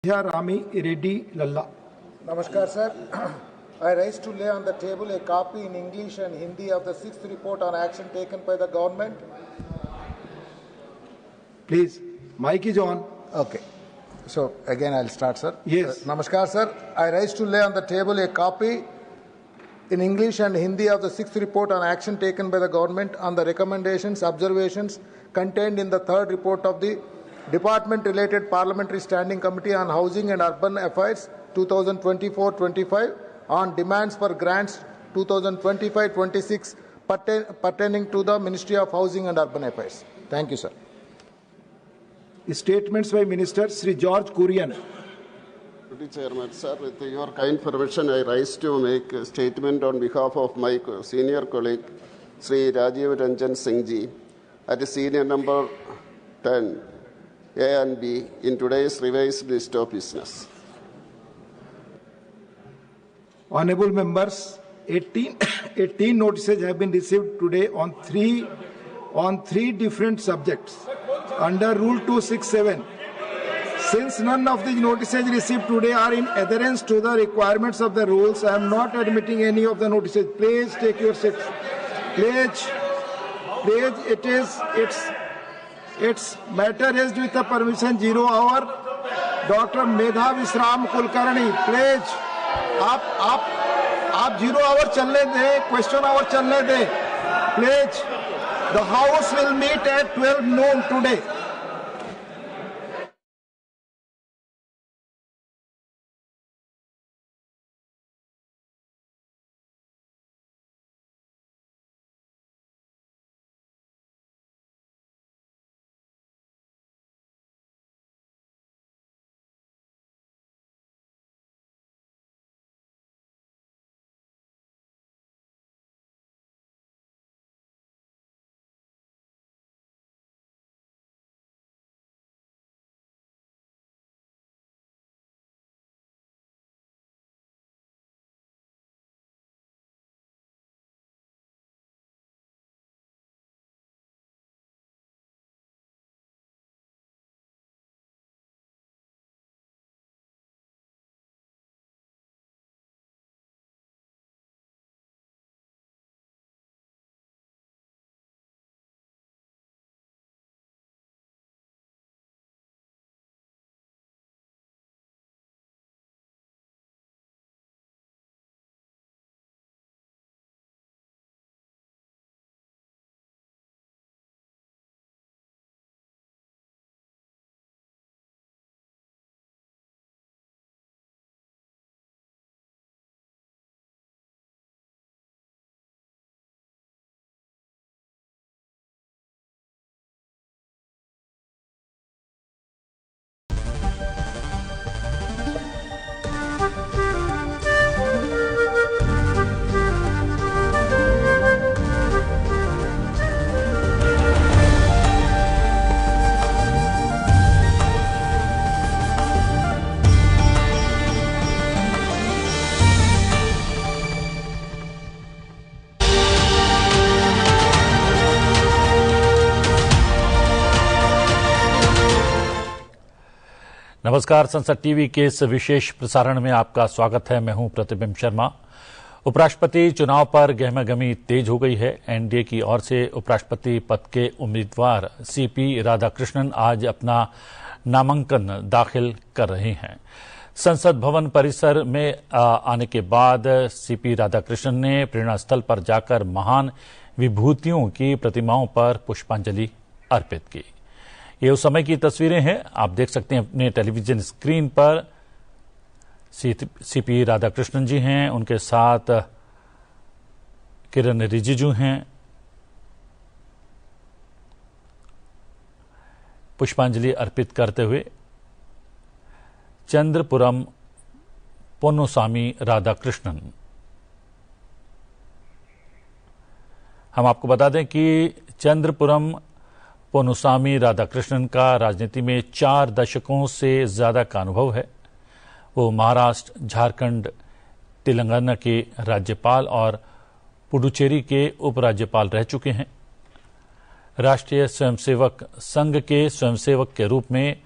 Rami Reddy Lalla. Namaskar, sir. I rise to lay on the table a copy in English and Hindi of the 6th report on action taken by the government. Please, mic is on. Okay. So, again I'll start, sir. Yes. Namaskar, sir. I rise to lay on the table a copy in English and Hindi of the 6th report on action taken by the government on the recommendations, observations contained in the 3rd report of the Department-related Parliamentary Standing Committee on Housing and Urban Affairs 2024-25 on demands for grants 2025-26 pertaining to the Ministry of Housing and Urban Affairs. Thank you, sir. Statements by Minister Sri George Kurian. Deputy Chairman, sir, with your kind permission, I rise to make a statement on behalf of my senior colleague, Sri Rajya Singh Ji, at senior number 10, A and B, in today's revised list of business. Honorable members, 18 notices have been received today on three different subjects under Rule 267. Since none of the notices received today are in adherence to the requirements of the rules, I am not admitting any of the notices. Please take your seats. Please, its matter is with the permission 0 hour. Dr. Medha Visram Kulkarni, please. आप 0 hour चलने दें, question hour चलने दें. Please, the House will meet at 12 noon today. नमस्कार, संसद TV के इस विशेष प्रसारण में आपका स्वागत है। मैं हूं प्रतिबिंब शर्मा। उपराष्ट्रपति चुनाव पर गहमागहमी तेज हो गई है। एनडीए की ओर से उपराष्ट्रपति पद के उम्मीदवार सीपी राधाकृष्णन आज अपना नामांकन दाखिल कर रहे हैं। संसद भवन परिसर में आने के बाद सीपी राधाकृष्णन ने प्रेरणा स्थल पर जाकर महान विभूतियों की प्रतिमाओं पर पुष्पांजलि अर्पित की। ये उस समय की तस्वीरें हैं, आप देख सकते हैं अपने टेलीविजन स्क्रीन पर। सीपी राधाकृष्णन जी हैं, उनके साथ किरण रिजिजू हैं। पुष्पांजलि अर्पित करते हुए चंद्रपुरम पोन्नुसामी राधाकृष्णन। हम आपको बता दें कि चंद्रपुरम पोन्नुसामी राधाकृष्णन का राजनीति में 4 दशकों से ज्यादा का अनुभव है। वो महाराष्ट्र, झारखंड, तेलंगाना के राज्यपाल और पुडुचेरी के उपराज्यपाल रह चुके हैं। राष्ट्रीय स्वयंसेवक संघ के स्वयंसेवक के रूप में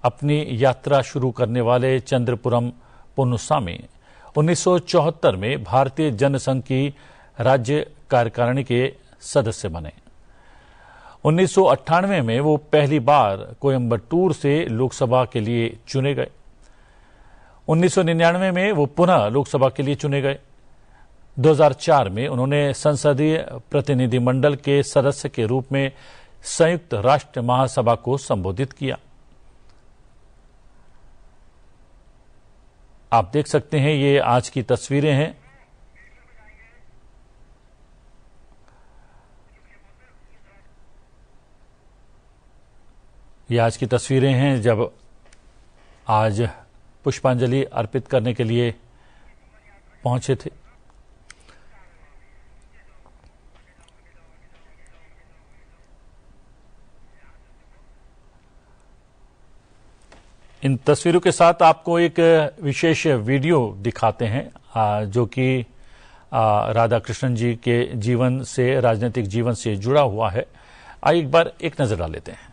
अपनी यात्रा शुरू करने वाले चंद्रपुरम पोन्नुसामी 1974 में भारतीय जनसंघ की राज्य कार्यकारिणी के सदस्य बने। 1998 में वो पहली बार कोयम्बटूर से लोकसभा के लिए चुने गए। 1999 में वो पुनः लोकसभा के लिए चुने गए। 2004 में उन्होंने संसदीय प्रतिनिधिमंडल के सदस्य के रूप में संयुक्त राष्ट्र महासभा को संबोधित किया। आप देख सकते हैं, ये आज की तस्वीरें हैं। ये आज की तस्वीरें हैं जब आज पुष्पांजलि अर्पित करने के लिए पहुंचे थे। इन तस्वीरों के साथ आपको एक विशेष वीडियो दिखाते हैं जो कि राधा कृष्णन जी के जीवन से, राजनीतिक जीवन से जुड़ा हुआ है। आइए एक बार एक नजर डाल लेते हैं।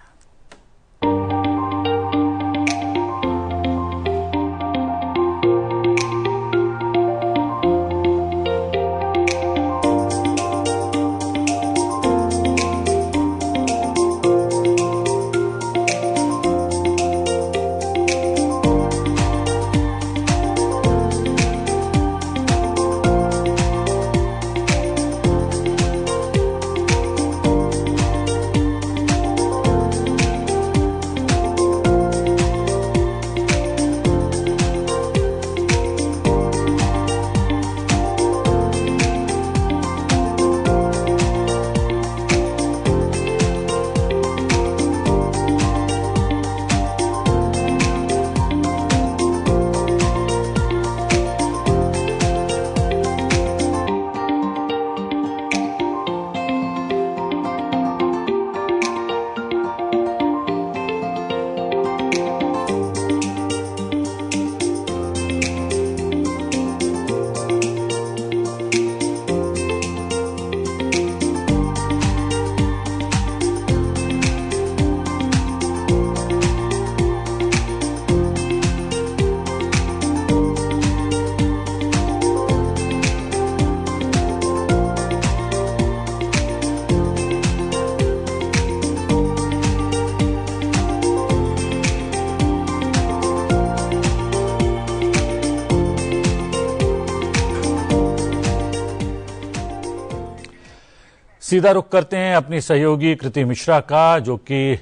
सीधा रुख करते हैं अपनी सहयोगी कृति मिश्रा का, जो कि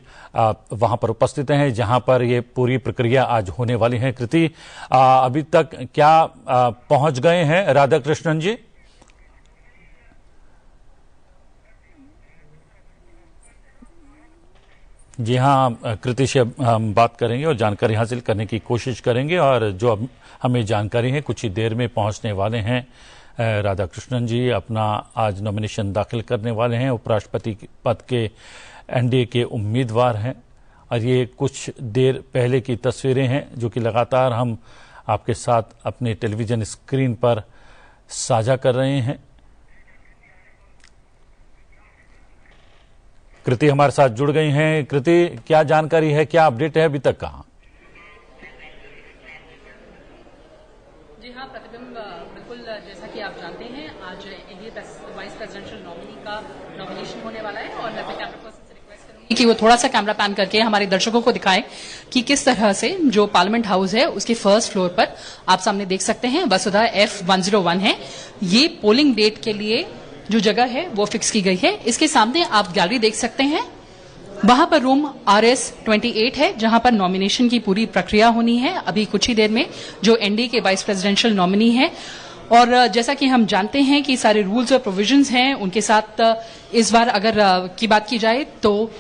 वहां पर उपस्थित हैं जहां पर ये पूरी प्रक्रिया आज होने वाली है। कृति, अभी तक क्या पहुंच गए हैं राधा कृष्णन जी? जी हाँ, कृति से हम बात करेंगे और जानकारी हासिल करने की कोशिश करेंगे, और जो हमें जानकारी है कुछ ही देर में पहुंचने वाले हैं राधा कृष्णन जी। अपना आज नॉमिनेशन दाखिल करने वाले हैं, उपराष्ट्रपति पद के एनडीए के उम्मीदवार हैं। और ये कुछ देर पहले की तस्वीरें हैं जो कि लगातार हम आपके साथ अपने टेलीविजन स्क्रीन पर साझा कर रहे हैं। कृति हमारे साथ जुड़ गई हैं। कृति, क्या जानकारी है, क्या अपडेट है अभी तक? कहाँ? जी हाँ प्रतिबिंब, बिल्कुल जैसा कि आप जानते हैं आज एनडीए वाइस प्रेसिडेंशियल नॉमिनी का नॉमिनेशन होने वाला है, और मैं अपने कैमरा पर्सन से रिक्वेस्ट करूंगी कि वो थोड़ा सा कैमरा पैन करके हमारे दर्शकों को दिखाएं कि किस तरह से जो पार्लियामेंट हाउस है उसके फर्स्ट फ्लोर पर आप सामने देख सकते हैं वसुधा F101 है। ये पोलिंग डेट के लिए जो जगह है वो फिक्स की गई है। इसके सामने आप गैलरी देख सकते हैं, वहां पर रूम RS28 है जहां पर नॉमिनेशन की पूरी प्रक्रिया होनी है अभी कुछ ही देर में, जो एनडीए के वाइस प्रेसिडेंशियल नॉमिनी है। और जैसा कि हम जानते हैं कि सारे रूल्स और प्रोविजंस हैं उनके साथ, इस बार अगर की बात की जाए तो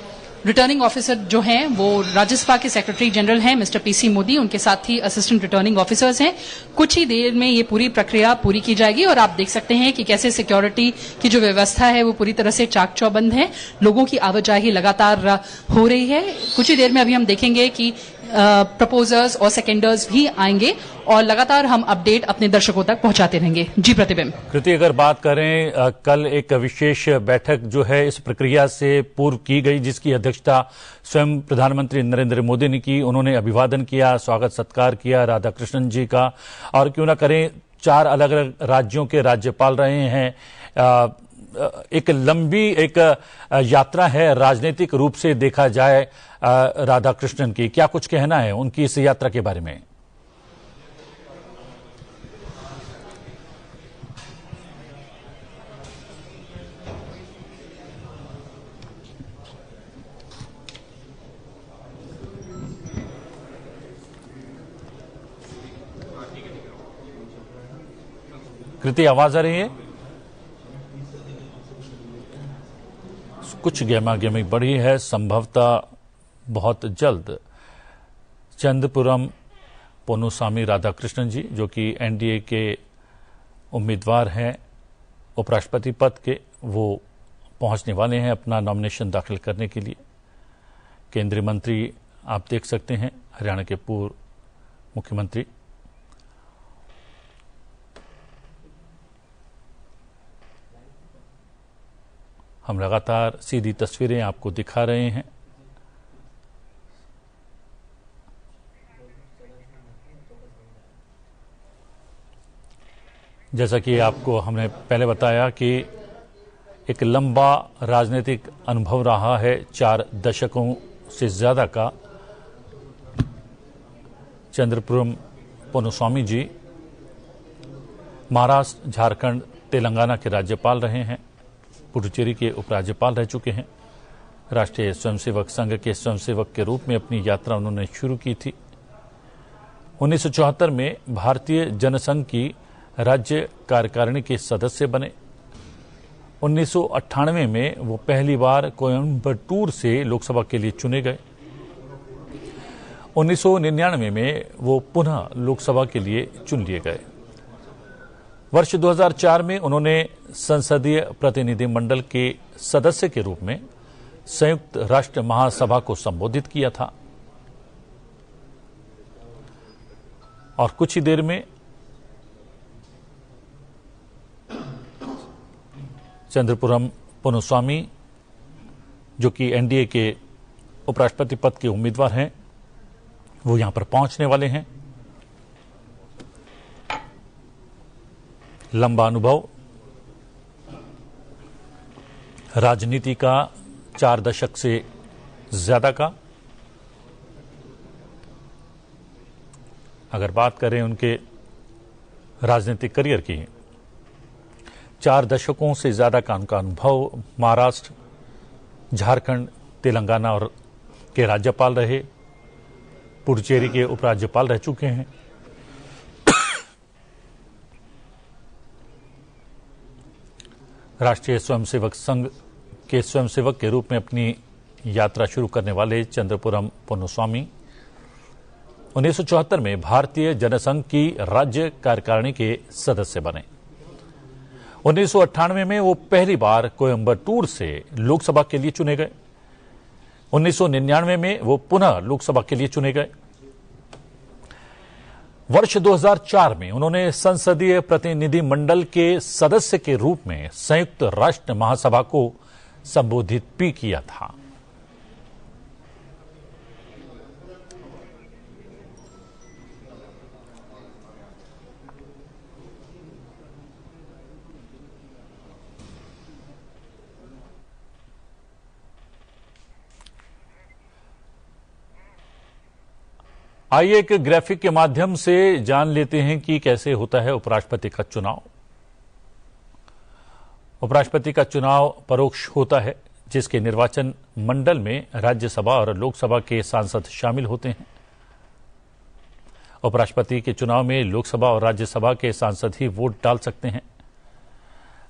रिटर्निंग ऑफिसर जो हैं वो राज्यसभा के सेक्रेटरी जनरल हैं मिस्टर PC मोदी, उनके साथ ही असिस्टेंट रिटर्निंग ऑफिसर्स हैं। कुछ ही देर में ये पूरी प्रक्रिया पूरी की जाएगी, और आप देख सकते हैं कि कैसे सिक्योरिटी की जो व्यवस्था है वो पूरी तरह से चाक चौबंद है। लोगों की आवाजाही लगातार हो रही है। कुछ ही देर में अभी हम देखेंगे कि प्रपोजर्स और सेकेंडर्स भी आएंगे और लगातार हम अपडेट अपने दर्शकों तक पहुंचाते रहेंगे। जी प्रतिबिंब। कृति, अगर बात करें कल एक विशेष बैठक जो है इस प्रक्रिया से पूर्व की गई, जिसकी अध्यक्षता स्वयं प्रधानमंत्री नरेंद्र मोदी ने की। उन्होंने अभिवादन किया, स्वागत सत्कार किया राधाकृष्णन जी का। और क्यों ना करें, 4 अलग अलग राज्यों के राज्यपाल रहे हैं। एक लंबी यात्रा है राजनीतिक रूप से देखा जाए राधाकृष्णन की। क्या कुछ कहना है उनकी इस यात्रा के बारे में? कृति, आवाज आ रही है? कुछ गहमा-गहमी बढ़ी है। संभवतः बहुत जल्द चंद्रपुरम पोनुसामी राधाकृष्णन जी, जो कि एनडीए के उम्मीदवार हैं उपराष्ट्रपति पद के, वो पहुंचने वाले हैं अपना नॉमिनेशन दाखिल करने के लिए। केंद्रीय मंत्री आप देख सकते हैं, हरियाणा के पूर्व मुख्यमंत्री। हम लगातार सीधी तस्वीरें आपको दिखा रहे हैं। जैसा कि आपको हमने पहले बताया कि एक लंबा राजनीतिक अनुभव रहा है, 4 दशकों से ज्यादा का। चंद्रपुरम पोनुस्वामी जी महाराष्ट्र, झारखंड, तेलंगाना के राज्यपाल रहे हैं, पुडुचेरी के उपराज्यपाल रह चुके हैं। राष्ट्रीय स्वयंसेवक संघ के स्वयंसेवक के रूप में अपनी यात्रा उन्होंने शुरू की थी। 1974 में भारतीय जनसंघ की राज्य कार्यकारिणी के सदस्य बने। 1998 में वो पहली बार कोयम्बटूर से लोकसभा के लिए चुने गए। 1999 में वो पुनः लोकसभा के लिए चुन लिए गए। वर्ष 2004 में उन्होंने संसदीय प्रतिनिधिमंडल के सदस्य के रूप में संयुक्त राष्ट्र महासभा को संबोधित किया था और कुछ ही देर में चंद्रपुरम पोनुस्वामी, जो कि एनडीए के उपराष्ट्रपति पद के उम्मीदवार हैं, वो यहां पर पहुंचने वाले हैं। लंबा अनुभव राजनीति का, 4 दशक से ज्यादा का। अगर बात करें उनके राजनीतिक करियर की, 4 दशकों से ज्यादा का उनका अनुभव। महाराष्ट्र, झारखंड, तेलंगाना और के राज्यपाल रहे, पुडुचेरी के उपराज्यपाल रह चुके हैं। राष्ट्रीय स्वयंसेवक संघ के स्वयंसेवक के रूप में अपनी यात्रा शुरू करने वाले चंद्रपुरम पोनुस्वामी 1974 में भारतीय जनसंघ की राज्य कार्यकारिणी के सदस्य बने। 1998 में वो पहली बार कोयम्बटूर से लोकसभा के लिए चुने गए। 1999 में वो पुनः लोकसभा के लिए चुने गए। वर्ष 2004 में उन्होंने संसदीय प्रतिनिधि मंडल के सदस्य के रूप में संयुक्त राष्ट्र महासभा को संबोधित भी किया था। आइए एक ग्राफिक के माध्यम से जान लेते हैं कि कैसे होता है उपराष्ट्रपति का चुनाव। उपराष्ट्रपति का चुनाव परोक्ष होता है, जिसके निर्वाचन मंडल में राज्यसभा और लोकसभा के सांसद शामिल होते हैं। उपराष्ट्रपति के चुनाव में लोकसभा और राज्यसभा के सांसद ही वोट डाल सकते हैं।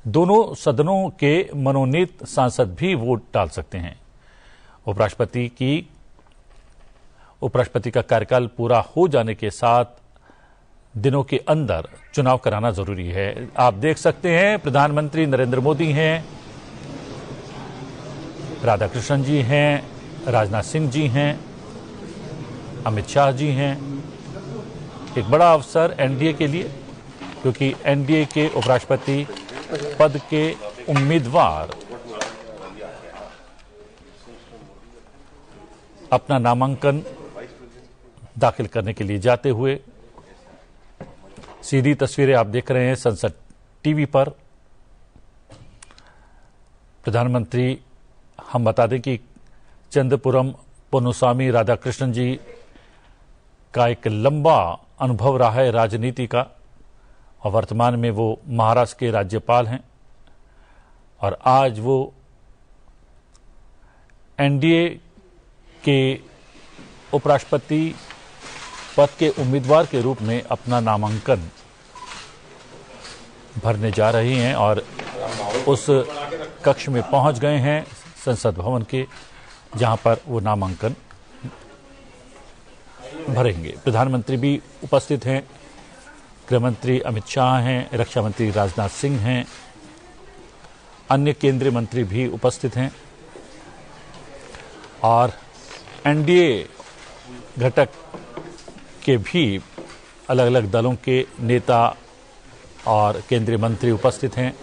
दोनों सदनों के मनोनीत सांसद भी वोट डाल सकते हैं। उपराष्ट्रपति का कार्यकाल पूरा हो जाने के 7 दिनों के अंदर चुनाव कराना जरूरी है। आप देख सकते हैं प्रधानमंत्री नरेंद्र मोदी हैं, राधाकृष्णन जी हैं, राजनाथ सिंह जी हैं, अमित शाह जी हैं। एक बड़ा अवसर एनडीए के लिए, क्योंकि एनडीए के उपराष्ट्रपति पद के उम्मीदवार अपना नामांकन दाखिल करने के लिए जाते हुए। सीधी तस्वीरें आप देख रहे हैं संसद टीवी पर। प्रधानमंत्री, हम बता दें कि चंद्रपुरम पोन्नुसामी राधाकृष्णन जी का एक लंबा अनुभव रहा है राजनीति का, और वर्तमान में वो महाराष्ट्र के राज्यपाल हैं, और आज वो एनडीए के उपराष्ट्रपति पद के उम्मीदवार के रूप में अपना नामांकन भरने जा रही हैं और उस कक्ष में पहुंच गए हैं संसद भवन के, जहां पर वो नामांकन भरेंगे। प्रधानमंत्री भी उपस्थित हैं, गृहमंत्री अमित शाह हैं, रक्षा मंत्री राजनाथ सिंह हैं, अन्य केंद्रीय मंत्री भी उपस्थित हैं, और एनडीए घटक के भी अलग अलग दलों के नेता और केंद्रीय मंत्री उपस्थित हैं।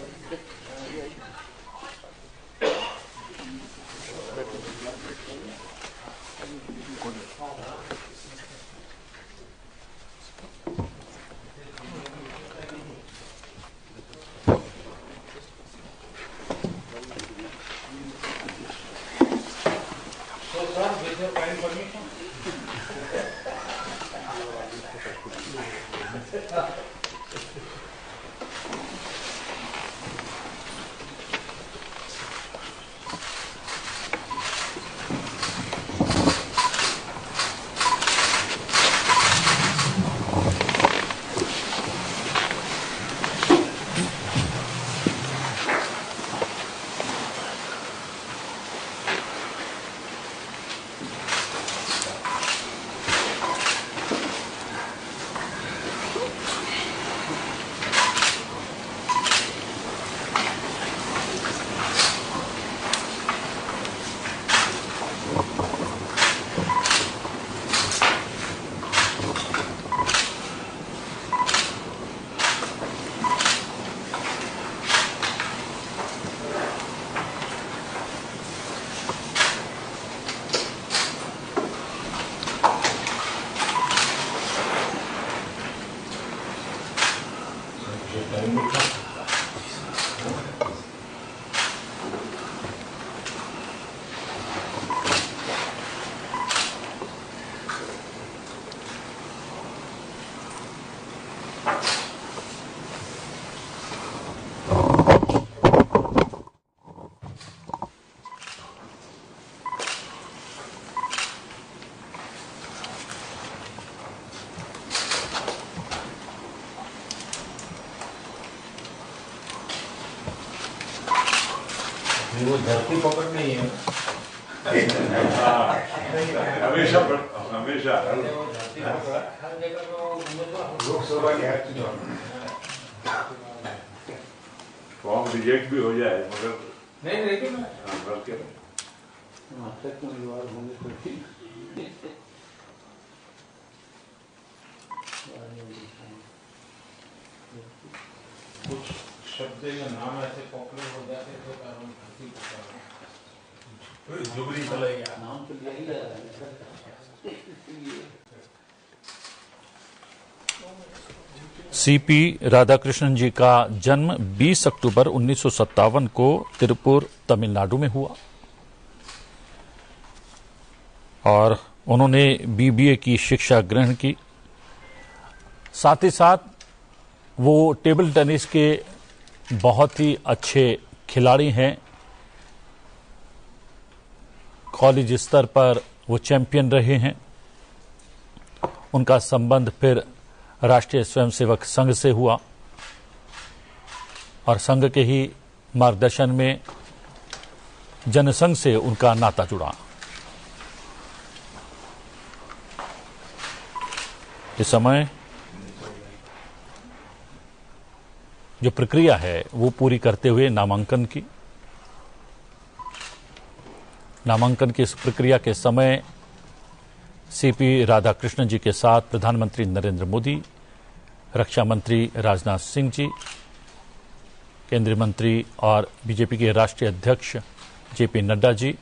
वो धरती पकड़ नहीं है हमेशा हमेशा लोकसभा के फॉर्म रिजेक्ट भी हो जाए मगर नहीं भर के कुछ शब्द या नाम ऐसे पॉपुलर हो जाते तो कारण जुबली चला गया नाम तो यही है। सीपी राधाकृष्णन जी का जन्म 20 अक्टूबर 1957 को तिरुपुर, तमिलनाडु में हुआ, और उन्होंने बीबीए की शिक्षा ग्रहण की। साथ ही साथ वो टेबल टेनिस के बहुत ही अच्छे खिलाड़ी हैं। कॉलेज स्तर पर वो चैंपियन रहे हैं। उनका संबंध फिर राष्ट्रीय स्वयंसेवक संघ से हुआ, और संघ के ही मार्गदर्शन में जनसंघ से उनका नाता जुड़ा। इस समय जो प्रक्रिया है वो पूरी करते हुए नामांकन की इस प्रक्रिया के समय सीपी राधाकृष्णन जी के साथ प्रधानमंत्री नरेंद्र मोदी, रक्षा मंत्री राजनाथ सिंह जी, केंद्रीय मंत्री और बीजेपी के राष्ट्रीय अध्यक्ष जेपी नड्डा जी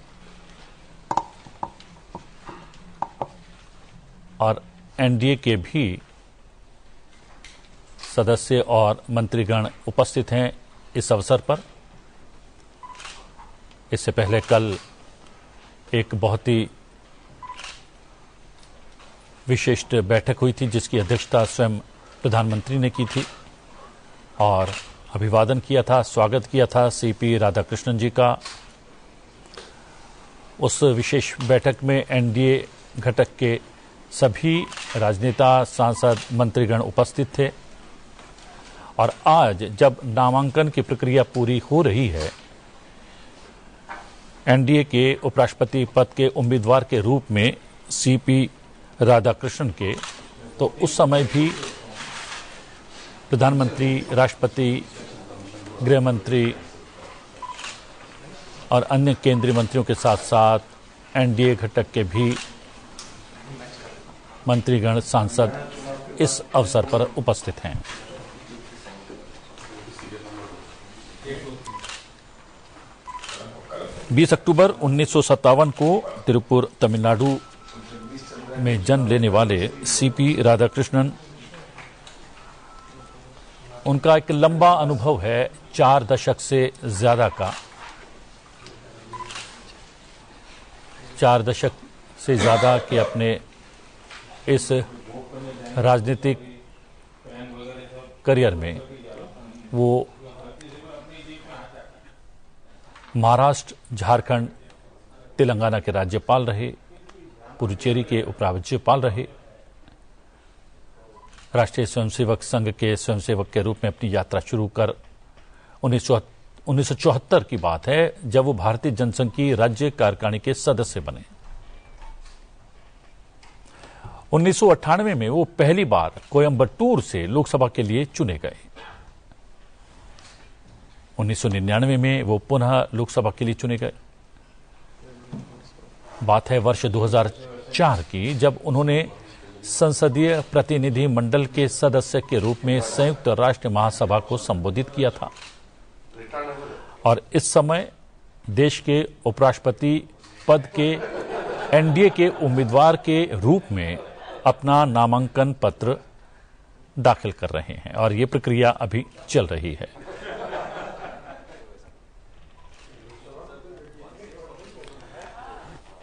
और एनडीए के भी सदस्य और मंत्रीगण उपस्थित हैं इस अवसर पर। इससे पहले कल एक बहुत ही विशिष्ट बैठक हुई थी जिसकी अध्यक्षता स्वयं प्रधानमंत्री ने की थी और अभिवादन किया था, स्वागत किया था सीपी राधाकृष्णन जी का। उस विशेष बैठक में एनडीए घटक के सभी राजनेता, सांसद, मंत्रीगण उपस्थित थे और आज जब नामांकन की प्रक्रिया पूरी हो रही है एनडीए के उपराष्ट्रपति पद के उम्मीदवार के रूप में सीपी राधाकृष्णन के, तो उस समय भी प्रधानमंत्री, राष्ट्रपति, गृह मंत्री और अन्य केंद्रीय मंत्रियों के साथ साथ एनडीए घटक के भी मंत्रीगण, सांसद इस अवसर पर उपस्थित हैं। बीस अक्टूबर 1957 को तिरुपुर, तमिलनाडु में जन्म लेने वाले सीपी राधाकृष्णन, उनका एक लंबा अनुभव है 4 दशक से ज्यादा का। 4 दशक से ज्यादा के अपने इस राजनीतिक करियर में वो महाराष्ट्र, झारखंड, तेलंगाना के राज्यपाल रहे, पुडुचेरी के उपराज्यपाल रहे, राष्ट्रीय स्वयंसेवक संघ के स्वयंसेवक के रूप में अपनी यात्रा शुरू कर 1974 की बात है जब वो भारतीय जनसंघ की राज्य कार्यकारिणी के सदस्य बने। 1998 में वो पहली बार कोयंबटूर से लोकसभा के लिए चुने गए। 1999 में वो पुनः लोकसभा के लिए चुने गए। बात है वर्ष 2004 की जब उन्होंने संसदीय प्रतिनिधि मंडल के सदस्य के रूप में संयुक्त राष्ट्र महासभा को संबोधित किया था और इस समय देश के उपराष्ट्रपति पद के एनडीए के उम्मीदवार के रूप में अपना नामांकन पत्र दाखिल कर रहे हैं और ये प्रक्रिया अभी चल रही है।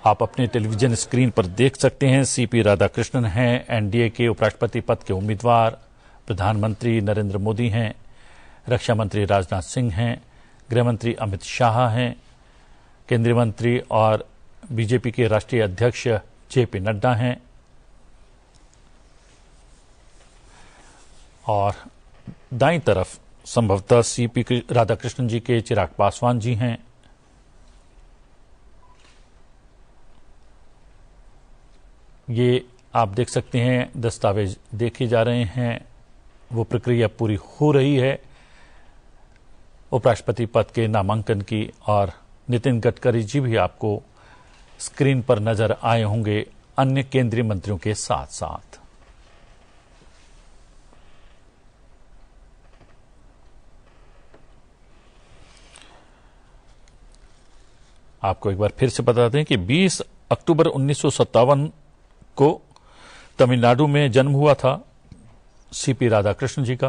आप अपने टेलीविजन स्क्रीन पर देख सकते हैं सीपी राधाकृष्णन हैं एनडीए के उपराष्ट्रपति पद के उम्मीदवार, प्रधानमंत्री नरेंद्र मोदी हैं, रक्षा मंत्री राजनाथ सिंह हैं, गृह मंत्री अमित शाह हैं, केंद्रीय मंत्री और बीजेपी के राष्ट्रीय अध्यक्ष जेपी नड्डा हैं और दाईं तरफ संभवतः सीपी राधाकृष्णन जी के चिराग पासवान जी हैं। ये आप देख सकते हैं दस्तावेज देखे जा रहे हैं, वो प्रक्रिया पूरी हो रही है उपराष्ट्रपति पद के नामांकन की और नितिन गडकरी जी भी आपको स्क्रीन पर नजर आए होंगे अन्य केंद्रीय मंत्रियों के साथ साथ। आपको एक बार फिर से बता दें कि 20 अक्टूबर 1957 को तमिलनाडु में जन्म हुआ था सीपी राधाकृष्णन जी का।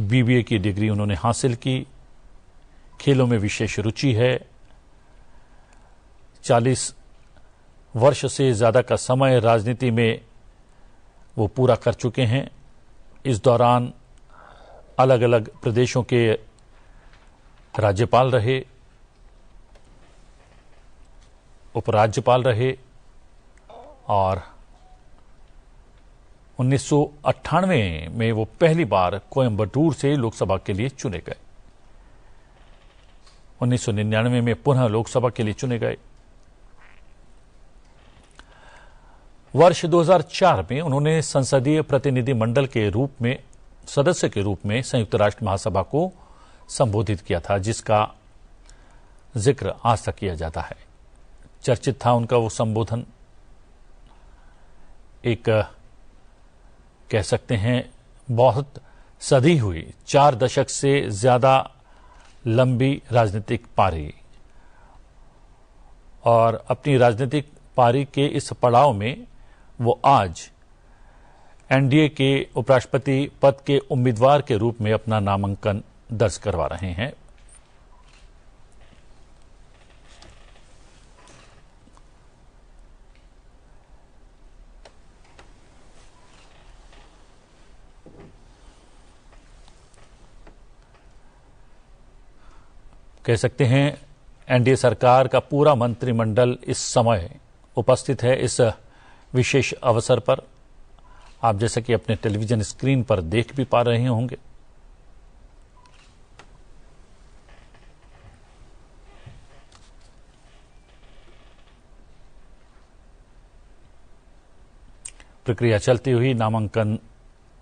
बीबीए की डिग्री उन्होंने हासिल की। खेलों में विशेष रुचि है। 40 वर्ष से ज्यादा का समय राजनीति में वो पूरा कर चुके हैं। इस दौरान अलग अलग प्रदेशों के राज्यपाल रहे, उपराज्यपाल रहे और 1998 में वो पहली बार कोयंबटूर से लोकसभा के लिए चुने गए। 1999 में पुनः लोकसभा के लिए चुने गए। वर्ष 2004 में उन्होंने संसदीय प्रतिनिधि मंडल के रूप में सदस्य के रूप में संयुक्त राष्ट्र महासभा को संबोधित किया था, जिसका जिक्र आज तक किया जाता है। चर्चित था उनका वो संबोधन। एक कह सकते हैं बहुत सदी हुई 4 दशक से ज्यादा लंबी राजनीतिक पारी, और अपनी राजनीतिक पारी के इस पड़ाव में वो आज एनडीए के उपराष्ट्रपति पद के उम्मीदवार के रूप में अपना नामांकन दर्ज करवा रहे हैं। कह सकते हैं एनडीए सरकार का पूरा मंत्रिमंडल इस समय उपस्थित है इस विशेष अवसर पर। आप जैसा कि अपने टेलीविजन स्क्रीन पर देख भी पा रहे होंगे। प्रक्रिया चलती हुई नामांकन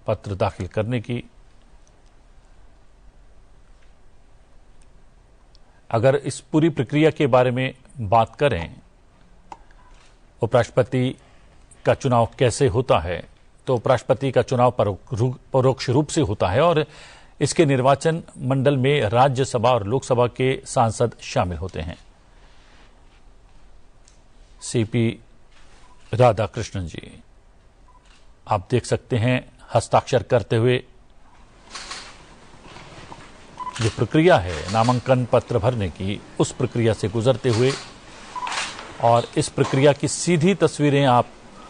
पत्र दाखिल करने की। अगर इस पूरी प्रक्रिया के बारे में बात करें, उपराष्ट्रपति का चुनाव कैसे होता है, तो उपराष्ट्रपति का चुनाव परोक्ष रूप से होता है और इसके निर्वाचन मंडल में राज्यसभा और लोकसभा के सांसद शामिल होते हैं। सीपी राधाकृष्णन जी आप देख सकते हैं हस्ताक्षर करते हुए। जो प्रक्रिया है नामांकन पत्र भरने की, उस प्रक्रिया से गुजरते हुए, और इस प्रक्रिया की सीधी तस्वीरें आप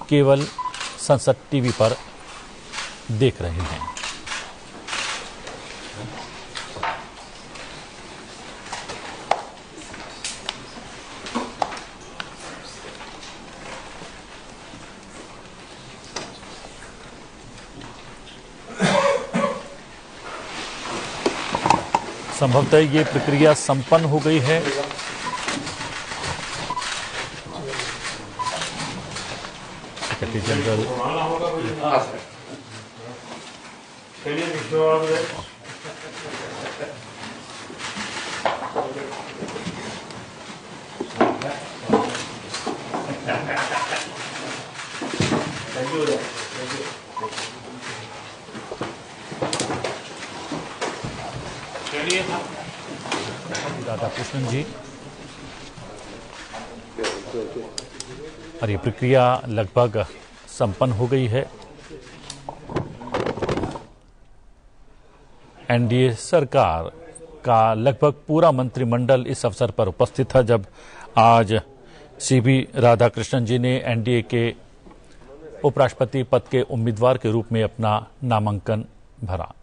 केवल संसद टीवी पर देख रहे हैं। संभवतः ये प्रक्रिया संपन्न हो गई है। सेक्रेटरी जनरल राधाकृष्णन जी, और ये प्रक्रिया लगभग संपन्न हो गई है। एनडीए सरकार का लगभग पूरा मंत्रिमंडल इस अवसर पर उपस्थित था जब आज सीपी राधाकृष्णन जी ने एनडीए के उपराष्ट्रपति पद के उम्मीदवार के रूप में अपना नामांकन भरा।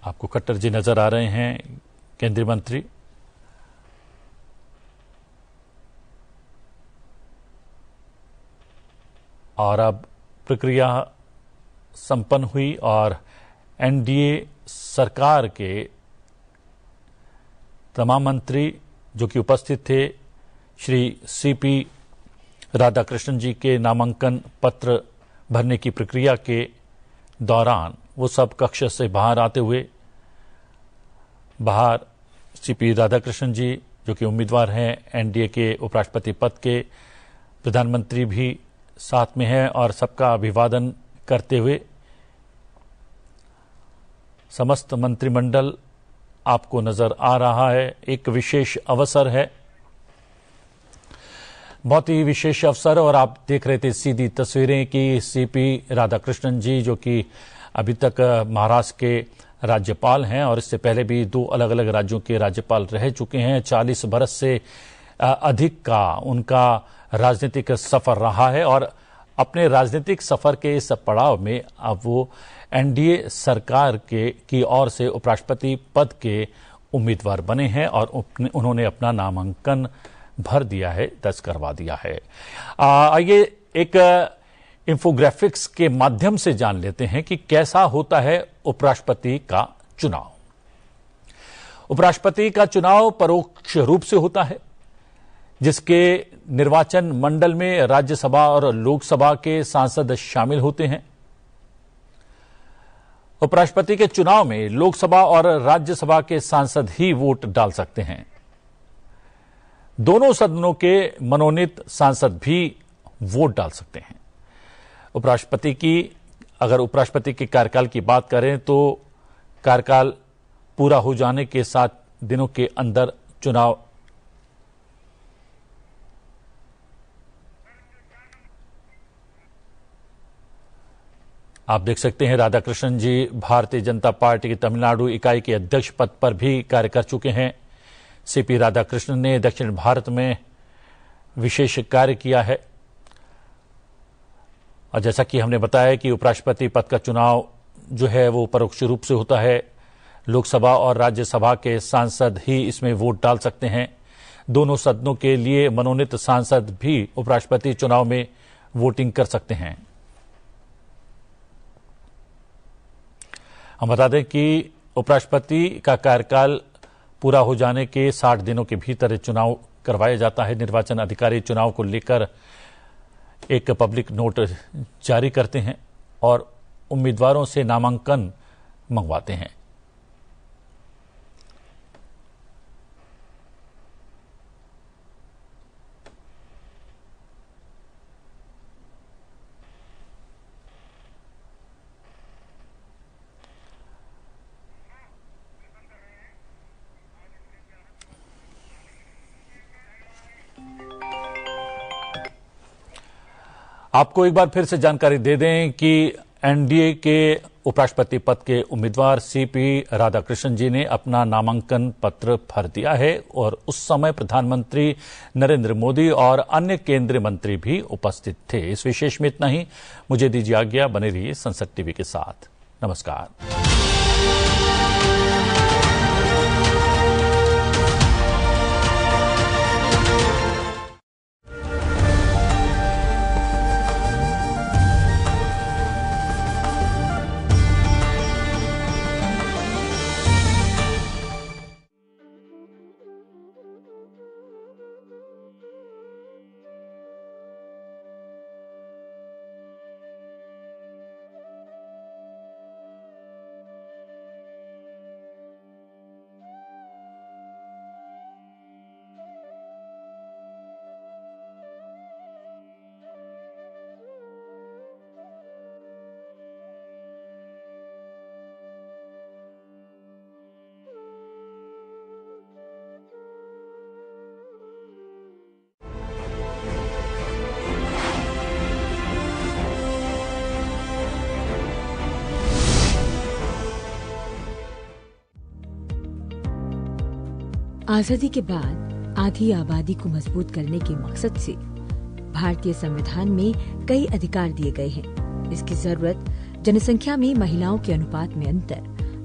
आपको खट्टर जी नजर आ रहे हैं, केंद्रीय मंत्री। और अब प्रक्रिया संपन्न हुई और एनडीए सरकार के तमाम मंत्री जो कि उपस्थित थे, श्री सीपी राधाकृष्णन जी के नामांकन पत्र भरने की प्रक्रिया के दौरान वो सब कक्ष से बाहर आते हुए, बाहर सीपी राधाकृष्णन जी जो कि उम्मीदवार हैं एनडीए के उपराष्ट्रपति पद के, प्रधानमंत्री भी साथ में हैं और सबका अभिवादन करते हुए समस्त मंत्रिमंडल आपको नजर आ रहा है। एक विशेष अवसर है, बहुत ही विशेष अवसर। और आप देख रहे थे सीधी तस्वीरें कि सीपी राधाकृष्णन जी जो कि अभी तक महाराष्ट्र के राज्यपाल हैं और इससे पहले भी 2 अलग अलग राज्यों के राज्यपाल रह चुके हैं। 40 बरस से अधिक का उनका राजनीतिक सफर रहा है और अपने राजनीतिक सफर के इस पड़ाव में अब वो एनडीए सरकार की ओर से उपराष्ट्रपति पद के उम्मीदवार बने हैं और उन्होंने अपना नामांकन भर दिया है, दर्ज करवा दिया है। आइए एक इंफोग्राफिक्स के माध्यम से जान लेते हैं कि कैसा होता है उपराष्ट्रपति का चुनाव। उपराष्ट्रपति का चुनाव परोक्ष रूप से होता है, जिसके निर्वाचन मंडल में राज्यसभा और लोकसभा के सांसद शामिल होते हैं। उपराष्ट्रपति के चुनाव में लोकसभा और राज्यसभा के सांसद ही वोट डाल सकते हैं। दोनों सदनों के मनोनीत सांसद भी वोट डाल सकते हैं। अगर उपराष्ट्रपति के कार्यकाल की बात करें तो कार्यकाल पूरा हो जाने के 7 दिनों के अंदर चुनाव आप देख सकते हैं। राधाकृष्णन जी भारतीय जनता पार्टी की तमिलनाडु इकाई के अध्यक्ष पद पर भी कार्य कर चुके हैं। सीपी राधाकृष्णन ने दक्षिण भारत में विशेष कार्य किया है और जैसा कि हमने बताया कि उपराष्ट्रपति पद का चुनाव जो है वो परोक्ष रूप से होता है। लोकसभा और राज्यसभा के सांसद ही इसमें वोट डाल सकते हैं। दोनों सदनों के लिए मनोनीत सांसद भी उपराष्ट्रपति चुनाव में वोटिंग कर सकते हैं। हम बता दें कि उपराष्ट्रपति का कार्यकाल पूरा हो जाने के 60 दिनों के भीतर चुनाव करवाया जाता है। निर्वाचन अधिकारी चुनाव को लेकर एक पब्लिक नोट जारी करते हैं और उम्मीदवारों से नामांकन मंगवाते हैं। आपको एक बार फिर से जानकारी दे दें कि एनडीए के उपराष्ट्रपति पद के उम्मीदवार सीपी राधाकृष्णन जी ने अपना नामांकन पत्र भर दिया है और उस समय प्रधानमंत्री नरेंद्र मोदी और अन्य केंद्रीय मंत्री भी उपस्थित थे। इस विशेष में इतना ही। मुझे दीजिए आज्ञा, बने रहिए संसद टीवी के साथ। नमस्कार। आजादी के बाद आधी आबादी को मजबूत करने के मकसद से भारतीय संविधान में कई अधिकार दिए गए हैं। इसकी जरूरत जनसंख्या में महिलाओं के अनुपात में अंतर,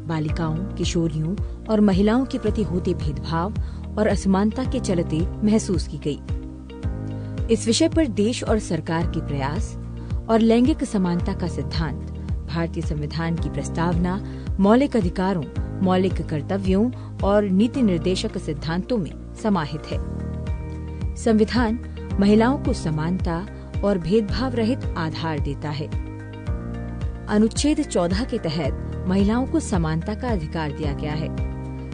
बालिकाओं, किशोरियों और महिलाओं के प्रति होते भेदभाव और असमानता के चलते महसूस की गई। इस विषय पर देश और सरकार के प्रयास और लैंगिक समानता का सिद्धांत भारतीय संविधान की प्रस्तावना मौलिक अधिकारों, मौलिक कर्तव्यों और नीति निर्देशक सिद्धांतों में समाहित है। संविधान महिलाओं को समानता और भेदभाव रहित आधार देता है। अनुच्छेद 14 के तहत महिलाओं को समानता का अधिकार दिया गया है।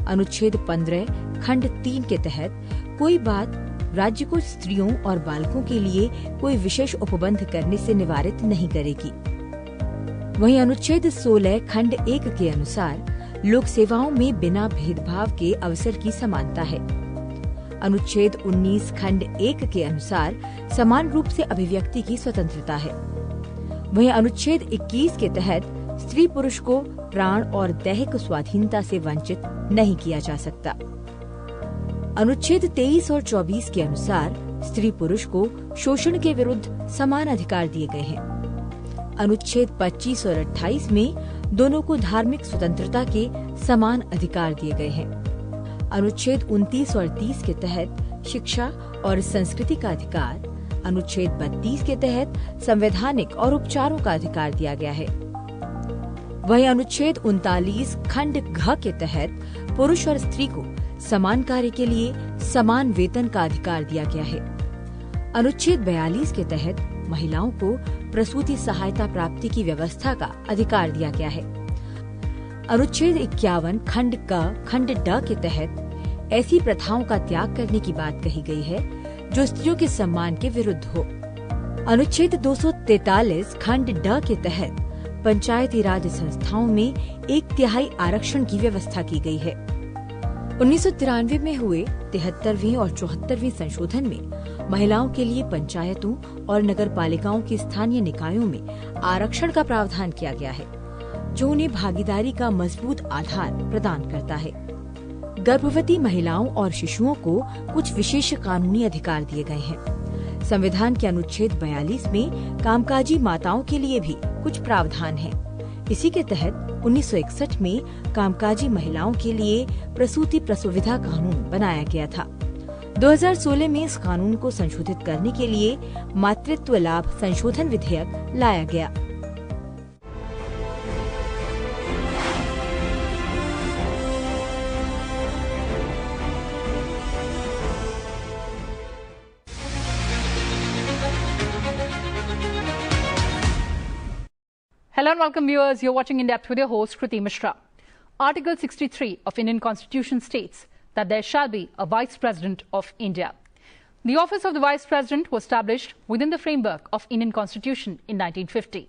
अनुच्छेद 15 खंड 3 के तहत कोई बात राज्य को स्त्रियों और बालकों के लिए कोई विशेष उपबंध करने से निवारित नहीं करेगी। वहीं अनुच्छेद 16 खंड 1 के अनुसार लोक सेवाओं में बिना भेदभाव के अवसर की समानता है। अनुच्छेद 19 खंड 1 के अनुसार समान रूप से अभिव्यक्ति की स्वतंत्रता है। वहीं अनुच्छेद 21 के तहत स्त्री पुरुष को प्राण और दैहिक स्वाधीनता से वंचित नहीं किया जा सकता। अनुच्छेद 23 और 24 के अनुसार स्त्री पुरुष को शोषण के विरुद्ध समान अधिकार दिए गए हैं। अनुच्छेद 25 और 28 में दोनों को धार्मिक स्वतंत्रता के समान अधिकार दिए गए हैं। अनुच्छेद 29 और 30 के तहत शिक्षा और संस्कृति का अधिकार, अनुच्छेद 32 के तहत संवैधानिक और उपचारों का अधिकार दिया गया है। वहीं अनुच्छेद 39 खंड घ के तहत पुरुष और स्त्री को समान कार्य के लिए समान वेतन का अधिकार दिया गया है। अनुच्छेद 42 के तहत महिलाओं को प्रसूति सहायता प्राप्ति की व्यवस्था का अधिकार दिया गया है। अनुच्छेद 51 खंड ड के तहत ऐसी प्रथाओं का त्याग करने की बात कही गई है जो स्त्रियों के सम्मान के विरुद्ध हो। अनुच्छेद 243 खंड ड के तहत पंचायती राज संस्थाओं में 1/3 आरक्षण की व्यवस्था की गई है। 1993 में हुए 73वें और 74वें संशोधन में महिलाओं के लिए पंचायतों और नगर पालिकाओं की स्थानीय निकायों में आरक्षण का प्रावधान किया गया है, जो उन्हें भागीदारी का मजबूत आधार प्रदान करता है। गर्भवती महिलाओं और शिशुओं को कुछ विशेष कानूनी अधिकार दिए गए हैं। संविधान के अनुच्छेद 42 में कामकाजी माताओं के लिए भी कुछ प्रावधान है। इसी के तहत 1961 में कामकाजी महिलाओं के लिए प्रसूति प्रसुविधा कानून बनाया गया था। 2016 में इस कानून को संशोधित करने के लिए मातृत्व लाभ संशोधन विधेयक लाया गया। Hello and welcome viewers. You're watching In Depth with your host Kriti Mishra. Article 63 of Indian Constitution states that there shall be a Vice President of India. The office of the Vice President was established within the framework of Indian Constitution in 1950.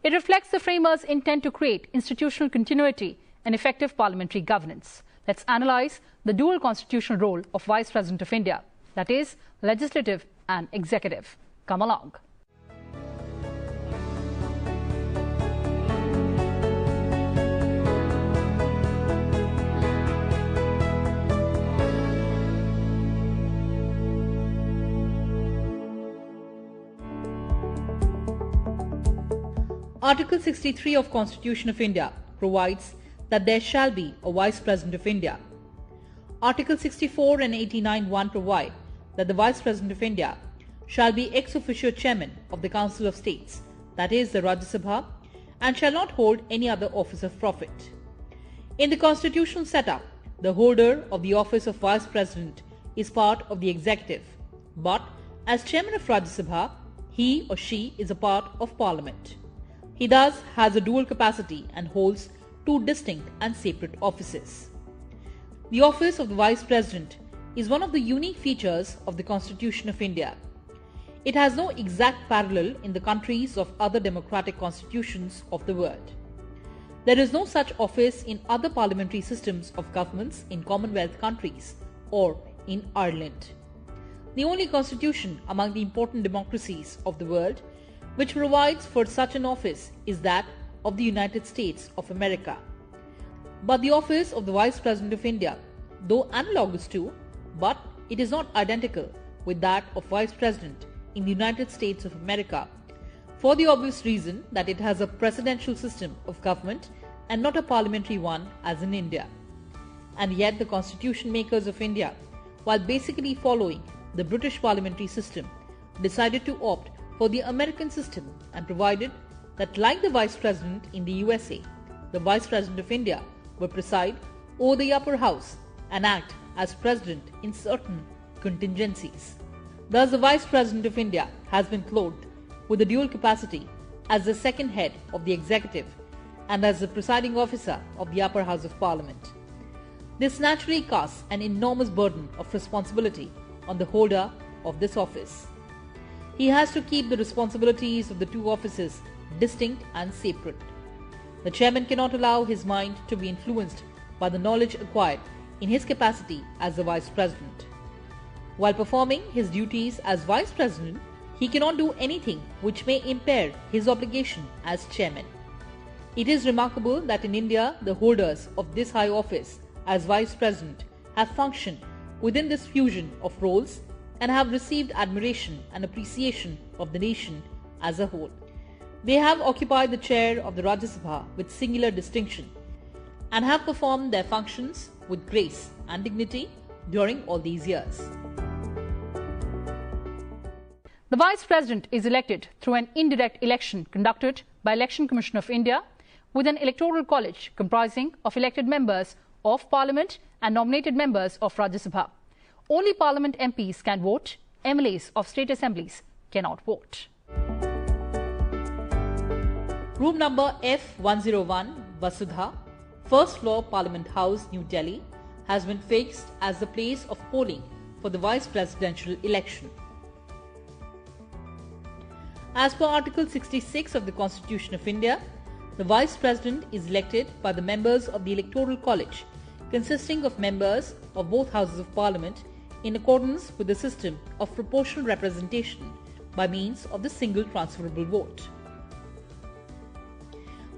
It reflects the framers' intent to create institutional continuity and effective parliamentary governance. Let's analyze the dual constitutional role of Vice President of India, that is, legislative and executive. Come along. Article 63 of Constitution of India provides that there shall be a Vice President of India. Article 64 and 89(1) provide that the Vice President of India shall be ex officio chairman of the Council of States, that is the Rajya Sabha, and shall not hold any other office of profit. In the constitutional setup, the holder of the office of Vice President is part of the executive, but as chairman of Rajya Sabha, he or she is a part of Parliament. He thus has a dual capacity and holds two distinct and separate offices. The office of the Vice President is one of the unique features of the Constitution of India. It has no exact parallel in the countries of other democratic constitutions of the world. There is no such office in other parliamentary systems of governments in Commonwealth countries or in Ireland. The only constitution among the important democracies of the world which provides for such an office is that of the United States of America. But the office of the Vice President of India, though analogous to, but it is not identical with that of Vice President in the United States of America, for the obvious reason that it has a presidential system of government and not a parliamentary one as in India. And yet the constitution makers of India, while basically following the British parliamentary system, decided to opt for the American system and provided that, like the Vice President in the USA, the Vice President of India will preside over the upper house and act as President in certain contingencies. Thus, the Vice President of India has been clothed with a dual capacity as the second head of the executive and as the presiding officer of the upper house of Parliament. This naturally casts an enormous burden of responsibility on the holder of this office. He has to keep the responsibilities of the two offices distinct and separate. The chairman cannot allow his mind to be influenced by the knowledge acquired in his capacity as the Vice President. While performing his duties as Vice President, he cannot do anything which may impair his obligation as chairman. It is remarkable that in India, the holders of this high office as Vice President have functioned within this fusion of roles and have received admiration and appreciation of the nation as a whole. They have occupied the chair of the Rajya Sabha with singular distinction and have performed their functions with grace and dignity during all these years. The Vice President is elected through an indirect election conducted by Election Commission of India with an electoral college comprising of elected members of Parliament and nominated members of Rajya Sabha. Only Parliament MPs can vote. MLAs of state assemblies cannot vote. Room number F101, Vasudha, First floor Parliament House, New Delhi, has been fixed as the place of polling for the vice presidential election. As per Article 66 of the Constitution of India, the Vice President is elected by the members of the Electoral College, consisting of members of both Houses of Parliament in accordance with the system of proportional representation by means of the single transferable vote.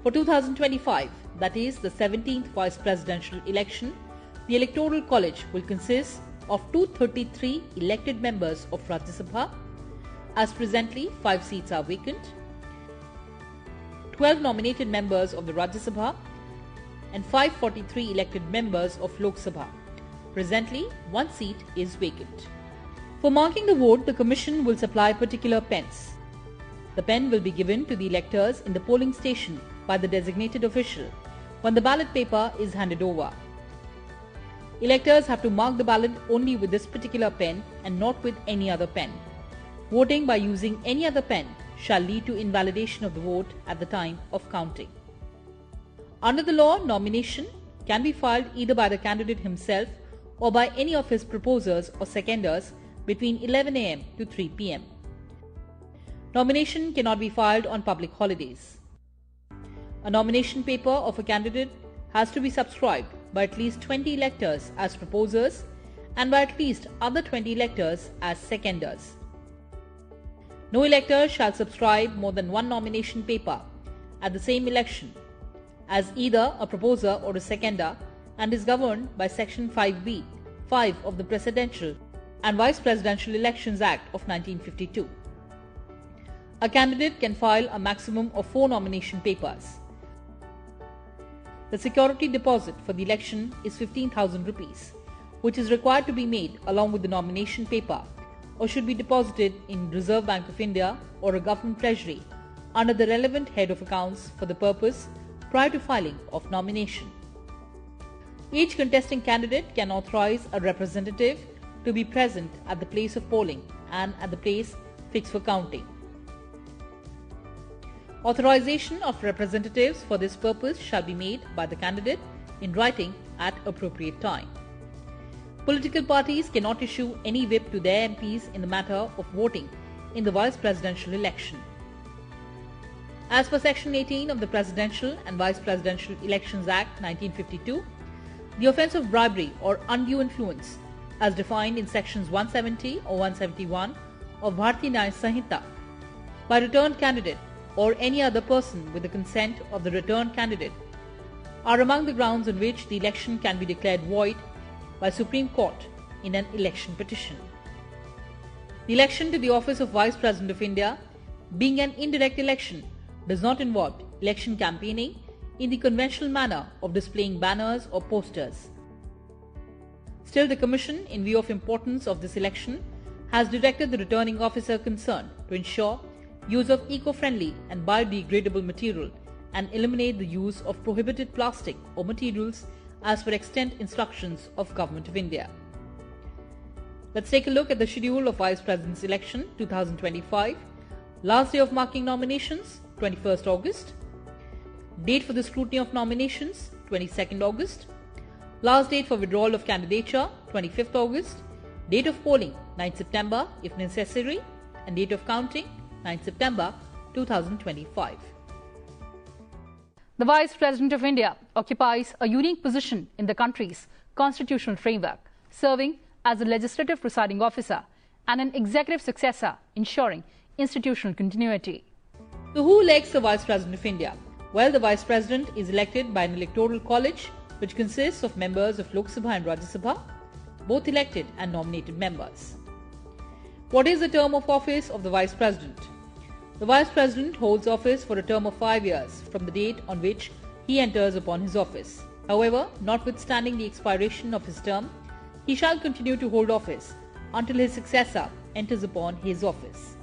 For 2025, that is the 17th Vice Presidential election, the Electoral College will consist of 233 elected members of Rajya Sabha, as presently 5 seats are vacant, 12 nominated members of the Rajya Sabha and 543 elected members of Lok Sabha. Presently, 1 seat is vacant. For marking the vote, the Commission will supply particular pens. The pen will be given to the electors in the polling station by the designated official when the ballot paper is handed over. Electors have to mark the ballot only with this particular pen and not with any other pen. Voting by using any other pen shall lead to invalidation of the vote at the time of counting. Under the law, nomination can be filed either by the candidate himself or by any of his proposers or seconders between 11 a.m. to 3 p.m. Nomination cannot be filed on public holidays. A nomination paper of a candidate has to be subscribed by at least 20 electors as proposers and by at least other 20 electors as seconders. No elector shall subscribe more than one nomination paper at the same election as either a proposer or a seconder and is governed by Section 5B, 5 of the Presidential and Vice Presidential Elections Act of 1952. A candidate can file a maximum of 4 nomination papers. The security deposit for the election is 15,000 rupees, which is required to be made along with the nomination paper or should be deposited in Reserve Bank of India or a government treasury under the relevant head of accounts for the purpose prior to filing of nomination. Each contesting candidate can authorize a representative to be present at the place of polling and at the place fixed for counting. Authorization of representatives for this purpose shall be made by the candidate in writing at appropriate time. Political parties cannot issue any whip to their MPs in the matter of voting in the vice presidential election. As per Section 18 of the Presidential and Vice Presidential Elections Act 1952, the offence of bribery or undue influence, as defined in Sections 170 or 171 of Bharatiya Nyaya Sanhita, by returned candidate or any other person with the consent of the returned candidate, are among the grounds on which the election can be declared void by Supreme Court in an election petition. The election to the office of Vice President of India, being an indirect election, does not involve election campaigning in the conventional manner of displaying banners or posters. Still, the Commission, in view of importance of this election, has directed the returning officer concerned to ensure use of eco-friendly and biodegradable material and eliminate the use of prohibited plastic or materials as per extant instructions of Government of India. Let's take a look at the schedule of Vice President's election 2025. Last day of marking nominations, 21st August. Date for the scrutiny of nominations, 22nd August. Last date for withdrawal of candidature, 25th August. Date of polling, 9th September if necessary. And date of counting, 9th September 2025. The Vice President of India occupies a unique position in the country's constitutional framework, serving as a legislative presiding officer and an executive successor, ensuring institutional continuity. So who elects the Vice President of India? Well, the Vice President is elected by an electoral college which consists of members of Lok Sabha and Rajya Sabha, both elected and nominated members. What is the term of office of the Vice President? The Vice President holds office for a term of 5 years from the date on which he enters upon his office. However, notwithstanding the expiration of his term, he shall continue to hold office until his successor enters upon his office.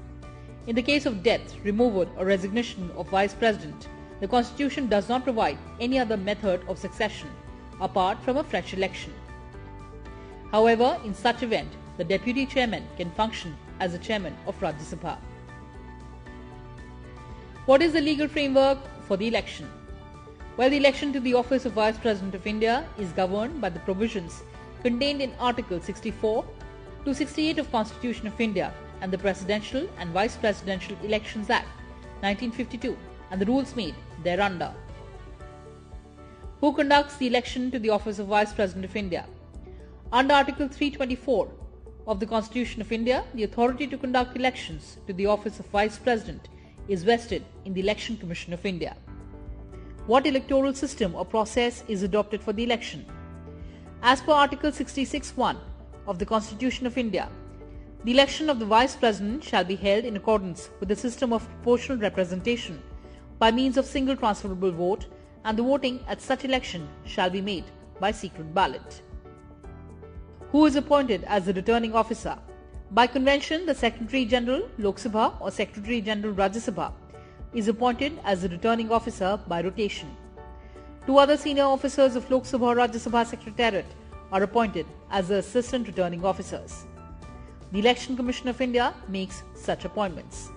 In the case of death, removal or resignation of Vice President, the Constitution does not provide any other method of succession apart from a fresh election. However, in such event, the Deputy Chairman can function as the Chairman of Rajya Sabha. What is the legal framework for the election? while the election to the office of Vice President of India is governed by the provisions contained in Article 64 to 68 of Constitution of India and the Presidential and Vice Presidential Elections Act 1952 and the rules made thereunder. Who conducts the election to the office of Vice President of India? Under Article 324 of the Constitution of India, the authority to conduct elections to the office of Vice President is vested in the Election Commission of India. What electoral system or process is adopted for the election? As per Article 66(1) of the Constitution of India, the election of the Vice President shall be held in accordance with the system of proportional representation by means of single transferable vote, and the voting at such election shall be made by secret ballot. Who is appointed as the returning officer? By convention, the Secretary General Lok Sabha or Secretary General Rajya Sabha is appointed as the returning officer by rotation. Two other senior officers of Lok Sabha or Rajya Sabha Secretariat are appointed as the assistant returning officers. The Election Commission of India makes such appointments.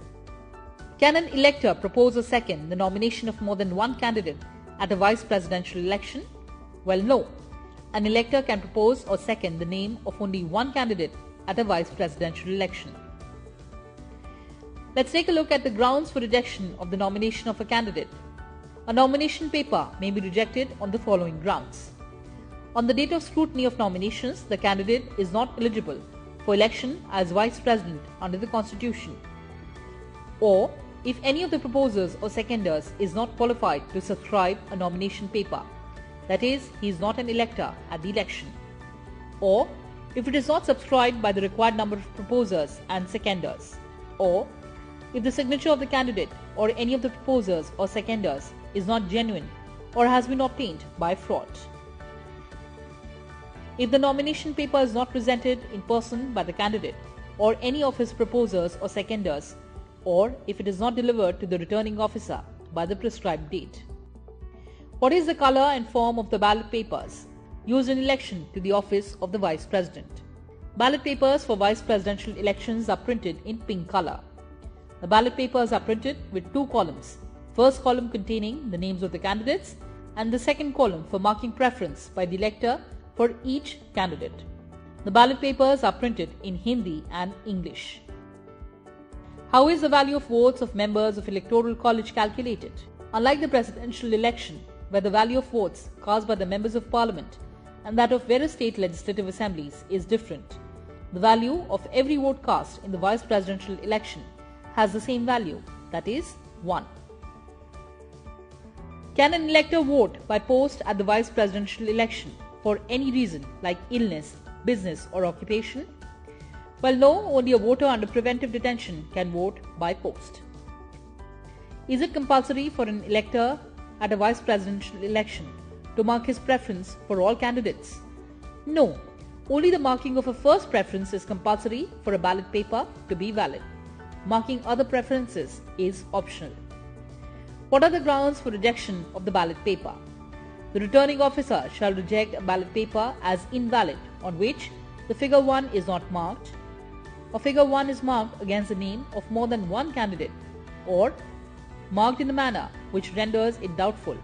Can an elector propose or second the nomination of more than one candidate at a vice presidential election? Well, no. An elector can propose or second the name of only one candidate at a vice presidential election. Let's take a look at the grounds for rejection of the nomination of a candidate. A nomination paper may be rejected on the following grounds. On the date of scrutiny of nominations, the candidate is not eligible for election as Vice President under the Constitution. Or, if any of the proposers or seconders is not qualified to subscribe a nomination paper, that is, he is not an elector at the election. Or, if it is not subscribed by the required number of proposers and seconders. Or, if the signature of the candidate or any of the proposers or seconders is not genuine or has been obtained by fraud. If the nomination paper is not presented in person by the candidate or any of his proposers or seconders, or if it is not delivered to the returning officer by the prescribed date. What is the color and form of the ballot papers used in election to the office of the Vice President? Ballot papers for vice presidential elections are printed in pink color. The ballot papers are printed with two columns, first column containing the names of the candidates and the second column for marking preference by the elector for each candidate. The ballot papers are printed in Hindi and English. How is the value of votes of members of Electoral College calculated? Unlike the presidential election, where the value of votes cast by the members of Parliament and that of various state legislative assemblies is different, the value of every vote cast in the vice presidential election has the same value, that is 1. Can an elector vote by post at the vice presidential election for any reason like illness, business or occupation? Well, no, only a voter under preventive detention can vote by post. Is it compulsory for an elector at a vice presidential election to mark his preference for all candidates? No, only the marking of a first preference is compulsory for a ballot paper to be valid. Marking other preferences is optional. What are the grounds for rejection of the ballot paper? The returning officer shall reject a ballot paper as invalid on which the figure 1 is not marked, or figure 1 is marked against the name of more than one candidate, or marked in a manner which renders it doubtful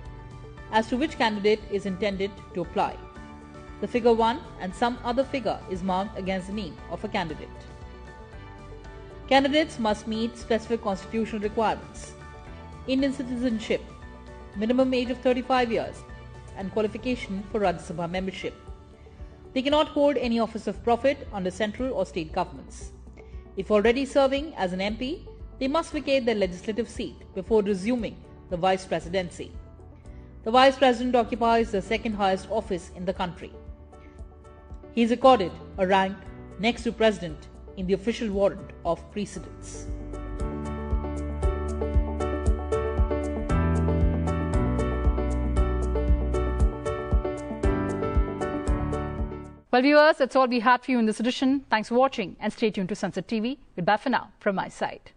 as to which candidate is intended to apply. The figure 1 and some other figure is marked against the name of a candidate. Candidates must meet specific constitutional requirements. Indian citizenship, minimum age of 35 years, and qualification for Rajya Sabha membership. They cannot hold any office of profit under central or state governments. If already serving as an MP, they must vacate their legislative seat before resuming the vice presidency. The vice president occupies the second highest office in the country. He is accorded a rank next to president in the official warrant of precedence. Well, viewers, that's all we had for you in this edition. Thanks for watching and stay tuned to Sunset TV. Goodbye for now from my side.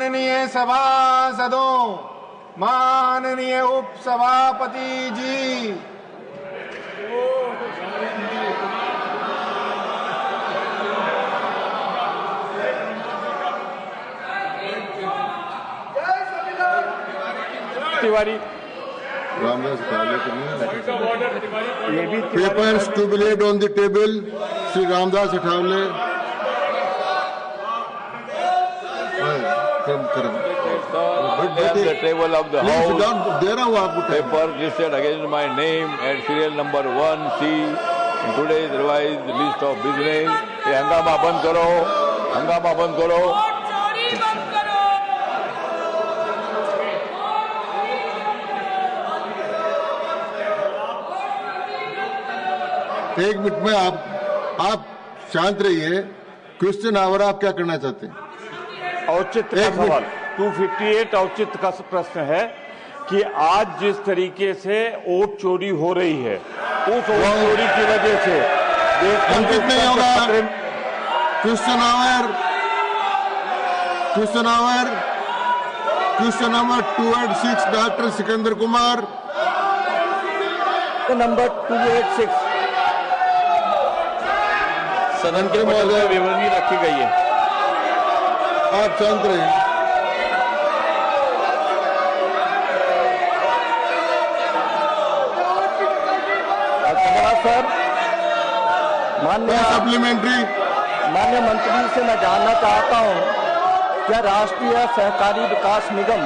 माननीय सभासदों, माननीय उपसभापति जी, Tiwari Papers to be laid on the table. Sri Ramdas Athawale. the table of the house. There are Paper listed against my name and serial number 1C in today's revised list of business. ये हंगामा बंद करो, हंगामा बंद करो. एक minute में आप शांत रहिए। क्वेश्चन आवर, आप क्या करना चाहते हैं? औचित्य का सवाल 258 औचित्य का प्रश्न है कि आज जिस तरीके से वोट चोरी हो रही है, उस वोट चोरी की वजह से अंकित नहीं होगा। Question number 286 doctor Sikandar Kumar. Number 286 सदन के पटल में विवरणी रखी गई है। आप शांत रहिए। सर, माननीय मंत्री से मैं जानना चाहता हूं, क्या राष्ट्रीय सहकारी विकास निगम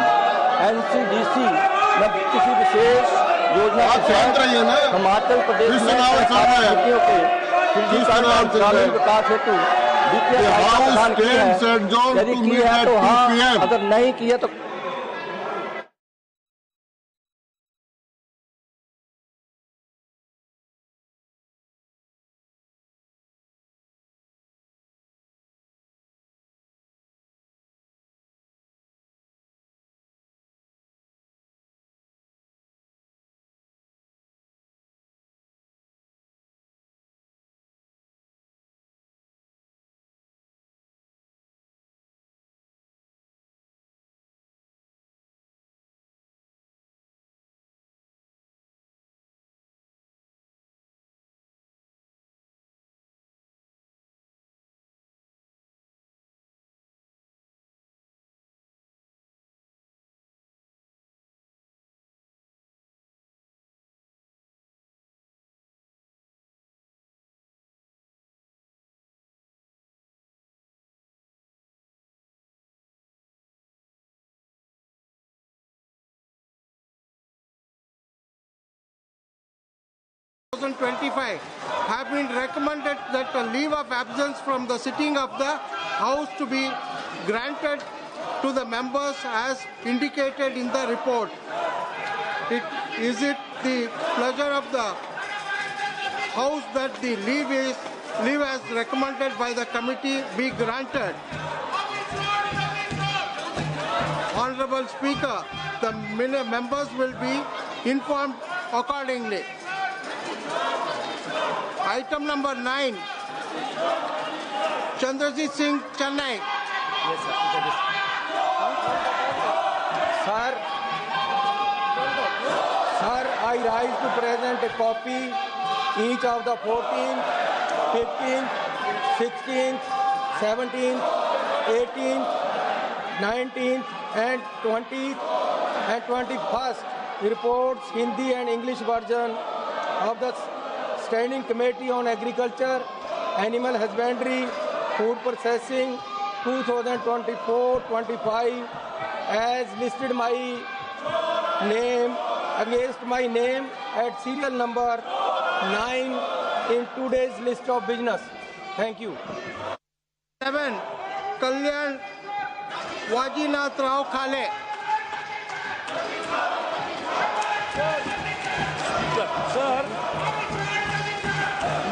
NCDC में किसी विशेष योजना के तहत हिमाचल प्रदेश में सहकारी समितियों के ग्रामीण विकास हेतु वित्तीय सहायता प्रदान की है? यदि की है तो हाँ, अगर नहीं की है तो have been recommended that a leave of absence from the sitting of the House to be granted to the members as indicated in the report. Is it the pleasure of the House that the leave as recommended by the committee be granted? Honorable Speaker, the members will be informed accordingly. Item number 9, Chandrajit Singh, Chennai. Yes, sir, I rise to present a copy each of the 14th, 15th, 16th, 17th, 18th, 19th, and 20th and 21st reports, Hindi and English version of the Standing Committee on Agriculture, Animal Husbandry, Food Processing 2024-25 as listed my name against my name at serial number 9 in today's list of business. Thank you. 7, Kalyan Wajinath Rao Khale. Sir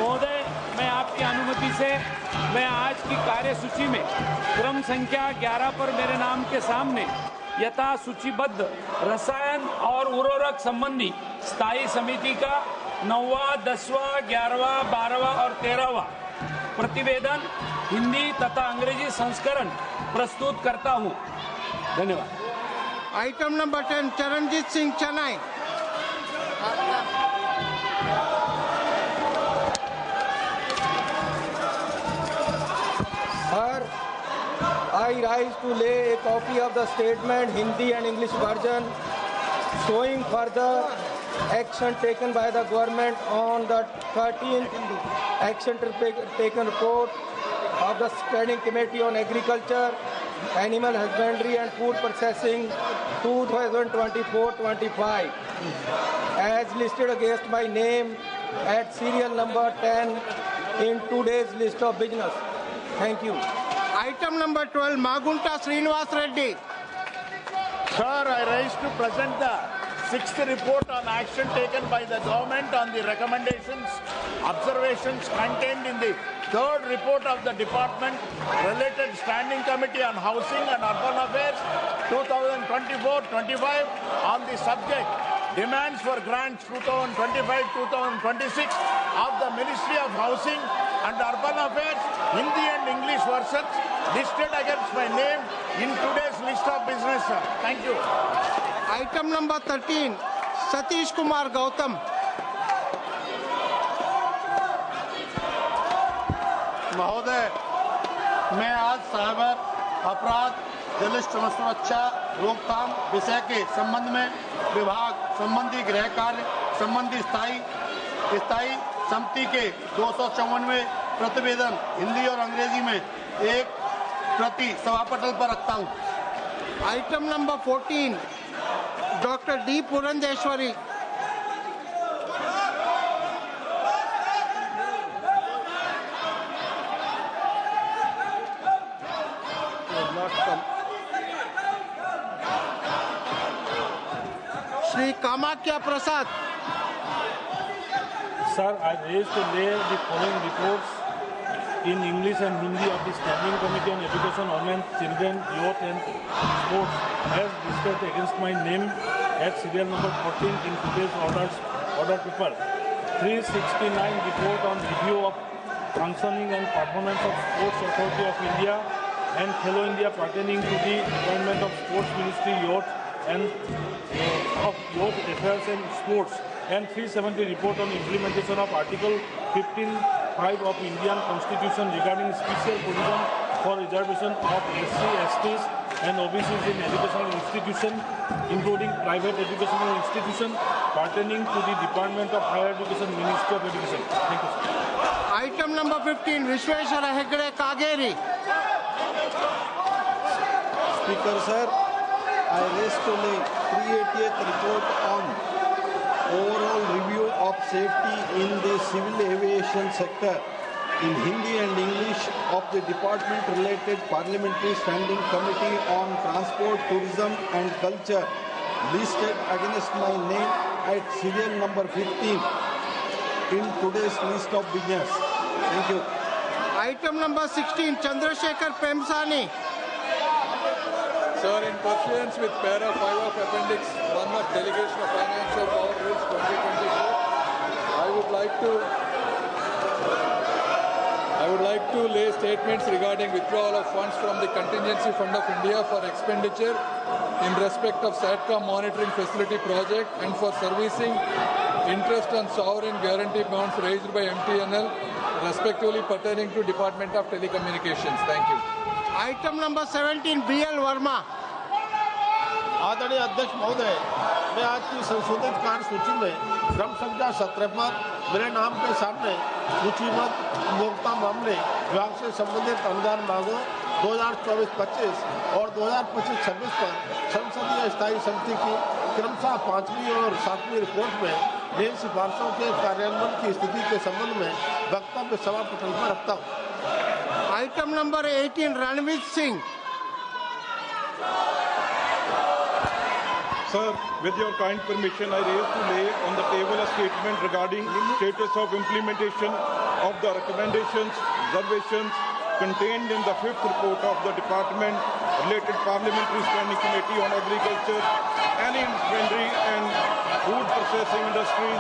महोदय, मैं आपकी अनुमति से मैं आज की कार्यसूची में क्रम संख्या 11 पर मेरे नाम के सामने यथा सूचीबद्ध रसायन और उर्वरक संबंधी स्थायी समिति का 9वां, 10वां, 11वां, 12वां और 13वां प्रतिवेदन हिंदी तथा अंग्रेजी संस्करण प्रस्तुत करता हूं। धन्यवाद। Item number 10, Charanjit Singh, Chennai. Sir, I rise to lay a copy of the statement, Hindi and English version, showing further action taken by the government on the 13th action taken report of the Standing Committee on Agriculture, Animal Husbandry and Food Processing 2024-25 as listed against my name at serial number 10 in today's list of business. Thank you. Item number 12, Magunta Srinivas Reddy. Sir, I rise to present the 6th report on action taken by the government on the recommendations, observations contained in the 3rd report of the Department Related Standing Committee on Housing and Urban Affairs 2024-25 on the subject demands for grants 2025-2026 of the Ministry of Housing and Urban Affairs, Hindi and English versions listed against my name in today's list of business, sir. Thank you. Item number 13, Satish Kumar Gautam. महोदय, मैं आज cyber अपराध, जलिस्ट सुरक्षा रोकथाम विषय के संबंध में विभाग संबंधी गृह कार्य संबंधी स्थायी समिति के 254वें प्रतिवेदन हिंदी और अंग्रेजी में एक प्रति सभापटल पर रखता हूं। Item number 14, Dr. D. Purandeshwari. Shri Kamakya Prasad. Sir, I raise to lay the following reports in English and Hindi of the Standing Committee on Education, Women, Children, Youth and Sports as listed against my name at serial number 14 in today's order paper. 369 report on review of functioning and performance of Sports Authority of India and Fellow India pertaining to the appointment of Sports Ministry, Youth and of Youth Affairs and Sports, and 370 report on implementation of Article 15(5) of Indian Constitution regarding special provision for reservation of SC, STs and OBCs in educational institution, including private educational institution pertaining to the Department of Higher Education, Ministry of Education. Thank you, sir. Item number 15, Vishweshwara Hegde Kageri. Speaker, sir, I raise to lay 388th report on overall review of safety in the civil aviation sector in Hindi and English of the Department Related Parliamentary Standing Committee on Transport, Tourism and Culture listed against my name at serial number 15 in today's list of business. Thank you. Item number 16, Chandrasekhar Pemsani. Sir, in pursuance with para 5 of Appendix 1 of Delegation of Financial Power Rules 2024, I would like to lay statements regarding withdrawal of funds from the Contingency Fund of India for expenditure in respect of SATCOM monitoring facility project and for servicing interest on sovereign guarantee bonds raised by MTNL, respectively pertaining to Department of Telecommunications. Thank you. Item number 17, BL Verma. आदरणीय अध्यक्ष महोदय, मैं आज की संशोधित कार्य सूची में क्रम संख्या 17 पर मेरे नाम के सामने सूचीबद्ध उपभोक्ता मामले विभाग से संबंधित अनुदान मांगों 2024-25 और 2025-26 पर संसदीय स्थायी समिति की क्रमशः 5वीं और 7वीं रिपोर्ट में नई सिफारिशों के कार्यान्वयन की स्थिति के संबंध में वक्तव्य सभा पटल पर रखता हूँ। Item number 18, Ranveer Singh. Sir, with your kind permission, I raise to lay on the table a statement regarding status of implementation of the recommendations, observations contained in the 5th report of the Department Related Parliamentary Standing Committee on Agriculture, Animal Husbandry and Food Processing Industry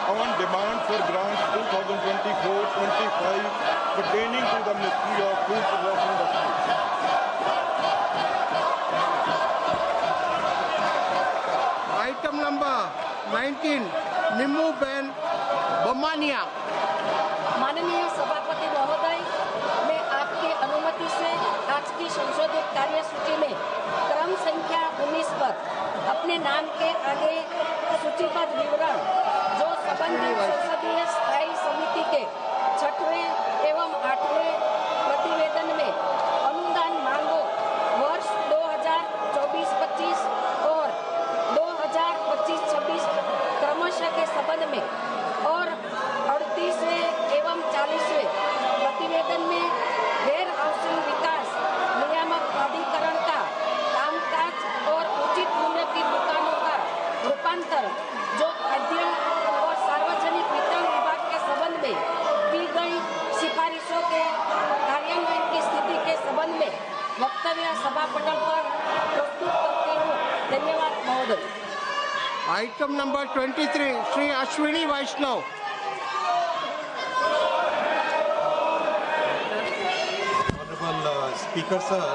on demand for grants 2024-25 pertaining to the Ministry of Food Processing Industry. Item number 19, Nimmu Ben Bomania. माननीय सभापति महोदय, मैं आपकी अनुमति से आज की संशोधित कार्यसूची में क्रम संख्या 19 पर अपने नाम के आगे सूचीबद्ध विवरण जो संबंधित संसदीय स्थायी समिति के 6वें एवं 8वें प्रतिवेदन में अनुदान मांगों वर्ष 2024-25 और 2025-26 क्रमशः के संबंध में और 38वें एवं 40वें प्रतिवेदन में गैर हाउसिंग विकास नियामक प्राधिकरण का कामकाज और उचित मूल्य की दुकानों का रूपांतर जो खाद्य और सार्वजनिक वितरण विभाग के संबंध में की गई सिफारिशों के कार्यान्वयन की स्थिति के संबंध में वक्तव्य सभा पटल पर प्रस्तुत करती हूँ। धन्यवाद महोदय। Item number 23, Shri Ashwini Vaishnav. Honorable Speaker Sir,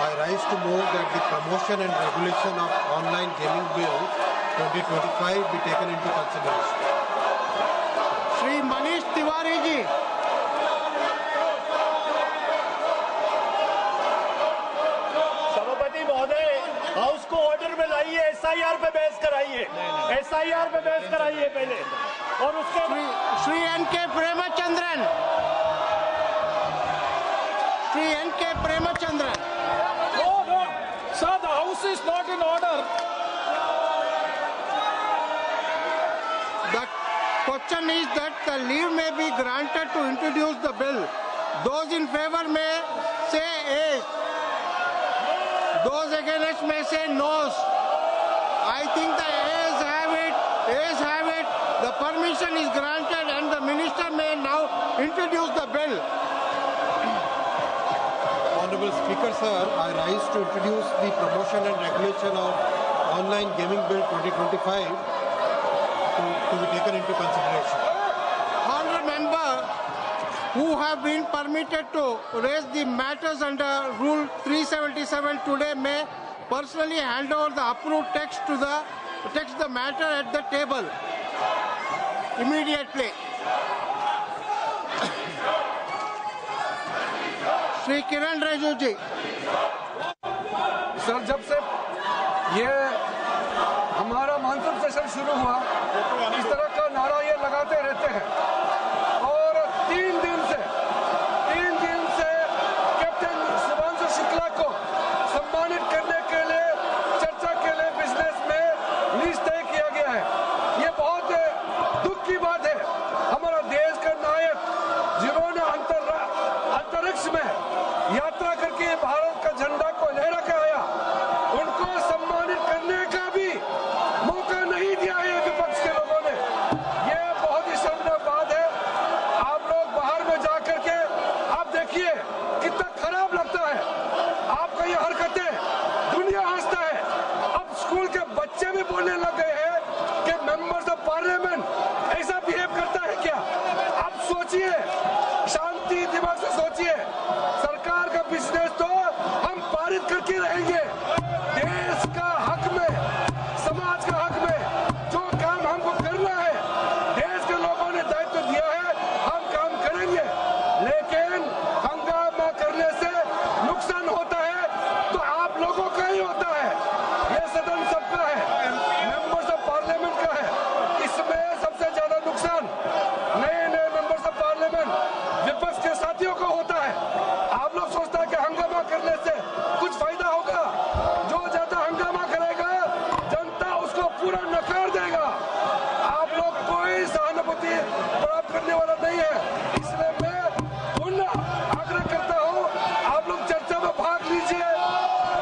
I rise to move that the promotion and regulation of online gaming bill 2025 be taken into consideration. Shri Manish Tiwari ji. सभापति महोदय, हाउस को ऑर्डर में लाइए, SIR पे बहस कराइए, SIR पे बहस कराइए पहले और उसके Shri NK. Premachandran, Shri NK. Premachandran. No, no, sir, the house is not in order. The question is that the leave may be granted to introduce the bill. Those in favor may say yes. Those against may say no. I think the ayes have it. Ayes have it. The permission is granted and the minister may now introduce the bill. Honorable Speaker Sir, I rise to introduce the promotion and regulation of online gaming bill 2025 to be taken into consideration. Honourable member who have been permitted to raise the matters under Rule 377 today may personally hand over the approved text to the matter at the table immediately. Shri Kiran Rijiju ji. Sir, जब से ये हमारा monsoon session शुरू हुआ इस तरह का नारा ये लगाते रहते हैं और 3 दिन से कैप्टन शुभांशु शुक्ला को सम्मानित करने के लिए चर्चा के लिए बिजनेस में लिस्ट तय किया गया है। ये बहुत दुख की बात है। हमारा देश का नायक जिन्होंने अंतरिक्ष में यात्रा करके भारत का झंडा को लहरा के आया, उनको सम्मानित करने का भी मौका नहीं दिया है विपक्ष के लोगों ने। ये बहुत ही शर्मनाक बात है। आप लोग बाहर में जा करके आप देखिए कितना खराब लगता है। आपका ये हरकतें दुनिया हंसता है। अब स्कूल के बच्चे भी बोलने लग गए हैं कि मेंबर्स ऑफ पार्लियामेंट ऐसा बिहेव करता है क्या? आप सोचिए, शांति दिमाग से सोचिए। सरकार का बिजनेस तो हम पारित करके रहेंगे। देश का हक में, समाज का हक में जो काम हमको करना है, देश के लोगों ने दायित्व दिया है, हम काम करेंगे। लेकिन हंगामा करने से नुकसान होता है तो आप लोगों का ही होता है। ये सदन सबका है, मेंबर्स ऑफ पार्लियामेंट का है। इसमें सबसे ज्यादा नुकसान नए मेंबर्स ऑफ पार्लियामेंट विपक्ष के साथियों को होता है। आप लोग सोचता है कि हंगामा करने से कुछ फायदा होगा। जो ज्यादा हंगामा करेगा जनता उसको पूरा नकार देगा। आप लोग कोई सहानुभूति प्राप्त करने वाला नहीं है। इसलिए मैं पुनः आग्रह करता हूँ, आप लोग चर्चा में भाग लीजिए,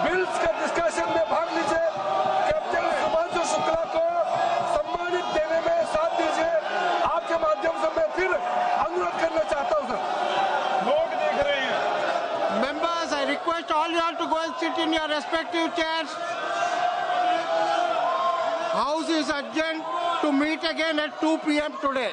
बिल्स का डिस्कशन में भाग लीजिए। कैप्टन शुभांशु शुक्ला को सम्मानित देने में साथ दीजिए। आपके माध्यम से मैं फिर अनुरोध करना चाहता हूँ सर। लोग देख रहे हैं। Members, I request all you all to go and sit in your respective chairs. House is adjourned to meet again at 2 p.m. today.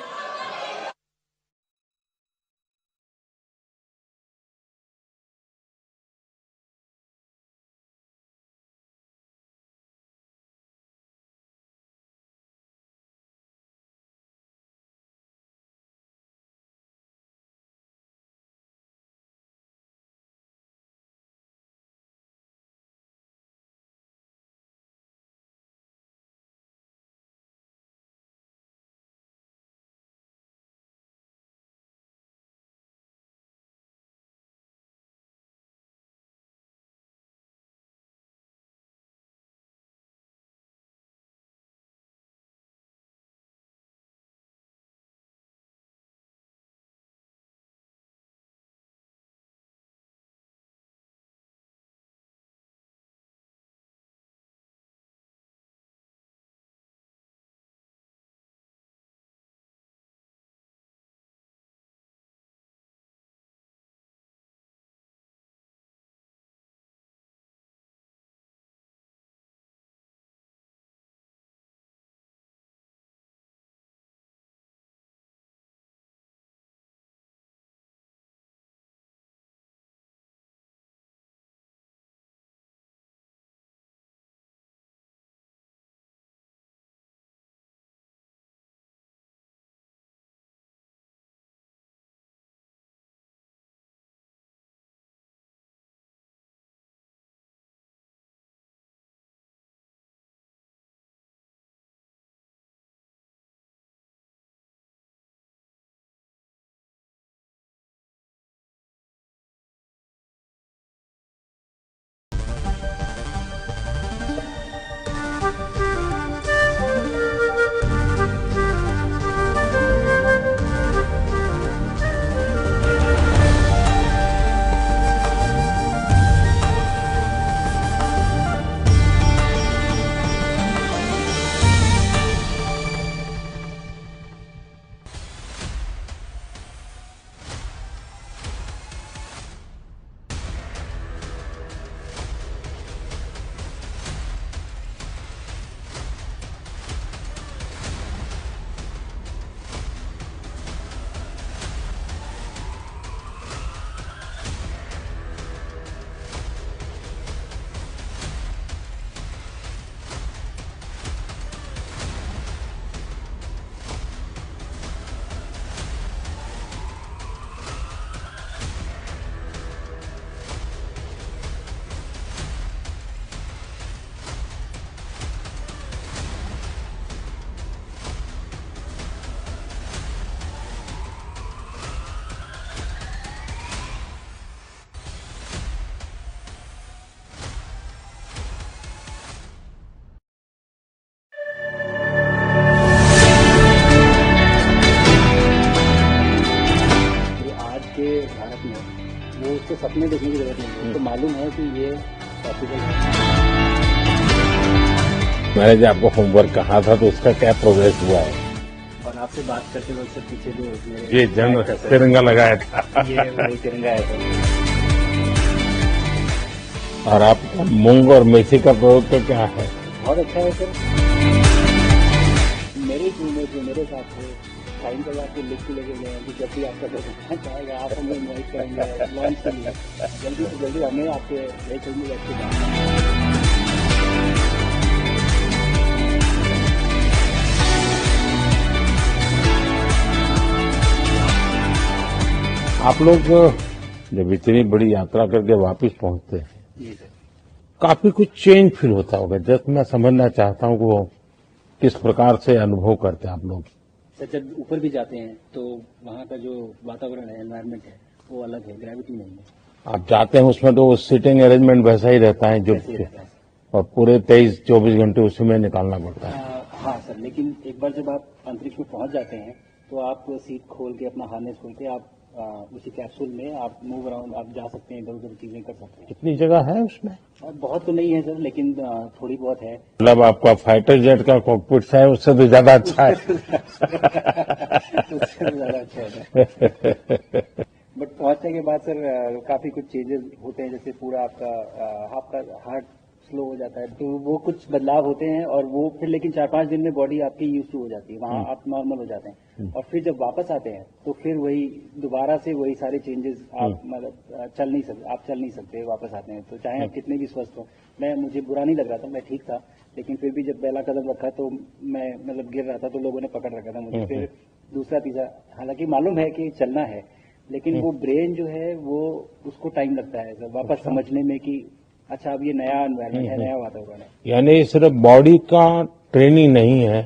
मालूम है कि ये पॉसिबल है। मैंने जो आपको होमवर्क कहा था तो उसका क्या प्रोग्रेस हुआ है? और आपसे बात करते वक्त पीछे जो ये जंग तिरंगा लगाया था। ये वही तिरंगा है सर। और आप मूंग और मेथी का प्रयोग का क्या है? बहुत अच्छा है सर। मेरे टीममेट जो मेरे साथ थे साइन करवा के लिख के लेके गए कि जब भी आपका घर चाहेगा आप हमें इन्वाइट करेंगे लॉन्च के लिए, जल्दी से जल्दी हमें आपके व्हीकल में बैठ के जाना है। आप लोग जब इतनी बड़ी यात्रा करके वापस पहुंचते हैं काफी कुछ चेंज फील होता होगा। जस्ट मैं समझना चाहता हूँ कि वो किस प्रकार से अनुभव करते हैं आप लोग। सर जब ऊपर भी जाते हैं तो वहाँ का जो वातावरण है, एनवायरनमेंट है, वो अलग है, ग्रेविटी नहीं है। आप जाते हैं उसमें तो सीटिंग अरेंजमेंट वैसा ही रहता है जो, और पूरे 23-24 घंटे उसी में निकालना पड़ता है। हाँ सर, लेकिन एक बार जब आप अंतरिक्ष में पहुंच जाते हैं तो आप सीट खोल के अपना हार्नेस खोल के आप उसी कैप्सूल में आप मूव अराउंड आप जा सकते हैं, इधर उधर चीजें कर सकते हैं। कितनी जगह है उसमें? बहुत तो नहीं है सर, लेकिन थोड़ी बहुत है। मतलब आपका फाइटर जेट का कॉकपिट है उससे तो ज्यादा अच्छा है। उससे तो ज्यादा अच्छा है। बट पहुंचने के बाद सर काफी कुछ चेंजेस होते हैं, जैसे पूरा आपका हार्ट स्लो हो जाता है, तो वो कुछ बदलाव होते हैं और वो फिर लेकिन 4-5 दिन में बॉडी आपकी यूज टू हो जाती है, वहाँ आप नॉर्मल हो जाते हैं। और फिर जब वापस आते हैं तो फिर वही दोबारा से वही सारे चेंजेस आप मतलब चल नहीं सकते वापस आते हैं, तो चाहे आप कितने भी स्वस्थ हो। मुझे बुरा नहीं लग रहा था, मैं ठीक था, लेकिन फिर भी जब पहला कदम रखा तो मैं मतलब गिर रहा था तो लोगों ने पकड़ रखा था मुझे। फिर दूसरा तीसरा, हालांकि मालूम है कि चलना है, लेकिन वो ब्रेन जो है वो उसको टाइम लगता है सर वापस समझने में कि अच्छा अब ये नया एनवायरमेंट है, नया वातावरण है। यानी सिर्फ बॉडी का ट्रेनिंग नहीं है,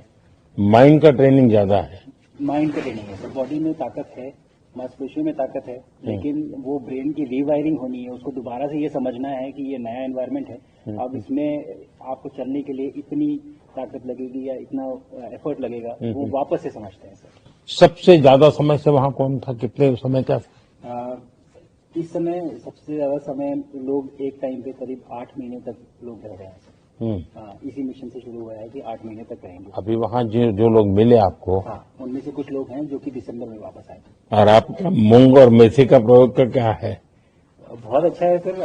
माइंड का ट्रेनिंग ज्यादा है। माइंड का ट्रेनिंग है सर, बॉडी में ताकत है, मांसपेशियों में ताकत है, लेकिन वो ब्रेन की रीवायरिंग होनी है, उसको दोबारा से ये समझना है कि ये नया एनवायरमेंट है। अब इसमें आपको चलने के लिए इतनी ताकत लगेगी या इतना एफर्ट लगेगा, वो वापस से समझते हैं सर। सबसे ज्यादा समय से वहाँ कौन था, कितने समय का? इस समय सबसे ज्यादा समय लोग एक टाइम पे करीब 8 महीने तक लोग रह रहे हैं। इसी मिशन से शुरू हुआ है कि 8 महीने तक रहेंगे। अभी वहाँ जो लोग मिले आपको, उनमें से कुछ लोग हैं जो कि दिसंबर में वापस आए। और आपका मूंग और मेथी का प्रयोग का क्या है? बहुत अच्छा है सर।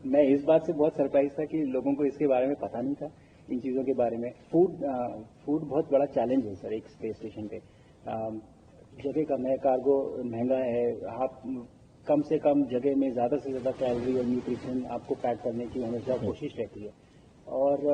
मैं इस बात से बहुत सरप्राइज था कि लोगों को इसके बारे में पता नहीं था, इन चीजों के बारे में। फूड बहुत बड़ा चैलेंज है सर एक स्पेस स्टेशन पे। जगह कम है, कार्गो महंगा है, आप कम से कम जगह में ज्यादा से ज्यादा कैलोरी और न्यूट्रिशन आपको पैक करने की हमेशा कोशिश रहती है, और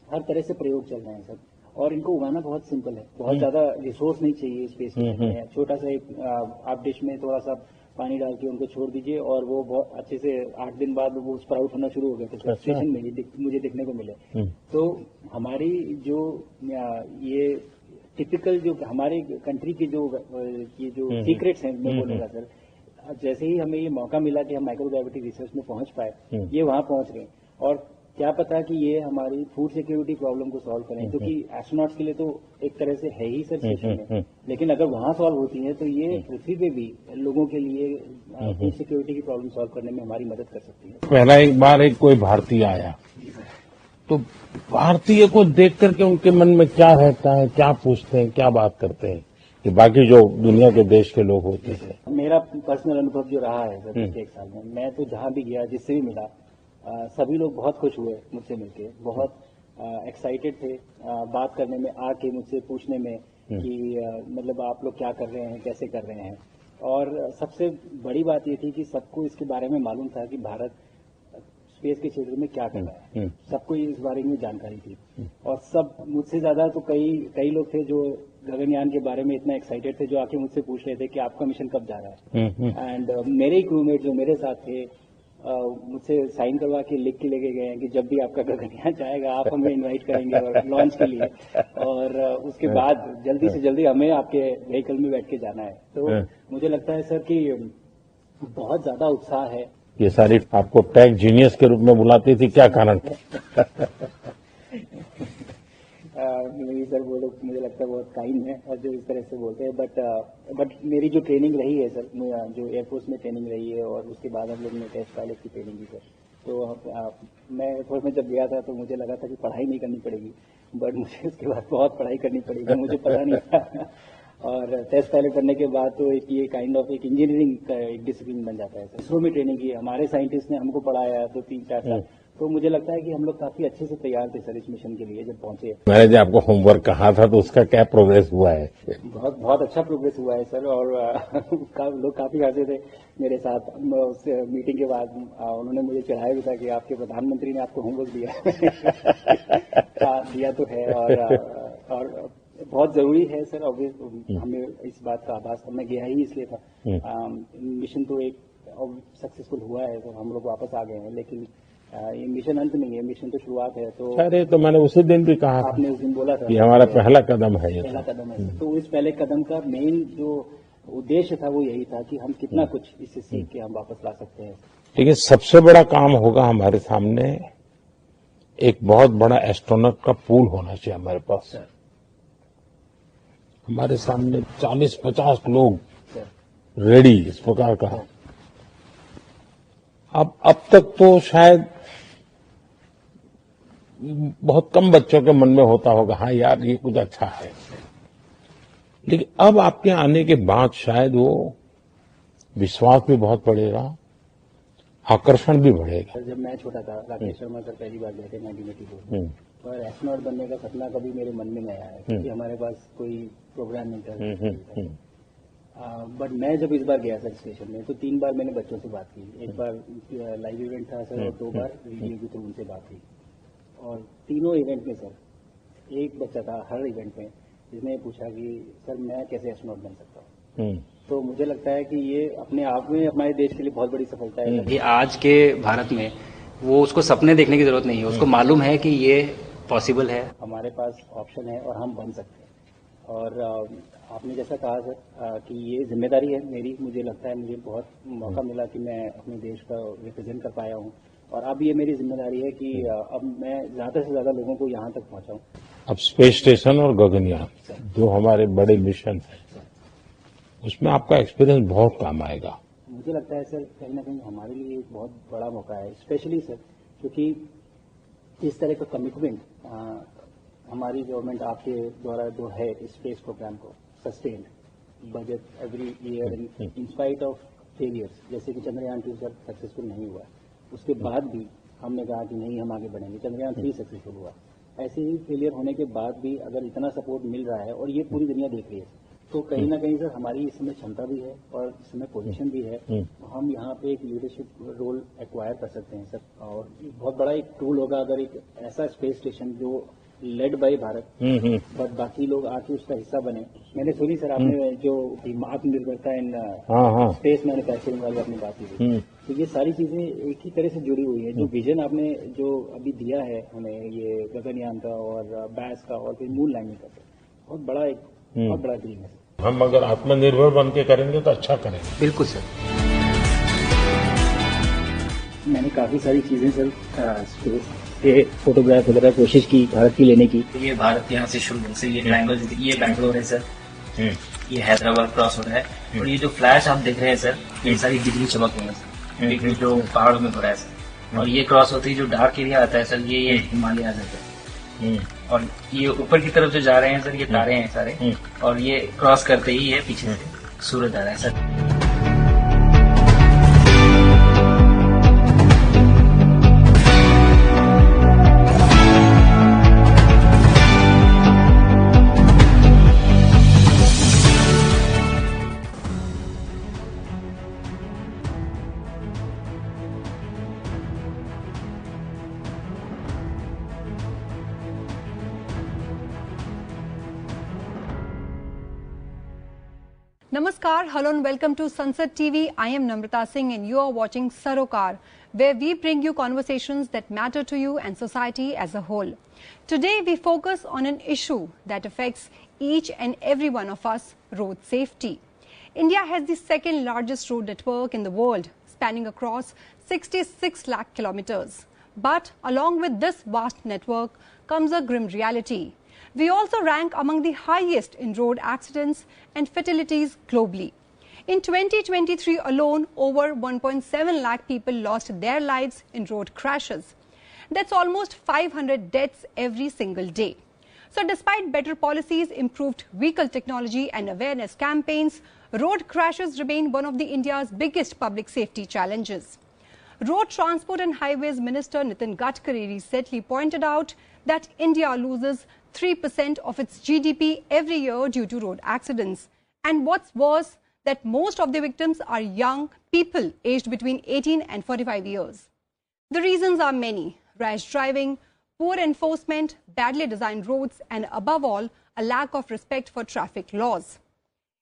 हर तरह से प्रयोग चल रहे हैं सर। और इनको उगाना बहुत सिंपल है, बहुत ज्यादा रिसोर्स नहीं चाहिए स्पेस में। छोटा सा एक आप डिश में थोड़ा सा पानी डाल के उनको छोड़ दीजिए और वो बहुत अच्छे से 8 दिन बाद वो स्प्राउट होना शुरू हो गए थे स्टेशन में, मुझे देखने को मिले। तो हमारी जो ये टिपिकल जो हमारे कंट्री की जो सीक्रेट्स हैं, मैं बोलूंगा सर, जैसे ही हमें ये मौका मिला कि हम माइक्रोग्रेविटी रिसर्च में पहुंच पाए, ये वहां पहुंच गए। और क्या पता कि ये हमारी फूड सिक्योरिटी प्रॉब्लम को सॉल्व करें, क्योंकि एस्ट्रोनॉट्स के लिए तो एक तरह से है ही सर स्टेशन में, लेकिन अगर वहां सॉल्व होती है तो ये पृथ्वी पे भी लोगों के लिए फूड सिक्योरिटी की प्रॉब्लम सॉल्व करने में हमारी मदद कर सकती है। पहला एक बार कोई भारतीय आया तो भारतीय को देख करके उनके मन में क्या रहता है, क्या पूछते हैं, क्या बात करते हैं कि बाकी जो दुनिया के देश के लोग होते हैं? मेरा पर्सनल अनुभव जो रहा है सर पिछले 1 साल में, मैं तो जहां भी गया, जिससे भी मिला, सभी लोग बहुत खुश हुए मुझसे मिलके, बहुत एक्साइटेड थे बात करने में, आके मुझसे पूछने में कि मतलब आप लोग क्या कर रहे हैं, कैसे कर रहे हैं। और सबसे बड़ी बात ये थी कि सबको इसके बारे में मालूम था कि भारत स्पेस के क्षेत्र में क्या कर रहा है, सबको इस बारे में जानकारी थी। और सब मुझसे ज्यादा तो कई लोग थे जो गगनयान के बारे में इतना एक्साइटेड थे, जो आके मुझसे पूछ रहे थे कि आपका मिशन कब जा रहा है। एंड मेरे ही क्रूमेट जो मेरे साथ थे मुझसे साइन करवा के लिख के लेके गए हैं कि जब भी आपका गगनयान जाएगा आप हमें इनवाइट करेंगे और लॉन्च के लिए, और उसके बाद जल्दी से जल्दी हमें आपके व्हीकल में बैठ के जाना है। तो मुझे लगता है सर कि बहुत ज्यादा उत्साह है। ये सारी आपको टेक जीनियस के रूप में बुलाती थी, क्या कारण था? नहीं सर, वो लोग मुझे लगता है बहुत काइंड है और जो इस तरह से बोलते हैं, बट मेरी जो ट्रेनिंग रही है सर, जो एयरफोर्स में ट्रेनिंग रही है और उसके बाद हम लोग ने टेस्ट पायलट की ट्रेनिंग की सर, तो मैं एयरफोर्स में जब गया था तो मुझे लगा था कि पढ़ाई नहीं करनी पड़ेगी, बट मुझे उसके बाद बहुत पढ़ाई करनी पड़ेगी, मुझे पता नहीं था। और टेस्ट पायलट करने के बाद तो ये काइंड ऑफ एक इंजीनियरिंग का एक डिसिप्लिन बन जाता है सर। इसरो में ट्रेनिंग की, हमारे साइंटिस्ट ने हमको पढ़ाया 2-3-4 साल, तो मुझे लगता है कि हम लोग काफी अच्छे से तैयार थे सर इस मिशन के लिए जब पहुंचे। मैंने जो आपको होमवर्क कहा था तो उसका क्या प्रोग्रेस हुआ है? बहुत अच्छा प्रोग्रेस हुआ है सर, और लोग काफी हंसे थे मेरे साथ उस मीटिंग के बाद। उन्होंने मुझे चढ़ाया भी था कि आपके प्रधानमंत्री ने आपको होमवर्क दिया तो है, और बहुत जरूरी है सर। हमें इस बात का आभास मैं गया ही इसलिए था। मिशन तो एक सक्सेसफुल हुआ है तो हम लोग वापस आ गए हैं, लेकिन ये मिशन अंत नहीं है, मिशन तो शुरुआत है। तो अरे तो मैंने उसी दिन भी कहा, आपने उस दिन बोला था कि हमारा पहला कदम है, ये पहला कदम है। तो इस पहले कदम का मेन जो उद्देश्य था वो यही था कि हम कितना कुछ इससे सीख के हम वापस ला सकते हैं। लेकिन सबसे बड़ा काम होगा हमारे सामने, एक बहुत बड़ा एस्ट्रोनॉट का पूल होना चाहिए हमारे पास। हमारे सामने 40-50 लोग रेडी इस प्रकार का। अब तक तो शायद बहुत कम बच्चों के मन में होता होगा, हाँ यार ये कुछ अच्छा है, लेकिन अब आपके आने के बाद शायद वो विश्वास भी बहुत बढ़ेगा, आकर्षण भी बढ़ेगा। जब मैं छोटा था, राकेश शर्मा सर पहली बार गए थे 1982 में, और एस्ट्रोनॉट बनने का सपना कभी मेरे मन में नहीं आया है, क्योंकि हमारे पास कोई प्रोग्राम नहीं था। बट मैं जब इस बार गया सर स्टेशन में, तो 3 बार मैंने बच्चों से बात की। एक बार लाइव इवेंट था सर, और 2 बार वीडियो के थ्रू उनसे बात की। और तीनों इवेंट में सर एक बच्चा था हर इवेंट में जिसने पूछा कि सर मैं कैसे एस्ट्रोनॉट बन सकता हूँ। तो मुझे लगता है कि ये अपने आप में हमारे देश के लिए बहुत बड़ी सफलता है कि आज के भारत में वो उसको सपने देखने की जरूरत नहीं है, उसको मालूम है कि ये पॉसिबल है, हमारे पास ऑप्शन है और हम बन सकते हैं। और आपने जैसा कहा सर कि ये जिम्मेदारी है मेरी, मुझे लगता है मुझे बहुत मौका मिला कि मैं अपने देश का रिप्रेजेंट कर पाया हूँ, और अब ये मेरी जिम्मेदारी है कि अब मैं ज्यादा से ज्यादा लोगों को यहाँ तक पहुँचाऊँ। अब स्पेस स्टेशन और गगनयान जो हमारे बड़े मिशन है, उसमें आपका एक्सपीरियंस बहुत काम आएगा। मुझे लगता है सर कहीं ना कहीं हमारे लिए एक बहुत बड़ा मौका है, स्पेशली सर क्योंकि इस तरह का कमिटमेंट हमारी गवर्नमेंट आपके द्वारा जो है इस स्पेस प्रोग्राम को sustain budget every year in spite of failures, जैसे कि चंद्रयान 2 सर सक्सेसफुल नहीं हुआ, उसके बाद भी हमने कहा कि नहीं हम आगे बढ़ेंगे, चंद्रयान 3 सक्सेसफुल हुआ। ऐसे ही फेलियर होने के बाद भी अगर इतना सपोर्ट मिल रहा है और ये पूरी दुनिया देख रही है, तो कहीं ना कहीं सर हमारी इस समय क्षमता भी है और इस समय पोजीशन भी है, हम यहाँ पे एक लीडरशिप रोल एक्वायर कर सकते हैं सर। और बहुत बड़ा एक टूल होगा अगर एक ऐसा स्पेस स्टेशन जो लेड बाय भारत, बट बाकी लोग आके उसका हिस्सा बने। मैंने सुनी सर आपने जो आत्मनिर्भरता इन स्पेस मैन्युफैक्चरिंग वाली आपने बात की, तो ये सारी चीजें एक ही तरह से जुड़ी हुई है। जो विजन आपने जो अभी दिया है हमें, ये गगनयान का और बैस का और फिर मून लैंडिंग का, बहुत बड़ा ड्रीम है। हम अगर आत्मनिर्भर बन के करेंगे तो अच्छा करेंगे। बिल्कुल सर। मैंने काफी सारी चीजें सर स्पेस के फोटोग्राफ वगैरह कोशिश की भारत की लेने की। ये भारत यहाँ से शुरू से ये ट्रायंगल, ये बैंगलोर है सर, ये हैदराबाद क्रॉस हो रहा है, और ये जो फ्लैश आप देख रहे हैं सर, ये सारी बिजली चमक रही है सर, बिजली जो पहाड़ों में हो रहा है सर। और ये क्रॉस होती है जो डार्क एरिया आता है सर, ये हिमालय आ जाता है। और ये ऊपर की तरफ जो जा रहे हैं सर, ये तारे हैं सारे, और ये क्रॉस करते ही ये पीछे से सूरज आ रहा है sir. Namaskar, hello and welcome to Sunset TV. I am Namrata Singh and you are watching Sarokar, where we bring you conversations that matter to you and society as a whole. Today we focus on an issue that affects each and every one of us, road safety. India has the second largest road network in the world, spanning across 66 lakh kilometers. But along with this vast network comes a grim reality. We also rank among the highest in road accidents and fatalities globally. In 2023 alone, over 1.7 lakh people lost their lives in road crashes. That's almost 500 deaths every single day. So despite better policies, improved vehicle technology and awareness campaigns, road crashes remain one of India's biggest public safety challenges. Road Transport and Highways Minister Nitin Gadkari recently pointed out that India loses 3% of its GDP every year due to road accidents. And what's worse, that most of the victims are young people aged between 18 and 45 years. The reasons are many: rash driving, poor enforcement, badly designed roads, and above all, a lack of respect for traffic laws.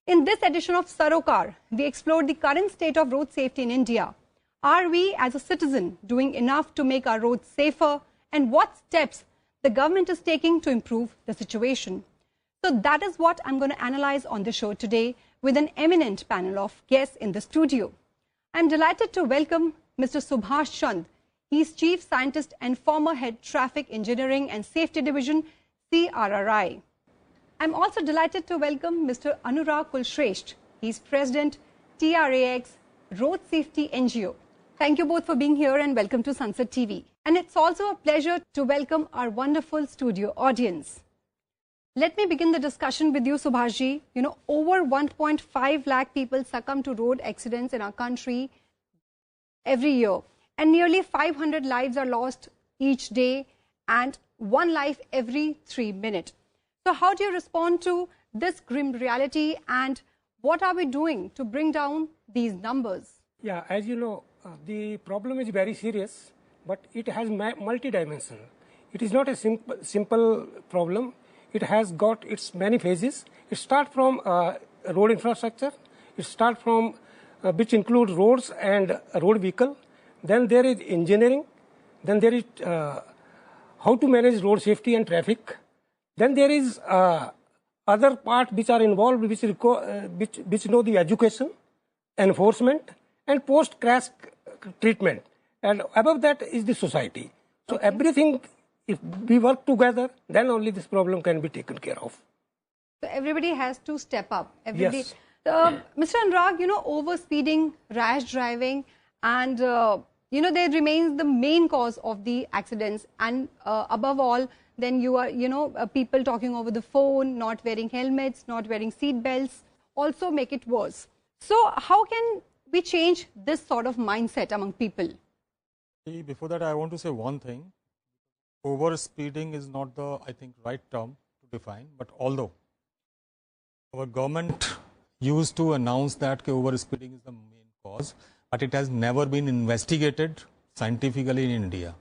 In this edition of Sarokar, we explored the current state of road safety in India. Are we as a citizen doing enough to make our roads safer, and what steps the government is taking to improve the situation? So that is what I'm going to analyze on the show today with an eminent panel of guests in the studio. I'm delighted to welcome Mr. Subhash Chand. He's Chief Scientist and former Head Traffic Engineering and Safety Division, CRRI. I'm also delighted to welcome Mr. Anurag Kulshresht. He's President, TRAX, Road Safety NGO. Thank you both for being here and welcome to Sunset TV. And it's also a pleasure to welcome our wonderful studio audience. Let me begin the discussion with you, Subhashji. You know, over 1.5 lakh people succumb to road accidents in our country every year. And nearly 500 lives are lost each day and one life every 3 minutes. So how do you respond to this grim reality and what are we doing to bring down these numbers? Yeah, as you know, the problem is very serious, but it has multi-dimensional. It is not a simple problem. It has got its many phases. It starts from road infrastructure. It starts from which include roads and road vehicle. Then there is engineering. Then there is how to manage road safety and traffic. Then there is other part which are involved, which know the education, enforcement, and post-crash treatment. And above that is the society. So everything, if we work together, then only this problem can be taken care of. So everybody has to step up. Everybody. Yes. Mr. Anurag, you know, overspeeding, rash driving, and you know, they remains the main cause of the accidents. And above all, then you are, you know, people talking over the phone, not wearing helmets, not wearing seat belts, also make it worse. So how can we change this sort of mindset among people? Before that, I want to say one thing. Over-speeding is not the, I think, right term to define, but although our government used to announce that over-speeding is the main cause, but it has never been investigated scientifically in India.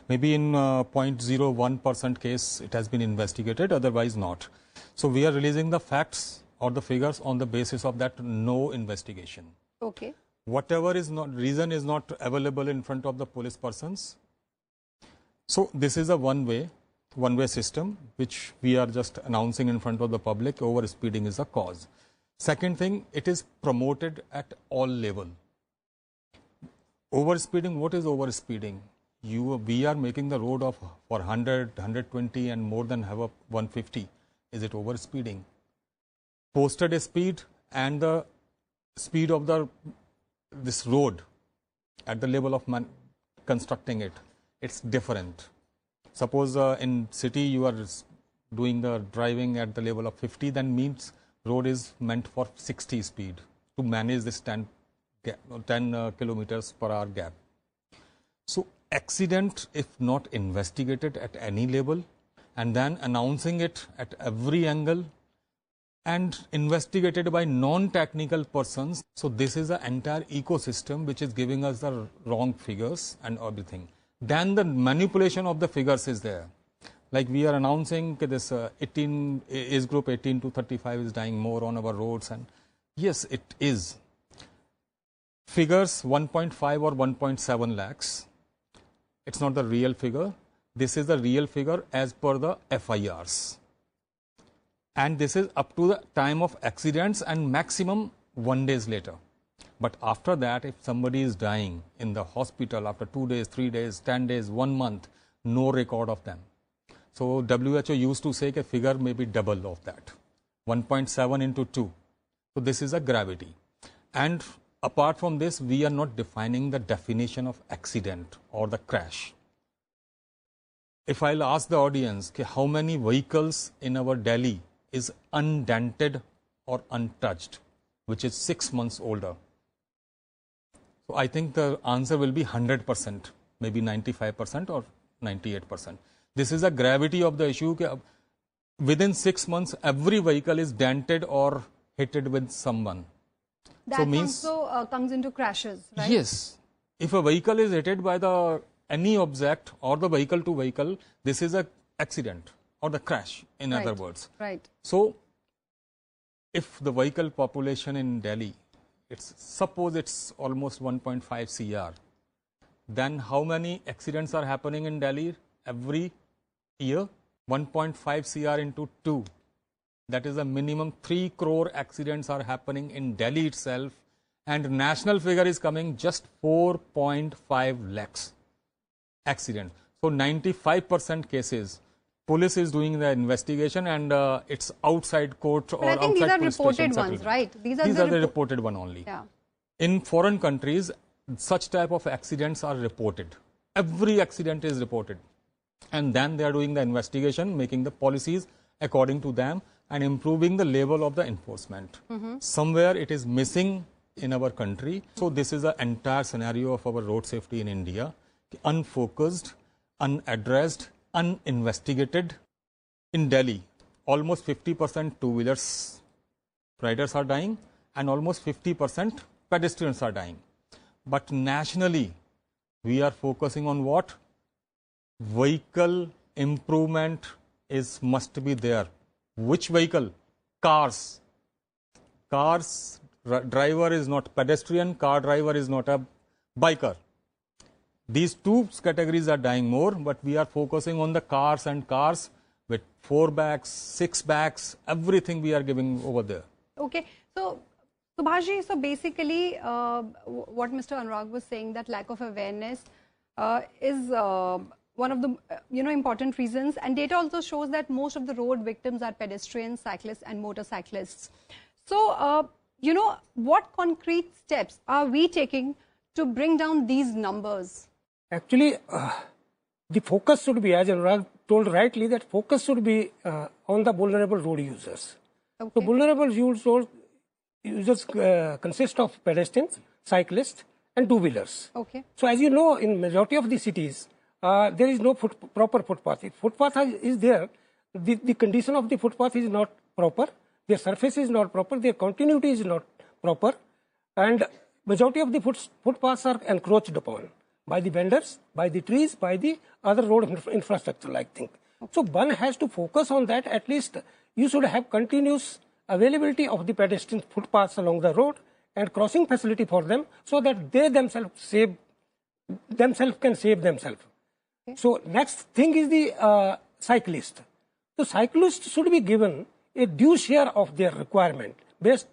Maybe in 0.01% case it has been investigated, otherwise not. So we are releasing the facts or the figures on the basis of that no investigation. Okay. Whatever is not, reason is not available in front of the police persons. So this is a one-way system which we are just announcing in front of the public. Over-speeding is a cause. Second thing, it is promoted at all level. Over-speeding, what is over-speeding? We are making the road of for 100, 120 and more than have a 150. Is it over-speeding? Posted a speed and the speed of this road at the level of constructing it, it's different. Suppose in city you are doing the driving at the level of 50, then means road is meant for 60 speed to manage this 10 kilometers per hour gap. So accident, if not investigated at any level and then announcing it at every angle and investigated by non-technical persons, so this is an entire ecosystem which is giving us the wrong figures and everything. Then the manipulation of the figures is there. Like we are announcing this age group 18 to 35 is dying more on our roads, and yes, it is. Figures 1.5 or 1.7 lakhs. It's not the real figure. This is the real figure as per the FIRs. And this is up to the time of accidents and maximum 1 day later. But after that, if somebody is dying in the hospital after 2 days, 3 days, 10 days, 1 month, no record of them. So WHO used to say a figure may be double of that, 1.7 into 2. So this is a gravity. And apart from this, we are not defining the definition of accident or the crash. If I'll ask the audience how many vehicles in our Delhi is undented or untouched, which is 6 months older. So I think the answer will be 100%, maybe 95% or 98%. This is a gravity of the issue. Within 6 months, every vehicle is dented or hit with someone. That so means, also comes into crashes, right? Yes. If a vehicle is hit by any object or the vehicle to vehicle, this is an accident or the crash, in other words. Right. So, if the vehicle population in Delhi, suppose it's almost 1.5 CR, then how many accidents are happening in Delhi every year? 1.5 CR into 2. That is a minimum 3 crore accidents are happening in Delhi itself, and national figure is coming just 4.5 lakhs accident. So 95% cases, police is doing the investigation and it's outside court or outside police station. These are reported ones, right? These are the reported one only. Yeah. In foreign countries, such type of accidents are reported. Every accident is reported. And then they are doing the investigation, making the policies according to them and improving the level of the enforcement. Somewhere it is missing in our country. So this is the entire scenario of our road safety in India. Unfocused, unaddressed, uninvestigated. In Delhi, almost 50% two-wheelers riders are dying and almost 50% pedestrians are dying. But nationally, we are focusing on what? Vehicle improvement must be there. Which vehicle? Cars. Cars, driver is not pedestrian, car driver is not a biker. These two categories are dying more, but we are focusing on the cars and cars with 4 bags, 6 bags, everything we are giving over there. Okay. So, Subhashi, so basically what Mr. Anurag was saying, that lack of awareness is one of the important reasons, and data also shows that most of the road victims are pedestrians, cyclists and motorcyclists. So, what concrete steps are we taking to bring down these numbers? Actually, the focus should be, as Anurag told rightly, that focus should be on the vulnerable road users. Okay. So vulnerable users consist of pedestrians, cyclists and two-wheelers. Okay. So as you know, in majority of the cities, there is no proper footpath. If footpath is there, the condition of the footpath is not proper, their surface is not proper, their continuity is not proper, and majority of the footpaths are encroached upon by the vendors, by the trees, by the other road infrastructure like thing. Okay. So one has to focus on that. At least you should have continuous availability of the pedestrian footpaths along the road and crossing facility for them, so that they themselves can save themselves. Okay. So next thing is the cyclist. So cyclists should be given a due share of their requirement based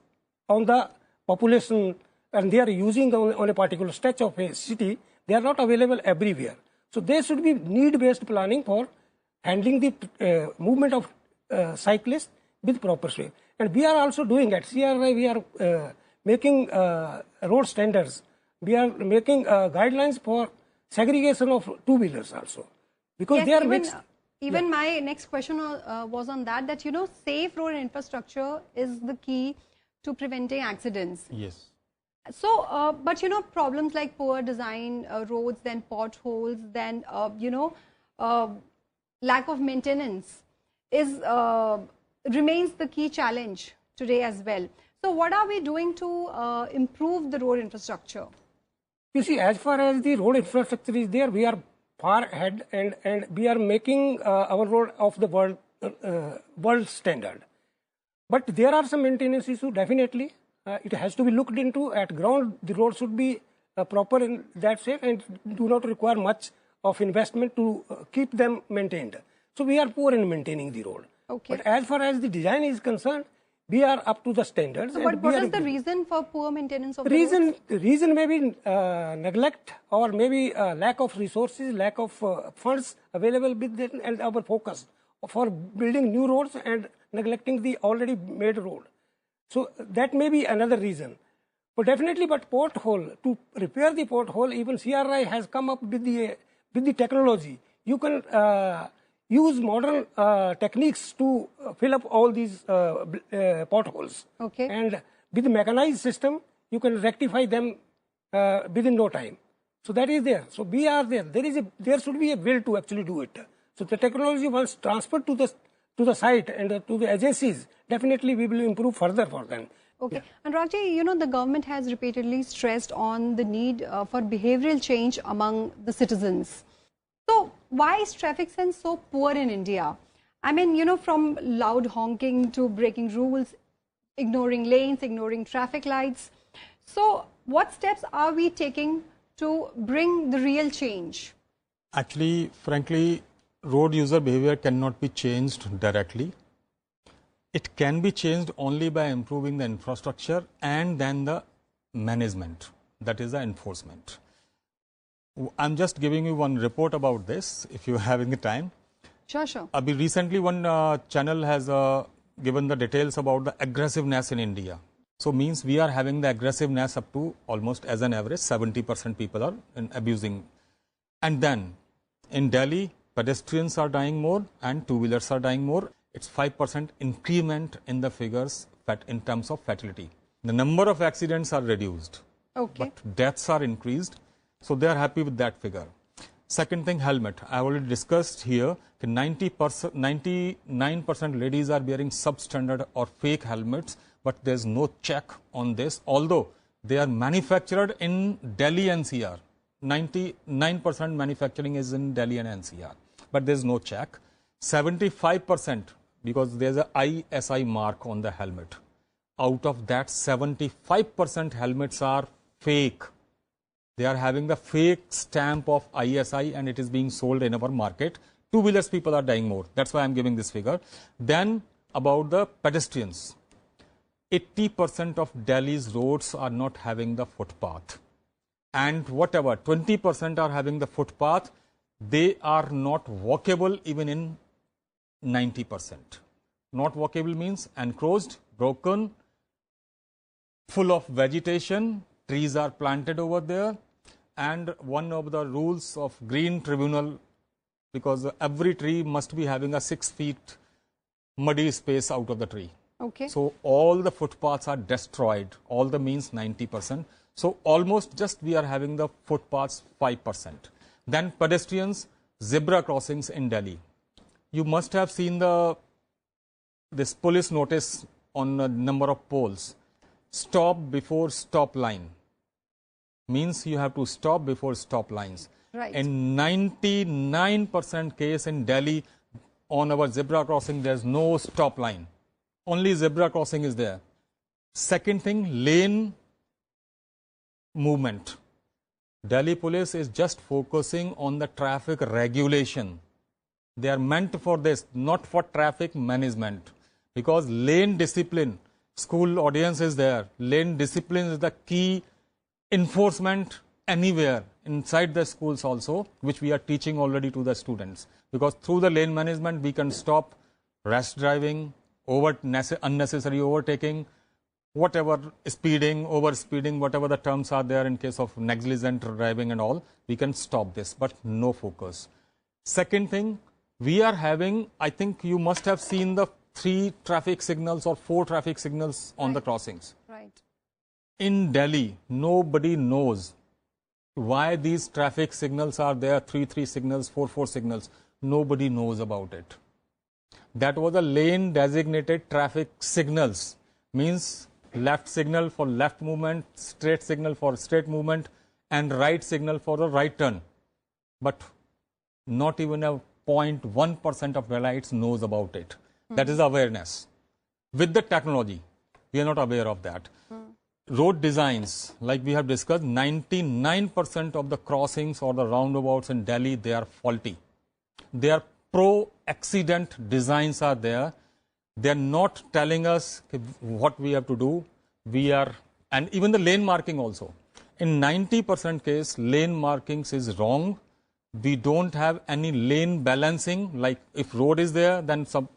on the population, and they are using on a particular stretch of a city. They are not available everywhere. So there should be need-based planning for handling the movement of cyclists with proper way. And we are also doing at CRI, we are making road standards. We are making guidelines for segregation of two-wheelers also. Because yes, they are mixed. Even my next question was on that safe road infrastructure is the key to preventing accidents. Yes. So, but problems like poor design roads, then potholes, then lack of maintenance remains the key challenge today as well. So, what are we doing to improve the road infrastructure? You see, as far as the road infrastructure is there, we are far ahead, and we are making our road of the world standard. But there are some maintenance issues, definitely. It has to be looked into. At ground, the road should be proper in that shape and do not require much of investment to keep them maintained. So we are poor in maintaining the road. Okay. But as far as the design is concerned, we are up to the standards. So, but what is the reason for poor maintenance of the roads? Reason may be neglect, or maybe lack of resources, lack of funds available within, and our focus for building new roads and neglecting the already made road. So that may be another reason. But definitely, but pothole, to repair the pothole, even CRI has come up with the technology. You can use modern techniques to fill up all these potholes. Okay. And with the mechanized system, you can rectify them within no time. So that is there. So we are there. There should be a will to actually do it. So the technology once transferred to the site and to the agencies, definitely we will improve further for them. Okay. And Rajya, you know, the government has repeatedly stressed on the need for behavioral change among the citizens. So why is traffic sense so poor in India? I mean, you know, from loud honking to breaking rules, ignoring lanes, ignoring traffic lights. So what steps are we taking to bring the real change? Actually, frankly, road user behavior cannot be changed directly. It can be changed only by improving the infrastructure and then the management, that is the enforcement. I'm just giving you one report about this, if you're having the time. Sure, sure. Recently, one channel has given the details about the aggressiveness in India. So, means we are having the aggressiveness up to almost as an average 70% people are abusing. And then in Delhi, pedestrians are dying more and two-wheelers are dying more. It's 5% increment in the figures in terms of fatality. The number of accidents are reduced, okay, but deaths are increased. So they are happy with that figure. Second thing, helmet. I already discussed here that 99% ladies are wearing substandard or fake helmets, but there's no check on this. Although they are manufactured in Delhi NCR, 99% manufacturing is in Delhi and NCR, but there's no check. 75%, because there's a ISI mark on the helmet. Out of that, 75% helmets are fake. They are having the fake stamp of ISI and it is being sold in our market. Two-wheelers people are dying more. That's why I'm giving this figure. Then about the pedestrians. 80% of Delhi's roads are not having the footpath. And whatever, 20% are having the footpath, they are not walkable even in 90%. Not walkable means encroached, broken, full of vegetation, trees are planted over there, and one of the rules of green tribunal, because every tree must be having a 6 feet muddy space out of the tree. Okay. So all the footpaths are destroyed, all the means 90%. So almost just we are having the footpaths 5%. Then pedestrians, zebra crossings in Delhi. You must have seen this police notice on a number of poles. Stop before stop line. Means you have to stop before stop lines. Right. In 99% case in Delhi, on our zebra crossing, there's no stop line. Only zebra crossing is there. Second thing, lane movement. Delhi police is just focusing on the traffic regulation. They are meant for this, not for traffic management. Because lane discipline, school audience is there. Lane discipline is the key enforcement anywhere inside the schools also, which we are teaching already to the students. Because through the lane management, we can stop rash driving, unnecessary overtaking, whatever speeding, over speeding, whatever the terms are there in case of negligent driving and all, we can stop this, but no focus. Second thing, we are having, I think you must have seen the 3 traffic signals or 4 traffic signals on the crossings. Right. In Delhi, nobody knows why these traffic signals are there, 3 signals, 4 signals. Nobody knows about it. That was a lane designated traffic signals. Means left signal for left movement, straight signal for straight movement, and right signal for the right turn. But not even a 0.1% of Delhiites knows about it. That is awareness. With the technology, we are not aware of that. Road designs, like we have discussed, 99% of the crossings or the roundabouts in Delhi, they are faulty. They are pro-accident designs are there. They are not telling us what we have to do. And even the lane marking also. In 90% case, lane markings is wrong. We don't have any lane balancing. Like if road is there, then sub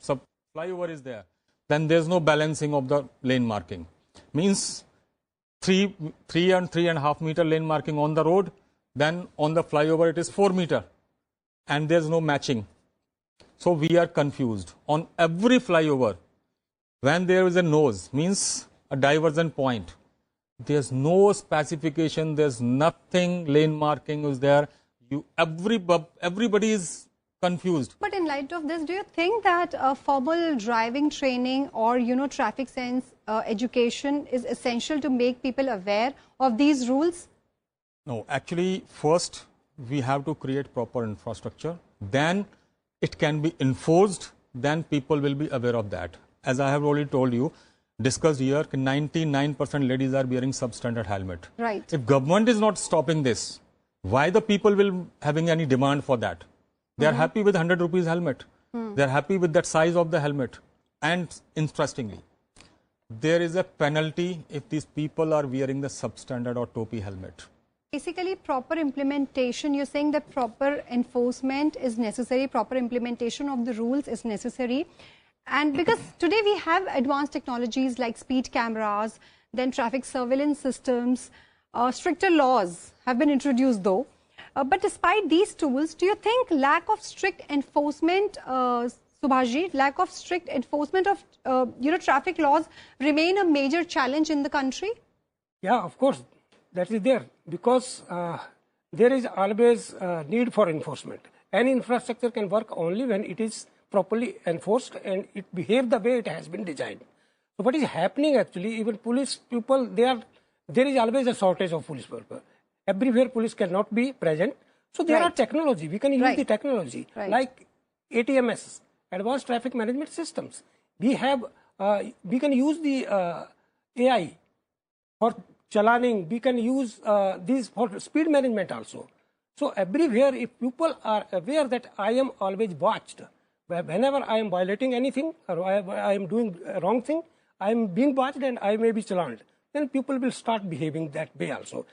flyover is there. Then there's no balancing of the lane marking. Means 3 and 3.5 meter lane marking on the road. Then on the flyover it is 4 meter. And there's no matching. So we are confused. On every flyover, when there is a nose, means a diversion point, there's no specification, there's nothing, lane marking is there. Everybody is confused. But in light of this, do you think that formal driving training or, traffic sense education is essential to make people aware of these rules? No, actually, first we have to create proper infrastructure. Then it can be enforced. Then people will be aware of that. As I have already told you, discussed here, 99% ladies are wearing substandard helmet. Right. If government is not stopping this, why the people will having any demand for that? They are happy with 100 rupees helmet. They are happy with that size of the helmet. And interestingly, there is a penalty if these people are wearing the substandard or topi helmet. Basically, proper implementation, you're saying that proper enforcement is necessary, proper implementation of the rules is necessary. And because today we have advanced technologies like speed cameras, then traffic surveillance systems, stricter laws have been introduced though. But despite these tools, do you think lack of strict enforcement, Subhashji, lack of strict enforcement of traffic laws remain a major challenge in the country? Yeah, of course, that is there because there is always need for enforcement. Any infrastructure can work only when it is properly enforced and it behaves the way it has been designed. So what is happening actually, even police people, there is always a shortage of police people. Everywhere police cannot be present. So there are technology, we can use the technology like ATMS, Advanced Traffic Management Systems. We can use the AI for chalaning, we can use these for speed management also. So everywhere if people are aware that I am always watched, whenever I am violating anything or I am doing a wrong thing, I am being watched and I may be challaned. Then people will start behaving that way also.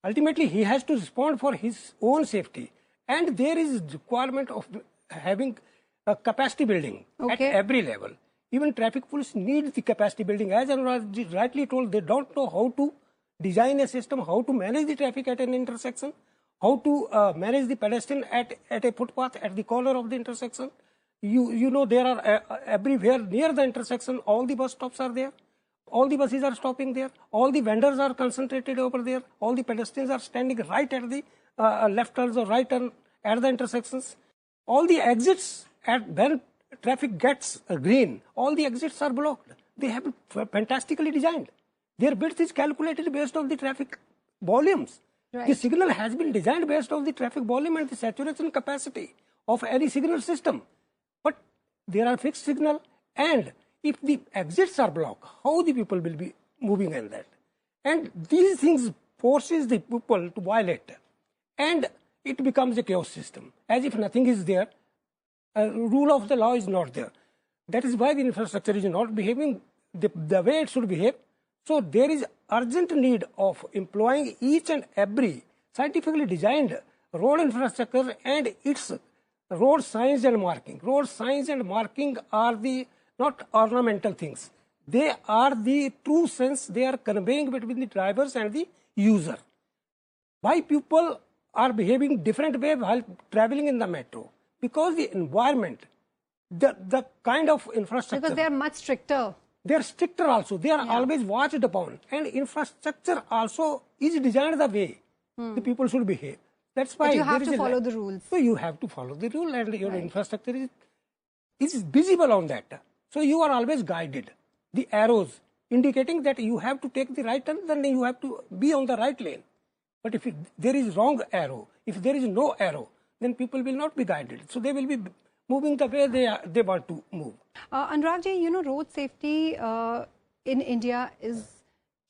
Ultimately, he has to respond for his own safety. And there is requirement of having a capacity building at every level. Even traffic police need the capacity building. As I rightly told, they don't know how to design a system, how to manage the traffic at an intersection, how to manage the pedestrian at a footpath at the corner of the intersection. You know there are everywhere near the intersection, all the bus stops are there. All the buses are stopping there. All the vendors are concentrated over there. All the pedestrians are standing right at the left turns or right turn at the intersections. All the exits when traffic gets green, all the exits are blocked. They have been fantastically designed. Their width is calculated based on the traffic volumes. The signal has been designed based on the traffic volume and the saturation capacity of any signal system. But there are fixed signal, and if the exits are blocked, how the people will be moving in that? And these things forces the people to violate. And it becomes a chaos system. As if nothing is there, a rule of the law is not there. That is why the infrastructure is not behaving the way it should behave. So there is urgent need of employing each and every scientifically designed road infrastructure and its road signs and marking. Road signs and marking are the not ornamental things. They are the true sense they are conveying between the drivers and the user. Why people are behaving different way while traveling in the metro? Because the environment, the kind of infrastructure. Because they are much stricter. They are stricter also. They are always watched upon. And infrastructure also is designed the way the people should behave. That's why but you have to follow the rules. So you have to follow the rule, and your infrastructure is visible on that. So you are always guided. The arrows indicating that you have to take the right turn, then you have to be on the right lane. But if there is wrong arrow, if there is no arrow, then people will not be guided. So they will be moving the way they want to move. Anuragji, road safety in India is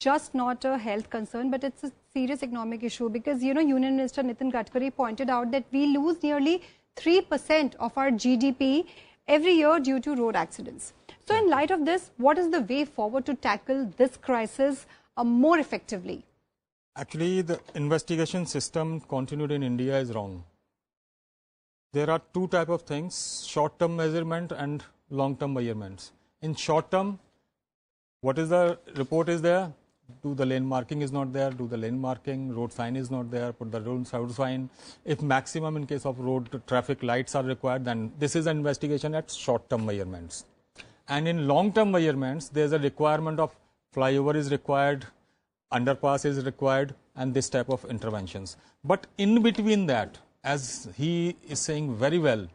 just not a health concern, but it's a serious economic issue because, Union Minister Nitin Gadkari pointed out that we lose nearly 3% of our GDP every year due to road accidents. So in light of this, what is the way forward to tackle this crisis more effectively? Actually, the investigation system continued in India is wrong. There are two types of things, short-term measurement and long-term measurements. In short-term, what is the report is there? Do the lane marking is not there, do the lane marking, road sign is not there, put the road sign. If maximum in case of road traffic lights are required, then this is an investigation at short-term measurements. And in long-term measurements, there is a requirement of flyover is required, underpass is required, and this type of interventions. But in between that, as he is saying very well,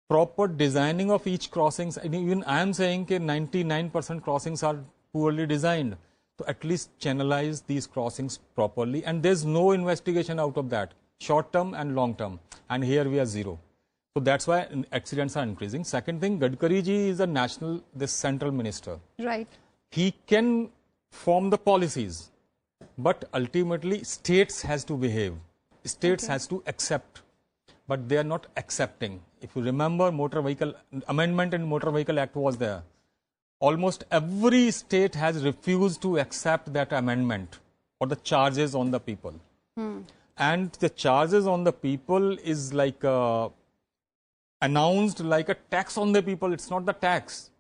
proper designing of each crossings, and even I am saying that 99% crossings are poorly designed. So at least channelize these crossings properly, and there's no investigation out of that, short term and long term, and here we are zero. So that's why accidents are increasing. Second thing, Gadkari ji is this central minister. Right. He can form the policies, but ultimately states has to behave. States has to accept, but they are not accepting. If you remember, motor vehicle amendment in Motor Vehicle Act was there. Almost every state has refused to accept that amendment or the charges on the people. And the charges on the people is like announced like a tax on the people. It's not the tax.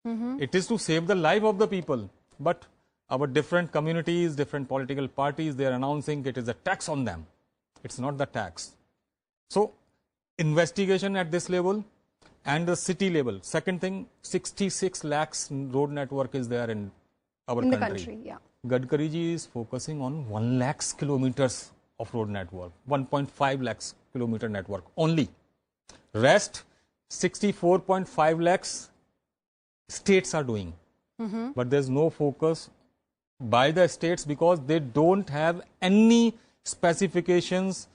It is to save the life of the people. But our different communities, different political parties, they are announcing it is a tax on them. It's not the tax. So investigation at this level and the city level. Second thing, 66 lakhs road network is there in our country. The country, yeah. Gadkari ji is focusing on 1 lakh kilometers of road network, 1.5 lakhs kilometer network only. Rest 64.5 lakhs states are doing. But there's no focus by the states because they don't have any specifications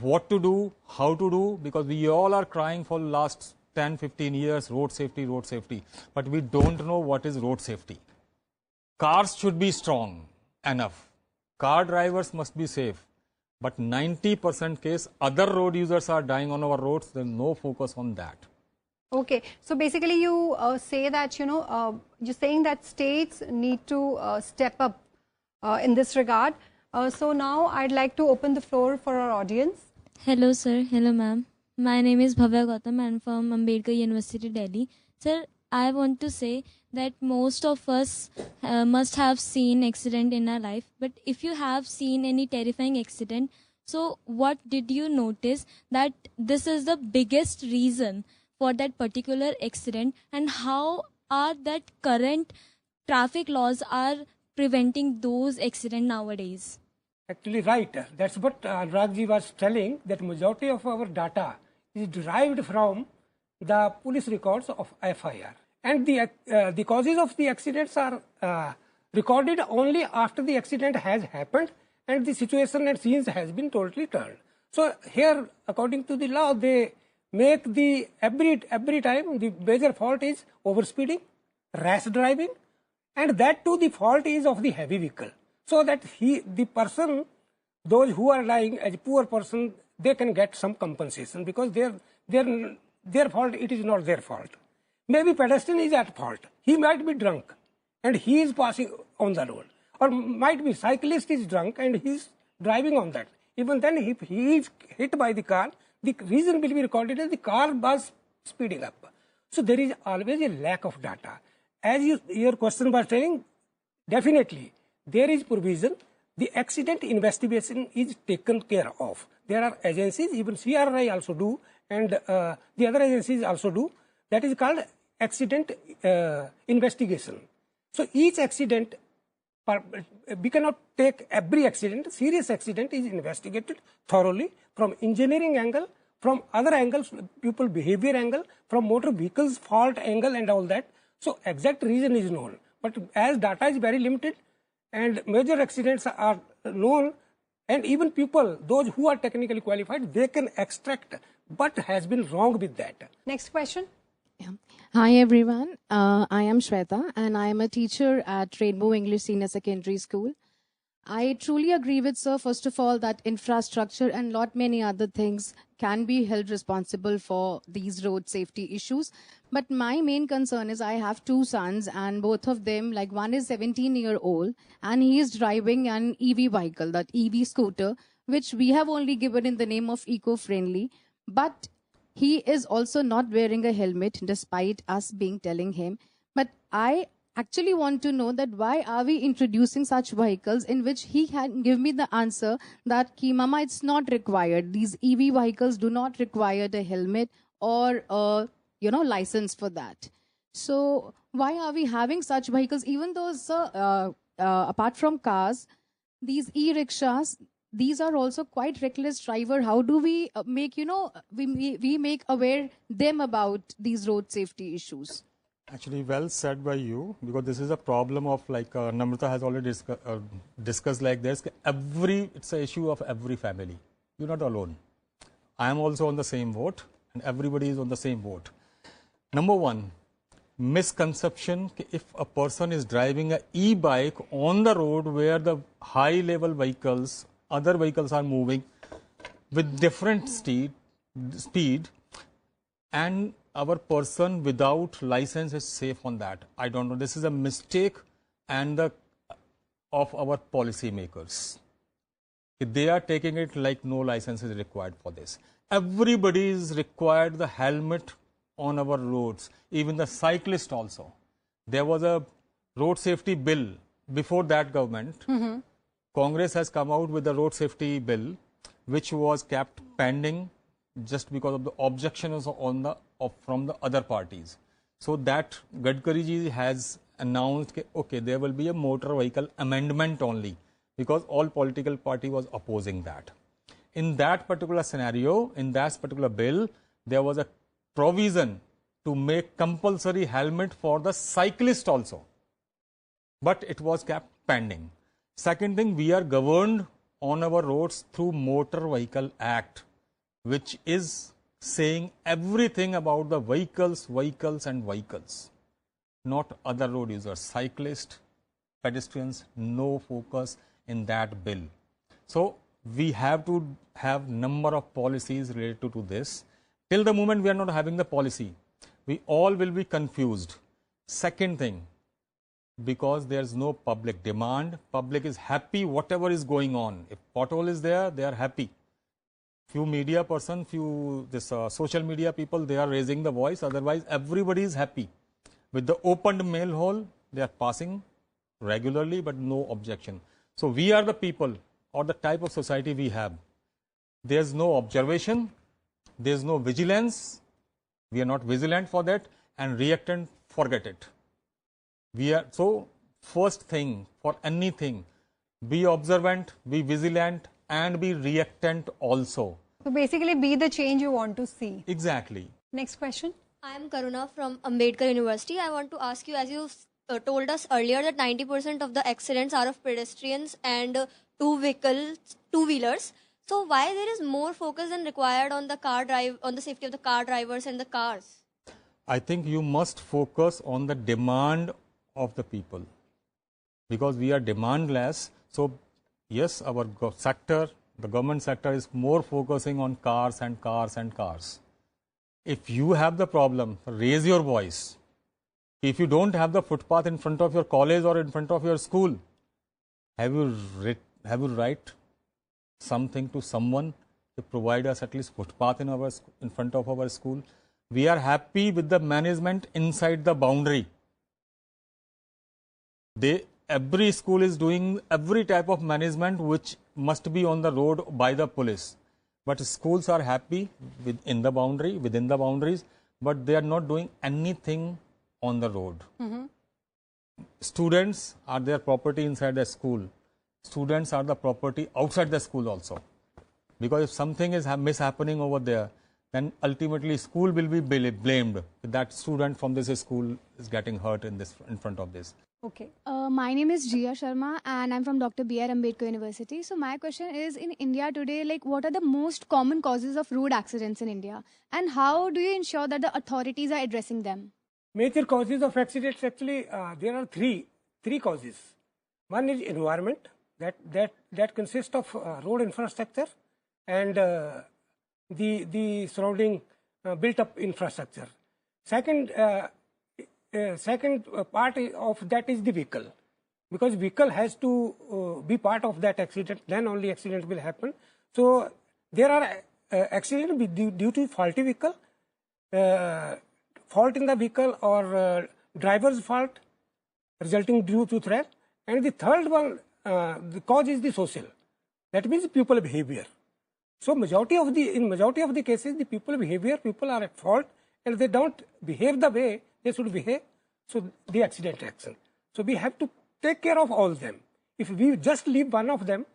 what to do, how to do, because we all are crying for last 10-15 years, road safety, but we don't know what is road safety. Cars should be strong enough. Car drivers must be safe. But 90% case, other road users are dying on our roads. There's no focus on that. Okay. So basically you say that, you're saying that states need to step up in this regard. So now I'd like to open the floor for our audience. Hello, sir. Hello, ma'am. My name is Bhavya Gautam. I'm from Ambedkar University, Delhi. Sir, I want to say that most of us must have seen accident in our life. But if you have seen any terrifying accident, so what did you notice that this is the biggest reason for that particular accident, and how are that current traffic laws are preventing those accidents nowadays? Actually, right. That's what Rajya was telling, that majority of our data is derived from the police records of FIR. And the causes of the accidents are recorded only after the accident has happened and the situation and scenes has been totally turned. So here, according to the law, they make the every time the major fault is overspeeding, rash driving, and that too the fault is of the heavy vehicle. So that the person, those who are lying as a poor person, they can get some compensation because their fault, it is not their fault. Maybe pedestrian is at fault. He might be drunk and he is passing on the road. Or might be cyclist is drunk and he is driving on that. Even then, if he is hit by the car, the reason will be recorded as the car was speeding up. So there is always a lack of data. As your question was telling, definitely there is provision. The accident investigation is taken care of. There are agencies, even CRI also do, and the other agencies also do. That is called accident investigation. So each accident, we cannot take every accident. Serious accident is investigated thoroughly from engineering angle, from other angles, people behavior angle, from motor vehicles fault angle and all that. So exact reason is known. But as data is very limited and major accidents are known, and even people, those who are technically qualified, they can extract what has been wrong with that. Next question. Hi everyone, I am Shweta and I am a teacher at Rainbow English Senior Secondary School. I truly agree with sir, first of all, that infrastructure and lot many other things can be held responsible for these road safety issues. But my main concern is I have two sons and both of them, like one is 17-year-old and he is driving an EV vehicle, that EV scooter, which we have only given in the name of eco-friendly. But he is also not wearing a helmet despite us being telling him. But I actually want to know that why are we introducing such vehicles in which he can give me the answer that ki mama, it's not required. These EV vehicles do not require a helmet or license for that. So why are we having such vehicles? Even though, sir, apart from cars, these e-rickshaws, these are also quite reckless driver. How do we make, we make aware them about these road safety issues? Actually, well said by you, because this is a problem of, like Namrata has already discussed like this. It's an issue of every family. You're not alone. I am also on the same boat, and everybody is on the same boat. Number one, misconception: if a person is driving an e-bike on the road where the high-level vehicles, other vehicles are moving with different speed, and our person without license is safe on that. I don't know. This is a mistake of our policy makers. They are taking it like no license is required for this. Everybody is required the helmet on our roads, even the cyclist also. There was a road safety bill before that government. Congress has come out with the road safety bill, which was kept pending just because of the objections from the other parties. So that Gadkari ji has announced, okay, there will be a motor vehicle amendment only, because all political party was opposing that. In that particular scenario, in that particular bill, there was a provision to make compulsory helmet for the cyclist also. But it was kept pending. Second thing, we are governed on our roads through Motor Vehicle Act, which is saying everything about the vehicles, not other road users, cyclists, pedestrians, no focus in that bill. So we have to have number of policies related to this. Till the moment we are not having the policy, we all will be confused. Second thing, because there is no public demand, public is happy whatever is going on. If pothole is there, they are happy. Few media person, social media people, they are raising the voice. Otherwise, everybody is happy. With the opened mail hole, they are passing regularly, but no objection. So we are the people, or the type of society we have. There's no observation, there's no vigilance. We are not vigilant for that, and react and forget it. So first thing for anything, be observant, be vigilant, and be reactant also. So basically, be the change you want to see. Exactly. Next question. I am Karuna from Ambedkar University. I want to ask you, as you told us earlier, that 90% of the accidents are of pedestrians and two-wheelers. So why there is more focus than required on the safety of the car drivers and the cars? I think you must focus on the demand of the people, because we are demandless. So yes, our sector, the government sector, is more focusing on cars and cars and cars. If you have the problem, raise your voice. If you don't have the footpath in front of your college or in front of your school, have you write something to someone to provide us at least footpath in front of our school? We are happy with the management inside the boundary. Every school is doing every type of management which must be on the road by the police. But schools are happy within the boundaries, but they are not doing anything on the road. Students are their property inside the school. Students are the property outside the school also. Because if something is mishappening over there, then ultimately school will be blamed. That student from this school is getting hurt in front of this. Okay. My name is Jia Sharma and I'm from Dr. B.R. Ambedkar University. So my question is, in India today, what are the most common causes of road accidents in India? And how do you ensure that the authorities are addressing them? Major causes of accidents, actually, there are three causes. One is environment, That consists of road infrastructure and the surrounding built-up infrastructure. Second part of that is the vehicle, because vehicle has to be part of that accident. Then only accident will happen. So there are accidents due to faulty vehicle, fault in the vehicle, or driver's fault resulting due to threat. And the third one, the cause is the social. That means people behavior. So in majority of the cases, the people are at fault, and they don't behave the way they should behave. So the accident action. So we have to take care of all of them. If we just leave one of them,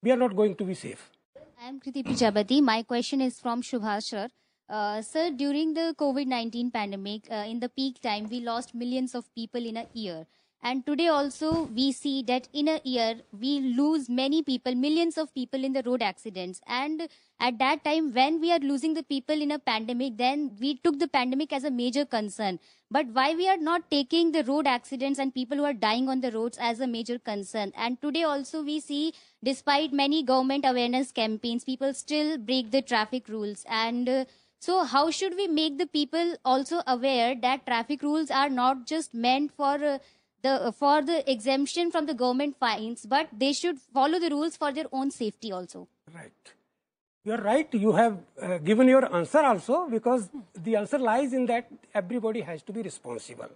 we are not going to be safe. I am Kriti Pichabati. My question is from Shubhash sir. Sir, during the COVID-19 pandemic, in the peak time, we lost millions of people in a year. And today also, we see that in a year, we lose many people, millions of people in the road accidents. And at that time, when we are losing the people in a pandemic, then we took the pandemic as a major concern. But why we are not taking the road accidents and people who are dying on the roads as a major concern? And today also, we see, despite many government awareness campaigns, people still break the traffic rules. And so how should we make the people also aware that traffic rules are not just meant for the exemption from the government fines, but they should follow the rules for their own safety also? Right. You are right. You have given your answer also, because the answer lies in that everybody has to be responsible.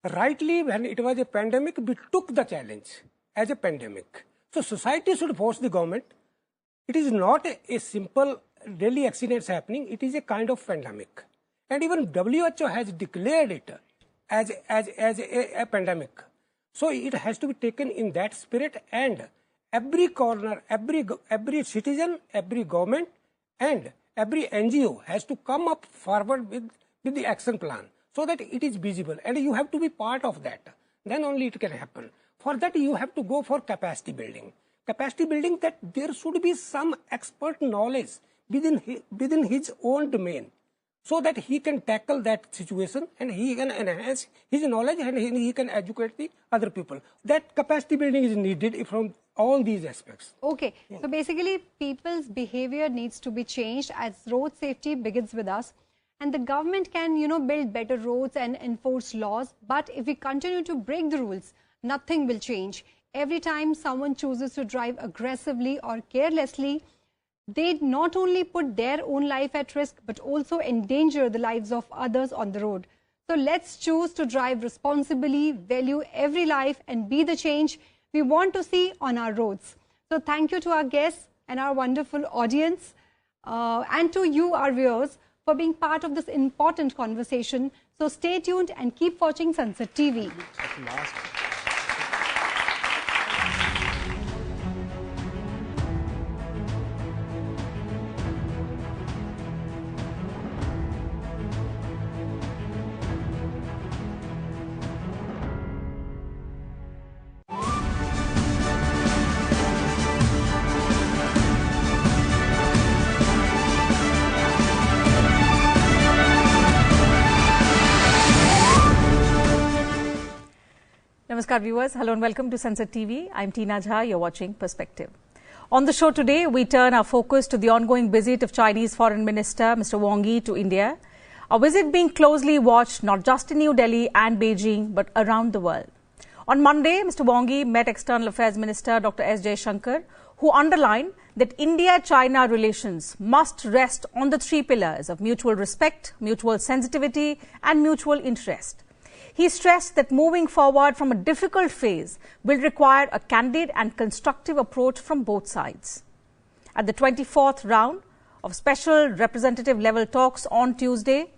Rightly, when it was a pandemic, we took the challenge as a pandemic. So society should force the government. It is not a simple daily accidents happening. It is a kind of pandemic. And even WHO has declared it as a pandemic. So it has to be taken in that spirit, and every corner, every citizen, every government, and every NGO has to come up forward with the action plan, so that it is visible, and you have to be part of that. Then only it can happen. For that, you have to go for capacity building. Capacity building, that there should be some expert knowledge within his own domain, so that he can tackle that situation and he can enhance his knowledge and he can educate the other people. That capacity building is needed from all these aspects. Okay, so basically people's behavior needs to be changed, as road safety begins with us. And the government can, build better roads and enforce laws. But if we continue to break the rules, nothing will change. Every time someone chooses to drive aggressively or carelessly, they not only put their own life at risk, but also endanger the lives of others on the road. So let's choose to drive responsibly, value every life, and be the change we want to see on our roads. So thank you to our guests and our wonderful audience, and to you, our viewers, for being part of this important conversation. So stay tuned and keep watching Sunset TV. Namaskar viewers, hello and welcome to Sunset TV. I'm Tina Jha, you're watching Perspective. On the show today, we turn our focus to the ongoing visit of Chinese Foreign Minister Mr. Wang Yi to India. A visit being closely watched not just in New Delhi and Beijing, but around the world. On Monday, Mr. Wang Yi met External Affairs Minister Dr. S. Jaishankar, who underlined that India-China relations must rest on the three pillars of mutual respect, mutual sensitivity, and mutual interest. He stressed that moving forward from a difficult phase will require a candid and constructive approach from both sides. At the 24th round of special representative level talks on Tuesday,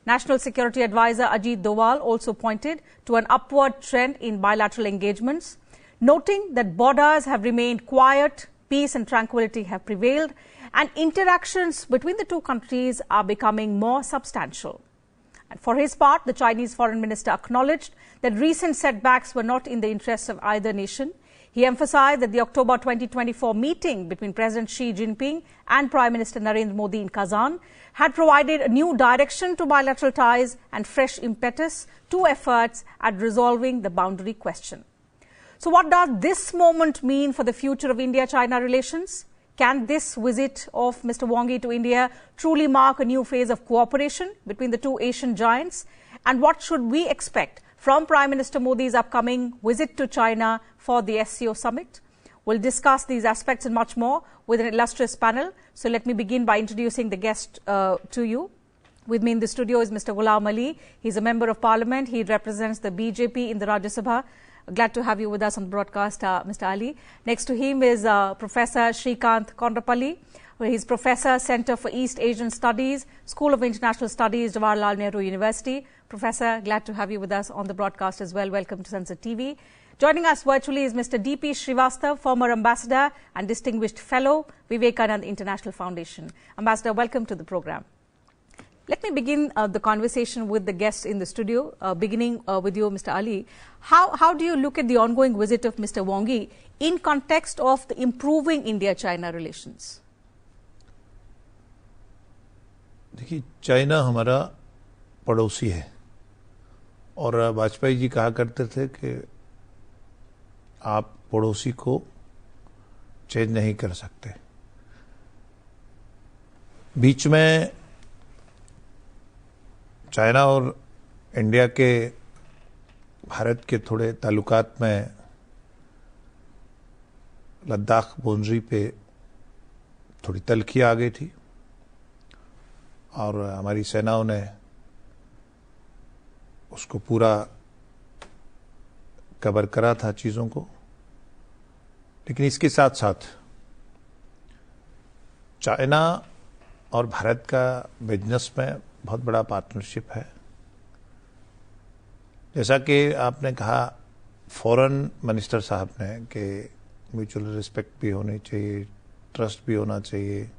National Security Advisor Ajit Doval also pointed to an upward trend in bilateral engagements, noting that borders have remained quiet, peace and tranquility have prevailed, and interactions between the two countries are becoming more substantial. And for his part, the Chinese Foreign Minister acknowledged that recent setbacks were not in the interests of either nation. He emphasized that the October 2024 meeting between President Xi Jinping and Prime Minister Narendra Modi in Kazan had provided a new direction to bilateral ties and fresh impetus to efforts at resolving the boundary question. So what does this moment mean for the future of India-China relations? Can this visit of Mr. Wongi to India truly mark a new phase of cooperation between the two Asian giants? And what should we expect from Prime Minister Modi's upcoming visit to China for the SCO summit? We'll discuss these aspects and much more with an illustrious panel. So let me begin by introducing the guest to you. With me in the studio is Mr. Ghulam Ali. He's a member of parliament. He represents the BJP in the Rajya Sabha. Glad to have you with us on the broadcast, Mr. Ali. Next to him is Professor Shrikant Kondrapalli. He's Professor, Center for East Asian Studies, School of International Studies, Jawaharlal Nehru University. Professor, glad to have you with us on the broadcast as well. Welcome to Sunset TV. Joining us virtually is Mr. D.P. Srivastav, former Ambassador and Distinguished Fellow, Vivekananda International Foundation. Ambassador, welcome to the program. Let me begin the conversation with the guests in the studio, beginning with you, Mr. Ali. How do you look at the ongoing visit of Mr. Wongi in context of the improving India-China relations? देखिए, China हमारा पड़ोसी है और वाजपेयी जी कहा करते थे कि आप पड़ोसी को चेंज नहीं कर सकते। बीच में चाइना और इंडिया के भारत के थोड़े ताल्लुकात में लद्दाख बाउंड्री पे थोड़ी तल्खी आ गई थी और हमारी सेनाओं ने उसको पूरा कवर करा था चीज़ों को। लेकिन इसके साथ साथ चाइना और भारत का बिजनेस में बहुत बड़ा पार्टनरशिप है। जैसा कि आपने कहा फॉरेन मिनिस्टर साहब ने कि म्यूचुअल रिस्पेक्ट भी होनी चाहिए, ट्रस्ट भी होना चाहिए,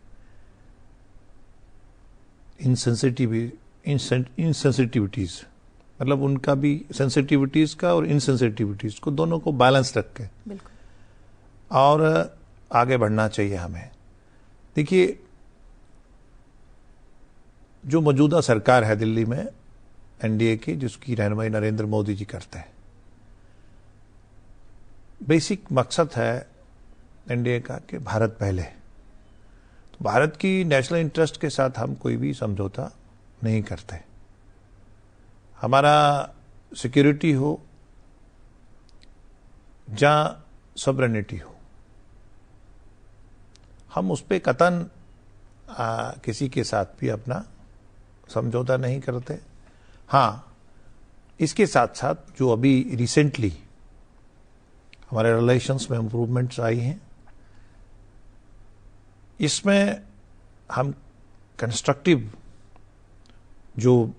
इनसेंसिटिविटीज मतलब उनका भी सेंसिटिविटीज का और इनसेंसिटिविटीज को दोनों को बैलेंस रख के और आगे बढ़ना चाहिए हमें। देखिए, जो मौजूदा सरकार है दिल्ली में एनडीए की, जिसकी रहनुमाई नरेंद्र मोदी जी करते हैं, बेसिक मकसद है एनडीए का कि भारत पहले। तो भारत की नेशनल इंटरेस्ट के साथ हम कोई भी समझौता नहीं करते। हमारा सिक्योरिटी हो, जहां सॉवरेनिटी हो, हम उस पर कतन किसी के साथ भी अपना समझौता नहीं करते। हाँ, इसके साथ साथ जो अभी रिसेंटली हमारे रिलेशंस में इम्प्रूवमेंट्स आई हैं, इसमें हम कंस्ट्रक्टिव जो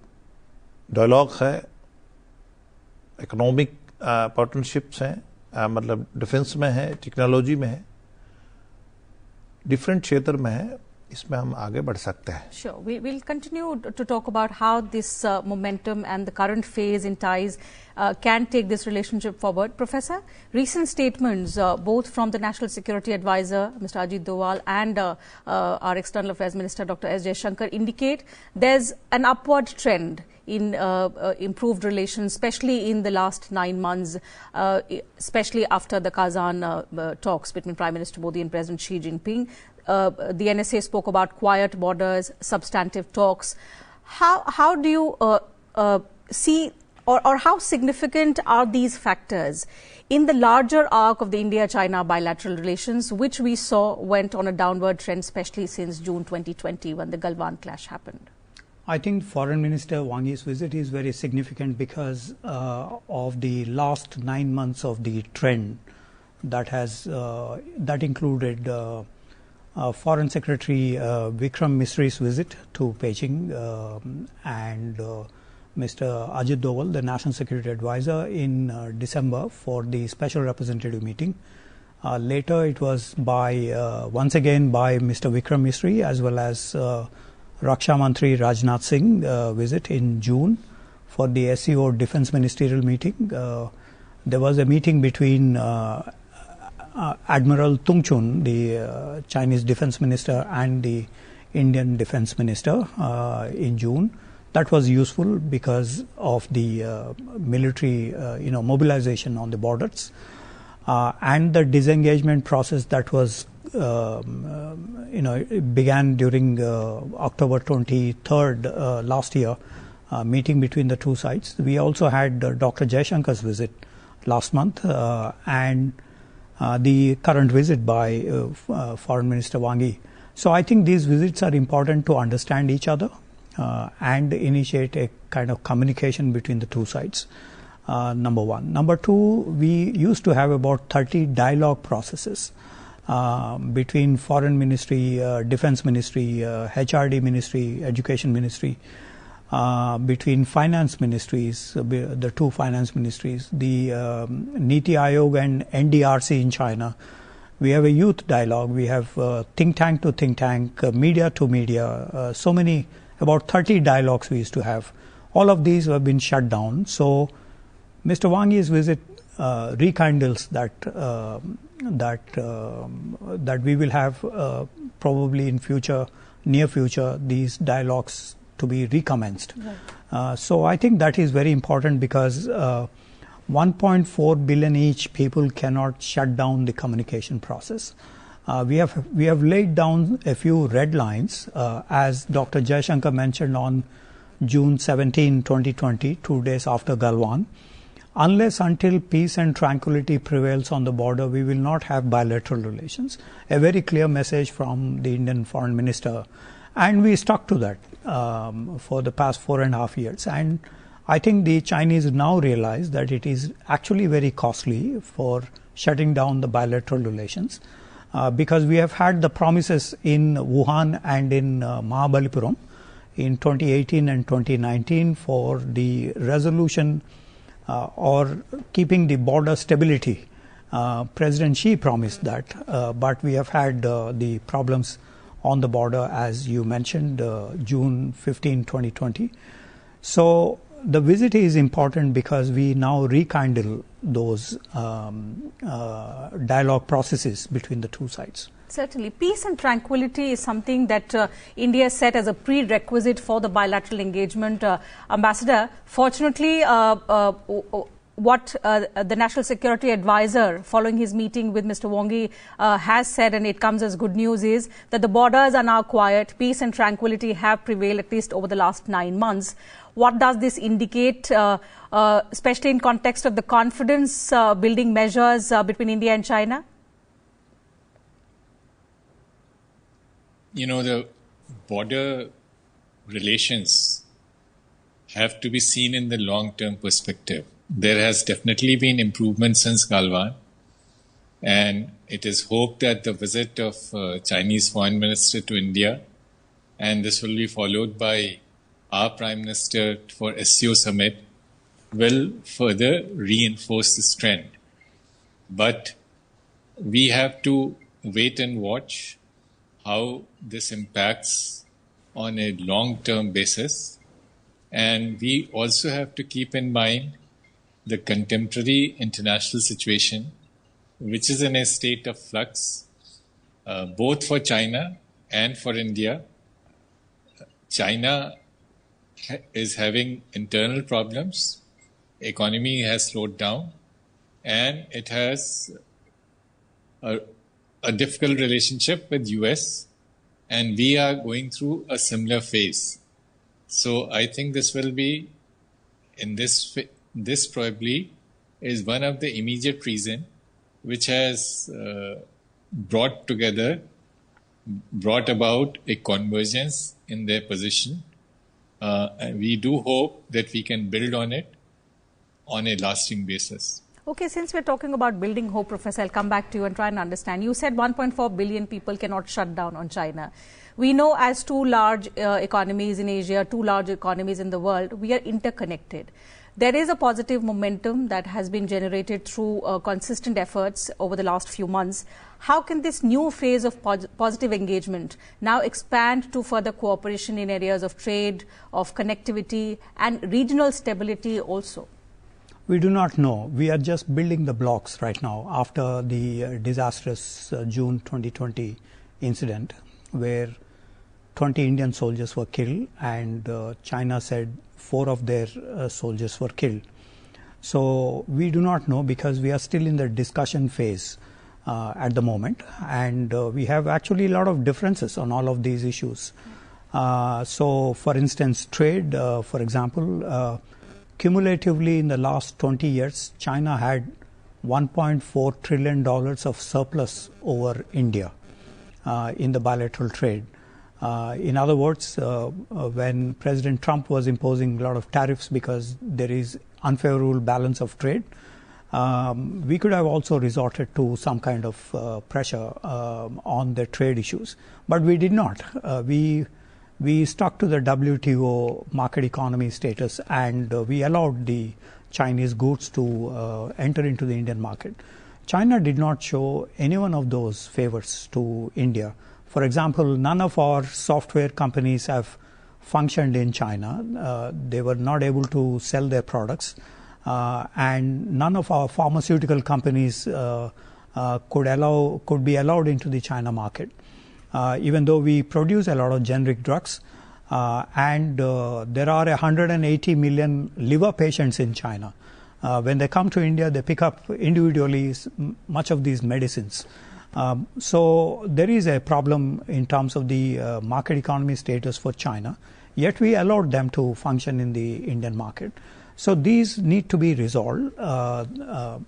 डायलॉग है, इकोनॉमिक पार्टनरशिप्स हैं, मतलब डिफेंस में है, टेक्नोलॉजी में है, डिफरेंट क्षेत्र में है, इसमें हम आगे बढ़ सकते हैं। Sure. We will continue to talk about how this momentum and the current phase in ties can take this relationship forward. Professor, recent statements both from the National Security Advisor, Mr. Ajit Doval, and our External Affairs Minister, Dr. S. Jaishankar, indicate there's an upward trend in improved relations, especially in the last 9 months, especially after the Kazan talks between Prime Minister Modi and President Xi Jinping. The NSA spoke about quiet borders, substantive talks. How do you see or how significant are these factors in the larger arc of the India-China bilateral relations, which we saw went on a downward trend, especially since June 2020 when the Galwan clash happened? I think Foreign Minister Wangi's visit is very significant because of the last 9 months of the trend that has that included Foreign Secretary Vikram Misri's visit to Beijing and Mr. Ajit Doval, the National Security Advisor, in December for the special representative meeting. Later it was by once again by Mr. Vikram Misri as well as Raksha Mantri Rajnath Singh visit in June for the SCO Defence Ministerial meeting. There was a meeting between Admiral Tung Chun, the Chinese Defence Minister, and the Indian Defence Minister in June. That was useful because of the military, mobilization on the borders. and the disengagement process that was it began during October 23rd last year, meeting between the two sides. We also had Dr. Jaishankar's visit last month and the current visit by Foreign Minister Wang Yi. So I think these visits are important to understand each other and initiate a kind of communication between the two sides. Number one. Number two, we used to have about 30 dialogue processes between Foreign Ministry, Defense Ministry, HRD Ministry, Education Ministry, between finance ministries, the two finance ministries, the Niti Aayog and NDRC in China. We have a youth dialogue, we have think tank to think tank, media to media, so many, about 30 dialogues we used to have. All of these have been shut down. So Mr. Wang Yi's visit rekindles that that we will have probably in future, near future, these dialogues to be recommenced. Right. So I think that is very important because 1.4 billion each people cannot shut down the communication process. We have laid down a few red lines, as Dr. Jaishankar mentioned on June 17, 2020, 2 days after Galwan. Unless until peace and tranquility prevails on the border, we will not have bilateral relations. A very clear message from the Indian Foreign Minister. And we stuck to that for the past 4.5 years. And I think the Chinese now realize that it is actually very costly for shutting down the bilateral relations because we have had the promises in Wuhan and in Mahabalipuram in 2018 and 2019 for the resolution or keeping the border stability. President Xi promised that, but we have had the problems on the border, as you mentioned, June 15, 2020. So the visit is important because we now rekindle those dialogue processes between the two sides. Certainly. Peace and tranquility is something that India set as a prerequisite for the bilateral engagement. Ambassador, fortunately, what the National Security Advisor, following his meeting with Mr. Wang Yi, has said, and it comes as good news, is that the borders are now quiet. Peace and tranquility have prevailed at least over the last 9 months. What does this indicate, especially in context of the confidence building measures between India and China? You know, the border relations have to be seen in the long-term perspective. There has definitely been improvement since Galwan, and it is hoped that the visit of Chinese Foreign Minister to India, and this will be followed by our Prime Minister for SCO Summit, will further reinforce this trend. But we have to wait and watch how this impacts on a long-term basis. And we also have to keep in mind the contemporary international situation, which is in a state of flux, both for China and for India. China is having internal problems, economy has slowed down, and it has a difficult relationship with US, and we are going through a similar phase. So I think this will be, in this probably is one of the immediate reason which has brought about a convergence in their position. And we do hope that we can build on it on a lasting basis. Okay, since we're talking about building hope, Professor, I'll come back to you and try and understand. You said 1.4 billion people cannot shut down on China. We know as two large economies in Asia, two large economies in the world, we are interconnected. There is a positive momentum that has been generated through consistent efforts over the last few months. How can this new phase of positive engagement now expand to further cooperation in areas of trade, of connectivity and regional stability also? We do not know. We are just building the blocks right now after the disastrous June 2020 incident where 20 Indian soldiers were killed and China said 4 of their soldiers were killed. So we do not know because we are still in the discussion phase at the moment, and we have actually a lot of differences on all of these issues. So for instance, trade, for example, cumulatively in the last 20 years, China had $1.4 trillion of surplus over India in the bilateral trade. In other words, when President Trump was imposing a lot of tariffs because there is unfavorable balance of trade, we could have also resorted to some kind of pressure on the trade issues. But we did not. We stuck to the WTO market economy status, and we allowed the Chinese goods to enter into the Indian market. China did not show any one of those favors to India. For example, none of our software companies have functioned in China. They were not able to sell their products. And none of our pharmaceutical companies could be allowed into the China market. Even though we produce a lot of generic drugs, and there are 180 million liver patients in China. When they come to India, they pick up individually much of these medicines. So there is a problem in terms of the market economy status for China, yet we allowed them to function in the Indian market. So these need to be resolved,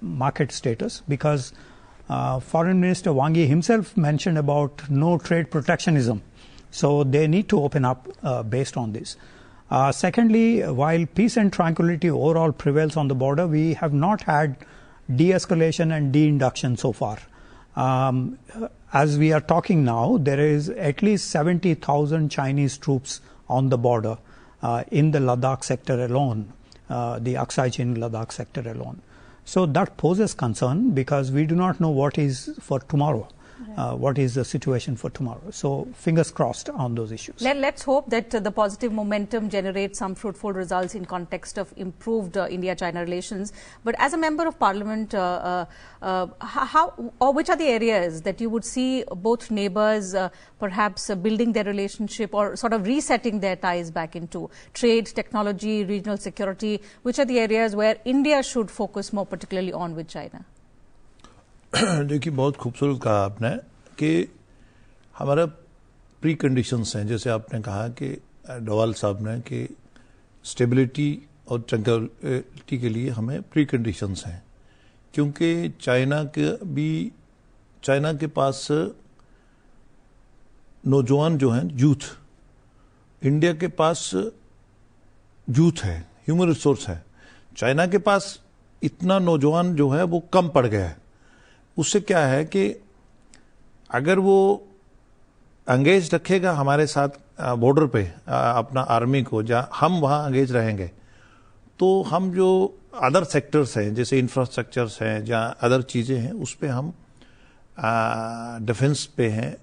market status, because Foreign Minister Wang Yi himself mentioned about no trade protectionism. So they need to open up based on this. Secondly, while peace and tranquility overall prevails on the border, we have not had de-escalation and de-induction so far. As we are talking now, there is at least 70,000 Chinese troops on the border in the Ladakh sector alone, the Aksai Chin Ladakh sector alone. So that poses concern because we do not know what is for tomorrow. What is the situation for tomorrow? So fingers crossed on those issues. Let's hope that the positive momentum generates some fruitful results in context of improved India-China relations. But as a member of Parliament, which are the areas that you would see both neighbours perhaps building their relationship or sort of resetting their ties back into trade, technology, regional security? Which are the areas where India should focus more particularly on with China? देखिए बहुत खूबसूरत कहा आपने कि हमारा pre conditions हैं, जैसे आपने कहा कि डोवाल साहब ने कि स्टेबिलिटी और ट्रैंक्विलिटी के लिए हमें प्री कंडीशंस हैं, क्योंकि चाइना के पास नौजवान जो हैं यूथ, इंडिया के पास यूथ है, ह्यूमन रिसोर्स है। चाइना के पास इतना नौजवान जो है वो कम पड़ गया है। उससे क्या है कि अगर वो एंगेज रखेगा हमारे साथ बॉर्डर पे अपना आर्मी को, जहाँ हम वहाँ एंगेज रहेंगे, तो हम जो अदर सेक्टर्स हैं जैसे इंफ्रास्ट्रक्चर्स हैं, जहाँ अदर चीज़ें हैं, उस पे हम डिफेंस पे हैं,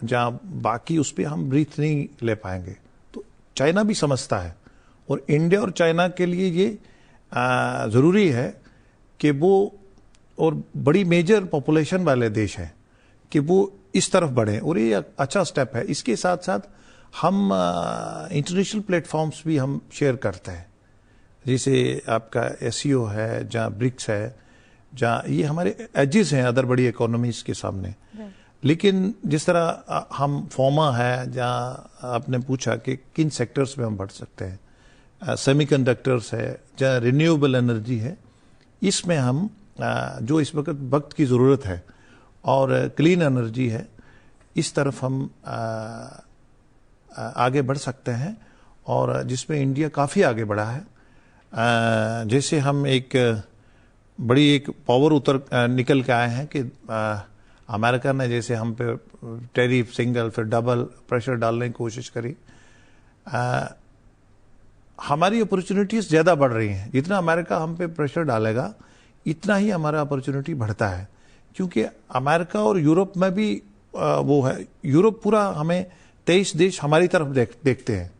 जहाँ बाकी उस पे हम ब्रीथ नहीं ले पाएंगे। तो चाइना भी समझता है और इंडिया और चाइना के लिए ये ज़रूरी है कि वो, और बड़ी मेजर पॉपुलेशन वाले देश हैं, कि वो इस तरफ बढ़े और ये अच्छा स्टेप है। इसके साथ साथ हम इंटरनेशनल प्लेटफॉर्म्स भी हम शेयर करते हैं, जैसे आपका एससीओ है, जहाँ ब्रिक्स है, जहाँ ये हमारे एजेस हैं अदर बड़ी इकोनॉमीज के सामने। लेकिन जिस तरह हम फोमा है, जहाँ आपने पूछा कि किन सेक्टर्स में हम बढ़ सकते हैं, सेमीकंडक्टर्स है, जहाँ रिन्यूएबल एनर्जी है, इसमें हम जो इस वक्त की ज़रूरत है, और क्लीन एनर्जी है, इस तरफ हम आगे बढ़ सकते हैं, और जिसमें इंडिया काफ़ी आगे बढ़ा है। जैसे हम एक पावर निकल के आए हैं कि अमेरिका ने जैसे हम पे टैरिफ सिंगल फिर डबल प्रेशर डालने की कोशिश करी। हमारी अपॉर्चुनिटीज़ ज़्यादा बढ़ रही हैं। जितना अमेरिका हम पे प्रेशर डालेगा इतना ही हमारा अपॉर्चुनिटी बढ़ता है, क्योंकि अमेरिका और यूरोप में भी वो है, यूरोप पूरा हमें 23 देश हमारी तरफ देखते हैं,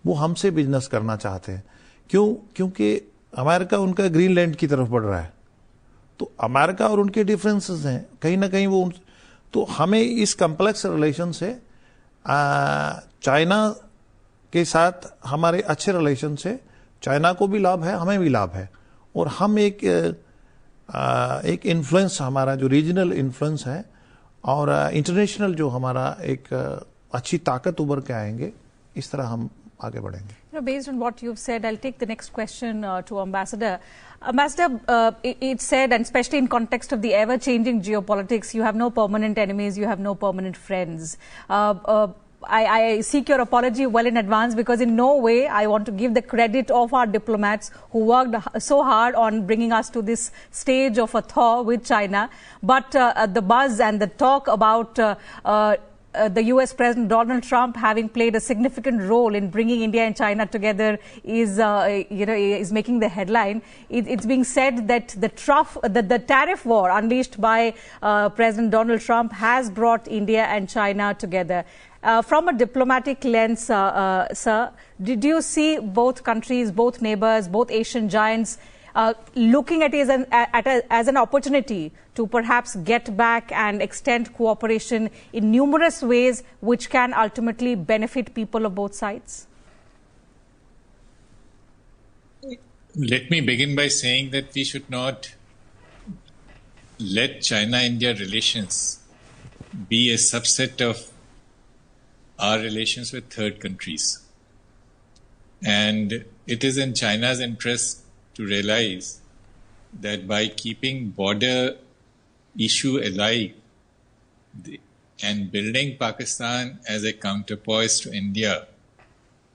वो हमसे बिजनेस करना चाहते हैं। क्योंकि अमेरिका उनका ग्रीनलैंड की तरफ बढ़ रहा है, तो अमेरिका और उनके डिफरेंसेस हैं कहीं ना कहीं वो। तो हमें इस कम्प्लेक्स रिलेशन से चाइना के साथ हमारे अच्छे रिलेशन से चाइना को भी लाभ है, हमें भी लाभ है, और हम एक इन्फ्लुएंस हमारा जो रीजनल इन्फ्लुएंस है और इंटरनेशनल जो हमारा एक अच्छी ताकत उभर के आएंगे, इस तरह हम आगे बढ़ेंगे. Based on what you've said, I'll take the next question to Ambassador. Ambassador, it's said, and especially in context of the ever-changing geopolitics, you have no permanent enemies, you have no permanent friends. I seek your apology well in advance, because in no way I want to give the credit of our diplomats who worked so hard on bringing us to this stage of a thaw with China. But the buzz and the talk about the US President Donald Trump having played a significant role in bringing India and China together is making the headline. It's being said that the tariff war unleashed by President Donald Trump has brought India and China together. From a diplomatic lens, sir, did you see both countries, both neighbors, both Asian giants looking at it as an opportunity to perhaps get back and extend cooperation in numerous ways which can ultimately benefit people of both sides? Let me begin by saying that we should not let China-India relations be a subset of our relations with third countries. And it is in China's interest to realize that by keeping border issue alive and building Pakistan as a counterpoise to India,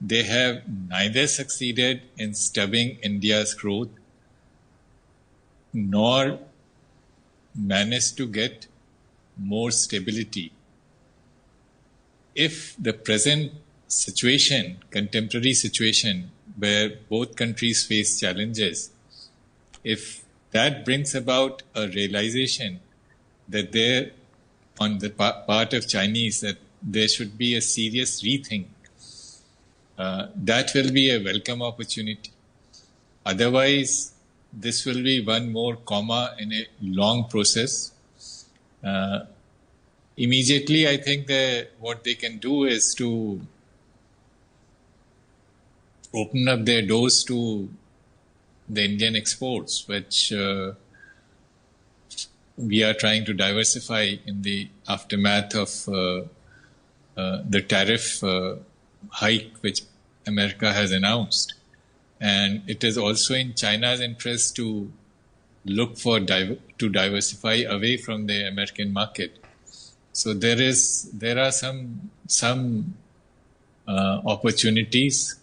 they have neither succeeded in stubbing India's growth nor managed to get more stability. If the present situation, contemporary situation, where both countries face challenges, if that brings about a realization that there, on the part of Chinese, that there should be a serious rethink, that will be a welcome opportunity. Otherwise, this will be one more comma in a long process. Immediately, I think that what they can do is to open up their doors to the Indian exports, which we are trying to diversify in the aftermath of the tariff hike which America has announced. And it is also in China's interest to look for to diversify away from the American market. So there are some opportunities,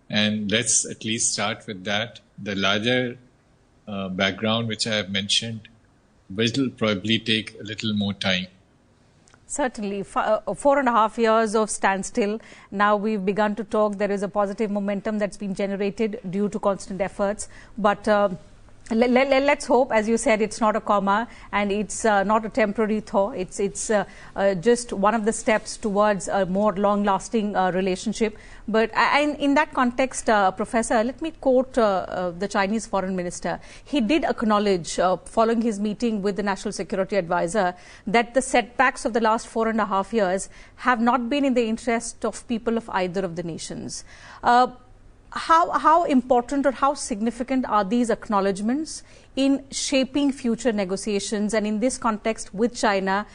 and let's at least start with that. The larger background which I have mentioned will probably take a little more time. Certainly. 4.5 years of standstill. Now we've begun to talk. There is a positive momentum that's been generated due to constant efforts. But let's hope, as you said, it's not a comma and it's not a temporary thaw. It's just one of the steps towards a more long-lasting relationship. But in that context, Professor, let me quote the Chinese foreign minister. He did acknowledge, following his meeting with the National Security Advisor, that the setbacks of the last 4.5 years have not been in the interest of people of either of the nations. How important or how significant are these acknowledgements in shaping future negotiations, and in this context with China,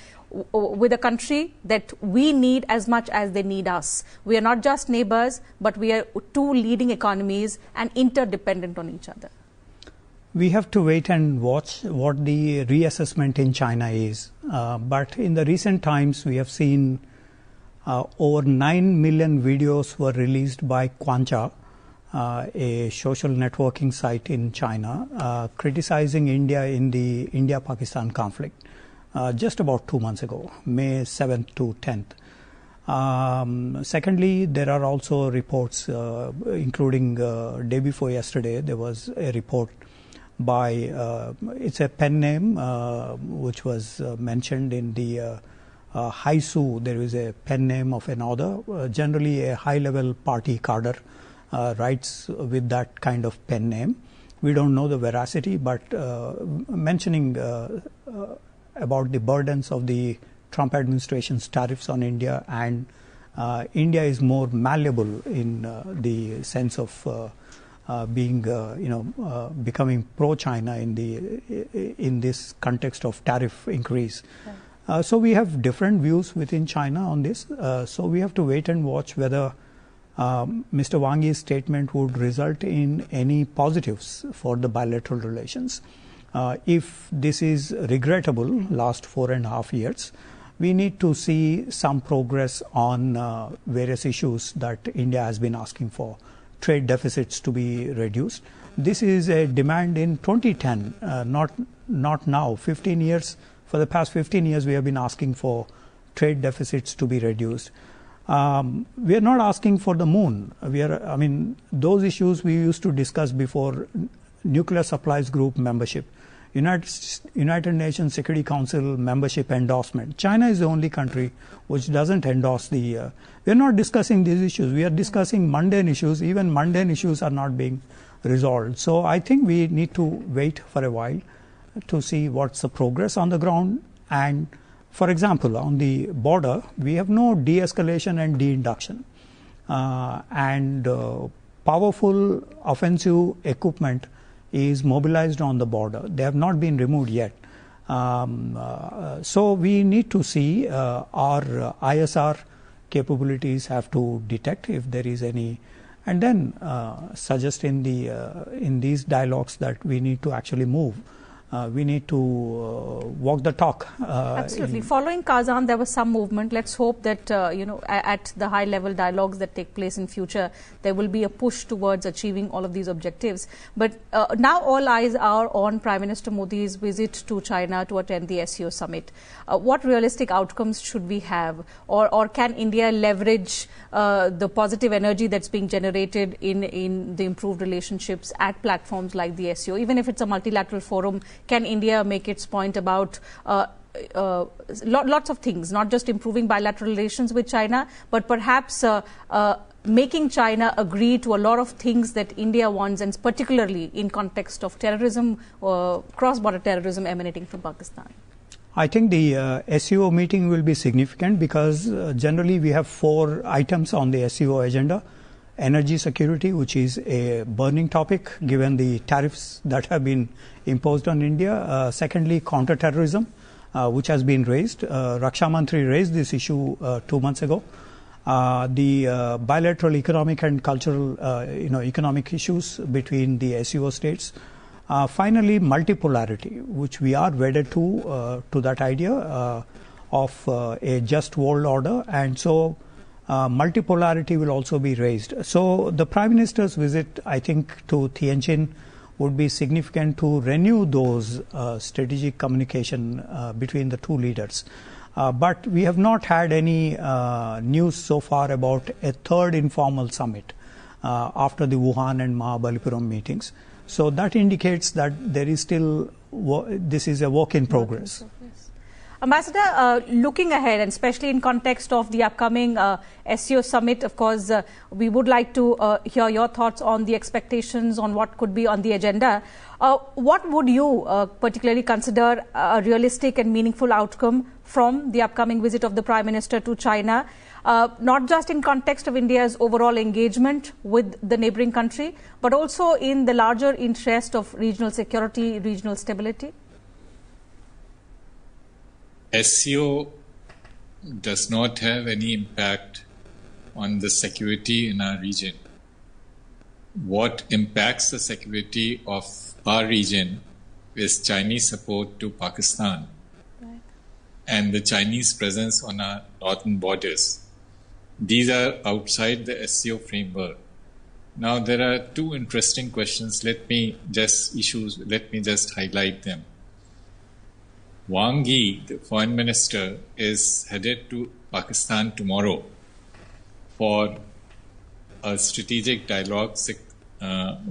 with a country that we need as much as they need us? We are not just neighbors, but we are two leading economies and interdependent on each other. We have to wait and watch what the reassessment in China is. But in the recent times, we have seen over 9 million videos were released by Quancha, a social networking site in China, criticizing India in the India-Pakistan conflict just about 2 months ago, May 7th to 10th. Secondly, there are also reports, including day before yesterday, there was a report by, it's a pen name which was mentioned in the Haisu. There is a pen name of an author, generally a high-level party cadre. Writes with that kind of pen name. We don't know the veracity, but mentioning about the burdens of the Trump administration's tariffs on India, and India is more malleable in the sense of becoming pro-China in this context of tariff increase. So we have different views within China on this. So we have to wait and watch whether Mr. Wang Yi's statement would result in any positives for the bilateral relations. If this is regrettable, last 4.5 years, we need to see some progress on various issues that India has been asking for. Trade deficits to be reduced. This is a demand in 2010, not now. 15 years, for the past 15 years, we have been asking for trade deficits to be reduced. We are not asking for the moon. Those issues we used to discuss before Nuclear Supplies Group membership, United Nations Security Council membership endorsement. China is the only country which doesn't endorse the... we are not discussing these issues. We are discussing mundane issues. Even mundane issues are not being resolved. So I think we need to wait for a while to see what's the progress on the ground. And for example, on the border, we have no de-escalation and de-induction. Powerful offensive equipment is mobilized on the border. They have not been removed yet. So we need to see our ISR capabilities have to detect if there is any, and then suggest in these dialogues that we need to actually move. We need to walk the talk. Absolutely. Following Kazan, there was some movement. Let's hope that, at the high-level dialogues that take place in future, there will be a push towards achieving all of these objectives. But now all eyes are on Prime Minister Modi's visit to China to attend the SCO summit. What realistic outcomes should we have? Or can India leverage the positive energy that's being generated in the improved relationships at platforms like the SCO? Even if it's a multilateral forum, can India make its point about lots of things, not just improving bilateral relations with China, but perhaps making China agree to a lot of things that India wants, and particularly in context of terrorism, cross-border terrorism emanating from Pakistan? I think the SCO meeting will be significant because generally we have 4 items on the SCO agenda. Energy security, which is a burning topic given the tariffs that have been imposed on India. Secondly, counter-terrorism, which has been raised. Raksha Mantri raised this issue 2 months ago. The bilateral economic and cultural, economic issues between the SCO states. Finally, multipolarity, which we are wedded to that idea of a just world order, and so multipolarity will also be raised. So the Prime Minister's visit, I think, to Tianjin would be significant to renew those strategic communication between the two leaders. But we have not had any news so far about a third informal summit after the Wuhan and Mahabalipuram meetings. So that indicates that there is still, this is a work in progress. Ambassador, looking ahead, and especially in context of the upcoming SCO summit, of course, we would like to hear your thoughts on the expectations on what could be on the agenda. What would you particularly consider a realistic and meaningful outcome from the upcoming visit of the Prime Minister to China, not just in context of India's overall engagement with the neighboring country, but also in the larger interest of regional security, regional stability? SCO does not have any impact on the security in our region. What impacts the security of our region is Chinese support to Pakistan and the Chinese presence on our northern borders. These are outside the SCO framework. Now, there are 2 interesting questions. Let me just highlight them. Wang Yi, the foreign minister, is headed to Pakistan tomorrow for a strategic dialogue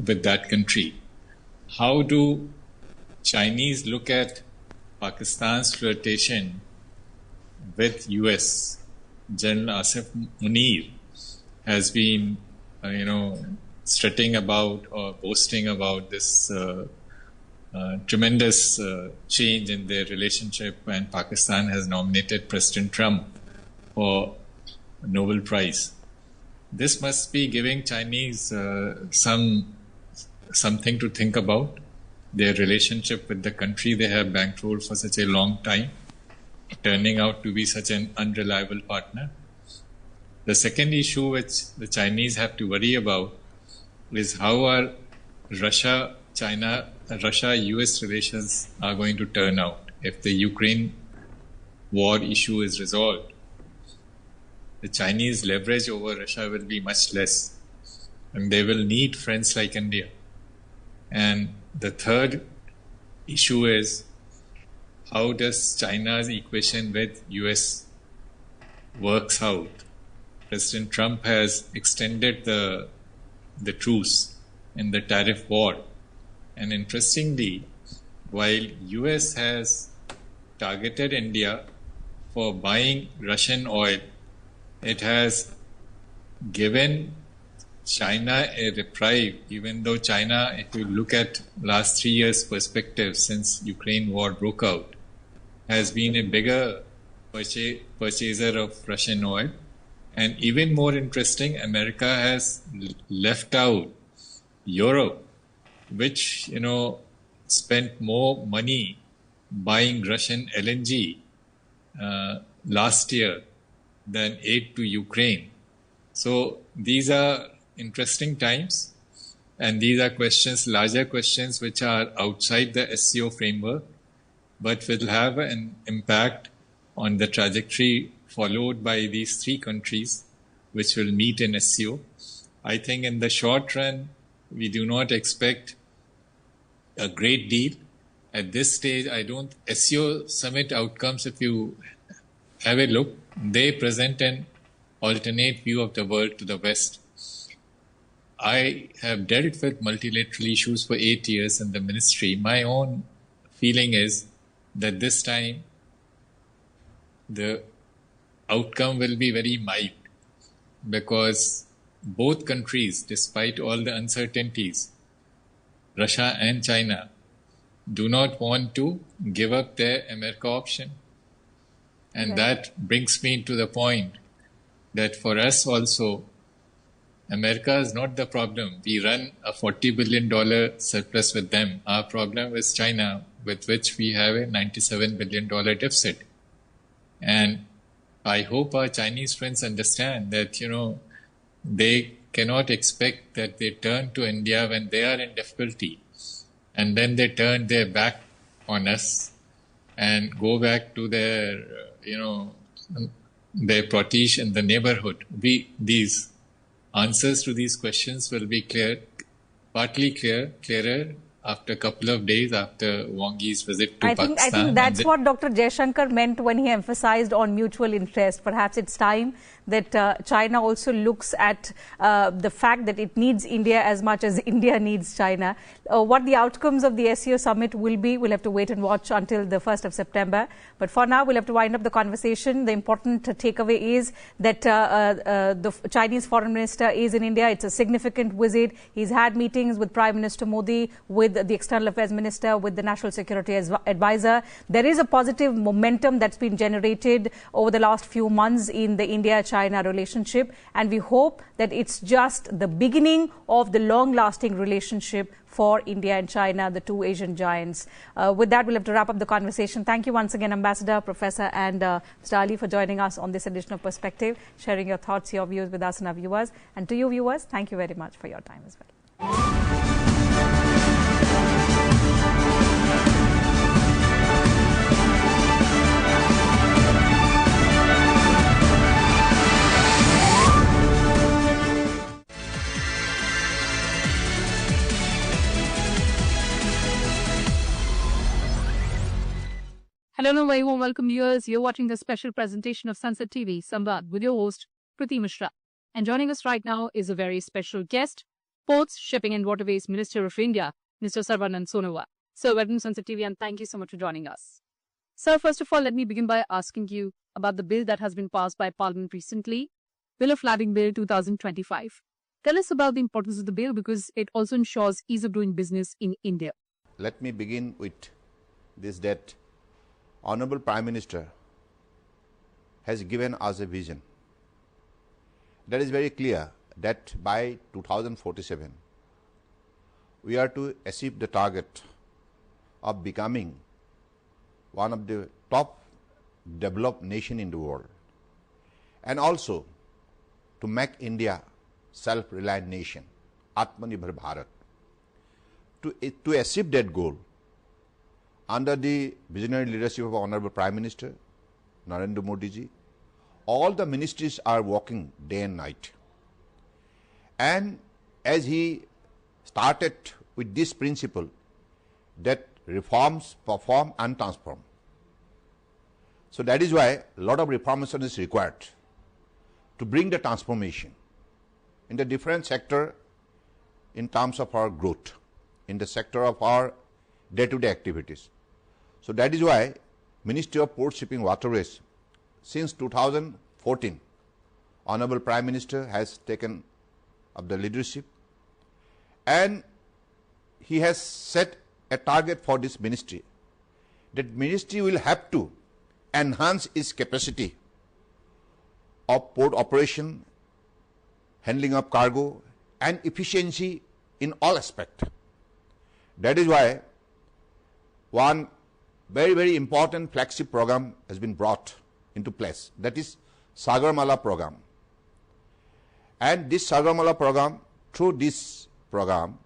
with that country. How do Chinese look at Pakistan's flirtation with US? General Asif Munir has been, strutting about or boasting about this tremendous change in their relationship, and Pakistan has nominated President Trump for a Nobel Prize. This must be giving Chinese some something to think about. Their relationship with the country they have bankrolled for such a long time, turning out to be such an unreliable partner. The second issue which the Chinese have to worry about is how are Russia-US relations are going to turn out if the Ukraine war issue is resolved. The Chinese leverage over Russia will be much less, and they will need friends like India. And the third issue is how does China's equation with US works out? President Trump has extended the truce in the tariff war. And interestingly, while US has targeted India for buying Russian oil, it has given China a reprieve, even though China, if you look at last 3 years perspective since Ukraine war broke out, has been a bigger purchaser of Russian oil. And even more interesting, America has left out Europe, which, spent more money buying Russian LNG last year than aid to Ukraine. So these are interesting times, and these are larger questions which are outside the SCO framework, but will have an impact on the trajectory followed by these three countries which will meet in SCO. I think in the short run, we do not expect a great deal. At this stage, SCO summit outcomes, if you have a look, they present an alternate view of the world to the West. I have dealt with multilateral issues for 8 years in the ministry. My own feeling is that this time the outcome will be very mild, because both countries, despite all the uncertainties, Russia and China, do not want to give up their America option. And that brings me to the point that for us also, America is not the problem. We run a $40 billion surplus with them. Our problem is China, with which we have a $97 billion deficit. And I hope our Chinese friends understand that, they cannot expect that they turn to India when they are in difficulty, and then they turn their back on us and go back to their, their protege in the neighborhood. These answers to these questions will be clearer after a couple of days after Wang Yi's visit to Pakistan. I think that's what Dr. Jaishankar meant when he emphasized on mutual interest. Perhaps it's time that China also looks at the fact that it needs India as much as India needs China. What the outcomes of the SCO summit will be, we'll have to wait and watch until the 1st of September. But for now, we'll have to wind up the conversation. The important takeaway is that the Chinese foreign minister is in India. It's a significant visit. He's had meetings with Prime Minister Modi, with the External Affairs Minister, with the National Security Advisor. There is a positive momentum that's been generated over the last few months in the India-China relationship, and we hope that it's just the beginning of the long-lasting relationship for India and China, the two Asian giants. With that, we'll have to wrap up the conversation. Thank you once again, Ambassador, Professor, and Mr. Ali, for joining us on this edition of Perspective, sharing your thoughts, your views with us and our viewers. And to you viewers, thank you very much for your time as well. Hello and very warm welcome viewers. You're watching the special presentation of Sunset TV, Samvad, with your host, Priti Mishra. And joining us right now is a very special guest, Ports, Shipping and Waterways Minister of India, Mr. Sarvanand Sonowal. Sir, welcome to Sunset TV and thank you so much for joining us. Sir, first of all, let me begin by asking you about the bill that has been passed by Parliament recently, Bill of Lading Bill 2025. Tell us about the importance of the bill because it also ensures ease of doing business in India. Let me begin with this, that Honorable Prime Minister has given us a vision that is very clear, that by 2047 we are to achieve the target of becoming one of the top developed nation in the world, and also to make India self-reliant nation, Atmanirbhar Bharat. To achieve that goal, under the visionary leadership of Honorable Prime Minister Narendra Modi ji, all the ministries are working day and night. And as he started with this principle that reforms perform and transform. So that is why a lot of reformation is required to bring the transformation in the different sector in terms of our growth, in the sector of our day-to-day activities. So that is why Ministry of Port, Shipping, Waterways, since 2014, Honorable Prime Minister has taken up the leadership, and he has set a target for this ministry, that ministry will have to enhance its capacity of port operation, handling of cargo, and efficiency in all aspects. That is why one very, very important flagship program has been brought into place, that is Sagarmala program. And this Sagarmala program, through this program,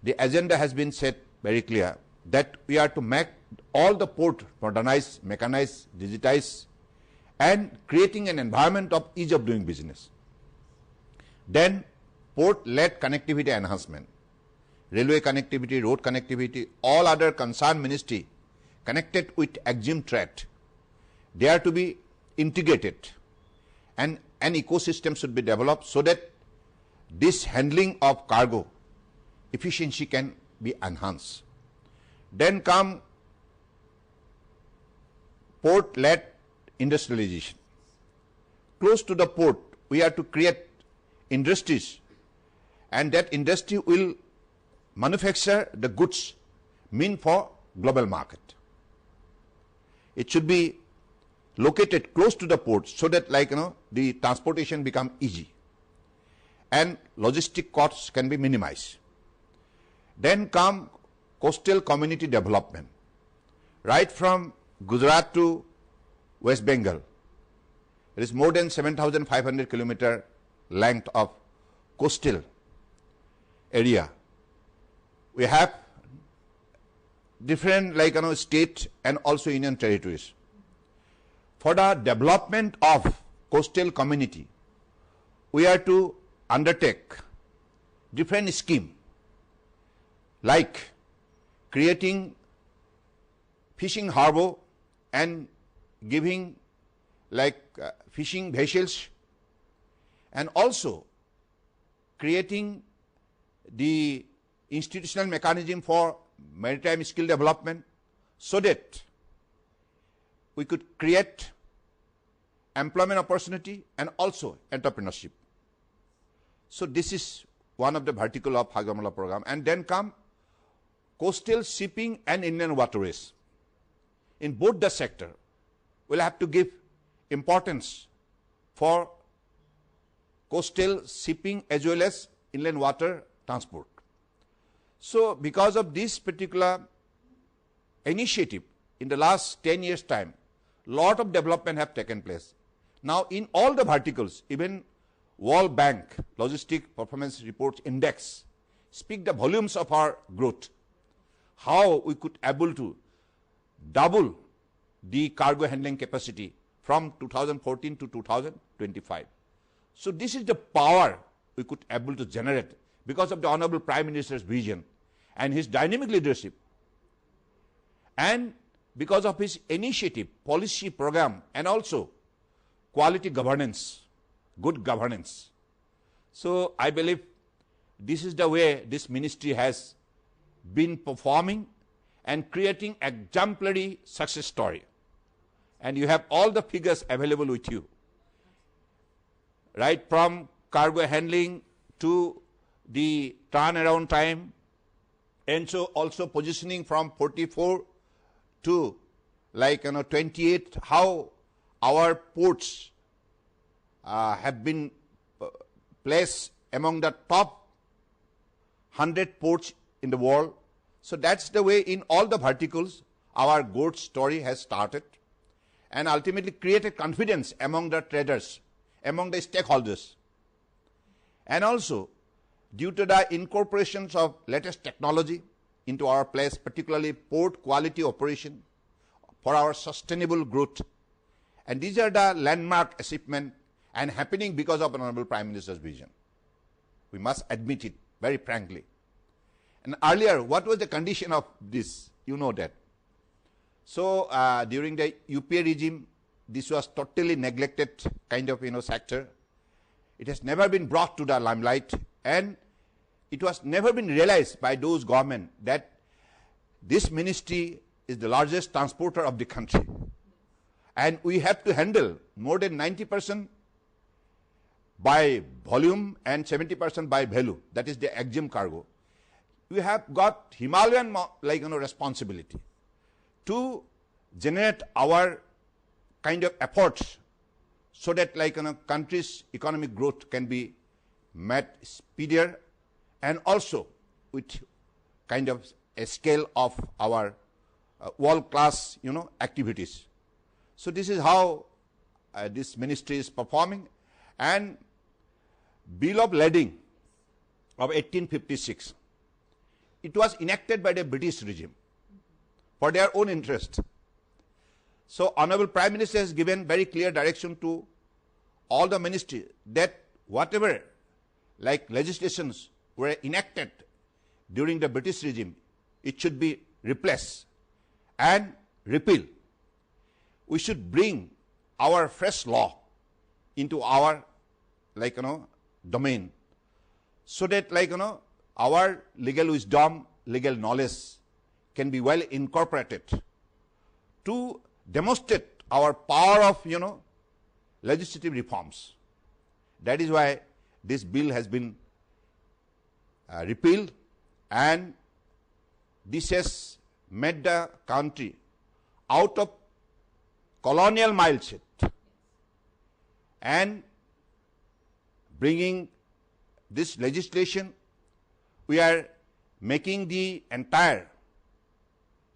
the agenda has been set very clear that we are to make all the port modernized, mechanized, digitized, and creating an environment of ease of doing business. Then port-led connectivity enhancement, railway connectivity, road connectivity, all other concerned ministry connected with exim trade, they are to be integrated, and an ecosystem should be developed so that this handling of cargo efficiency can be enhanced. Then come port-led industrialization. Close to the port, we have to create industries, and that industry will manufacture the goods meant for global market. It should be located close to the port so that, like, the transportation become easy and logistic costs can be minimized. Then come coastal community development. Right from Gujarat to West Bengal, there is more than 7,500 kilometer length of coastal area. We have different, state and also union territories. For the development of coastal community, we are to undertake different scheme, like creating fishing harbor and giving fishing vessels, and also creating the institutional mechanism for maritime skill development, so that we could create employment opportunity and also entrepreneurship. So this is one of the vertical of Sagarmala program. And then come coastal shipping and inland waterways. In both the sector, we'll have to give importance for coastal shipping as well as inland water transport. So because of this particular initiative, in the last 10 years' time, lot of development have taken place. Now in all the verticals, even World Bank Logistic Performance Reports Index speak the volumes of our growth, how we could able to double the cargo handling capacity from 2014 to 2025. So this is the power we could able to generate because of the Honorable Prime Minister's vision and his dynamic leadership, and because of his initiative, policy program, and also quality governance, good governance. So I believe this is the way this ministry has been performing and creating exemplary success story. And you have all the figures available with you, right from cargo handling to the turnaround time, and so also positioning from 44 to 28, how our ports have been placed among the top 100 ports in the world. So that's the way in all the verticals our growth story has started and ultimately created confidence among the traders, among the stakeholders. And also, due to the incorporations of latest technology into our place, particularly port quality operation for our sustainable growth. And these are the landmark achievements and happening because of Honorable Prime Minister's vision. We must admit it very frankly. And earlier, what was the condition of this? You know that. So during the UPA regime, this was totally neglected kind of sector. It has never been brought to the limelight, and it was never been realized by those government that this ministry is the largest transporter of the country, and we have to handle more than 90% by volume and 70% by value. That is the EXIM cargo. We have got Himalayan responsibility to generate our kind of efforts so that country's economic growth can be met speedier and also with kind of a scale of our world-class activities. So this is how this ministry is performing. And Bill of Lading of 1856, it was enacted by the British regime for their own interest. So Honorable Prime Minister has given very clear direction to all the ministry that whatever legislations were enacted during the British regime, it should be replaced and repealed. We should bring our fresh law into our domain so that our legal wisdom, legal knowledge can be well incorporated to demonstrate our power of legislative reforms. That is why this bill has been repealed, and this has made the country out of colonial mindset and bringing this legislation. We are making the entire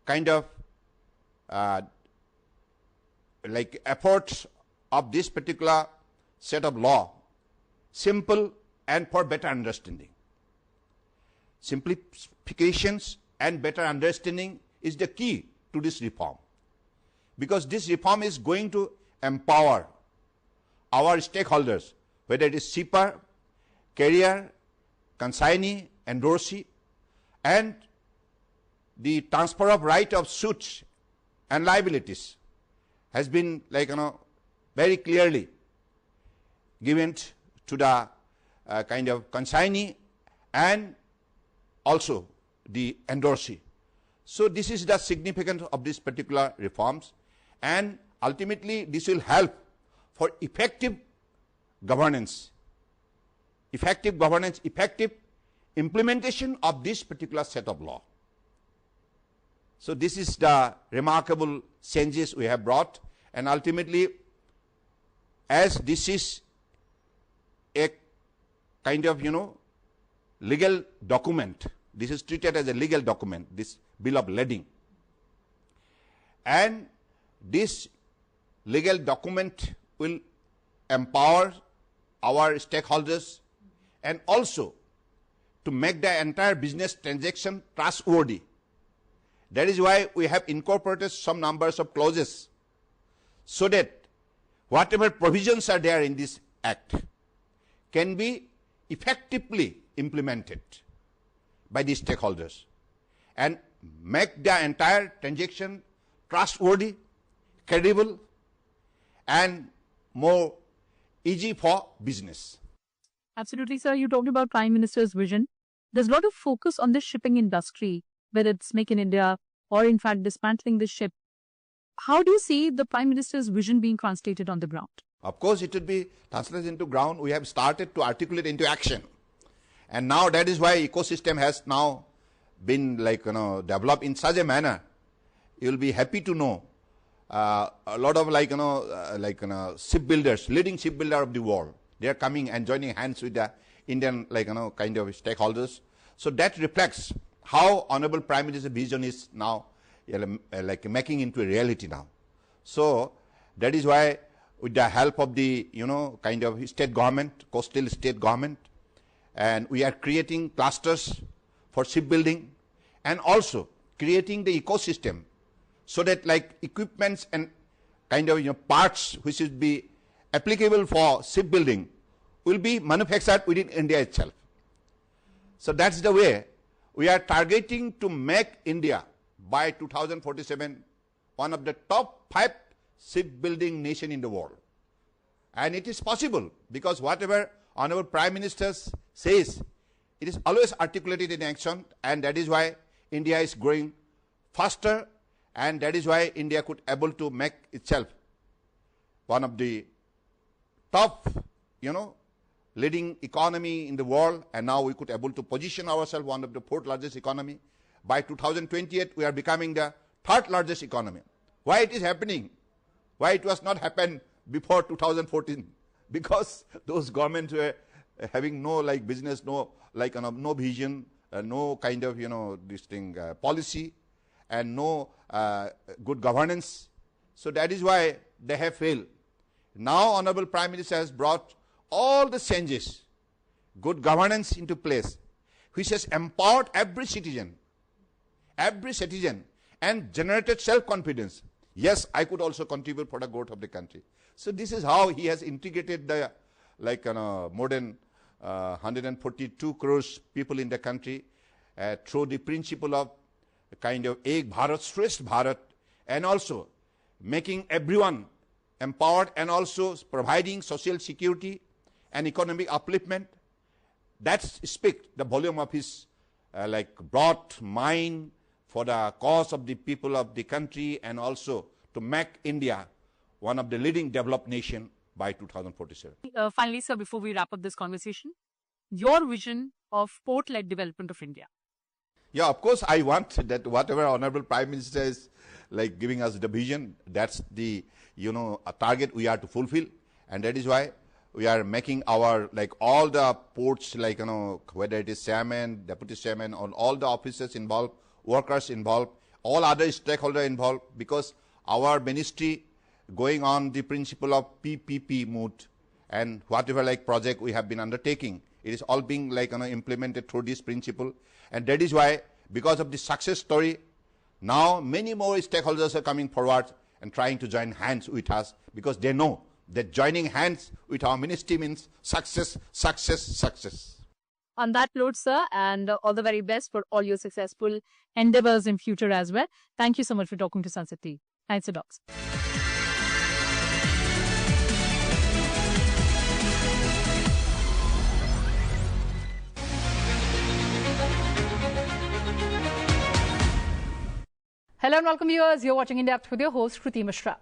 kind of efforts of this particular set of law simple and for better understanding. Simplifications and better understanding is the key to this reform, because this reform is going to empower our stakeholders, whether it is shipper, carrier, consignee, endorsee, and the transfer of right of suits and liabilities has been very clearly given to the kind of consignee and also the endorsee. So this is the significance of this particular reforms, and ultimately this will help for effective governance, effective implementation of this particular set of law. So this is the remarkable changes we have brought, and ultimately, as this is a kind of legal document, this is treated as a legal document, this Bill of Lading, and this legal document will empower our stakeholders and also to make the entire business transaction trustworthy. That is why we have incorporated some numbers of clauses so that whatever provisions are there in this act can be effectively implemented by the stakeholders and make the entire transaction trustworthy, credible, and more easy for business. Absolutely, sir. You talked about Prime Minister's vision. There's a lot of focus on the shipping industry, whether it's Make in India or in fact dismantling the ship. How do you see the Prime Minister's vision being translated on the ground? Of course, it would be translated into ground. We have started to articulate into action. And now that is why ecosystem has now been developed in such a manner. You will be happy to know a lot of shipbuilders, leading shipbuilder of the world, they are coming and joining hands with the Indian kind of stakeholders So that reflects how Honorable Prime Minister's vision is now like making into a reality now. So that is why, with the help of the kind of state government, coastal state government, and we are creating clusters for shipbuilding, and also creating the ecosystem, so that like equipments and kind of parts which should be applicable for shipbuilding will be manufactured within India itself. So that's the way we are targeting to make India by 2047 one of the top 5 shipbuilding nation in the world. And it is possible because whatever Honorable Prime Minister says, it is always articulated in action, and that is why India is growing faster, and that is why India could able to make itself one of the top, leading economy in the world, and now we could able to position ourselves one of the 4th largest economy. By 2028, we are becoming the 3rd largest economy. Why it is happening? Why it was not happened before 2014? Because those governments were having no business, no no vision, no kind of this thing policy, and no good governance. So that is why they have failed. Now Honorable Prime Minister has brought all the changes, good governance into place, which has empowered every citizen, and generated self-confidence. Yes, I could also contribute for the growth of the country. So this is how he has integrated the more than 142 crores people in the country through the principle of kind of Ek Bharat, Shresth Bharat, and also making everyone empowered, and also providing social security and economic upliftment. That speaks the volume of his broad mind for the cause of the people of the country, and also to make India one of the leading developed nation by 2047. Finally, sir, before we wrap up this conversation, your vision of port-led development of India. Yeah, of course, I want that whatever Honorable Prime Minister is giving us the vision, that's the a target we are to fulfill, and that is why we are making our all the ports whether it is chairman, deputy chairman, or all the officers involved, workers involved, all other stakeholders involved, because our ministry going on the principle of PPP mode, and whatever project we have been undertaking, it is all being implemented through this principle. And that is why, because of the success story, now many more stakeholders are coming forward and trying to join hands with us, because they know that joining hands with our ministry means success, success, success. On that note, sir, and all the very best for all your successful endeavors in future as well. Thank you so much for talking to Sunset TV. Thanks, docs. Hello and welcome viewers. You're watching In Depth with your host Kriti Mishra.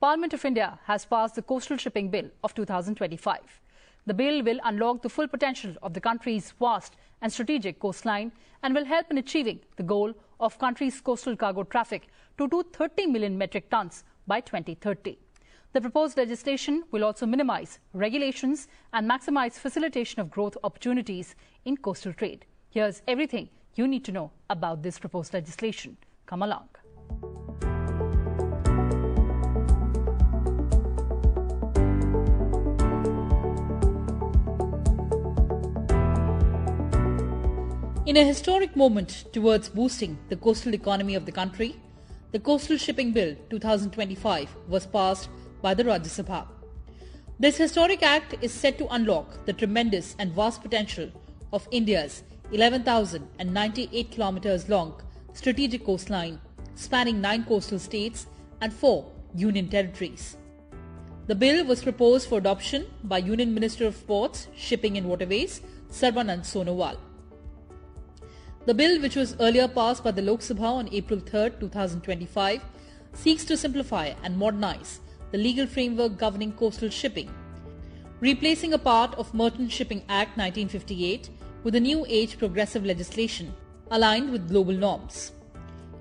Parliament of India has passed the Coastal Shipping Bill of 2025. The bill will unlock the full potential of the country's vast and strategic coastline and will help in achieving the goal of country's coastal cargo traffic to 230 million metric tons by 2030. The proposed legislation will also minimize regulations and maximize facilitation of growth opportunities in coastal trade. Here's everything you need to know about this proposed legislation. Come along. In a historic moment towards boosting the coastal economy of the country, the Coastal Shipping Bill 2025 was passed by the Rajya Sabha. This historic act is set to unlock the tremendous and vast potential of India's 11,098 kilometers long strategic coastline spanning 9 coastal states and 4 union territories. The bill was proposed for adoption by Union Minister of Ports, Shipping and Waterways, Sarbanand Sonowal. The bill, which was earlier passed by the Lok Sabha on April 3, 2025, seeks to simplify and modernize the legal framework governing coastal shipping, replacing a part of Merchant Shipping Act 1958 with a new age progressive legislation aligned with global norms.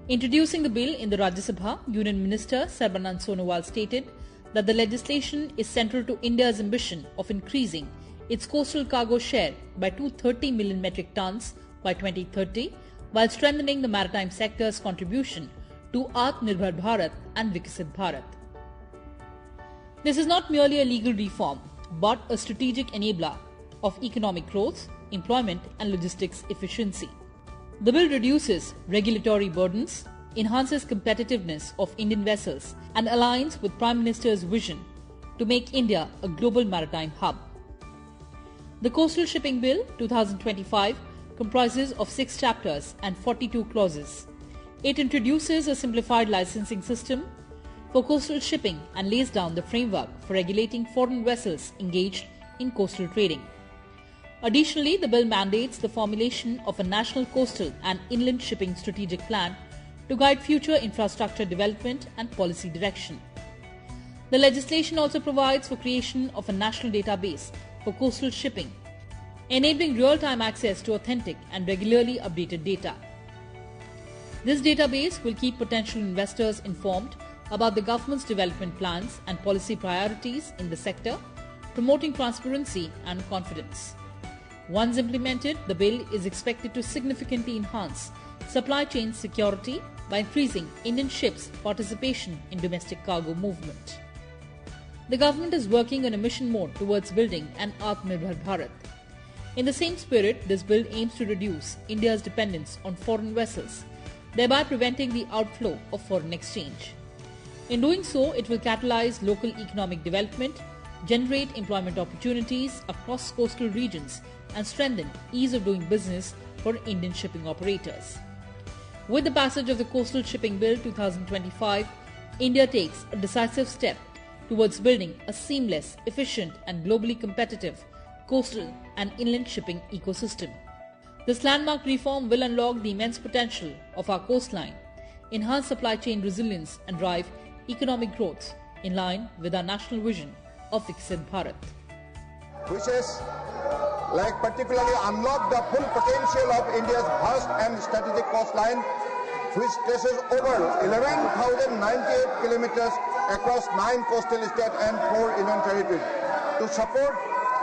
Introducing the bill in the Rajya Sabha, Union Minister Sarbanand Sonowal stated that the legislation is central to India's ambition of increasing its coastal cargo share by 230 million metric tons by 2030 while strengthening the maritime sector's contribution to Atmanirbhar Bharat and Viksit Bharat. This is not merely a legal reform, but a strategic enabler of economic growth, employment and logistics efficiency. The bill reduces regulatory burdens, enhances competitiveness of Indian vessels and aligns with Prime Minister's vision to make India a global maritime hub. The Coastal Shipping Bill 2025 comprises of 6 chapters and 42 clauses. It introduces a simplified licensing system for coastal shipping and lays down the framework for regulating foreign vessels engaged in coastal trading. Additionally, the bill mandates the formulation of a national coastal and inland shipping strategic plan to guide future infrastructure development and policy direction. The legislation also provides for creation of a national database for coastal shipping, enabling real-time access to authentic and regularly updated data. This database will keep potential investors informed about the government's development plans and policy priorities in the sector, promoting transparency and confidence. Once implemented, the bill is expected to significantly enhance supply chain security by increasing Indian ships' participation in domestic cargo movement. The government is working on a mission mode towards building an Atmanirbhar Bharat. In the same spirit, this bill aims to reduce India's dependence on foreign vessels, thereby preventing the outflow of foreign exchange. In doing so, it will catalyze local economic development, generate employment opportunities across coastal regions, and strengthen ease of doing business for Indian shipping operators. With the passage of the Coastal Shipping Bill 2025, India takes a decisive step towards building a seamless, efficient, and globally competitive coastal and inland shipping ecosystem. This landmark reform will unlock the immense potential of our coastline, enhance supply chain resilience, and drive economic growth in line with our national vision of Viksit Bharat. Which is particularly unlock the full potential of India's vast and strategic coastline, which stretches over 11,098 kilometers across 9 coastal states and 4 union territories. To support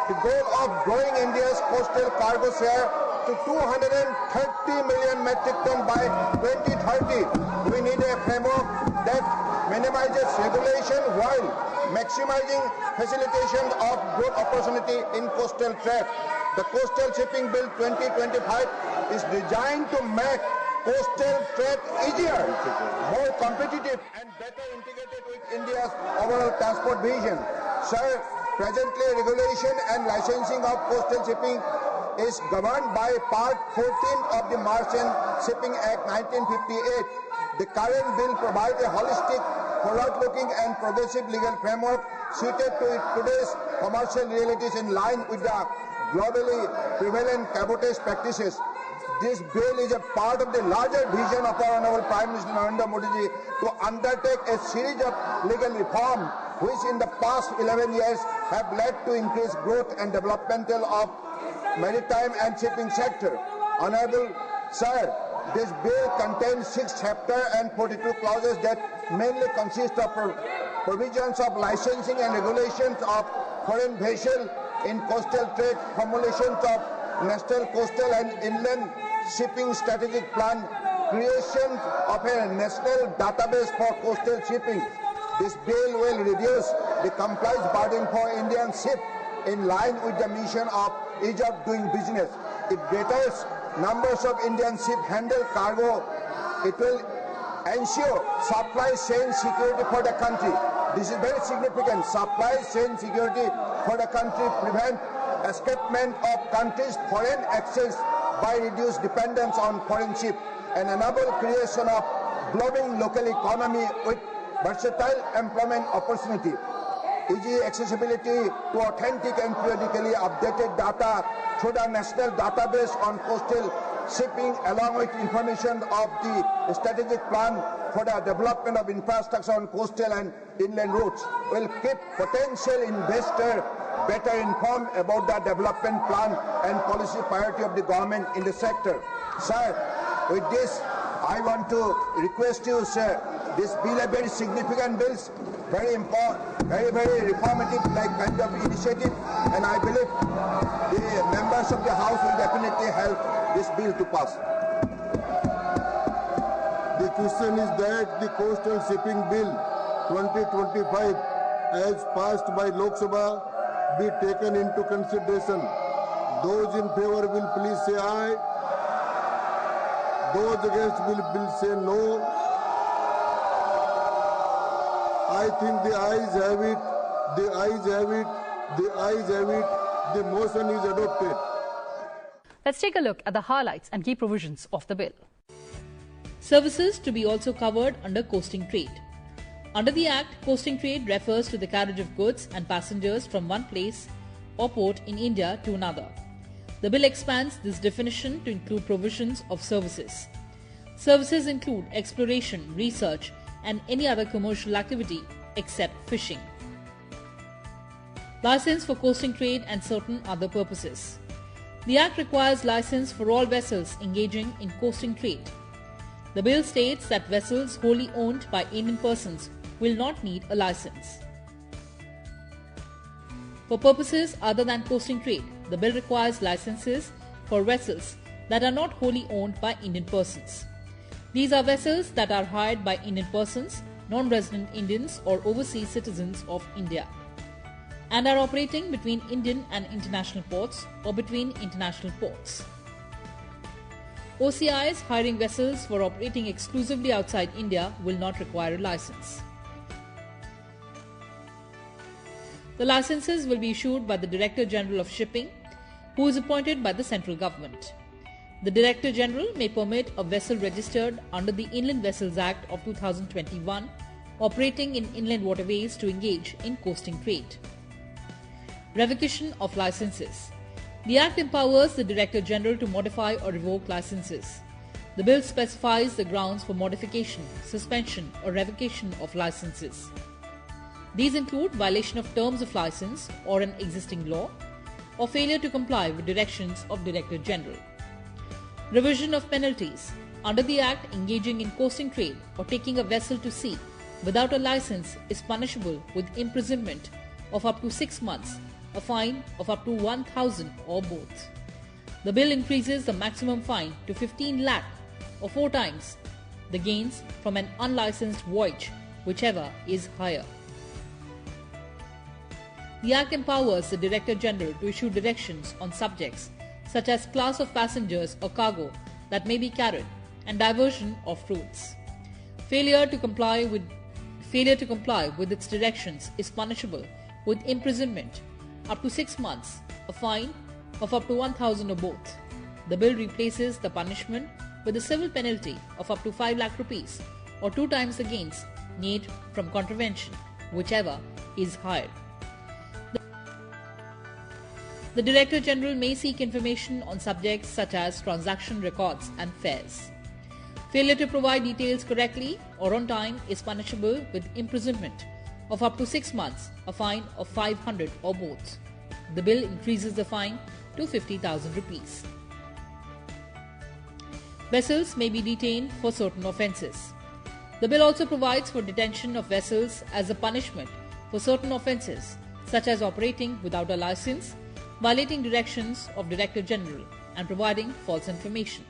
the goal of growing India's coastal cargo share to 230 million metric ton by 2030, we need a framework that minimizes regulation while maximizing facilitation of growth opportunity in coastal trade. The Coastal Shipping Bill 2025 is designed to make coastal trade easier, more competitive and better integrated with India's overall transport vision. Sir, presently regulation and licensing of coastal shipping is governed by Part 14 of the Marine Shipping Act 1958. The current bill provides a holistic, forward-looking and progressive legal framework suited to today's commercial realities in line with the globally prevalent cabotage practices. This bill is a part of the larger vision of our Honorable Prime Minister Narendra Modi ji to undertake a series of legal reforms which in the past 11 years have led to increased growth and developmental of maritime and shipping sector. Honorable Sir, this bill contains 6 chapters and 42 clauses that mainly consist of provisions of licensing and regulations of foreign vessels in coastal trade, formulations of national coastal and inland shipping strategic plan, creation of a national database for coastal shipping. This bill will reduce the compliance burden for Indian ships in line with the mission of ease of doing business. It betters numbers of Indian ships handle cargo. It will ensure supply chain security for the country. This is very significant. Supply chain security for the country, prevent escapement of countries' foreign access by reduced dependence on foreign ships, and enable creation of glowing local economy with versatile employment opportunity. Easy accessibility to authentic and periodically updated data through the national database on coastal shipping, along with information of the strategic plan for the development of infrastructure on coastal and inland routes, will keep potential investors better informed about the development plan and policy priority of the government in the sector. Sir, with this, I want to request you, sir, This bill are very significant bills, very important, very reformative like kind of initiative, and I believe the members of the House will definitely help this bill to pass. The question is that the Coastal Shipping Bill 2025 as passed by Lok Sabha be taken into consideration. Those in favor will please say aye. Those against will say no. I think the ayes have it, the ayes have it, the ayes have it, the motion is adopted. Let's take a look at the highlights and key provisions of the bill. Services to be also covered under coasting trade. Under the Act, coasting trade refers to the carriage of goods and passengers from one place or port in India to another. The bill expands this definition to include provisions of services. Services include exploration, research, and any other commercial activity except fishing. License for coasting trade and certain other purposes. The Act requires license for all vessels engaging in coasting trade. The bill states that vessels wholly owned by Indian persons will not need a license. For purposes other than coasting trade, the bill requires licenses for vessels that are not wholly owned by Indian persons. These are vessels that are hired by Indian persons, non-resident Indians or overseas citizens of India, and are operating between Indian and international ports or between international ports. OCIs hiring vessels for operating exclusively outside India will not require a license. The licenses will be issued by the Director General of Shipping, who is appointed by the central government. The Director General may permit a vessel registered under the Inland Vessels Act of 2021 operating in inland waterways to engage in coasting trade. Revocation of licenses. The Act empowers the Director General to modify or revoke licenses. The bill specifies the grounds for modification, suspension or revocation of licenses. These include violation of terms of license or an existing law, or failure to comply with directions of Director General. Revision of penalties. Under the Act, engaging in coasting trade or taking a vessel to sea without a license is punishable with imprisonment of up to 6 months, a fine of up to 1,000 or both. The bill increases the maximum fine to 15 lakh or 4 times the gains from an unlicensed voyage, whichever is higher. The Act empowers the Director General to issue directions on subjects such as class of passengers or cargo that may be carried and diversion of routes. Failure to comply with its directions is punishable with imprisonment up to 6 months, a fine of up to 1,000 or both. The bill replaces the punishment with a civil penalty of up to 5 lakh rupees or 2 times the gains made from contravention, whichever is higher. The Director General may seek information on subjects such as transaction records and fares. Failure to provide details correctly or on time is punishable with imprisonment of up to 6 months, a fine of 500 or both. The bill increases the fine to 50,000 rupees. Vessels may be detained for certain offences. The bill also provides for detention of vessels as a punishment for certain offences, such as operating without a licence, violating directions of Director General, and providing false information.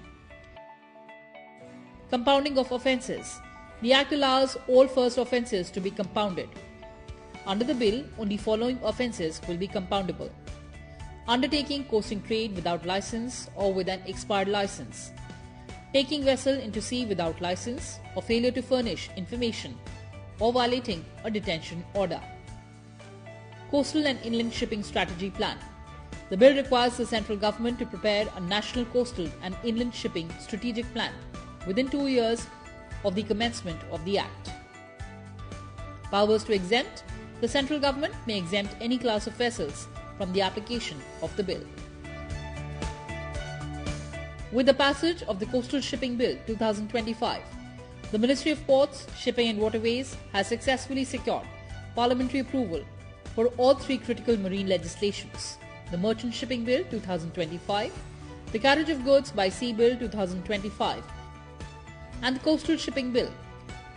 Compounding of offences. The Act allows all first offences to be compounded. Under the bill, only following offences will be compoundable: undertaking coasting trade without licence or with an expired licence, taking vessel into sea without licence or failure to furnish information, or violating a detention order. Coastal and Inland Shipping Strategy Plan. The bill requires the central government to prepare a national coastal and inland shipping strategic plan within 2 years of the commencement of the Act. Powers to exempt. The central government may exempt any class of vessels from the application of the bill. With the passage of the Coastal Shipping Bill 2025, the Ministry of Ports, Shipping and Waterways has successfully secured parliamentary approval for all 3 critical marine legislations: the Merchant Shipping Bill 2025, the Carriage of Goods by Sea Bill 2025, and the Coastal Shipping Bill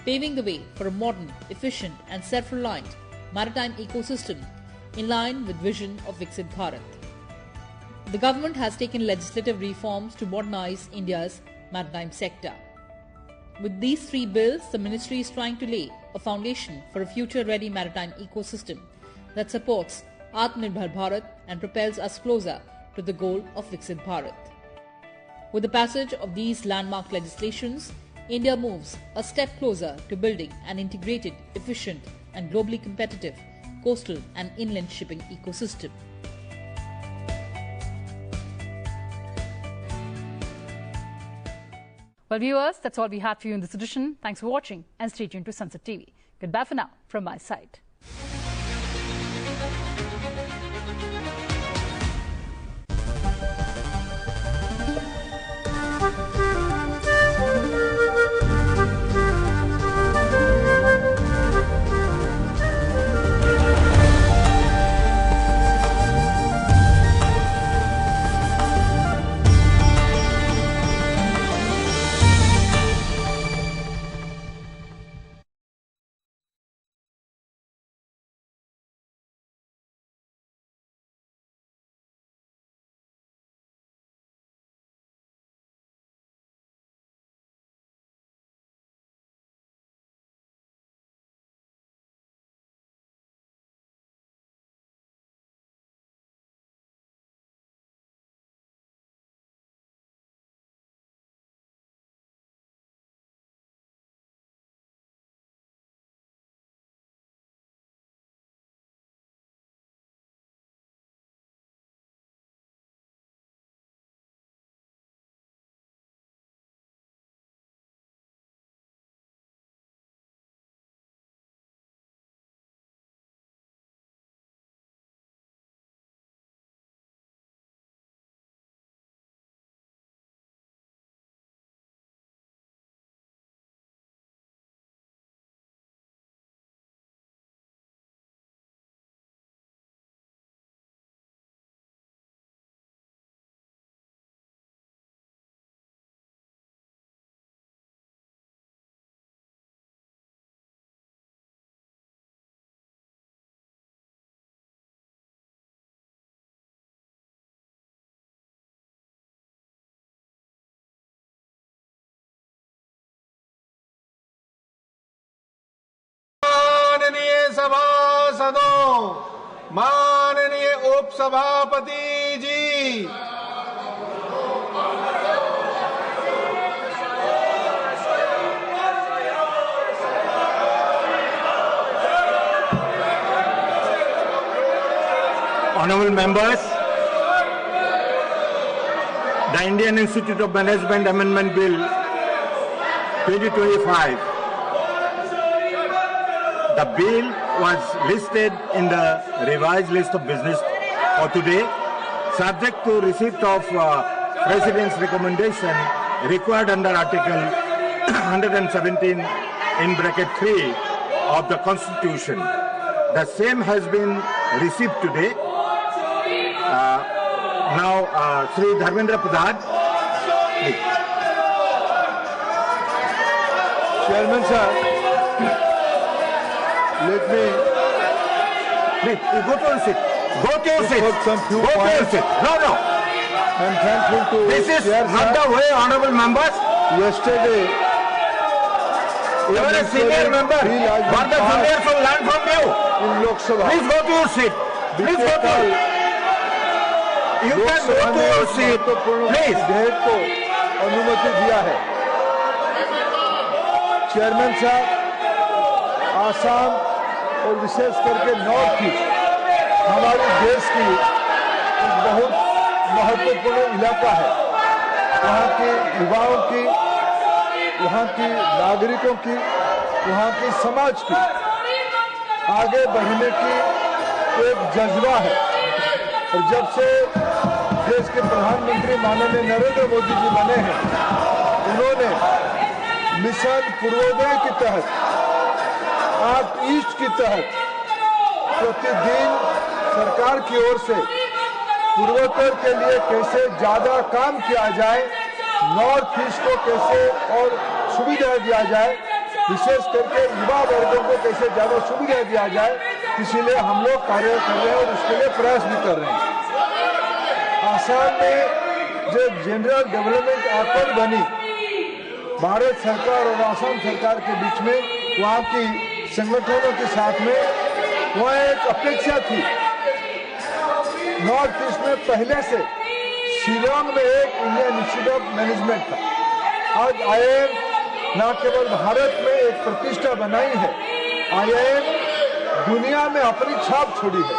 paving the way for a modern, efficient and self-reliant maritime ecosystem in line with vision of Viksit Bharat. The government has taken legislative reforms to modernize India's maritime sector. With these 3 bills, the ministry is trying to lay a foundation for a future-ready maritime ecosystem that supports Atmanirbhar Bharat and propels us closer to the goal of Viksit Bharat. With the passage of these landmark legislations, India moves a step closer to building an integrated, efficient and globally competitive coastal and inland shipping ecosystem. Well, viewers, that's all we had for you in this edition. Thanks for watching and stay tuned to Sunset TV. Goodbye for now from my side. माननीय सभासदों, माननीय उपसभापति जी, Honorable members, the Indian Institute of Management Amendment Bill 2025. The bill was listed in the revised list of business for today, subject to receipt of President's recommendation required under Article 117 in bracket 3 of the Constitution. The same has been received today. Now, Sri Dharmendra Pradhan. Chairman sir, let me. Please, go to your seat. Go to your seat. Go to your seat. No, no. I'm thankful to. This is not the way, honorable members. Yesterday, you are a senior member. What the juniors will learn from you. In Lok Sabha. Please go to your seat. Please go to. You can go to your seat. Please. विधेयक को अनुमति दिया है। Chairman साहब, आसाम और विशेष करके north east हमारे देश की एक बहुत महत्वपूर्ण इलाका है। वहाँ के युवाओं की, वहाँ की नागरिकों की, वहाँ की समाज की आगे बढ़ने की एक जज्बा है। और जब से देश के प्रधानमंत्री माननीय नरेंद्र मोदी जी बने हैं, उन्होंने मिशन पूर्वोदय के तहत, एक्ट ईस्ट के तहत प्रतिदिन सरकार की ओर से पूर्वोत्तर के लिए कैसे ज्यादा काम किया जाए, नॉर्थ ईस्ट को कैसे और सुविधा दिया जाए, विशेष करके युवा वर्गों को कैसे ज्यादा सुविधा दिया जाए, इसीलिए हम लोग कार्य कर रहे हैं और उसके लिए प्रयास भी कर रहे हैं। आसाम में जो जनरल डेवलपमेंट एक्ट बनी भारत सरकार और आसाम सरकार के बीच में, वहाँ की संगठनों के साथ में, वहाँ एक अपेक्षा थी नॉर्थ ईस्ट में पहले से शिलोंग में एक इंडियन इंस्टीट्यूट ऑफ मैनेजमेंट था। आज IIM न केवल भारत में एक प्रतिष्ठा बनाई है, IIM दुनिया में अपनी छाप छोड़ी है।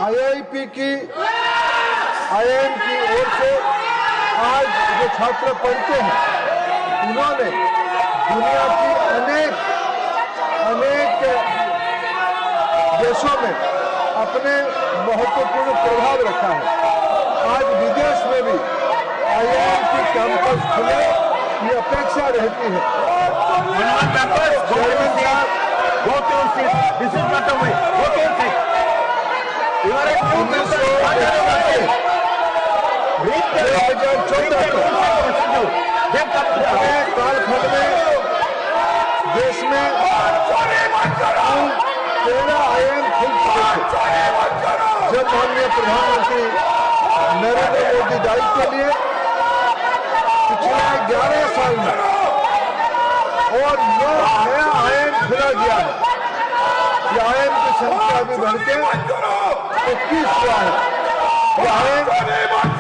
IIP की IIM की ओर से आज जो छात्र पढ़ते हैं, उन्होंने दुनिया की अनेक देशों में अपने महत्वपूर्ण प्रभाव रखा है। आज विदेश में भी IIM की कैंपस खुले, ये अपेक्षा रहती है। कालखंड में देश में 13 IIM खुल चुके थे। जब माननीय प्रधानमंत्री नरेंद्र मोदी दायित्व लिए पिछले 11 साल में और 9 नया IIM खुला गया है। ये IIM की संख्या भी बढ़ के 21 हुआ है। ये IIM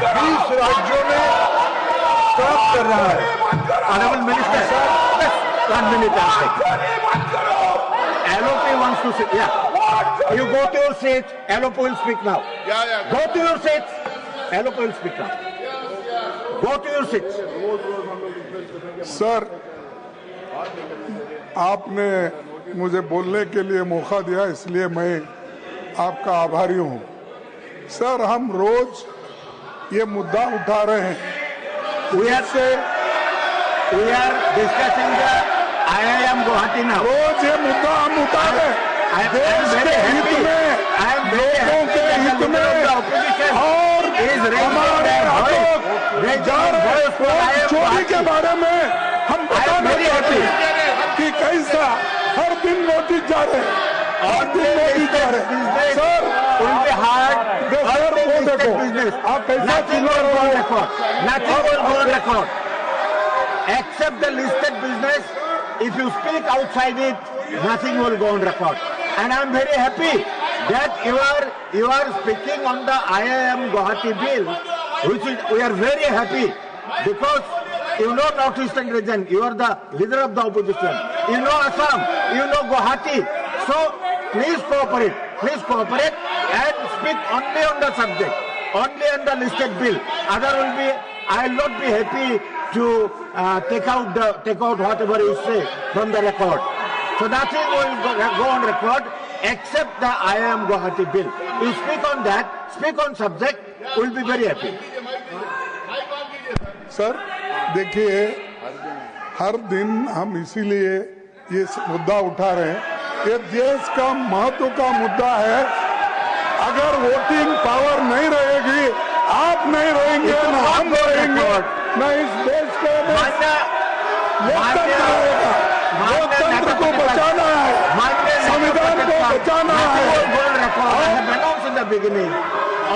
20 राज्यों में काम कर रहा है। Honorable Minister, just 1 minute. LOP wants to sit. Yeah. You go to your seat. LOP will speak now. Go to your seat. LOP will speak now. Go to your seat. Sir, आपने मुझे बोलने के लिए मौका दिया, इसलिए मैं आपका आभारी हूँ। सर, हम रोज ये मुद्दा उठा रहे हैं। We are discussing the IIM Guwahati now. रोज ये मुद्दा हम उठा रहे हैं। देश के हित में, लोगों के हित में और हमारे चोरी के बारे में हम बताना चाहते हैं कि कैसा हर दिन नोटिस जा रहे हैं, हर दिन नोटिस जा रहे हैं। सर, सर वो देखो आप कैसा चिल्ला रहे हो। Nothing will go on record. Except the listed business, if you speak outside it, nothing will go on record. And I am very happy that you are speaking on the IIM Guwahati bill, which is, we are very happy because you know Northeastern region, you are the leader of the opposition, you know Assam, you know Guwahati. So please cooperate and speak only on the subject, only on the listed bill. I will not be happy to take out whatever you say from the record. So nothing will go on record except the IIM Guwahati bill. You speak on that, speak on subject, we will be very happy. Sir, देखिए हर दिन हम इसीलिए ये मुद्दा उठा रहे हैं। ये देश का महत्व का मुद्दा है। अगर वोटिंग पावर नहीं रहेगी, आप नहीं रहेंगे ना हम रहेंगे, न इस देश के लोकतंत्र रहेगा। लोकतंत्र को बचाना है, संविधान को बचाना है। In the beginning,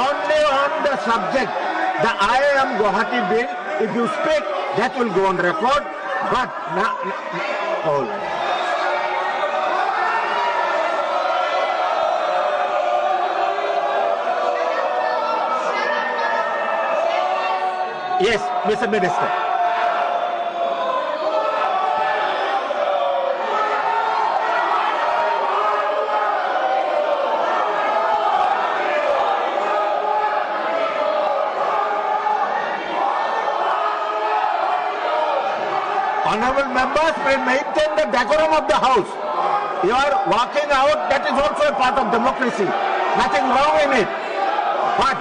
only on the subject, the IIM Guwahati bill, if you speak, that will go on record, but not all. Yes, Mr. Minister. Honorable members, we maintain the decorum of the house. You are walking out, that is also a part of democracy. Nothing wrong in it. But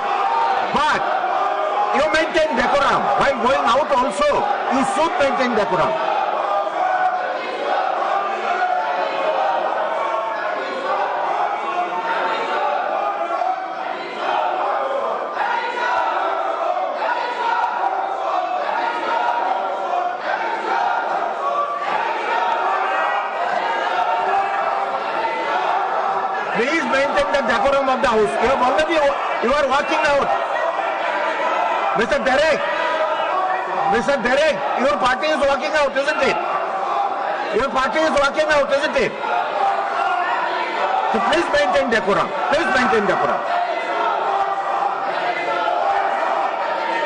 you maintain decorum. While going out also, you should maintain decorum. Please maintain the decorum of the house. You have already, you are walking out. Mr. Derek, your party is walking out, isn't it? Your party is walking out, isn't it? So please maintain decorum. Please maintain decorum.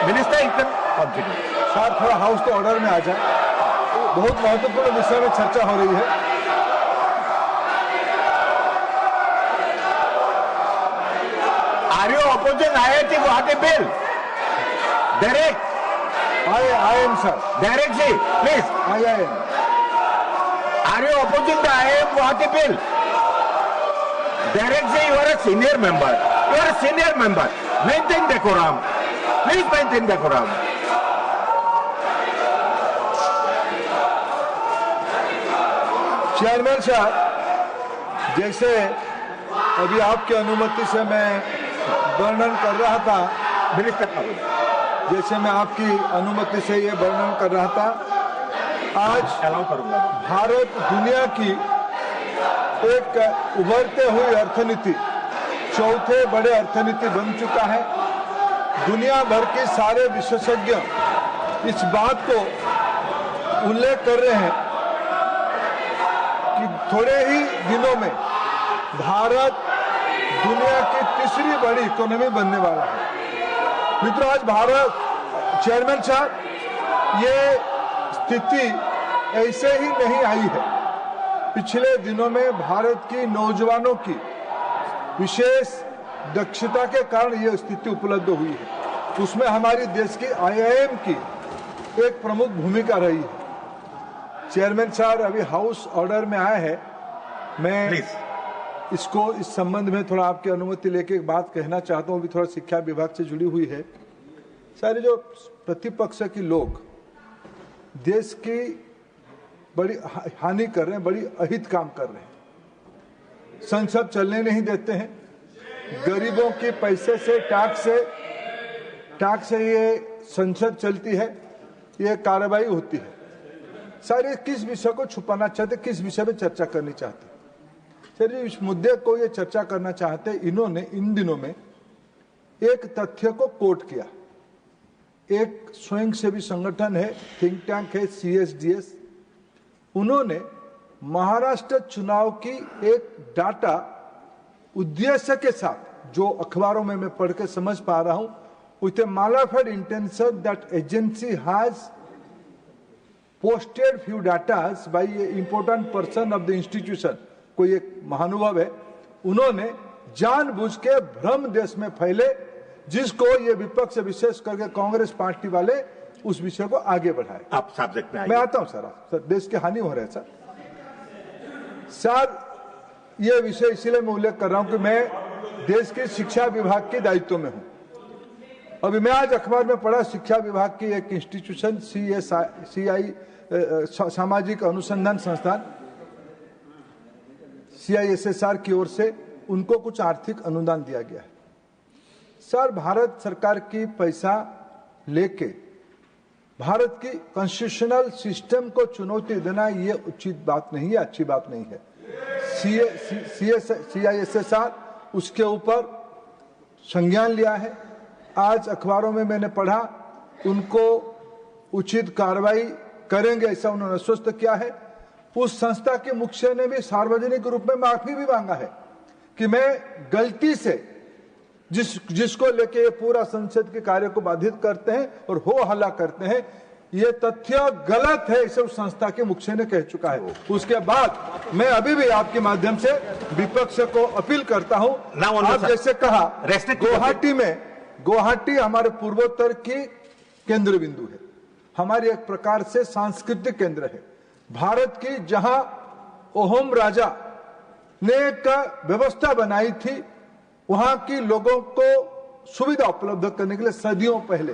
Minister, you can continue. Sir थोड़ा house के order में आ जाए, बहुत महत्वपूर्ण विषय में चर्चा हो रही है। Are you opposing IIT Guwahati bill? Derek? I am, sir. Derek ji, please. I am. Are you opposing the IIM Guwahati bill? Derek ji, you are a senior member. You are a senior member. Maintain decorum. Please maintain decorum. Chairman साहब, जैसे अभी आपकी अनुमति से मैं वर्णन कर रहा था, जैसे मैं आपकी अनुमति से ये वर्णन कर रहा था, आज भारत दुनिया की एक उभरते हुई अर्थनीति, चौथे बड़े अर्थनीति बन चुका है। दुनिया भर के सारे विशेषज्ञ इस बात को उल्लेख कर रहे हैं कि थोड़े ही दिनों में भारत दुनिया की तीसरी बड़ी इकोनॉमी बनने वाला है। मित्रों, आज भारत, चेयरमैन साहब, ये स्थिति ऐसे ही नहीं आई है। पिछले दिनों में भारत की नौजवानों की विशेष दक्षता के कारण ये स्थिति उपलब्ध हुई है। उसमें हमारी देश की IIM की एक प्रमुख भूमिका रही है। चेयरमैन साहब, अभी हाउस ऑर्डर में आया है, मैं इसको इस संबंध में थोड़ा आपकी अनुमति लेके एक बात कहना चाहता हूँ, भी थोड़ा शिक्षा विभाग से जुड़ी हुई है। सारे जो प्रतिपक्ष के लोग देश की बड़ी हानि कर रहे हैं, बड़ी अहित काम कर रहे हैं, संसद चलने नहीं देते हैं, गरीबों के पैसे से टैक्स से ये संसद चलती है, ये कार्रवाई होती है। सारे किस विषय को छुपाना चाहते, किस विषय में चर्चा करनी चाहते? सर, इस मुद्दे को ये चर्चा करना चाहते, इन्होंने इन दिनों में एक तथ्य को कोट किया। एक स्वयंसेवी संगठन है, थिंक टैंक है, CSDS, उन्होंने महाराष्ट्र चुनाव की एक डाटा उद्देश्य के साथ, जो अखबारों में मैं पढ़ के समझ पा रहा हूं, with a malafide intention that agency has posted few data by a important person of the institution, कोई एक महानुभाव है, उन्होंने जानबूझ के भ्रम देश में फैले, जिसको ये विपक्ष विशेष करके कांग्रेस पार्टी वाले उस विषय को आगे बढ़ाए। आप सब्जेक्ट में आइए। मैं आता हूं सर, देश की हानि हो रहा है सर, ये विषय इसीलिए मैं उल्लेख कर रहा हूं कि मैं देश के शिक्षा विभाग के दायित्व में हूं। अभी मैं आज अखबार में पढ़ा, शिक्षा विभाग की एक इंस्टीट्यूशन CI सामाजिक अनुसंधान संस्थान CISSR की ओर से उनको कुछ आर्थिक अनुदान दिया गया है। सर, भारत सरकार की पैसा लेके भारत की कॉन्स्टिट्यूशनल सिस्टम को चुनौती देना ये उचित बात नहीं है, अच्छी बात नहीं है। CISSR उसके ऊपर संज्ञान लिया है। आज अखबारों में मैंने पढ़ा, उनको उचित कार्रवाई करेंगे ऐसा उन्होंने आश्वस्त किया है। उस संस्था के मुखिया ने भी सार्वजनिक रूप में माफी भी मांगा है कि मैं गलती से जिसको लेके ये पूरा संसद के कार्य को बाधित करते हैं और हो हल्ला करते हैं, ये तथ्य गलत है, इसे उस संस्था के मुखिया ने कह चुका है। उसके बाद मैं अभी भी आपके माध्यम से विपक्ष को अपील करता हूं, आप जैसे कहा, गुवाहाटी हमारे पूर्वोत्तर की केंद्र बिंदु है, हमारी एक प्रकार से सांस्कृतिक केंद्र है। भारत की जहां ओहम राजा ने एक व्यवस्था बनाई थी, वहां की लोगों को सुविधा उपलब्ध करने के लिए सदियों पहले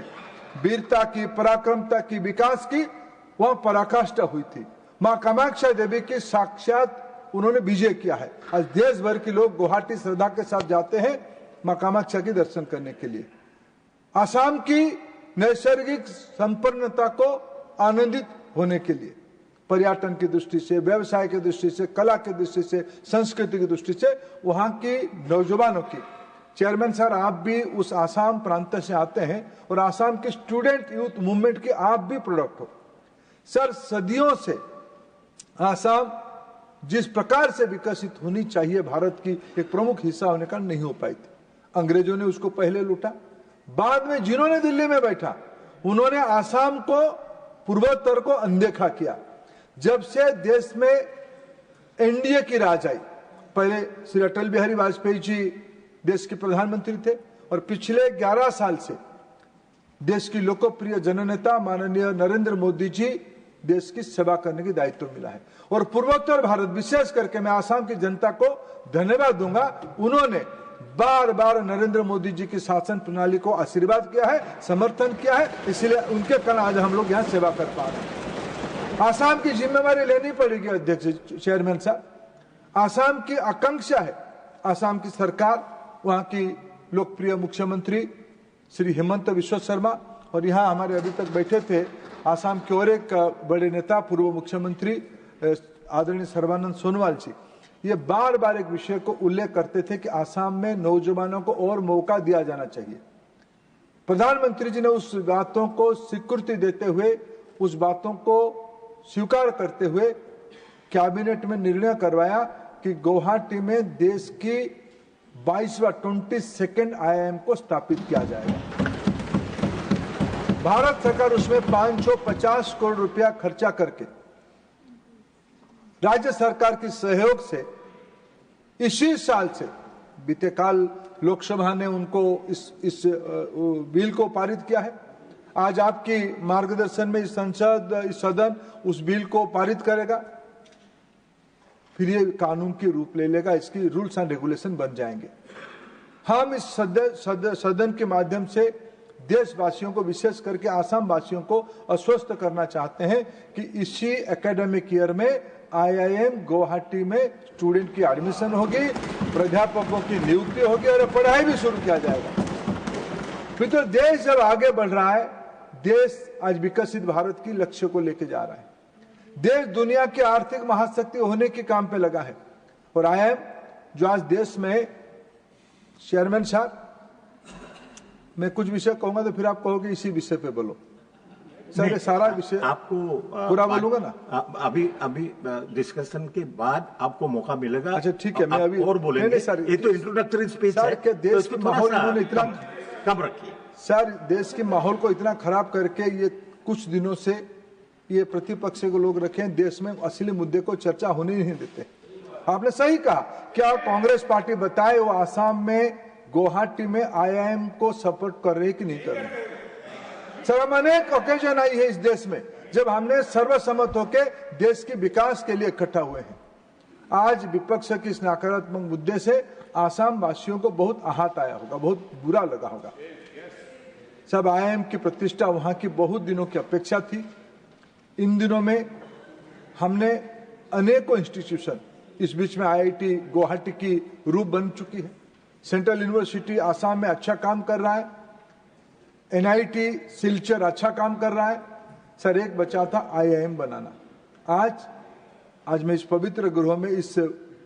वीरता की, पराक्रमता की, विकास की वहां पराकाष्ठा हुई थी। मां कामाख्या देवी की साक्षात उन्होंने विजय किया है। आज देश भर के लोग गुवाहाटी श्रद्धा के साथ जाते हैं मां कामाख्या के दर्शन करने के लिए। आसाम की नैसर्गिक संपन्नता को आनंदित होने के लिए, पर्यटन की दृष्टि से, व्यवसाय की दृष्टि से, कला की दृष्टि से, संस्कृति की दृष्टि से वहां की नौजवानों की। चेयरमैन सर, आप भी उस आसाम प्रांत से आते हैं और आसाम की स्टूडेंट यूथ मूवमेंट की आप भी प्रोडक्ट हो। सर, सदियों से आसाम जिस प्रकार से विकसित होनी चाहिए भारत की एक प्रमुख हिस्सा होने का नहीं हो पाई थी। अंग्रेजों ने उसको पहले लूटा, बाद में जिन्होंने दिल्ली में बैठा उन्होंने आसाम को, पूर्वोत्तर को अनदेखा किया। जब से देश में एनडीए की राज आई, पहले श्री अटल बिहारी वाजपेयी जी देश के प्रधानमंत्री थे और पिछले 11 साल से देश की लोकप्रिय जननेता माननीय नरेंद्र मोदी जी देश की सेवा करने की दायित्व मिला है। और पूर्वोत्तर भारत, विशेष करके मैं आसाम की जनता को धन्यवाद दूंगा, उन्होंने बार बार नरेंद्र मोदी जी की शासन प्रणाली को आशीर्वाद किया है, समर्थन किया है, इसलिए उनके कारण आज हम लोग यहाँ सेवा कर पा रहे हैं। आसाम की जिम्मेवारी लेनी पड़ेगी अध्यक्ष चेयरमैन साहब। आसाम की आकांक्षा है, आसाम की सरकार, वहाँ की लोकप्रिय मुख्यमंत्री श्री हेमंत बिस्वा शर्मा, और यहाँ हमारे अभी तक बैठे थे आसाम के और एक बड़े नेता पूर्व मुख्यमंत्री आदरणीय सर्बानंद सोनोवाल जी, ये बार बार एक विषय को उल्लेख करते थे कि आसाम में नौजवानों को और मौका दिया जाना चाहिए। प्रधानमंत्री जी ने उस बातों को स्वीकृति देते हुए, उस बातों को स्वीकार करते हुए कैबिनेट में निर्णय करवाया कि गुवाहाटी में देश की 22वां 22nd IIM को स्थापित किया जाएगा। भारत सरकार उसमें 550 करोड़ रुपया खर्चा करके राज्य सरकार के सहयोग से इसी साल से, बीते काल लोकसभा ने उनको इस बिल को पारित किया है। आज आपकी मार्गदर्शन में इस सदन उस बिल को पारित करेगा, फिर ये कानून की रूप ले लेगा, इसकी रूल्स एंड रेगुलेशन बन जाएंगे। हम इस सदन के माध्यम से देशवासियों को, विशेष करके आसाम वासियों को आश्वस्त करना चाहते हैं कि इसी एकेडमिक ईयर में IIM गुवाहाटी में स्टूडेंट की एडमिशन होगी, प्राध्यापकों की नियुक्ति होगी और पढ़ाई भी शुरू किया जाएगा। फिर तो देश जब आगे बढ़ रहा है, देश आज विकसित भारत की लक्ष्य को लेके जा रहा है। देश दुनिया की आर्थिक महाशक्ति होने के काम पे लगा है। और IIM जो आज देश में, चेयरमैन साहब मैं कुछ विषय कहूंगा तो फिर आप कहोगे इसी विषय पे बोलो। सर ये सारा विषय आपको पूरा बोलूंगा ना, अभी डिस्कशन के बाद आपको मौका मिलेगा। अच्छा ठीक है, मैं अभी और बोलेंगे। सर, ये तो इंट्रोडक्टरी स्पीच है, के देश तो के माहौल इन्होंने इतना कम रखिए। सर, देश के माहौल को इतना खराब करके ये कुछ दिनों से ये प्रतिपक्ष को लोग रखे हैं, देश में असली मुद्दे को चर्चा होने नहीं देते। आपने सही कहा, क्या कांग्रेस पार्टी बताए वो आसाम में गुवाहाटी में IIM को सपोर्ट कर रहे कि नहीं कर रहे? सर, हम अनेक ओकेजन आई है इस देश में जब हमने सर्वसम्मत होकर देश के विकास के लिए इकट्ठा हुए हैं। आज विपक्ष की इस नकारात्मक मुद्दे से आसाम वासियों को बहुत आहत आया होगा, बहुत बुरा लगा होगा। सब IIM की प्रतिष्ठा वहां की बहुत दिनों की अपेक्षा थी। इन दिनों में हमने अनेकों इंस्टीट्यूशन, इस बीच में IIT गुवाहाटी की रूप बन चुकी है। सेंट्रल यूनिवर्सिटी आसाम में अच्छा काम कर रहा है, NIT सिलचर अच्छा काम कर रहा है। सर, एक बचा था IIM बनाना। आज मैं इस पवित्र गृह में इस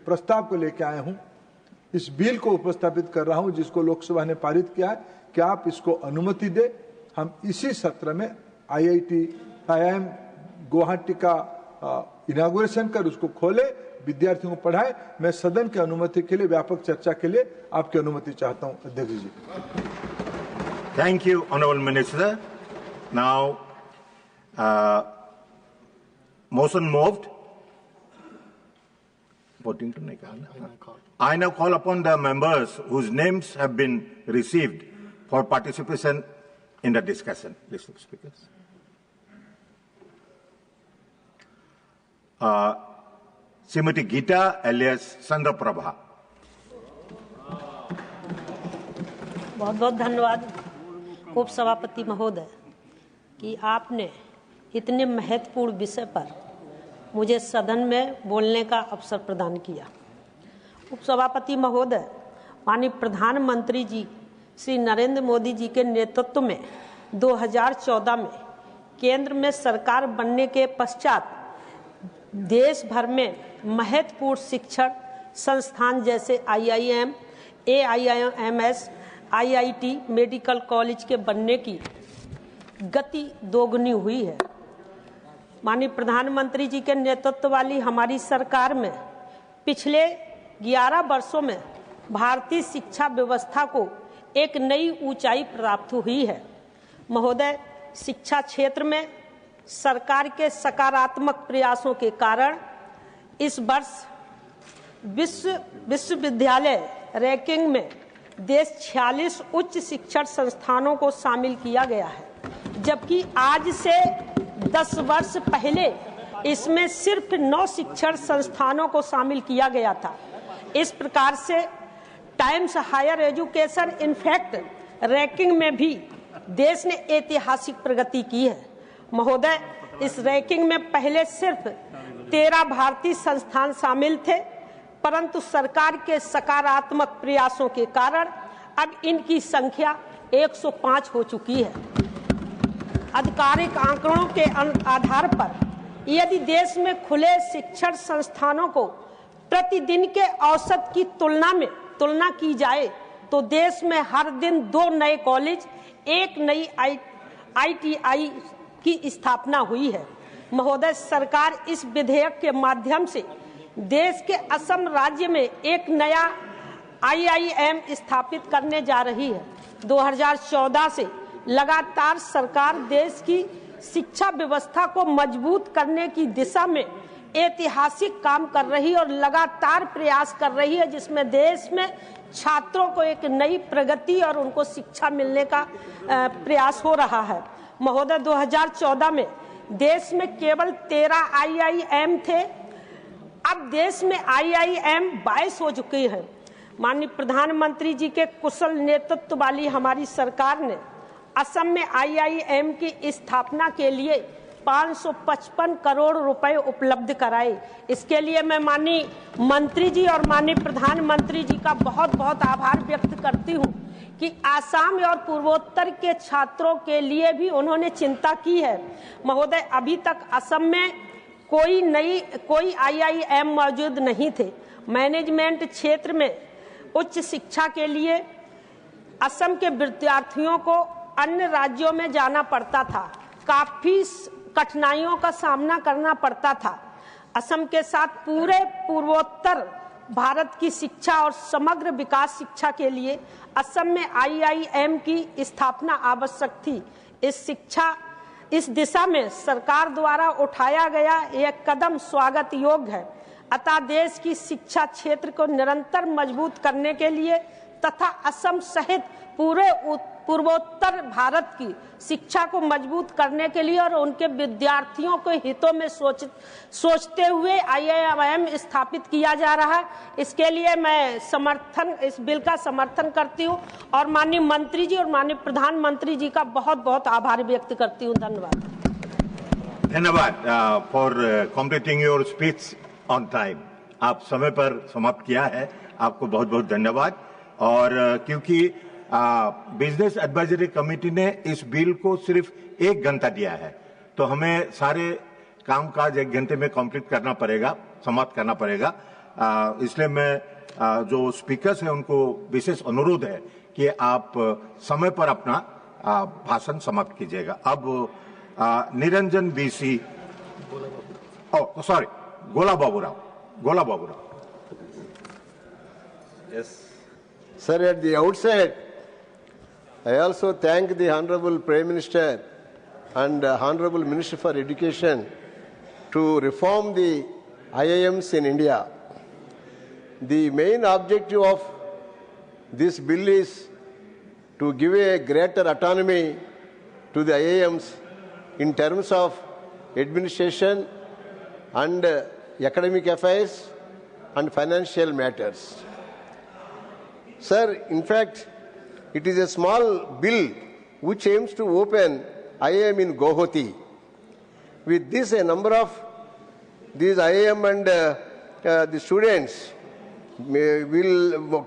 प्रस्ताव को लेकर आया हूं, इस बिल को उपस्थापित कर रहा हूं जिसको लोकसभा ने पारित किया है कि आप इसको अनुमति दे, हम इसी सत्र में IIM गुवाहाटी का इनागुरेशन कर उसको खोले, विद्यार्थियों को पढ़ाए। मैं सदन की अनुमति के लिए, व्यापक चर्चा के लिए आपकी अनुमति चाहता हूं अध्यक्ष जी। Thank you, Honorable Minister. Now, motion moved. Voting to I now call upon the members whose names have been received for participation in the discussion. List of speakers. Srimati Geeta alias Sandra Prabha. बहुत बहुत धन्यवाद उप सभापति महोदय कि आपने इतने महत्वपूर्ण विषय पर मुझे सदन में बोलने का अवसर प्रदान किया। उप सभापति महोदय, माननीय प्रधानमंत्री जी श्री नरेंद्र मोदी जी के नेतृत्व में 2014 में केंद्र में सरकार बनने के पश्चात देश भर में महत्वपूर्ण शिक्षण संस्थान जैसे IIM, AIIMS, IIT, medical college के बनने की गति दोगुनी हुई है। माननीय प्रधानमंत्री जी के नेतृत्व वाली हमारी सरकार में पिछले 11 वर्षों में भारतीय शिक्षा व्यवस्था को एक नई ऊंचाई प्राप्त हुई है। महोदय, शिक्षा क्षेत्र में सरकार के सकारात्मक प्रयासों के कारण इस वर्ष विश्वविद्यालय रैंकिंग में देश 46 उच्च शिक्षण संस्थानों को शामिल किया गया है, जबकि आज से 10 वर्ष पहले इसमें सिर्फ 9 शिक्षण संस्थानों को शामिल किया गया था। इस प्रकार से Times Higher Education in fact ranking में भी देश ने ऐतिहासिक प्रगति की है। महोदय, इस रैंकिंग में पहले सिर्फ 13 भारतीय संस्थान शामिल थे, परंतु सरकार के सकारात्मक प्रयासों के कारण अब इनकी संख्या 105 हो चुकी है। आधिकारिक आंकड़ों के आधार पर यदि देश में खुले शिक्षण संस्थानों को प्रतिदिन के औसत की तुलना की जाए तो देश में हर दिन 2 नए कॉलेज, 1 नई ITI की स्थापना हुई है। महोदय, सरकार इस विधेयक के माध्यम से देश के असम राज्य में एक नया IIM स्थापित करने जा रही है। 2014 से लगातार सरकार देश की शिक्षा व्यवस्था को मजबूत करने की दिशा में ऐतिहासिक काम कर रही है और लगातार प्रयास कर रही है, जिसमें देश में छात्रों को एक नई प्रगति और उनको शिक्षा मिलने का प्रयास हो रहा है। महोदय, 2014 में देश में केवल 13 IIM थे, अब देश में IIM 22 हो चुके हैं। माननीय प्रधानमंत्री जी के कुशल नेतृत्व वाली हमारी सरकार ने असम में IIM की स्थापना के लिए 555 करोड़ रुपए उपलब्ध कराए। इसके लिए मैं माननीय मंत्री जी और माननीय प्रधानमंत्री जी का बहुत बहुत आभार व्यक्त करती हूं कि आसाम और पूर्वोत्तर के छात्रों के लिए भी उन्होंने चिंता की है। महोदय, अभी तक असम में कोई IIM मौजूद नहीं थे। मैनेजमेंट क्षेत्र में उच्च शिक्षा के लिए असम के विद्यार्थियों को अन्य राज्यों में जाना पड़ता था, काफी कठिनाइयों का सामना करना पड़ता था। असम के साथ पूरे पूर्वोत्तर भारत की शिक्षा और समग्र विकास शिक्षा के लिए असम में IIM की स्थापना आवश्यक थी। इस दिशा में सरकार द्वारा उठाया गया यह कदम स्वागत योग्य है। अतः देश की शिक्षा क्षेत्र को निरंतर मजबूत करने के लिए तथा असम सहित पूरे पूर्वोत्तर भारत की शिक्षा को मजबूत करने के लिए और उनके विद्यार्थियों के हितों में सोचते हुए IIM स्थापित किया जा रहा है। इसके लिए मैं इस बिल का समर्थन करती हूँ और माननीय मंत्री जी और माननीय प्रधानमंत्री जी का बहुत बहुत आभार व्यक्त करती हूँ। धन्यवाद। धन्यवाद for completing your speech on time. आप समय पर समाप्त किया है, आपको बहुत बहुत धन्यवाद। और क्योंकि बिजनेस एडवाइजरी कमेटी ने इस बिल को सिर्फ 1 घंटा दिया है, तो हमें सारे कामकाज 1 घंटे में कंप्लीट करना पड़ेगा, समाप्त करना पड़ेगा। इसलिए मैं जो स्पीकर्स हैं उनको विशेष अनुरोध है कि आप समय पर अपना भाषण समाप्त कीजिएगा। अब निरंजन BC, गोला Baburao. Yes. Sir, at the outset, I also thank the Honorable Prime Minister and Honorable Minister for Education to reform the IIMs in India. The main objective of this bill is to give a greater autonomy to the IIMs in terms of administration and academic affairs and financial matters. Sir, in fact, it is a small bill which aims to open IIM in Guwahati. With this, a number of these IIM and the students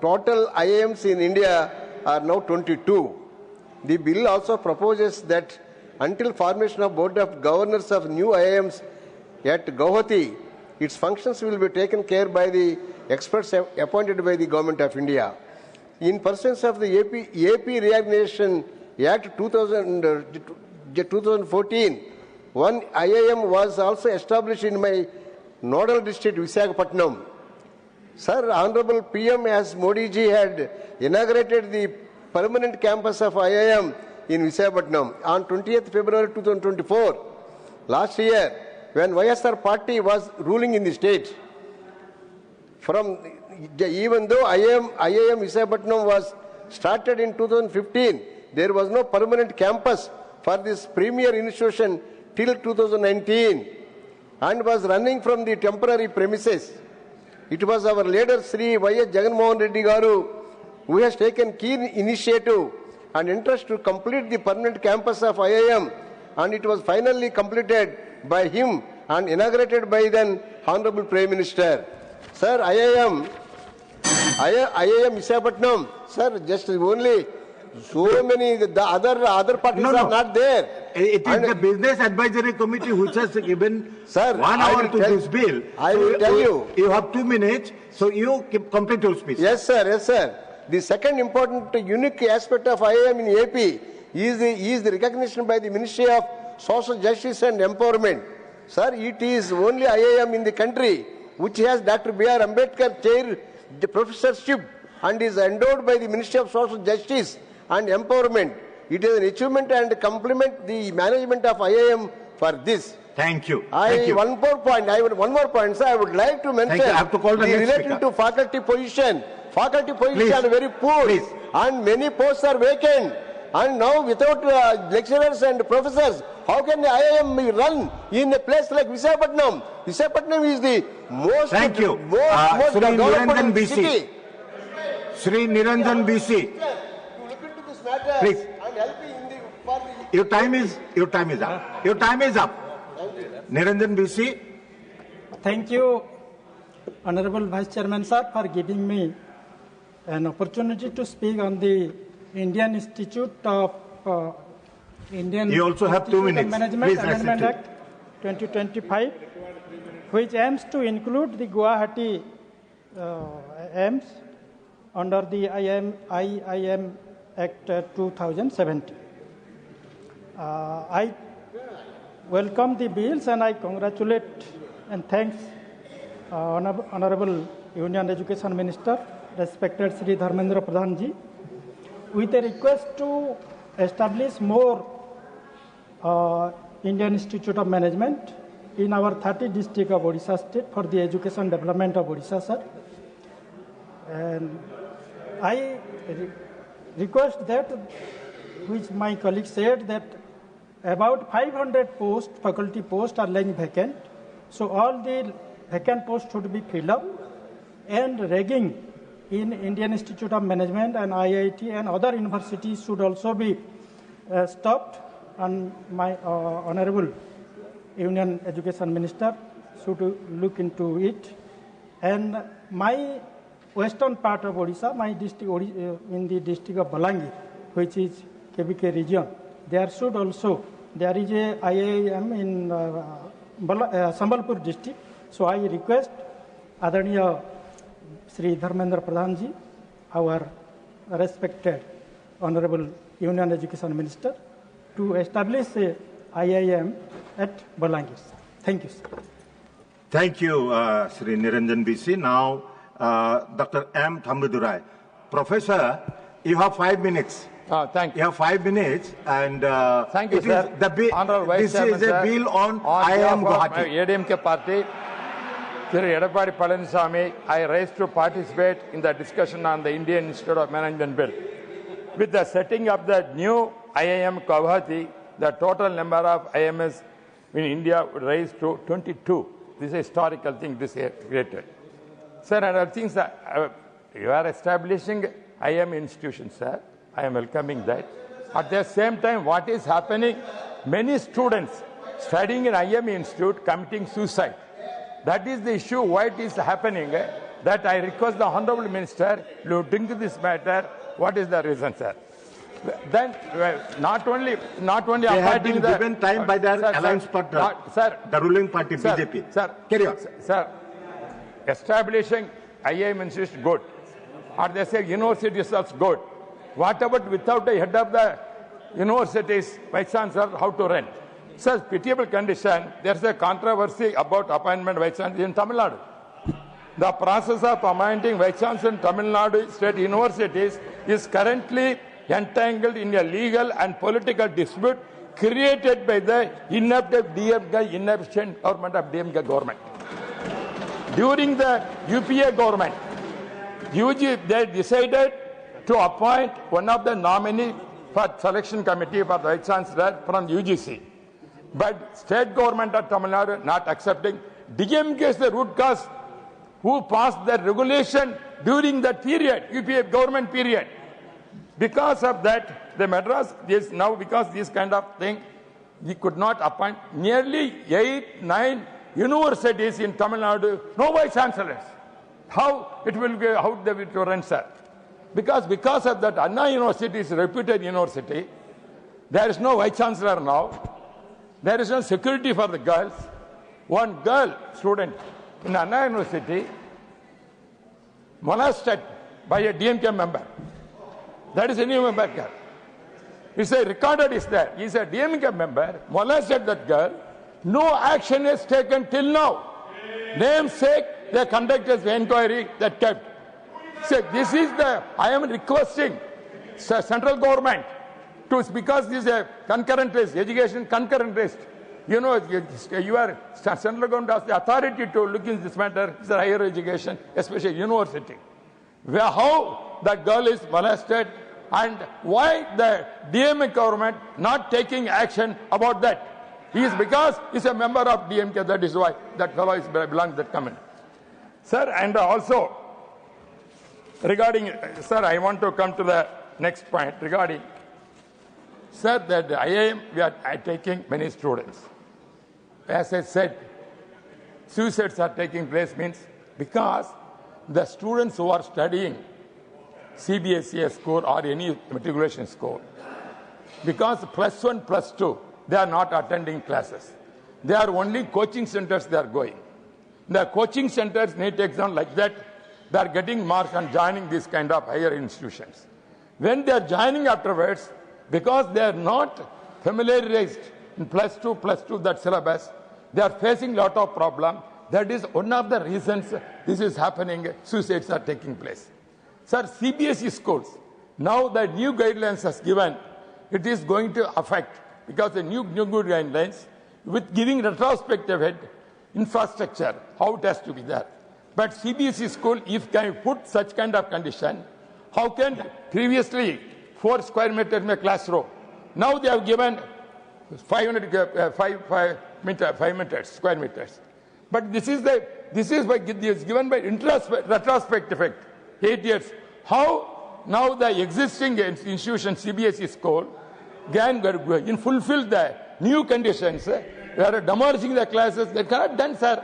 total IIMs in India are now 22. The bill also proposes that until formation of Board of Governors of new IIMs at Guwahati, its functions will be taken care by the experts appointed by the Government of India. In pursuance of the AP Reorganization Act 2014, one IIM was also established in my nodal district, Visakhapatnam. Sir, Honorable PM as Modi ji had inaugurated the permanent campus of IIM in Visakhapatnam on 20th February 2024. Last year, when YSR party was ruling in the state, even though IIM Visakhapatnam was started in 2015, there was no permanent campus for this premier institution till 2019 and was running from the temporary premises. It was our leader Sri Y.S. Jagannath Reddy Garu who has taken keen initiative and interest to complete the permanent campus of IIM, and it was finally completed by him and inaugurated by then Honorable Prime Minister. Sir, IIM Visakhapatnam, sir, just only so many, the other parties are not there. It is the Business Advisory Committee which has given 1 hour to this bill. I will tell you. You have 2 minutes, so you complete your speech. Yes, sir. Yes, sir. The second important unique aspect of IIM in AP is the recognition by the Ministry of Social Justice and Empowerment. Sir, it is only IIM in the country which has Dr. B.R. Ambedkar chair the professorship and is endowed by the Ministry of Social Justice and Empowerment. It is an achievement and compliment the management of IIM for this. Thank you. One more point, sir. I would like to mention I have to call the next related speaker. to faculty position. Faculty position are very poor and many posts are vacant. And now without lecturers and professors, how can the IIM be run in a place like Visakhapatnam? Visakhapatnam is the most most Sri Niranjan developed city. Sri Niranjan BC. Please. Your time is up. Your time is up. Niranjan BC. Thank you, Honorable Vice Chairman sir, for giving me an opportunity to speak on the Indian Institute of Indian You also have 2 minutes. Management Please Amendment Act 2025, which aims to include the Guwahati aims under the IIM Act 2017. I welcome the bills and I congratulate and thanks Honorable Union Education Minister, respected Sri Dharmendra Pradhan ji, with a request to establish more Indian Institute of Management in our 30 district of Odisha state for the education development of Odisha, sir. And I request that, which my colleague said, that about 500 posts, faculty posts are lying vacant. So all the vacant posts should be filled up, and ragging in Indian Institute of Management and IIT and other universities should also be stopped, and my Honorable Union Education Minister should look into it. And my western part of Odisha, my district in the district of Balangir, which is KBK region, there is a IIM in Sambalpur district. So I request Adaniya Sri Dharmendra Pradhan ji, our respected Honorable Union Education Minister, to establish a IIM at Balangir. Thank you, sir. Thank you, Sri Niranjan BC. Now, Dr. M. Thambudurai. Professor, you have 5 minutes. Thank you. You have 5 minutes, and thank you, sir. Honorable Vice this is a bill on IIM Guwahati. ADMK party, Sri Edapadi Palaniswamy, I raised to participate in the discussion on the Indian Institute of Management Bill. With the setting up the new IIM Guwahati, the total number of IIMs in India would rise to 22. This is a historical thing, this is created. Sir, and other things that you are establishing IIM institutions, sir. I am welcoming that. At the same time, what is happening? Many students studying in IIM Institute committing suicide. That is the issue, why it is happening. That I request the Honorable Minister to look into this matter. What is the reason, sir? Then not only they have been given time by their alliance partner, the ruling party BJP. Sir, carry on. Sir, establishing IIM institute good, or they say university is good. What about without the head of the universities, vice chancellor, how to run? Such pitiable condition. There's a controversy about appointment vice chancellor in Tamil Nadu. The process of appointing vice chancellor in Tamil Nadu state universities is currently entangled in a legal and political dispute created by the inefficient government of DMK government. During the UPA government, they decided to appoint one of the nominee for selection committee for the vice chancellor from UGC. But state government of Tamil Nadu not accepting. DMK is the root cause who passed the regulation during that period, UPA government period. Because of that, the Madras is now, because this kind of thing, we could not appoint nearly 8-9 universities in Tamil Nadu, no vice chancellors. How it will go, how they will run, sir? Because of that, Anna University is a reputed university. There is no vice chancellor now. There is no security for the girls. One girl student in Anna University molested by a DMK member. That is a new member girl. It's a recorded is there. He's a DMK member, molested that girl. No action is taken till now. Namesake, they conducted the inquiry that kept. So this is the, I am requesting central government to, because this is a concurrent list, education concurrent list. You know, your central government has the authority to look in this matter, it's higher education, especially university. Where how that girl is molested and why the DMK government not taking action about that. He is because he's a member of DMK, that is why that fellow is belongs to that committee. Sir, and also regarding, sir, I want to come to the next point regarding, sir, that the IIM, we are taking many students. As I said, suicides are taking place means because the students who are studying CBSE score or any matriculation score, because +1, +2, they are not attending classes. They are only coaching centers they are going. The coaching centers need exam like that. They are getting marks and joining these kind of higher institutions. When they are joining afterwards, because they are not familiarized in +2, that syllabus, they are facing lot of problem. That is one of the reasons this is happening, suicides are taking place. Sir, CBSE schools, now the new guidelines has given, it is going to affect, because the new good guidelines, with giving retrospective infrastructure, how it has to be there. But CBSE school, if can put such kind of condition, how can previously 4 square meters in a classroom, now they have given 5 square meters. But this is given by retrospective effect, 8 years. How now the existing institution CBSE school can fulfill the new conditions? They are demolishing the classes. They cannot done, sir.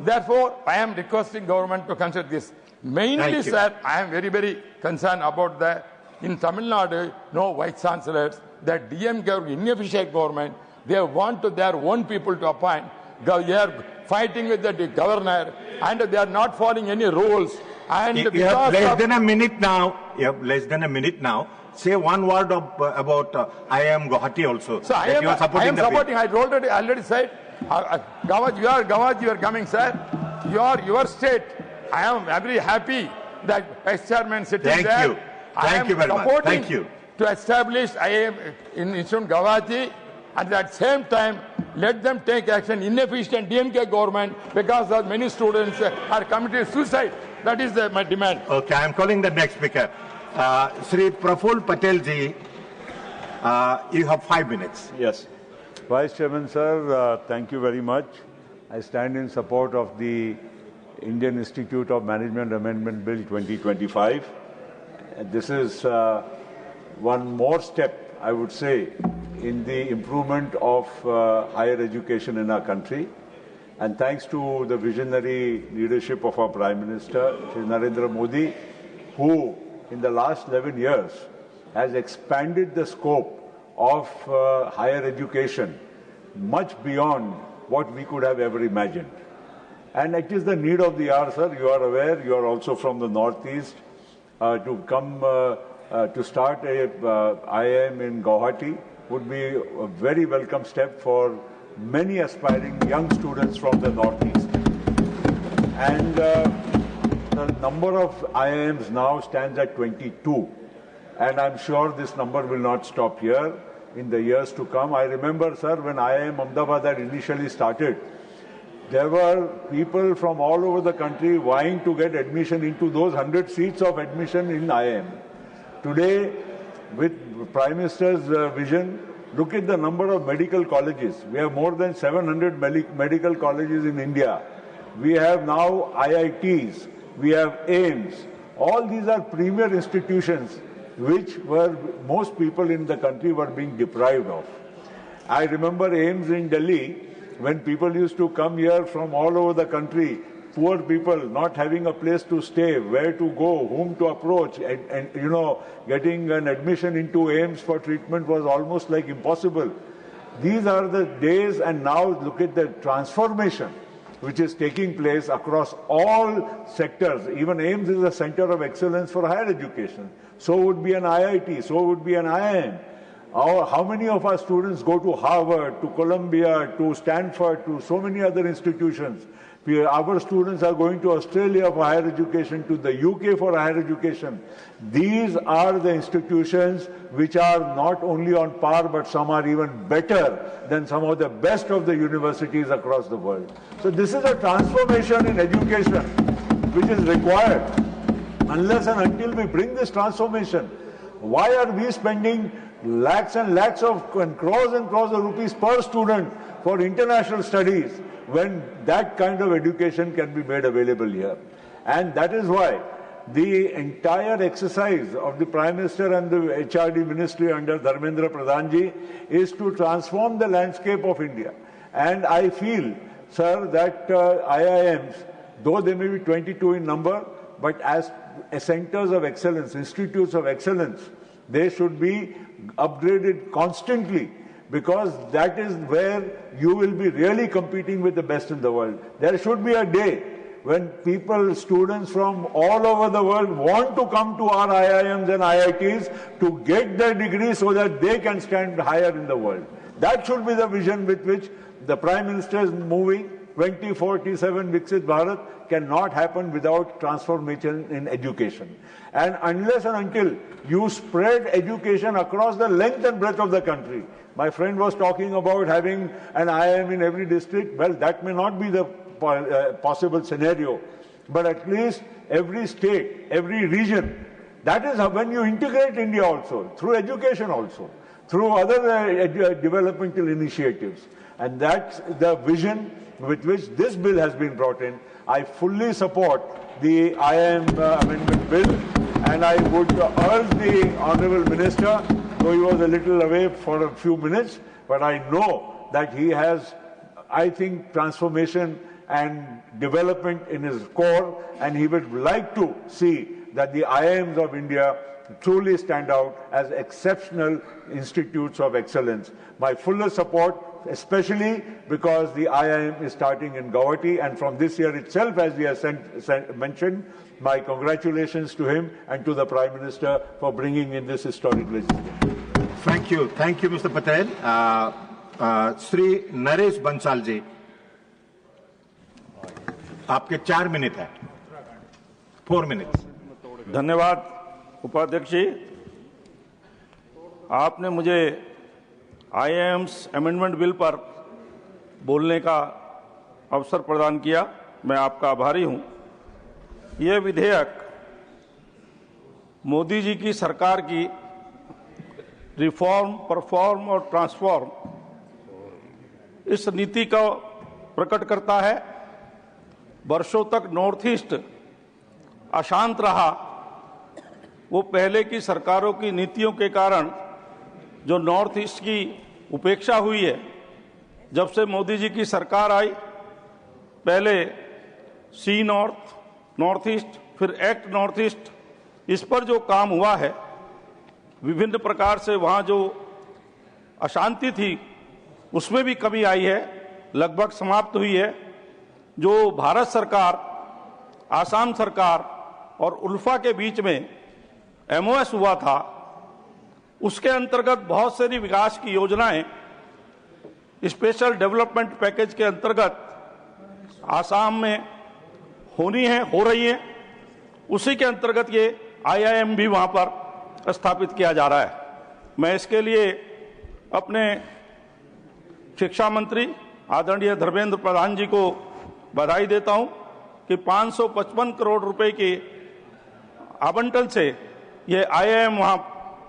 Therefore, I am requesting government to consider this. Mainly, sir, I am very, very concerned about the, in Tamil Nadu, no vice chancellors, the DMK inefficient government, they want to their own people to appoint. They are fighting with the governor and they are not following any rules. And you have less than a minute now. You have less than a minute now. Say one word about IIM Guwahati also. So I am supporting. I already said, Gawaj, you are coming, sir. Your state. I am very happy that Vice Chairman sitting there. Thank you very much. Thank you. To establish IIM in Institute Guwahati. At that same time, let them take action. Inefficient DMK government, because of many students are committing suicide. That is my demand. Okay, I am calling the next speaker. Sri Praful Patel ji, you have 5 minutes. Yes. Vice Chairman, sir, thank you very much. I stand in support of the Indian Institute of Management Amendment Bill 2025. This is one more step, I would say, in the improvement of higher education in our country. And thanks to the visionary leadership of our Prime Minister, Shri Narendra Modi, who in the last 11 years has expanded the scope of higher education much beyond what we could have ever imagined. And it is the need of the hour, sir. You are aware, you are also from the Northeast, to come to start a IIM in Guwahati would be a very welcome step for many aspiring young students from the Northeast. And the number of IIMs now stands at 22. And I'm sure this number will not stop here in the years to come. I remember, sir, when IIM Ahmedabad had initially started, there were people from all over the country vying to get admission into those 100 seats of admission in IIM. Today, with Prime Minister's vision, look at the number of medical colleges. We have more than 700 medical colleges in India. We have now IITs, we have AIMS. All these are premier institutions which were most people in the country were being deprived of. I remember AIMS in Delhi, when people used to come here from all over the country, poor people not having a place to stay, where to go, whom to approach, and you know, getting an admission into AIMS for treatment was almost like impossible. These are the days, and now look at the transformation which is taking place across all sectors. Even AIMS is a center of excellence for higher education. So would be an IIT, so would be an IIM. How many of our students go to Harvard, to Columbia, to Stanford, to so many other institutions? Our students are going to Australia for higher education, to the UK for higher education. These are the institutions which are not only on par, but some are even better than some of the best of the universities across the world. So this is a transformation in education which is required. Unless and until we bring this transformation, why are we spending lakhs and lakhs of and crores of rupees per student for international studies when that kind of education can be made available here? And that is why the entire exercise of the Prime Minister and the HRD Ministry under Dharmendra Pradhanji is to transform the landscape of India. And I feel, sir, that IIMs, though they may be 22 in number, but as centers of excellence, institutes of excellence, they should be upgraded constantly, because that is where you will be really competing with the best in the world. There should be a day when people, students from all over the world want to come to our IIMs and IITs to get their degree so that they can stand higher in the world. That should be the vision with which the Prime Minister is moving. 2047 Viksit Bharat cannot happen without transformation in education. And unless and until you spread education across the length and breadth of the country, my friend was talking about having an IIM in every district. Well, that may not be the possible scenario, but at least every state, every region. That is how, when you integrate India also, through education also, through other developmental initiatives. And that's the vision with which this bill has been brought in. I fully support the IIM amendment bill, and I would urge the Honourable Minister, though he was a little away for a few minutes, but I know that he has, I think, transformation and development in his core, and he would like to see that the IIMs of India truly stand out as exceptional institutes of excellence. My fullest support, especially because the IIM is starting in Guwahati, and from this year itself, as we have mentioned, my congratulations to him and to the Prime Minister for bringing in this historic legislation. Thank you, Mr. Patel. Sri Naresh Bansal ji, आपके 4 minute है, 4 minutes. धन्यवाद उपाध्यक्ष जी, आपने मुझे IIMs amendment bill पर बोलने का अवसर प्रदान किया, मैं आपका आभारी हूं। यह विधेयक मोदी जी की सरकार की रिफॉर्म, परफॉर्म और ट्रांसफॉर्म इस नीति को प्रकट करता है। वर्षों तक नॉर्थ ईस्ट अशांत रहा, वो पहले की सरकारों की नीतियों के कारण जो नॉर्थ ईस्ट की उपेक्षा हुई है। जब से मोदी जी की सरकार आई, पहले सी नॉर्थ ईस्ट, फिर एक्ट नॉर्थ ईस्ट, इस पर जो काम हुआ है विभिन्न प्रकार से वहाँ जो अशांति थी उसमें भी कमी आई है, लगभग समाप्त हुई है। जो भारत सरकार, आसाम सरकार और उल्फा के बीच में MOS हुआ था, उसके अंतर्गत बहुत सारी विकास की योजनाएं स्पेशल डेवलपमेंट पैकेज के अंतर्गत आसाम में हो रही हैं। उसी के अंतर्गत ये IIM भी वहां पर स्थापित किया जा रहा है। मैं इसके लिए अपने शिक्षा मंत्री आदरणीय धर्मेंद्र प्रधान जी को बधाई देता हूं कि 555 करोड़ रुपए के आवंटन से ये IIM वहां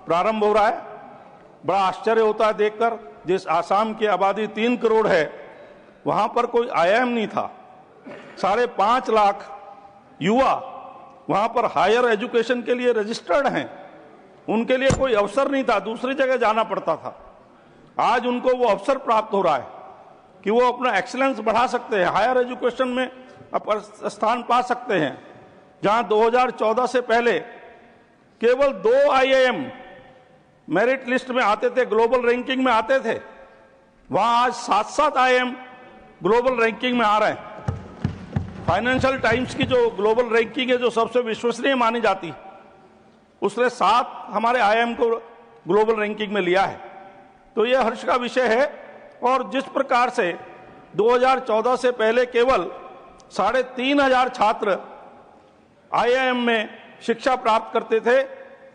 प्रारंभ हो रहा है। बड़ा आश्चर्य होता है देखकर, जिस आसाम की आबादी 3 करोड़ है वहां पर कोई IIM नहीं था। 5.5 लाख युवा वहां पर हायर एजुकेशन के लिए रजिस्टर्ड हैं, उनके लिए कोई अवसर नहीं था, दूसरी जगह जाना पड़ता था। आज उनको वो अवसर प्राप्त हो रहा है कि वो अपना एक्सीलेंस बढ़ा सकते हैं, हायर एजुकेशन में स्थान पा सकते हैं। जहां 2014 से पहले केवल 2 IIM मेरिट लिस्ट में आते थे, ग्लोबल रैंकिंग में आते थे, वहां आज 7-7 IIM ग्लोबल रैंकिंग में आ रहे हैं। फाइनेंशियल टाइम्स की जो ग्लोबल रैंकिंग है, जो सबसे विश्वसनीय मानी जाती, उसने 7 हमारे IIM को ग्लोबल रैंकिंग में लिया है। तो यह हर्ष का विषय है। और जिस प्रकार से 2014 से पहले केवल 3,500 छात्र IIM में शिक्षा प्राप्त करते थे,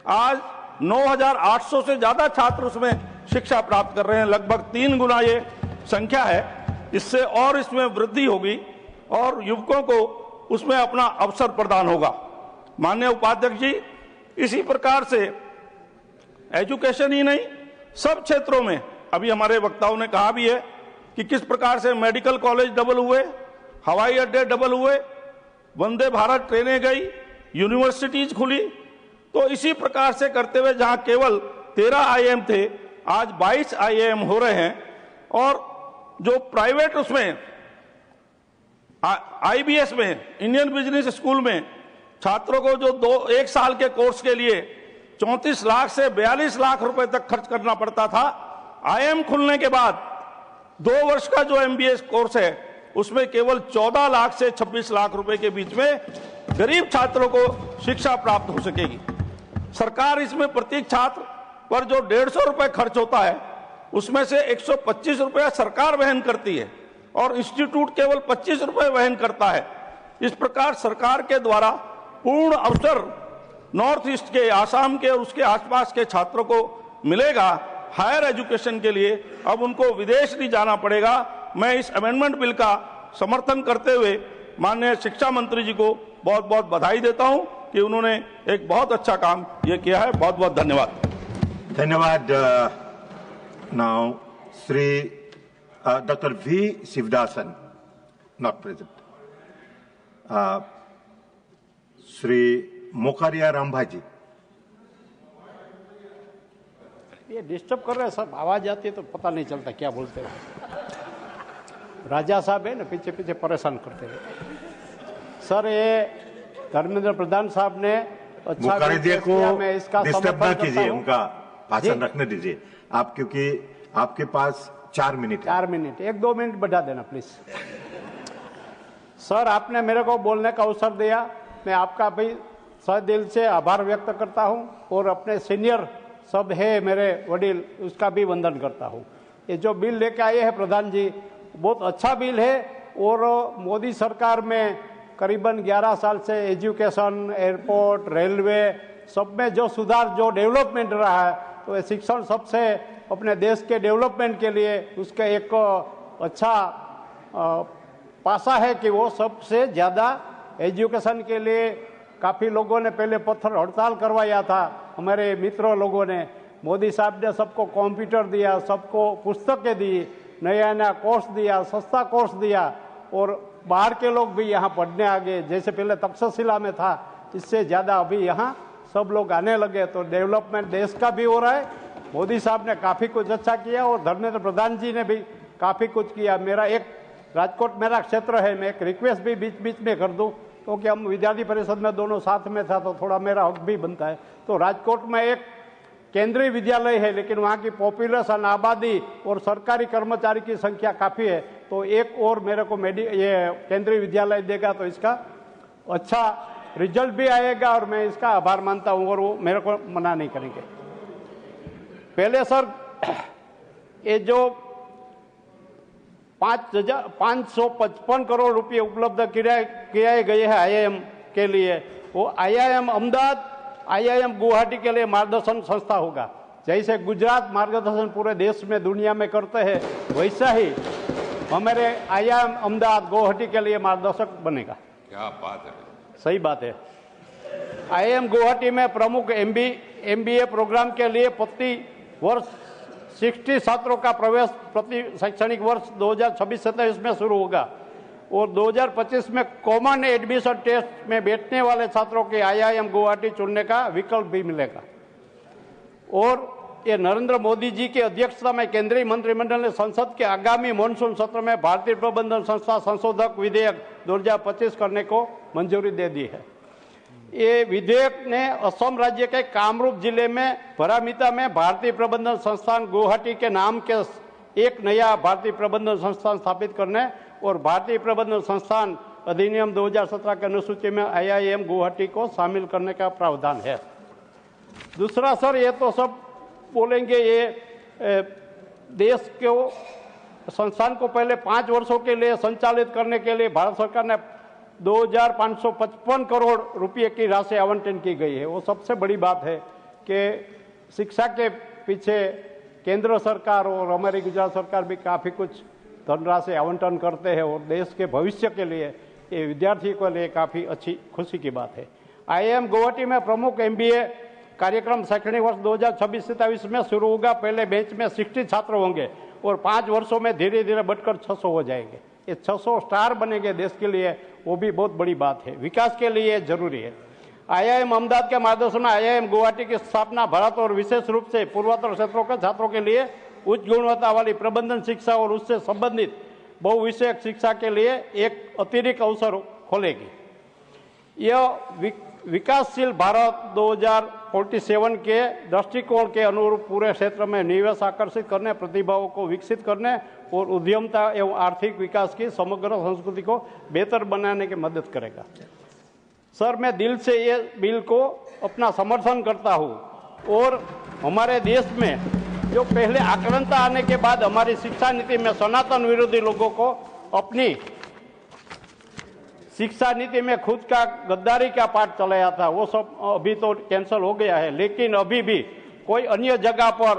आज 9,800 से ज्यादा छात्र उसमें शिक्षा प्राप्त कर रहे हैं। लगभग 3 गुना ये संख्या है। इससे और इसमें वृद्धि होगी और युवकों को उसमें अपना अवसर प्रदान होगा। माननीय उपाध्यक्ष जी, इसी प्रकार से एजुकेशन ही नहीं, सब क्षेत्रों में अभी हमारे वक्ताओं ने कहा भी है कि किस प्रकार से मेडिकल कॉलेज डबल हुए, हवाई अड्डे डबल हुए, वंदे भारत ट्रेनें गई, यूनिवर्सिटीज खुली। तो इसी प्रकार से करते हुए जहां केवल 13 IIM थे, आज 22 IIM हो रहे हैं। और जो प्राइवेट उसमें IBS में, इंडियन बिजनेस स्कूल में छात्रों को जो 1 साल के कोर्स के लिए 34 लाख से 42 लाख रुपए तक खर्च करना पड़ता था, IIM खुलने के बाद 2 वर्ष का जो MBA कोर्स है उसमें केवल 14 लाख से 26 लाख रुपए के बीच में गरीब छात्रों को शिक्षा प्राप्त हो सकेगी। सरकार इसमें प्रत्येक छात्र पर जो 150 रुपए खर्च होता है उसमें से 125 रुपया सरकार वहन करती है और इंस्टीट्यूट केवल 25 रुपए वहन करता है। इस प्रकार सरकार के द्वारा पूर्ण अवसर नॉर्थ ईस्ट के, आसाम के और उसके आसपास के छात्रों को मिलेगा हायर एजुकेशन के लिए। अब उनको विदेश नहीं जाना पड़ेगा। मैं इस अमेंडमेंट बिल का समर्थन करते हुए माननीय शिक्षा मंत्री जी को बहुत बहुत बधाई देता हूं कि उन्होंने एक बहुत अच्छा काम ये किया है। बहुत बहुत धन्यवाद। धन्यवाद। Now Shri Dr. V. Sivdasan, not present. Shri Mokariya Rambhaji. ये डिस्टर्ब कर रहे हैं, सब आवाज आती है तो पता नहीं चलता क्या बोलते हैं। राजा साहब है ना, पीछे पीछे परेशान करते हैं। सर, ये धर्मेंद्र प्रधान साहब ने अच्छा को मैं इसका डिस्टर्ब ना कीजिए, उनका भाषण रखने दीजिए आप, क्योंकि आपके पास 4 मिनट है। 4 मिनट, 1-2 मिनट बढ़ा देना प्लीज। सर, आपने मेरे को बोलने का अवसर दिया, मैं आपका भी सह दिल से आभार व्यक्त करता हूं और अपने सीनियर सब है मेरे वडील, उसका भी वंदन करता हूं। ये जो बिल लेके आए हैं प्रधान जी, बहुत अच्छा बिल है और मोदी सरकार में करीबन 11 साल से एजुकेशन, एयरपोर्ट, रेलवे सब में जो सुधार, जो डेवलपमेंट रहा है, तो ये शिक्षण सबसे अपने देश के डेवलपमेंट के लिए उसका एक अच्छा पासा है कि वो सबसे ज़्यादा एजुकेशन के लिए काफ़ी लोगों ने पहले पत्थर हड़ताल करवाया था। हमारे मित्रों लोगों ने, मोदी साहब ने सबको कंप्यूटर दिया, सबको पुस्तकें दी, नया नया कोर्स दिया, सस्ता कोर्स दिया और बाहर के लोग भी यहाँ पढ़ने आ गए। जैसे पहले तक्षशिला में था, इससे ज़्यादा अभी यहाँ सब लोग आने लगे। तो डेवलपमेंट देश का भी हो रहा है। मोदी साहब ने काफ़ी कुछ अच्छा किया और धर्मेंद्र प्रधान जी ने भी काफ़ी कुछ किया। मेरा एक राजकोट मेरा क्षेत्र है, मैं एक रिक्वेस्ट भी बीच बीच में कर दूं, क्योंकि हम विद्यार्थी परिषद में दोनों साथ में था तो थोड़ा मेरा हक भी बनता है। तो राजकोट में एक केंद्रीय विद्यालय है, लेकिन वहाँ की पॉपुलेशन, आबादी और सरकारी कर्मचारी की संख्या काफ़ी है, तो एक और मेरे को ये केंद्रीय विद्यालय देगा तो इसका अच्छा रिजल्ट भी आएगा और मैं इसका आभार मानता हूँ और वो मेरे को मना नहीं करेंगे। पहले सर ये जो 555 करोड़ रुपये उपलब्ध किए गए हैं IIM के लिए, वो IIM अहमदाबाद, IIM गुवाहाटी के लिए मार्गदर्शन संस्था होगा। जैसे गुजरात मार्गदर्शन पूरे देश में दुनिया में करते हैं, वैसा ही हमारे IIM अहमदाबाद गुवाहाटी के लिए मार्गदर्शक बनेगा। क्या बात है, सही बात है। IIM गुवाहाटी में प्रमुख MBA प्रोग्राम के लिए प्रति वर्ष 60 छात्रों का प्रवेश प्रति शैक्षणिक वर्ष 2026-27 में शुरू होगा और 2025 में कॉमन एडमिशन टेस्ट में बैठने वाले छात्रों के IIM गुवाहाटी चुनने का विकल्प भी मिलेगा। और ये नरेंद्र मोदी जी की अध्यक्षता में केंद्रीय मंत्रिमंडल ने संसद के आगामी मॉनसून सत्र में भारतीय प्रबंधन संस्था संशोधक विधेयक 2025 करने को मंजूरी दे दी है। ये विधेयक ने असम राज्य के कामरूप जिले में परामिता में भारतीय प्रबंधन संस्थान गुवाहाटी के नाम के एक नया भारतीय प्रबंधन संस्थान स्थापित करने और भारतीय प्रबंधन संस्थान अधिनियम 2017 के अनुसूची में IIM गुवाहाटी को शामिल करने का प्रावधान है। दूसरा सर, ये तो सब बोलेंगे, ये देश को संस्थान को पहले 5 वर्षों के लिए संचालित करने के लिए भारत सरकार ने 2555 करोड़ रुपए की राशि आवंटन की गई है। वो सबसे बड़ी बात है कि शिक्षा के पीछे केंद्र सरकार और हमारी गुजरात सरकार भी काफ़ी कुछ धनराशि आवंटन करते हैं और देश के भविष्य के लिए, ये विद्यार्थियों के लिए काफ़ी अच्छी खुशी की बात है। IIM गुवाहाटी में प्रमुख MBA कार्यक्रम शैक्षणिक वर्ष 2026-27 में शुरू होगा। पहले बैच में 60 छात्र होंगे और 5 वर्षों में धीरे धीरे बढ़कर 600 हो जाएंगे। ये 600 स्टार बनेंगे देश के लिए, वो भी बहुत बड़ी बात है, विकास के लिए जरूरी है। IIM अहमदाबाद के मार्गदर्शन में IIM गुवाहाटी की स्थापना भारत और विशेष रूप से पूर्वोत्तर क्षेत्रों के छात्रों के लिए उच्च गुणवत्ता वाली प्रबंधन शिक्षा और उससे संबंधित बहुविषयक शिक्षा के लिए एक अतिरिक्त अवसर खोलेगी। यह विकासशील भारत 2047 के दृष्टिकोण के अनुरूप पूरे क्षेत्र में निवेश आकर्षित करने, प्रतिभाओं को विकसित करने और उद्यमता एवं आर्थिक विकास की समग्र संस्कृति को बेहतर बनाने की मदद करेगा। सर, मैं दिल से ये बिल को अपना समर्थन करता हूँ और हमारे देश में जो पहले आक्रांता आने के बाद हमारी शिक्षा नीति में सनातन विरोधी लोगों को अपनी शिक्षा नीति में खुद का गद्दारी का पाठ चलाया था, वो सब अभी तो कैंसिल हो गया है। लेकिन अभी भी कोई अन्य जगह पर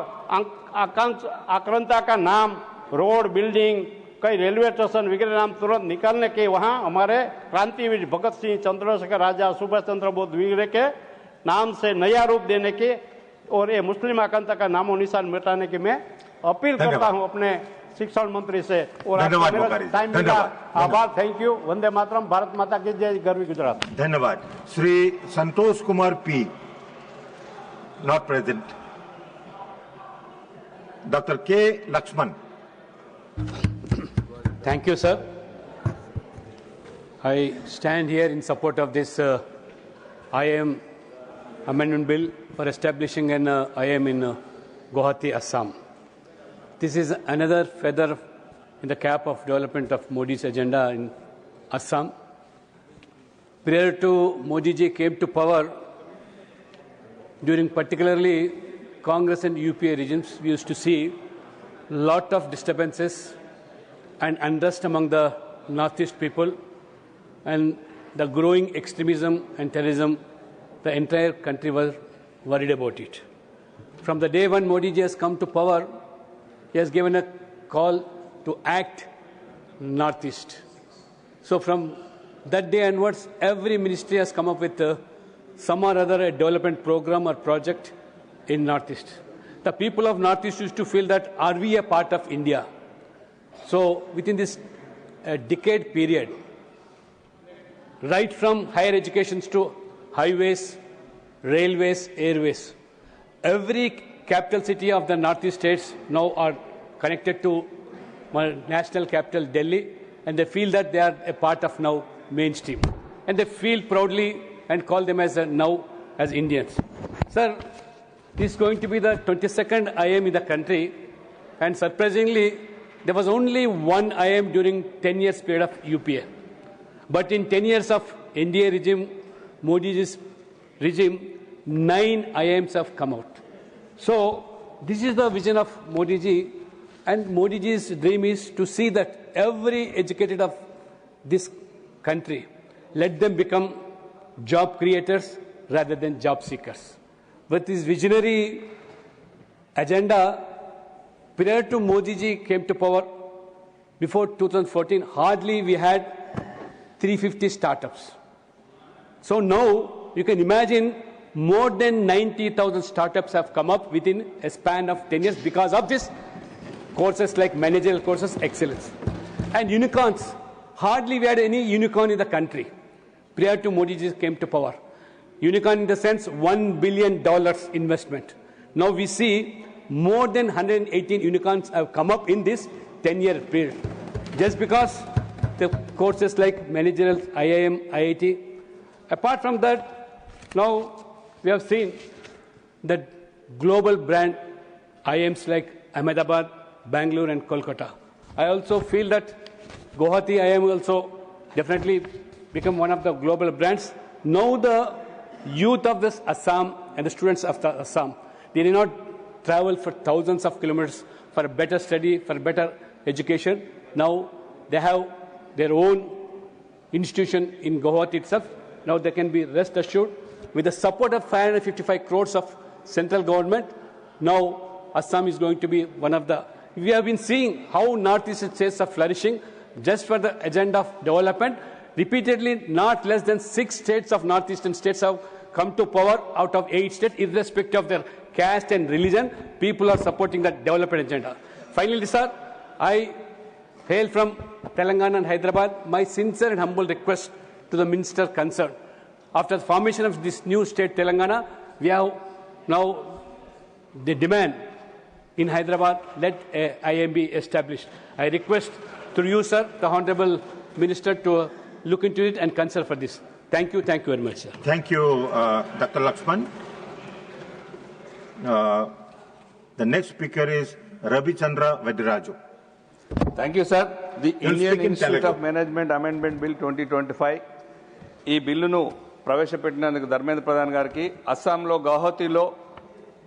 आक्रांता का नाम, रोड, बिल्डिंग, कई रेलवे स्टेशन वगैरह नाम तुरंत निकालने के वहाँ हमारे क्रांतिवीर भगत सिंह, चंद्रशेखर राजा, सुभाष चंद्र बोस वगैरह के नाम से नया रूप देने की और ये मुस्लिम आक्रांता का नामो निशान मिटाने की मैं अपील करता हूँ अपने शिक्षण मंत्री से। और टाइम मिला, आभार, थैंक यू। वंदे मातरम, भारत माता की जय, गर्वी गुजरात। धन्यवाद। Shri Santosh Kumar P, not present. Doctor K लक्ष्मण। Thank you, sir. I stand here in support of this IIM amendment bill for establishing an IIM in Guwahati, Assam. This is another feather in the cap of development of Modi's agenda in Assam. Prior to Modi ji came to power, during particularly Congress and UPA regimes, we used to see lot of disturbances and unrest among the Northeast people and the growing extremism and terrorism. The entire country was worried about it. From the day when Modi ji has come to power, he has given a call to act Northeast. So from that day onwards, every ministry has come up with some or other a development program or project in Northeast. The people of Northeast used to feel that, are we a part of India? So within this decade period, right from higher educations to highways, railways, airways, every capital city of the Northeast states now are connected to national capital Delhi, and they feel that they are a part of now mainstream. And they feel proudly and call them as now as Indians. Sir, This is going to be the 22nd IIM in the country, and surprisingly, there was only one IIM during 10 years period of UPA. But in 10 years of NDA regime, Modi's regime, 9 IIMs have come out. So this is the vision of Modi ji, and Modi ji's dream is to see that every educated of this country, let them become job creators rather than job seekers. With this visionary agenda, prior to Modi ji came to power, before 2014, hardly we had 350 startups. So now you can imagine more than 90,000 startups have come up within a span of 10 years because of this courses like managerial courses, excellence. And unicorns, hardly we had any unicorn in the country prior to Modi ji came to power. Unicorn in the sense $1 billion investment. Now we see more than 118 unicorns have come up in this 10-year period. Just because the courses like managerial, IIM, IIT. Apart from that, now we have seen that global brand IIMs like Ahmedabad, Bangalore and Kolkata. I also feel that Guwahati IIM will also definitely become one of the global brands. Now the youth of this Assam and the students of the Assam, they did not travel for thousands of kilometers for a better study, for a better education. Now they have their own institution in Guwahati itself. Now they can be rest assured with the support of 555 crores of central government. Now Assam is going to be one of the, we have been seeing how northeastern states are flourishing just for the agenda of development. Repeatedly, not less than 6 states of northeastern states have come to power out of 8 states, irrespective of their caste and religion. People are supporting that development agenda. Finally, sir, I hail from Telangana and Hyderabad. My sincere and humble request to the minister concerned. After the formation of this new state, Telangana, we have now the demand in Hyderabad, let IIM be established. I request through you, sir, the Honorable Minister, to look into it and concern for this. Thank you very much, sir. Thank you, Dr. Lakshman. The next speaker is Ravi Chandra Vadiraju. Thank you, sir. The Indian Institute of Management Amendment Bill 2025 ఈ బిల్లును ప్రవేశపెట్టినందుకు ధర్మేంద్ర ప్రధాన్ గారికి అస్సాంలో గౌహతిలో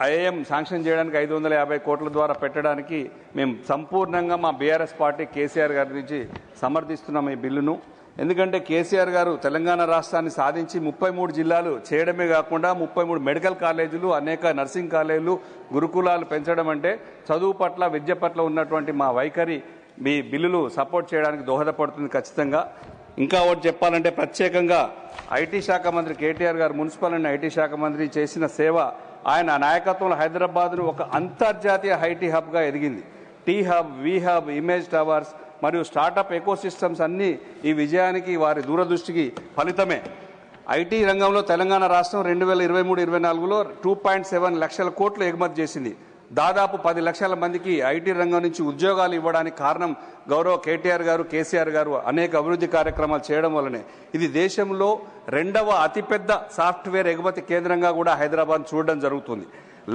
IIM sanction చేయడానికి 550 కోట్ల ద్వారా పెట్టడానికి మేము సంపూర్ణంగా మా బీఆర్ఎస్ పార్టీ కేసీఆర్ గారి నుంచి సమర్థిస్తున్నాం ఈ బిల్లును. ఎందుకంటే కేసీఆర్ గారు తెలంగాణ రాష్ట్రాన్ని సాధించి 33 జిల్లాలు చేయడమే కాకుండా 33 మెడికల్ కాలేజీలు, అనేక నర్సింగ్ కాలేజీలు, గురుకులాలు పెంచడం అంటే చదువు పట్ల, విద్య పట్ల ఉన్నటువంటి మా వైఖరి మీ బిల్లులు సపోర్ట్ చేయడానికి దోహదపడుతుంది ఖచ్చితంగా. ఇంకా ఒకటి చెప్పాలంటే ప్రత్యేకంగా ఐటీ శాఖ మంత్రి కేటీఆర్ గారు, మున్సిపల్ అండ్ ఐటీ శాఖ మంత్రి చేసిన సేవ, ఆయన నాయకత్వంలో హైదరాబాద్ను ఒక అంతర్జాతీయ ఐటీ హబ్గా ఎదిగింది. టీ హబ్, వి హబ్, ఇమేజ్ టవర్స్ మరియు స్టార్టప్ ఎకోసిస్టమ్స్ అన్నీ ఈ విజయానికి, వారి దూరదృష్టికి ఫలితమే. ఐటీ రంగంలో తెలంగాణ రాష్ట్రం 2023-24లో 2.7 లక్షల కోట్లు ఎగుమతి చేసింది. దాదాపు 10 లక్షల మందికి ఐటీ రంగం నుంచి ఉద్యోగాలు ఇవ్వడానికి కారణం గౌరవ కేటీఆర్ గారు, కేసీఆర్ గారు అనేక అభివృద్ధి కార్యక్రమాలు చేయడం వల్లనే. ఇది దేశంలో 2వ అతిపెద్ద సాఫ్ట్వేర్ ఎగుమతి కేంద్రంగా కూడా హైదరాబాద్ చూడడం జరుగుతుంది.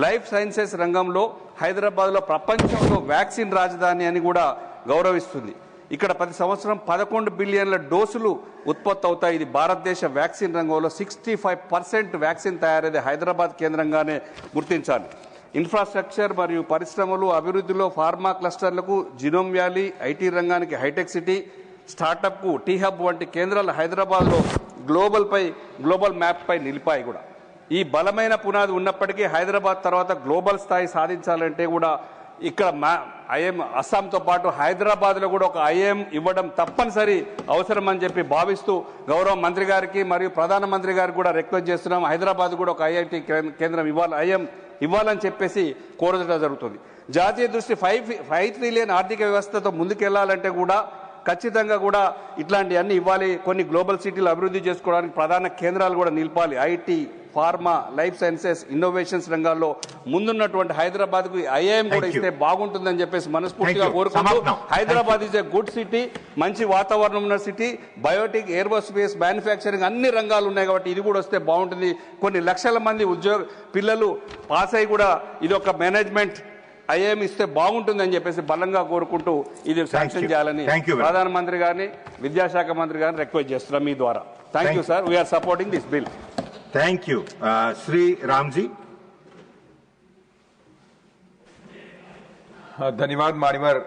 లైఫ్ సైన్సెస్ రంగంలో హైదరాబాద్లో ప్రపంచంలో వ్యాక్సిన్ రాజధాని అని కూడా గౌరవిస్తుంది. ఇక్కడ ప్రతి సంవత్సరం 11 బిలియన్ల డోసులు ఉత్పత్తి అవుతాయి. ఇది భారతదేశ వ్యాక్సిన్ రంగంలో 65% వ్యాక్సిన్ తయారయ్యేది హైదరాబాద్ కేంద్రంగానే గుర్తించాలి. ఇన్ఫ్రాస్ట్రక్చర్ మరియు పరిశ్రమలు అభివృద్ధిలో ఫార్మా క్లస్టర్లకు జినోమ్ వ్యాలీ, ఐటీ రంగానికి హైటెక్ సిటీ, స్టార్టప్కు టీ హబ్ వంటి కేంద్రాలు హైదరాబాద్లో గ్లోబల్ మ్యాప్పై నిలిపాయి కూడా. ఈ బలమైన పునాది ఉన్నప్పటికీ హైదరాబాద్ తర్వాత గ్లోబల్ స్థాయి సాధించాలంటే కూడా ఇక్కడ ఐఎం అస్సాంతో పాటు హైదరాబాద్లో కూడా ఒక ఐఎం ఇవ్వడం తప్పనిసరి అవసరం అని చెప్పి భావిస్తూ గౌరవ మంత్రి గారికి మరియు ప్రధానమంత్రి గారికి కూడా రిక్వెస్ట్ చేస్తున్నాం. హైదరాబాద్ కూడా ఒక ఐఐటి కేంద్రం ఐఎం ఇవ్వాలని చెప్పేసి కోరడం జరుగుతుంది. జాతీయ దృష్టి 5 ట్రిలియన్ ఆర్థిక వ్యవస్థతో ముందుకెళ్లాలంటే కూడా ఖచ్చితంగా కూడా ఇట్లాంటివన్నీ ఇవ్వాలి. కొన్ని గ్లోబల్ సిటీలు అభివృద్ధి చేసుకోవడానికి ప్రధాన కేంద్రాలు కూడా నిలపాలి. IT, pharma, life sciences, innovations రంగాల్లో ముందున్నటువంటి హైదరాబాద్కు ఐఐఎం కూడా ఇస్తే బాగుంటుందని చెప్పేసి మనస్ఫూర్తిగా కోరుకుంటూ, Hyderabad is a good city, మంచి వాతావరణం ఉన్న సిటీ, బయోటిక్, ఏరోస్పేస్, మ్యానుఫ్యాక్చరింగ్ అన్ని రంగాలు ఉన్నాయి కాబట్టి ఇది కూడా వస్తే బాగుంటుంది. కొన్ని లక్షల మంది పిల్లలు పాస్ అయ్యి కూడా ఇది ఒక మేనేజ్మెంట్ ఐఏఎం ఇస్తే బాగుంటుందని చెప్పేసి బలంగా కోరుకుంటూ ఇది శాంక్షన్ చేయాలని ప్రధానమంత్రి గారిని, విద్యాశాఖ మంత్రి గారిని రిక్వెస్ట్ చేస్తున్నాం మీ ద్వారా. Thank you sir, we are supporting this bill. Thank you. Sri Ramji. धन्यवाद मान्यवर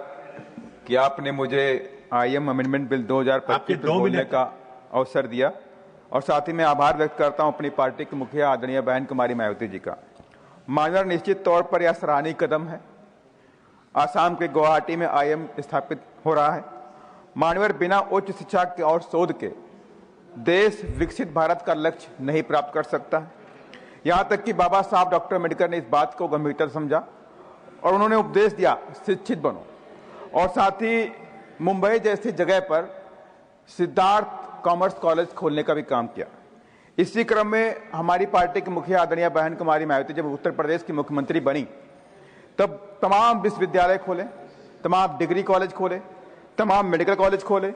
कि आपने मुझे आईएम अमेंडमेंट बिल 2025 पर बोलने का अवसर दिया और साथ ही मैं आभार व्यक्त करता हूं अपनी पार्टी के मुखिया आदरणीय बहन कुमारी मायावती जी का. मान्यवर, निश्चित तौर पर यह सराहनीय कदम है. आसाम के गुवाहाटी में आईएम स्थापित हो रहा है. मान्यवर, बिना उच्च शिक्षा के और शोध के देश विकसित भारत का लक्ष्य नहीं प्राप्त कर सकता है. यहां तक कि बाबा साहब डॉक्टर अम्बेडकर ने इस बात को गंभीरता से समझा और उन्होंने उपदेश दिया, शिक्षित बनो. और साथ ही मुंबई जैसी जगह पर सिद्धार्थ कॉमर्स कॉलेज खोलने का भी काम किया. इसी क्रम में हमारी पार्टी की मुखिया आदरणीय बहन कुमारी मायावती जब उत्तर प्रदेश की मुख्यमंत्री बनी तब तमाम विश्वविद्यालय खोले, तमाम डिग्री कॉलेज खोले, तमाम मेडिकल कॉलेज खोले,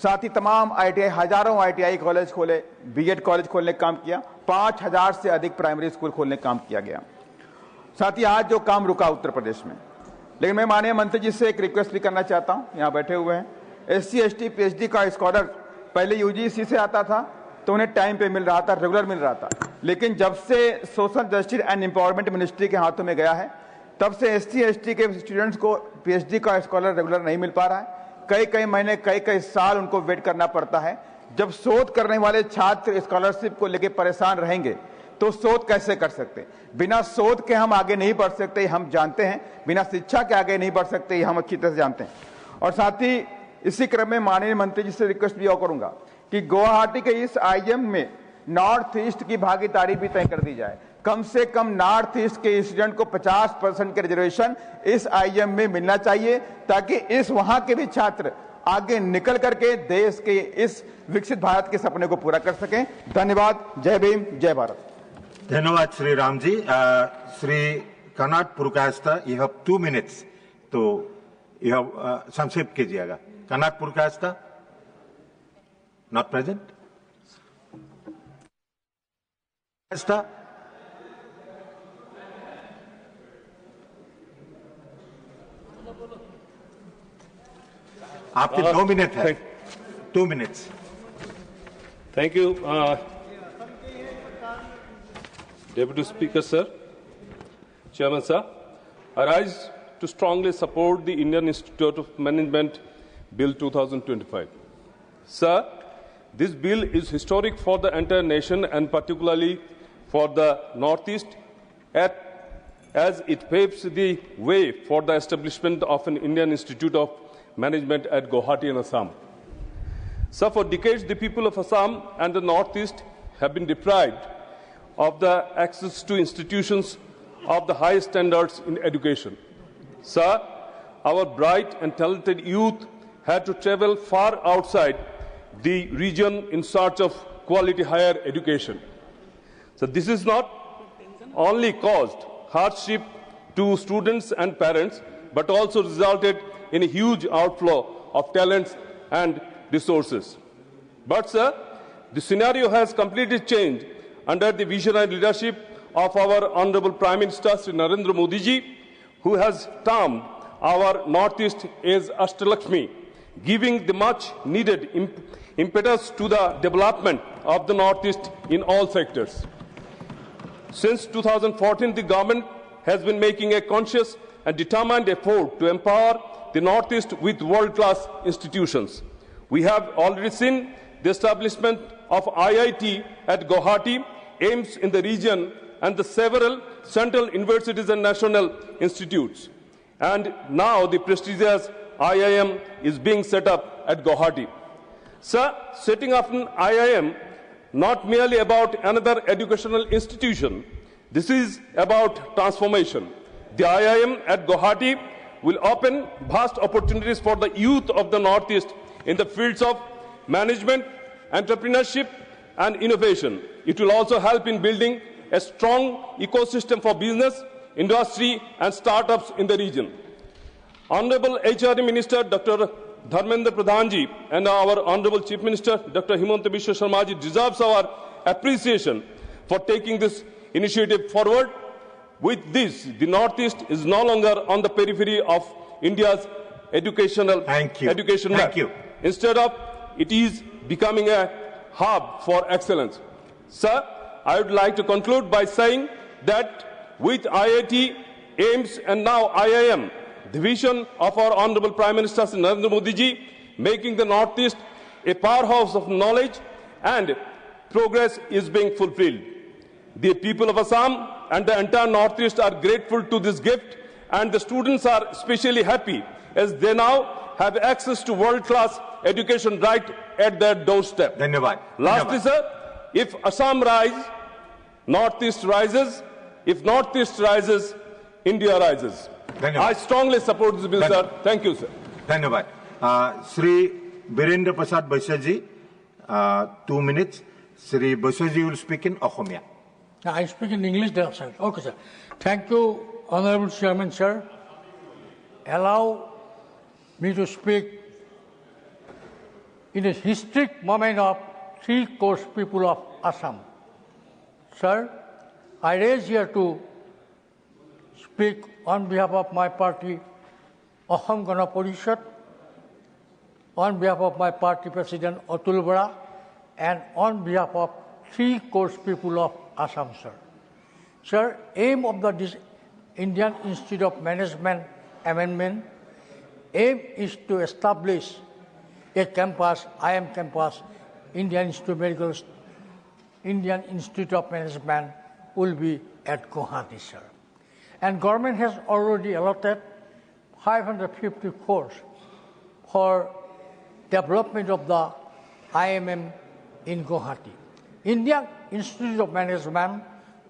साथ ही तमाम आईटीआई, हजारों आईटीआई कॉलेज खोले, बीएड कॉलेज खोलने का काम किया. 5000 से अधिक प्राइमरी स्कूल खोलने का काम किया गया. साथ ही आज जो काम रुका उत्तर प्रदेश में, लेकिन मैं माननीय मंत्री जी से एक रिक्वेस्ट भी करना चाहता हूं, यहाँ बैठे हुए हैं. SC ST PhD का स्कॉलर पहले यूजीसी से आता था तो उन्हें टाइम पे मिल रहा था, रेगुलर मिल रहा था. लेकिन जब से social justice and empowerment ministry के हाथों में गया है तब से SC ST के स्टूडेंट्स को PhD का स्कॉलर रेगुलर नहीं मिल पा रहा है. कई महीने, कई साल उनको वेट करना पड़ता है. जब शोध करने वाले छात्र स्कॉलरशिप को लेकर परेशान रहेंगे तो शोध कैसे कर सकते? बिना शोध के हम आगे नहीं बढ़ सकते, हम जानते हैं. बिना शिक्षा के आगे नहीं बढ़ सकते, हम अच्छी तरह से जानते हैं. और साथ ही इसी क्रम में माननीय मंत्री जी से रिक्वेस्ट भी और करूंगा कि गुवाहाटी के इस आईएम में नॉर्थ ईस्ट की भागीदारी भी तय कर दी जाए. कम से कम नॉर्थ ईस्ट के स्टूडेंट को 50% के रिजर्वेशन इस आईएम में मिलना चाहिए ताकि इस वहां के भी छात्र आगे निकल करके देश के इस विकसित भारत के सपने को पूरा कर सकें. धन्यवाद. जय भीम, जय भारत. धन्यवाद Shri Ram ji. Shri Karnat Purkayastha, you have 2 minutes, तो यह संक्षेप कीजिएगा. Karnat Purkayastha not present. आपके 2 मिनट है. 2 minutes. Thank you, Deputy Speaker, sir. Chairman, sir. I rise to strongly support the Indian Institute of Management Bill 2025. Sir, this bill is historic for the entire nation and particularly for the Northeast, as it paves the way for the establishment of an Indian Institute of Management at Guwahati in Assam. So for decades, the people of Assam and the Northeast have been deprived of the access to institutions of the highest standards in education. Sir, our bright and talented youth had to travel far outside the region in search of quality higher education. So this is not only caused hardship to students and parents, but also resulted in a huge outflow of talents and resources. But, sir, the scenario has completely changed under the vision and leadership of our Honorable Prime Minister, Sri Narendra Modi ji, who has termed our Northeast as Ashtalakshmi, giving the much needed impetus to the development of the Northeast in all sectors. Since 2014, the government has been making a conscious and determined effort to empower the Northeast with world-class institutions. We have already seen the establishment of IIT at Guwahati, AIMS in the region, and the several central universities and national institutes. And now the prestigious IIM is being set up at Guwahati. Sir, setting up an IIM not merely about another educational institution. This is about transformation. The IIM at Guwahati will open vast opportunities for the youth of the Northeast in the fields of management, entrepreneurship, and innovation. It will also help in building a strong ecosystem for business, industry, and startups in the region. Honorable HRD Minister Dr. Dharmendra Pradhanji and our Honorable Chief Minister Dr. Himanta Biswa Sharmaji deserves our appreciation for taking this initiative forward. With this, the Northeast is no longer on the periphery of India's educational map. Instead of, it is becoming a hub for excellence. Sir, I would like to conclude by saying that with IIT, AIMS, and now IIM, the vision of our Honorable Prime Minister Narendra Modi ji, making the Northeast a powerhouse of knowledge and progress is being fulfilled. The people of Assam and the entire Northeast are grateful to this gift, and the students are especially happy as they now have access to world-class education right at their doorstep. Lastly, sir, if Assam rises, Northeast rises. If Northeast rises, India rises. I strongly support this bill, sir. Thank you, sir. Dhanyavad. Sri Birendra Prasad Baishaji, 2 minutes. Sri Baishaji will speak in Assamia. I speak in English, sir. Okay, sir. Thank you, Honorable Chairman, sir. Allow me to speak in a historic moment of 3 crore people of Assam. Sir, I raise here to speak on behalf of my party, Assam Gana Parishad, on behalf of my party president, Atul Bora, and on behalf of 3 crore people of Assam, sir. Sir, aim of the Indian Institute of Management Amendment, aim is to establish a campus, IM campus, Indian Institute of Management will be at Guwahati, sir. And government has already allotted 550 crores for development of the IMM in Guwahati. Indian Institute of Management,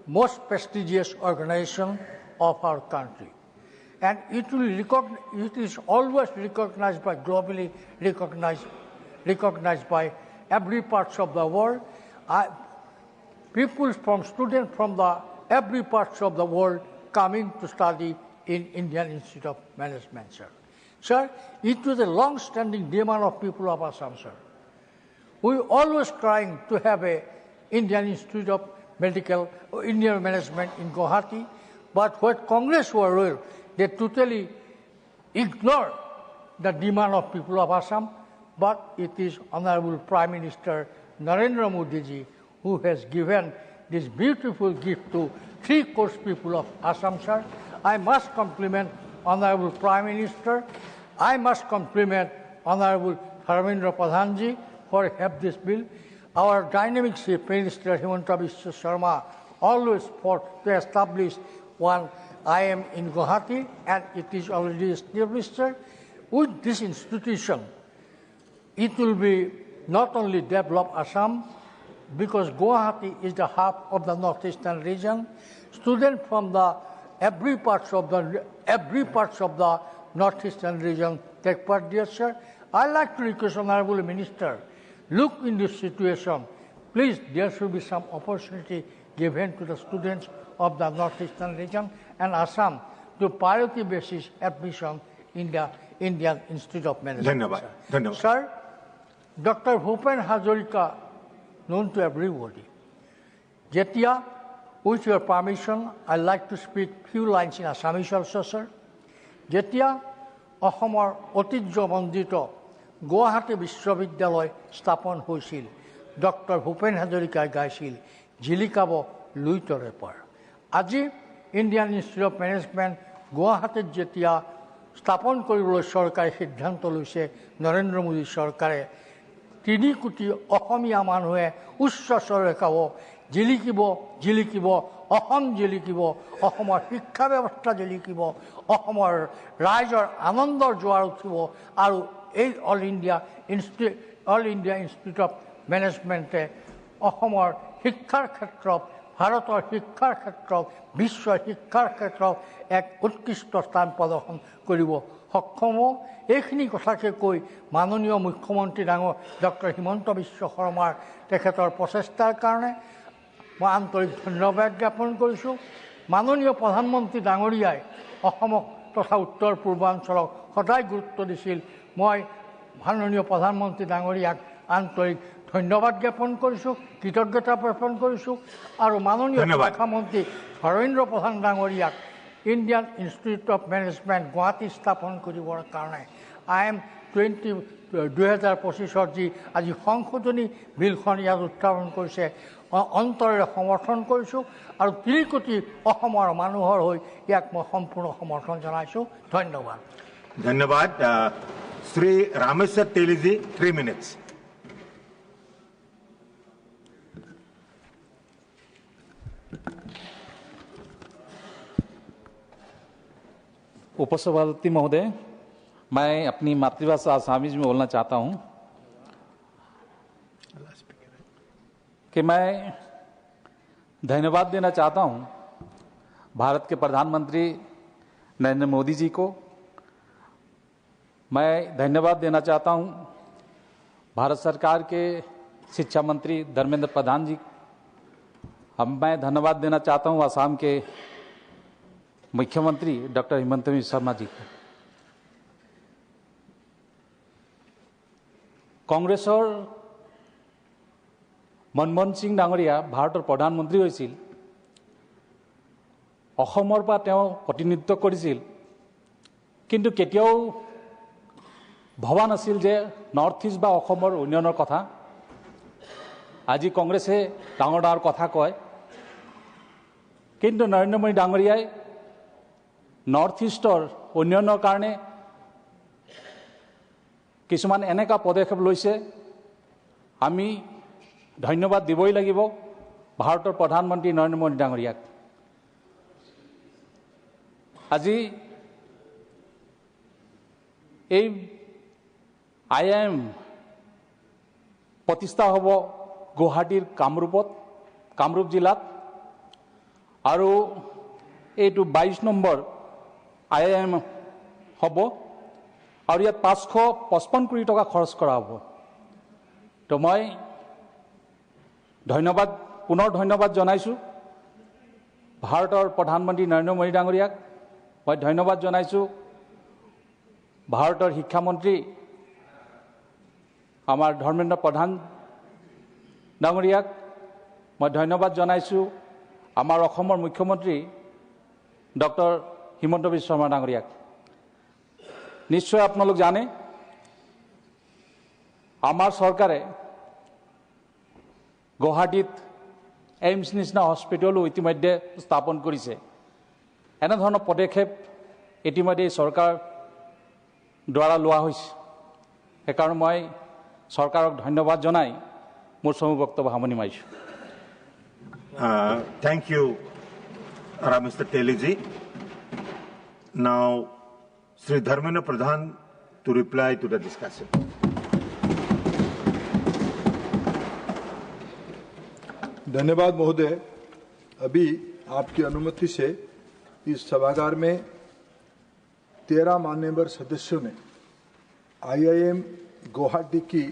most prestigious organization of our country. And it is always recognized by, globally recognized by every part of the world. Students from every part of the world coming to study in Indian Institute of Management, sir. Sir, it was a long-standing demand of people of Assam, sir. We always trying to have a Indian Institute of Indian Management in Guwahati, but when Congress were ruled, they totally ignored the demand of people of Assam, but it is Honorable Prime Minister Narendra Modi ji who has given this beautiful gift to 3 crore people of Assam, sir. I must compliment Honorable Prime Minister. I must compliment Honorable Dharmendra Pradhanji for have this bill. Our dynamic Chief Minister Himanta Biswa Sharma always fought to establish one IM in Guwahati, and it is already established, sir. With this institution, it will be not only develop Assam, because Guwahati is the hub of the northeastern region. Students from every parts of the northeastern region take part, dear sir. I like to request Honorable Minister, look in this situation. Please, there should be some opportunity given to the students of the northeastern region and Assam to priority basis admission in the Indian Institute of Management. Dhanyavad. Sir, Dr. Bhupen Hazarika, known to everybody. Jetia, with your permission, I'd like to speak few lines in Assamese also, sir. Jetia, Assamar Otijjo Mandito, Guwahati Vishwavidyalaya স্থাপন হৈছিল doctor Bhupen হাজৰিকাই গাইছিল জিলিকাব লুইতৰে পাৰ আজি Indian institute of management গুৱাহাটীত যেতিয়া স্থাপন কৰিবলৈ চৰকাৰে সিদ্ধান্ত লৈছে নৰেন্দ্ৰ মোদী চৰকাৰে 3 কোটি অসমীয়া মানুহে উচ্চ স্বৰে কাব জিলিকিব অসম জিলিকিব অসমৰ শিক্ষা ব্যৱস্থা জিলিকিব অসমৰ ৰাইজৰ আনন্দৰ জোৱাৰ উঠিব আৰু এই অল ইণ্ডিয়া ইনষ্টিটিউট অফ মেনেজমেণ্টে অসমৰ শিক্ষাৰ ক্ষেত্ৰত ভাৰতৰ শিক্ষাৰ ক্ষেত্ৰত বিশ্ব শিক্ষাৰ ক্ষেত্ৰত এক উৎকৃষ্ট স্থান প্ৰদৰ্শন কৰিব সক্ষম। এইখিনি কথাকে কৈ মাননীয় মুখ্যমন্ত্ৰী ডাঙৰ ডক্টৰ হিমন্ত বিশ্ব শৰ্মাৰ তেখেতৰ প্ৰচেষ্টাৰ কাৰণে মই আন্তৰিক ধন্যবাদ জ্ঞাপন কৰিছোঁ। মাননীয় প্ৰধানমন্ত্ৰী ডাঙৰীয়াই অসমক তথা উত্তৰ পূৰ্বাঞ্চলক সদায় গুৰুত্ব দিছিল। মই মাননীয় প্ৰধানমন্ত্ৰী ডাঙৰীয়াক আন্তৰিক ধন্যবাদ জ্ঞাপন কৰিছোঁ, কৃতজ্ঞতা জ্ঞাপন কৰিছোঁ। আৰু মাননীয় শিক্ষা মন্ত্ৰী ধৰ্মেন্দ্ৰ প্ৰধান ডাঙৰীয়াক Indian institute of management Guwahati স্থাপন কৰিবৰ কাৰণে IM 2025 যি আজি সংশোধনী বিলখন ইয়াত উত্থাপন কৰিছে অন্তৰেৰে সমৰ্থন কৰিছোঁ আৰু 3 কোটি অসমৰ মানুহৰ হৈ ইয়াক মই সম্পূৰ্ণ সমৰ্থন জনাইছোঁ। ধন্যবাদ। ধন্যবাদ। শ্ৰী ৰামেশ্বৰ তেলীজী 3 minutes। उपसभापति महोदय, मैं अपनी मातृभाषा आसामीज में बोलना चाहता हूं कि मैं धन्यवाद देना चाहता हूं भारत के प्रधानमंत्री नरेंद्र मोदी जी को। मैं धन्यवाद देना चाहता हूं भारत सरकार के शिक्षा मंत्री धर्मेंद्र प्रधान जी। अब मैं धन्यवाद देना चाहता हूं असम के मुख्यमंत्री डॉक्टर हिमंत बिस्वा शर्मा जी को। কংগ্ৰেছৰ মনমোহন সিং ডাঙৰীয়া ভাৰতৰ প্ৰধানমন্ত্ৰী হৈছিল। অসমৰ পৰা তেওঁ প্ৰতিনিধিত্ব কৰিছিল, কিন্তু কেতিয়াও ভবা নাছিল যে নৰ্থ ইষ্ট বা অসমৰ উন্নয়নৰ কথা। আজি কংগ্ৰেছে ডাঙৰ ডাঙৰ কথা কয়, কিন্তু নৰেন্দ্ৰ মোদী ডাঙৰীয়াই নৰ্থ ইষ্টৰ উন্নয়নৰ কাৰণে কিছুমান এনেকা পদক্ষেপ লৈছে। আমি ধন্যবাদ দিবই লাগিব ভাৰতৰ প্ৰধানমন্ত্ৰী নৰেন্দ্ৰ মোদী ডাঙৰীয়াক। আজি এই IIM প্ৰতিষ্ঠা হ'ব গুৱাহাটীৰ কামৰূপ জিলাত, আৰু এইটো 22 নম্বৰ IIM হ'ব আৰু ইয়াত 555 কোটি টকা খৰচ কৰা হ'ব। তো মই পুনৰ ধন্যবাদ জনাইছোঁ ভাৰতৰ প্ৰধানমন্ত্ৰী নৰেন্দ্ৰ মোদী ডাঙৰীয়াক। মই ধন্যবাদ জনাইছোঁ ভাৰতৰ শিক্ষামন্ত্ৰী আমাৰ ধৰ্মেন্দ্ৰ প্ৰধান ডাঙৰীয়াক। মই ধন্যবাদ জনাইছোঁ আমাৰ অসমৰ মুখ্যমন্ত্ৰী ডক্টৰ হিমন্ত বিশ্ব শৰ্মা ডাঙৰীয়াক। নিশ্চয় আপোনালোক জানে আমাৰ চৰকাৰে গুৱাহাটীত এইমছ নিচিনা হস্পিটেলো ইতিমধ্যে স্থাপন কৰিছে। এনেধৰণৰ পদক্ষেপ ইতিমধ্যে চৰকাৰ দ্বাৰা লোৱা হৈছে। সেইকাৰণে মই চৰকাৰক ধন্যবাদ জনাই মোৰ চমু বক্তব্য সামৰণি মাৰিছোঁ। Thank you, Mr. Teliji. Now, Sri Dharmendra Pradhan to reply to the discussion. धन्यवाद महोदय। अभी आपकी अनुमति से इस सभागार में 13 मान्यवर सदस्यों ने IIM गुवाहाटी की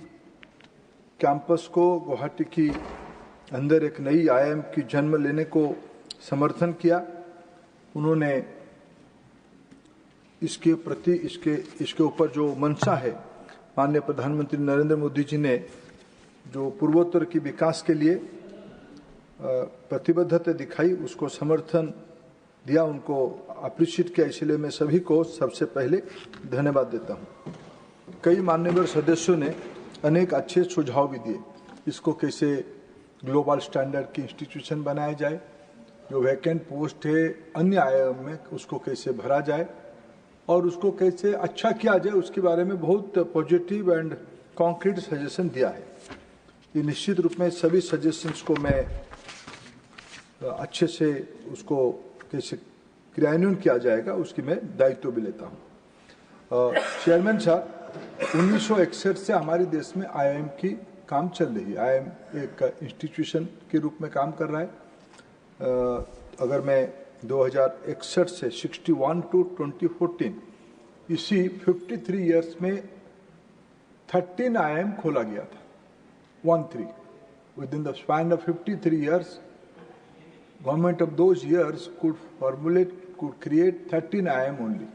कैंपस को गुवाहाटी की अंदर एक नई IIM की जन्म लेने को समर्थन किया। उन्होंने इसके प्रति इसके ऊपर जो मंशा है माननीय प्रधानमंत्री नरेंद्र मोदी जी ने जो पूर्वोत्तर की विकास के लिए प्रतिबद्धता दिखाई, उसको समर्थन दिया, उनको अप्रिशिएट किया। इसलिए मैं सभी को सबसे पहले धन्यवाद देता हूं। कई मान्यवर सदस्यों ने अनेक अच्छे सुझाव भी दिए। इसको कैसे ग्लोबल स्टैंडर्ड की इंस्टीट्यूशन बनाया जाए, जो वैकेंट पोस्ट है अन्य IIM में उसको कैसे भरा जाए और उसको कैसे अच्छा किया जाए, उसके बारे में बहुत पॉजिटिव एंड कॉन्क्रीट सजेशन दिया है। ये निश्चित रूप में सभी सजेशंस को मैं अच्छे से उसको कैसे क्रियान्वयन किया जाएगा उसकी मैं दायित्व भी लेता हूँ। चेयरमैन साहब, 1961 से हमारे देश में IIM की काम चल रही है। IIM एक इंस्टीट्यूशन के रूप में काम कर रहा है अगर मैं 2061 से 61 टू 2014 इसी 53 इयर्स में 13 IIM खोला गया था 13 within the span of 53 years government of those years could create 13 IIM only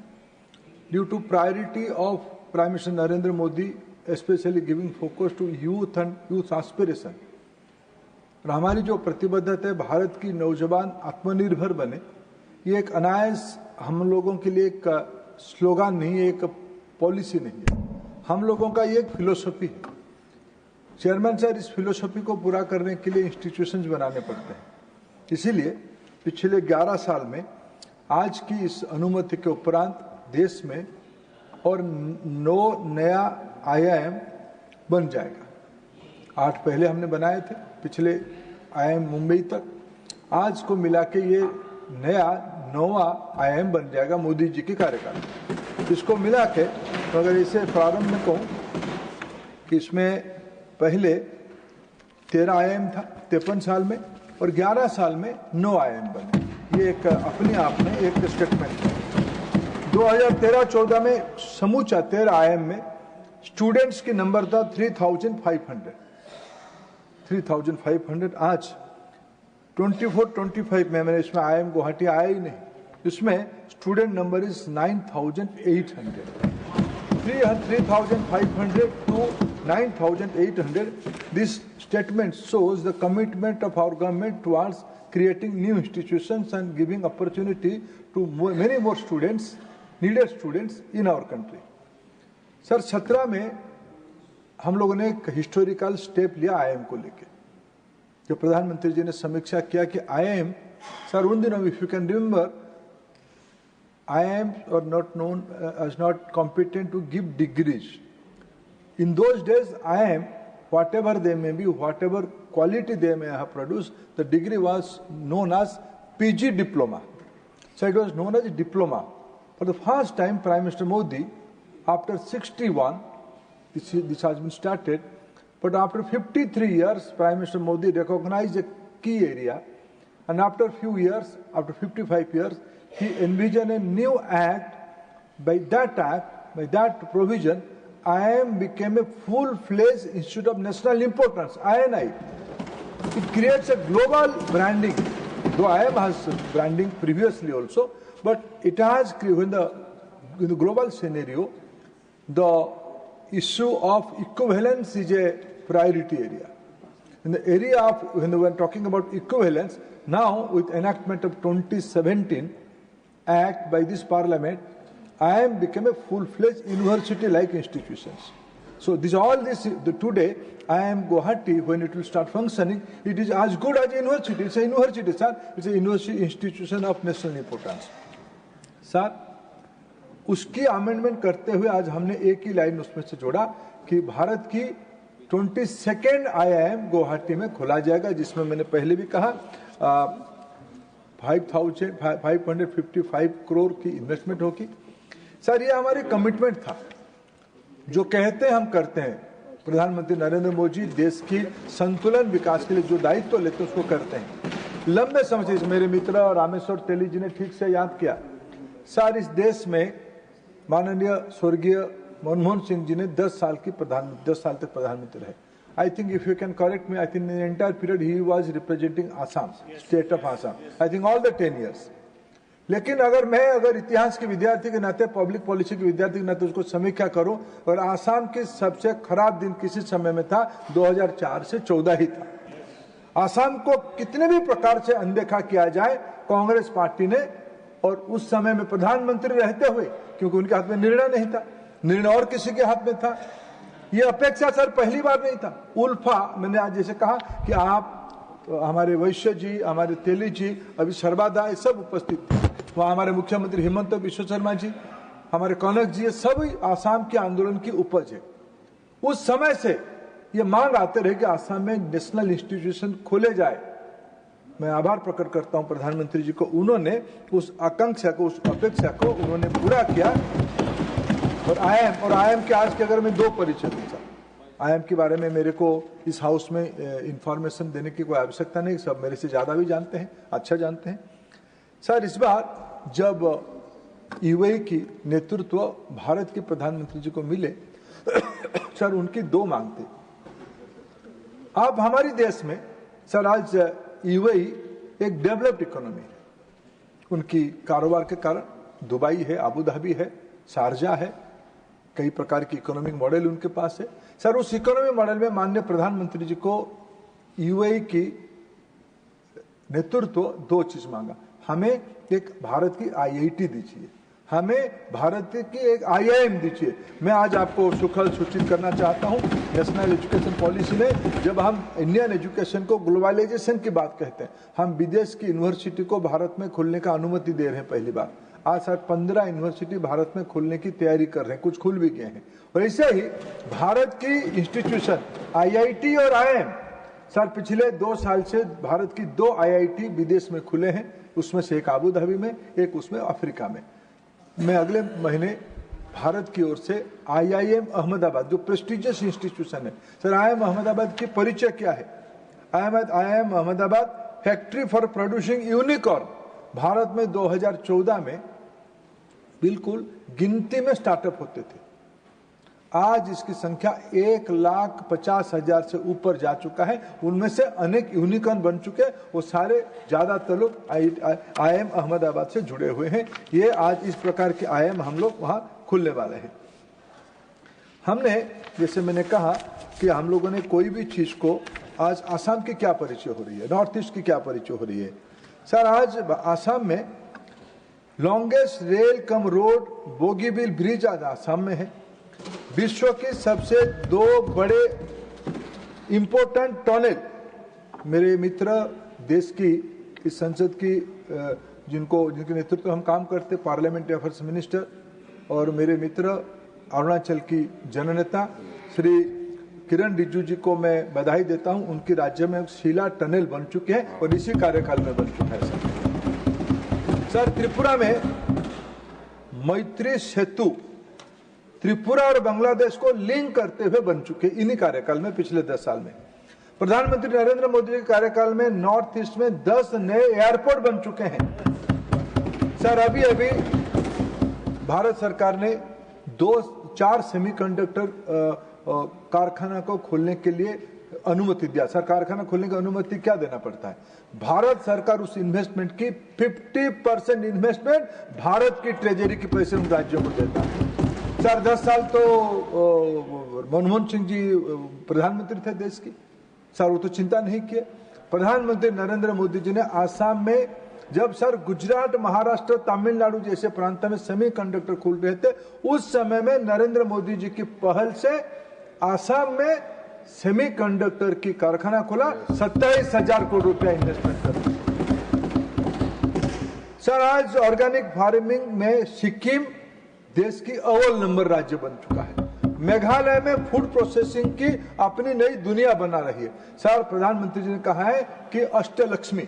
due to priority of Prime Minister Narendra Modi especially giving focus to youth and youth aspiration और हमारी जो प्रतिबद्धता है भारत की नौजवान आत्मनिर्भर बने ये एक अनायास हम लोगों के लिए एक स्लोगन नहीं है एक पॉलिसी नहीं है हम लोगों का ये एक फिलोसफी है चेयरमैन सर इस फिलोसफी को पूरा करने के लिए इंस्टीट्यूशंस बनाने पड़ते हैं इसीलिए पिछले 11 साल में आज की इस अनुमति के उपरांत देश में और 9 नया IIM बन जाएगा 8 पहले हमने बनाए थे पिछले IIM मुंबई तक आज को मिला के ये नया 9वां IIM बन जाएगा मोदी जी के कार्यकाल इसको मिला के तो अगर इसे प्रारंभ में कहूँ कि इसमें पहले 13 IIM था 53 साल में और 11 साल में 9 IIM बने ये एक अपने आप में एक स्टेटमेंट है 2013-14 में समूचा 13 IIM में स्टूडेंट्स की नंबर था 3,500 आज 24-25 में मैंने इसमें IIM गुवाहाटी आया ही नहीं इसमें student number is 9,800 3,500 to 9,800 this statement shows the commitment of our government towards creating new institutions and giving opportunity to many more students needed students in our country sir 17 में हम लोगों ने एक हिस्टोरिकल स्टेप लिया IIM को लेके जो प्रधानमंत्री जी ने समीक्षा किया कि IIM सर उन दिनों if you can remember IIM are not known as not competent to give degrees in those days IIM whatever they may be whatever quality they may have produced the degree was known as PG diploma so it was known as a diploma for the first time Prime Minister Modi after 61 this has been started but after 53 years Prime Minister Modi recognized a key area and after few years after 55 years he envisioned a new act by that provision IIM became a full-fledged institute of national importance INI it creates a global branding though IIM has branding previously also but it has in the global scenario the issue of equivalence is a priority area. In the area of, when we are talking about equivalence, now with enactment of 2017 Act by this Parliament, IIM became a full-fledged university-like institutions. So today, IIM Guwahati, when it will start functioning, it is as good as a university. It's a university, sir. It's a university institution of national importance. Sir, उसकी amendment करते हुए आज हमने एक ही line उसमें से जोड़ा कि भारत की 22nd IIM गुवाहाटी में खोला जाएगा जिसमें मैंने पहले भी कहा 555 करोड़ की इन्वेस्टमेंट होगी सर ये हमारी कमिटमेंट था जो कहते हैं हम करते हैं प्रधानमंत्री नरेंद्र मोदी देश की संतुलन विकास के लिए जो दायित्व लेते हैं उसको करते हैं लंबे समय से मेरे मित्र रामेश्वर तेली जी ने ठीक से याद किया सर इस देश में माननीय स्वर्गीय मनमोहन सिंह जी ने 10 साल तक प्रधानमंत्री रहे I think if you can correct me I think in entire period he was representing Assam state of Assam I think all the 10 years लेकिन अगर इतिहास के विद्यार्थी के नाते पब्लिक पॉलिसी के विद्यार्थी के नाते उसको समीक्षा करूं और आसाम के सबसे खराब दिन किसी समय में था 2004 से 14 ही था आसाम को कितने भी प्रकार से अनदेखा किया जाए कांग्रेस पार्टी ने और उस समय में प्रधानमंत्री रहते हुए क्योंकि उनके हाथ में निर्णय नहीं था निर्णय और किसी के हाथ में था ये अपेक्षा सर पहली बार नहीं था उल्फा मैंने आज जैसे कहा कि आप हमारे वैश्य जी हमारे तेली जी अभी सर्वादा सब उपस्थित थे वहाँ हमारे मुख्यमंत्री हेमंत बिश्व शर्मा जी हमारे कनक जी सभी आसाम के आंदोलन की उपज है उस समय से ये मांग आते रहे कि आसाम में नेशनल इंस्टीट्यूशन खोले जाए मैं आभार प्रकट करता हूं प्रधानमंत्री जी को उन्होंने उस आकांक्षा को उस अपेक्षा को उन्होंने पूरा किया और आईएम के आज के अगर मैं 2 परिचय दूंगा आईआईएम के बारे में मेरे को इस हाउस में इंफॉर्मेशन देने की कोई आवश्यकता नहीं, सब मेरे से ज़्यादा भी जानते हैं, अच्छा जानते हैं। सर, इस बार जब यूएई की नेतृत्व भारत के प्रधानमंत्री जी को मिले, सर उनकी दो मांग थी। आप हमारे देश में सर आज यूएई एक डेवलप्ड इकोनॉमी है, उनकी कारोबार के कारण दुबई है, अबू धाबी है, शारजा है, कई प्रकार की इकोनॉमिक मॉडल उनके पास है। सर उस इकोनॉमिक मॉडल में माननीय प्रधानमंत्री जी को यूएई की नेतृत्व दो चीज मांगा, हमें एक भारत की आईआईटी दीजिए, हमें भारत की एक आईआईएम दीजिए। मैं आज आपको सुखद सूचित करना चाहता हूं, नेशनल एजुकेशन पॉलिसी में जब हम इंडियन एजुकेशन को ग्लोबलाइजेशन की बात कहते हैं, हम विदेश की यूनिवर्सिटी को भारत में खोलने का अनुमति दे रहे हैं पहली बार। आज सर 15 यूनिवर्सिटी भारत में खोलने की तैयारी कर रहे हैं, कुछ खुल भी गए हैं। और ऐसे ही भारत की इंस्टीट्यूशन आईआईटी और आईआईएम, सर पिछले 2 साल से भारत की 2 आईआईटी विदेश में खुले हैं, उसमें से एक अबू धाबी में, एक उसमें अफ्रीका में। मैं अगले महीने भारत की ओर से आईआईएम अहमदाबाद, जो प्रेस्टिजियस इंस्टीट्यूशन है, सर आईआईएम अहमदाबाद की परिचय क्या है? IIM Ahmedabad factory for producing unicorn, Bharat में 2014 में बिल्कुल गिनती में स्टार्टअप होते थे, आज इसकी संख्या 1,50,000 से ऊपर जा चुका है। उनमें से अनेक यूनिकॉर्न बन चुके हैं, वो सारे ज्यादातर लोग आईआईएम अहमदाबाद से जुड़े हुए हैं। ये आज इस प्रकार के आईआईएम हम लोग वहां खुलने वाले हैं। हमने, जैसे मैंने कहा कि हम लोगों ने कोई भी चीज को, आज आसाम की क्या परिचय हो रही है, नॉर्थ ईस्ट की क्या परिचय हो रही है। सर आज आसाम में longest rail cum road Bogibeel bridge आज आसाम में है। विश्व के सबसे 2 बड़े इंपोर्टेंट टनल, मेरे मित्र देश की इस संसद की जिनके नेतृत्व हम काम करते, पार्लियामेंट्री अफेयर्स मिनिस्टर और मेरे मित्र अरुणाचल की जननेता श्री किरण रिजिजू जी को मैं बधाई देता हूं। उनके राज्य में शीला टनल बन चुके हैं और इसी कार्यकाल में बन चुका है। सर त्रिपुरा में मैत्री सेतु त्रिपुरा और बांग्लादेश को लिंक करते हुए बन चुके इन्हीं कार्यकाल में, पिछले 10 साल में। प्रधानमंत्री नरेंद्र मोदी के कार्यकाल में नॉर्थ ईस्ट में 10 नए एयरपोर्ट बन चुके हैं। सर अभी अभी भारत सरकार ने 4 सेमीकंडक्टर कारखाना को खोलने के लिए अनुमति दिया। सर कारखाना खोलने की अनुमति क्या देना पड़ता है? भारत सरकार उस इन्वेस्टमेंट की 50% इन्वेस्टमेंट भारत की ट्रेजरी के पैसे उन राज्यों को देता है। सर 10 साल तो मनमोहन सिंह जी प्रधानमंत्री थे देश की, सर वो तो चिंता नहीं किए। प्रधानमंत्री नरेंद्र मोदी जी ने आसाम में जब सर गुजरात, महाराष्ट्र, तमिलनाडु जैसे प्रांत में सेमीकंडक्टर खुल रहे थे, उस समय में नरेंद्र मोदी जी की पहल से आसाम में सेमीकंडक्टर की कारखाना खोला, 27,000 करोड़ रुपया इन्वेस्टमेंट कर। सर आज ऑर्गेनिक फार्मिंग में सिक्किम देश की अव्वल नंबर राज्य बन चुका है। मेघालय में फूड प्रोसेसिंग की अपनी नई दुनिया बना रही है। सर प्रधानमंत्री जी ने कहा है कि अष्टलक्ष्मी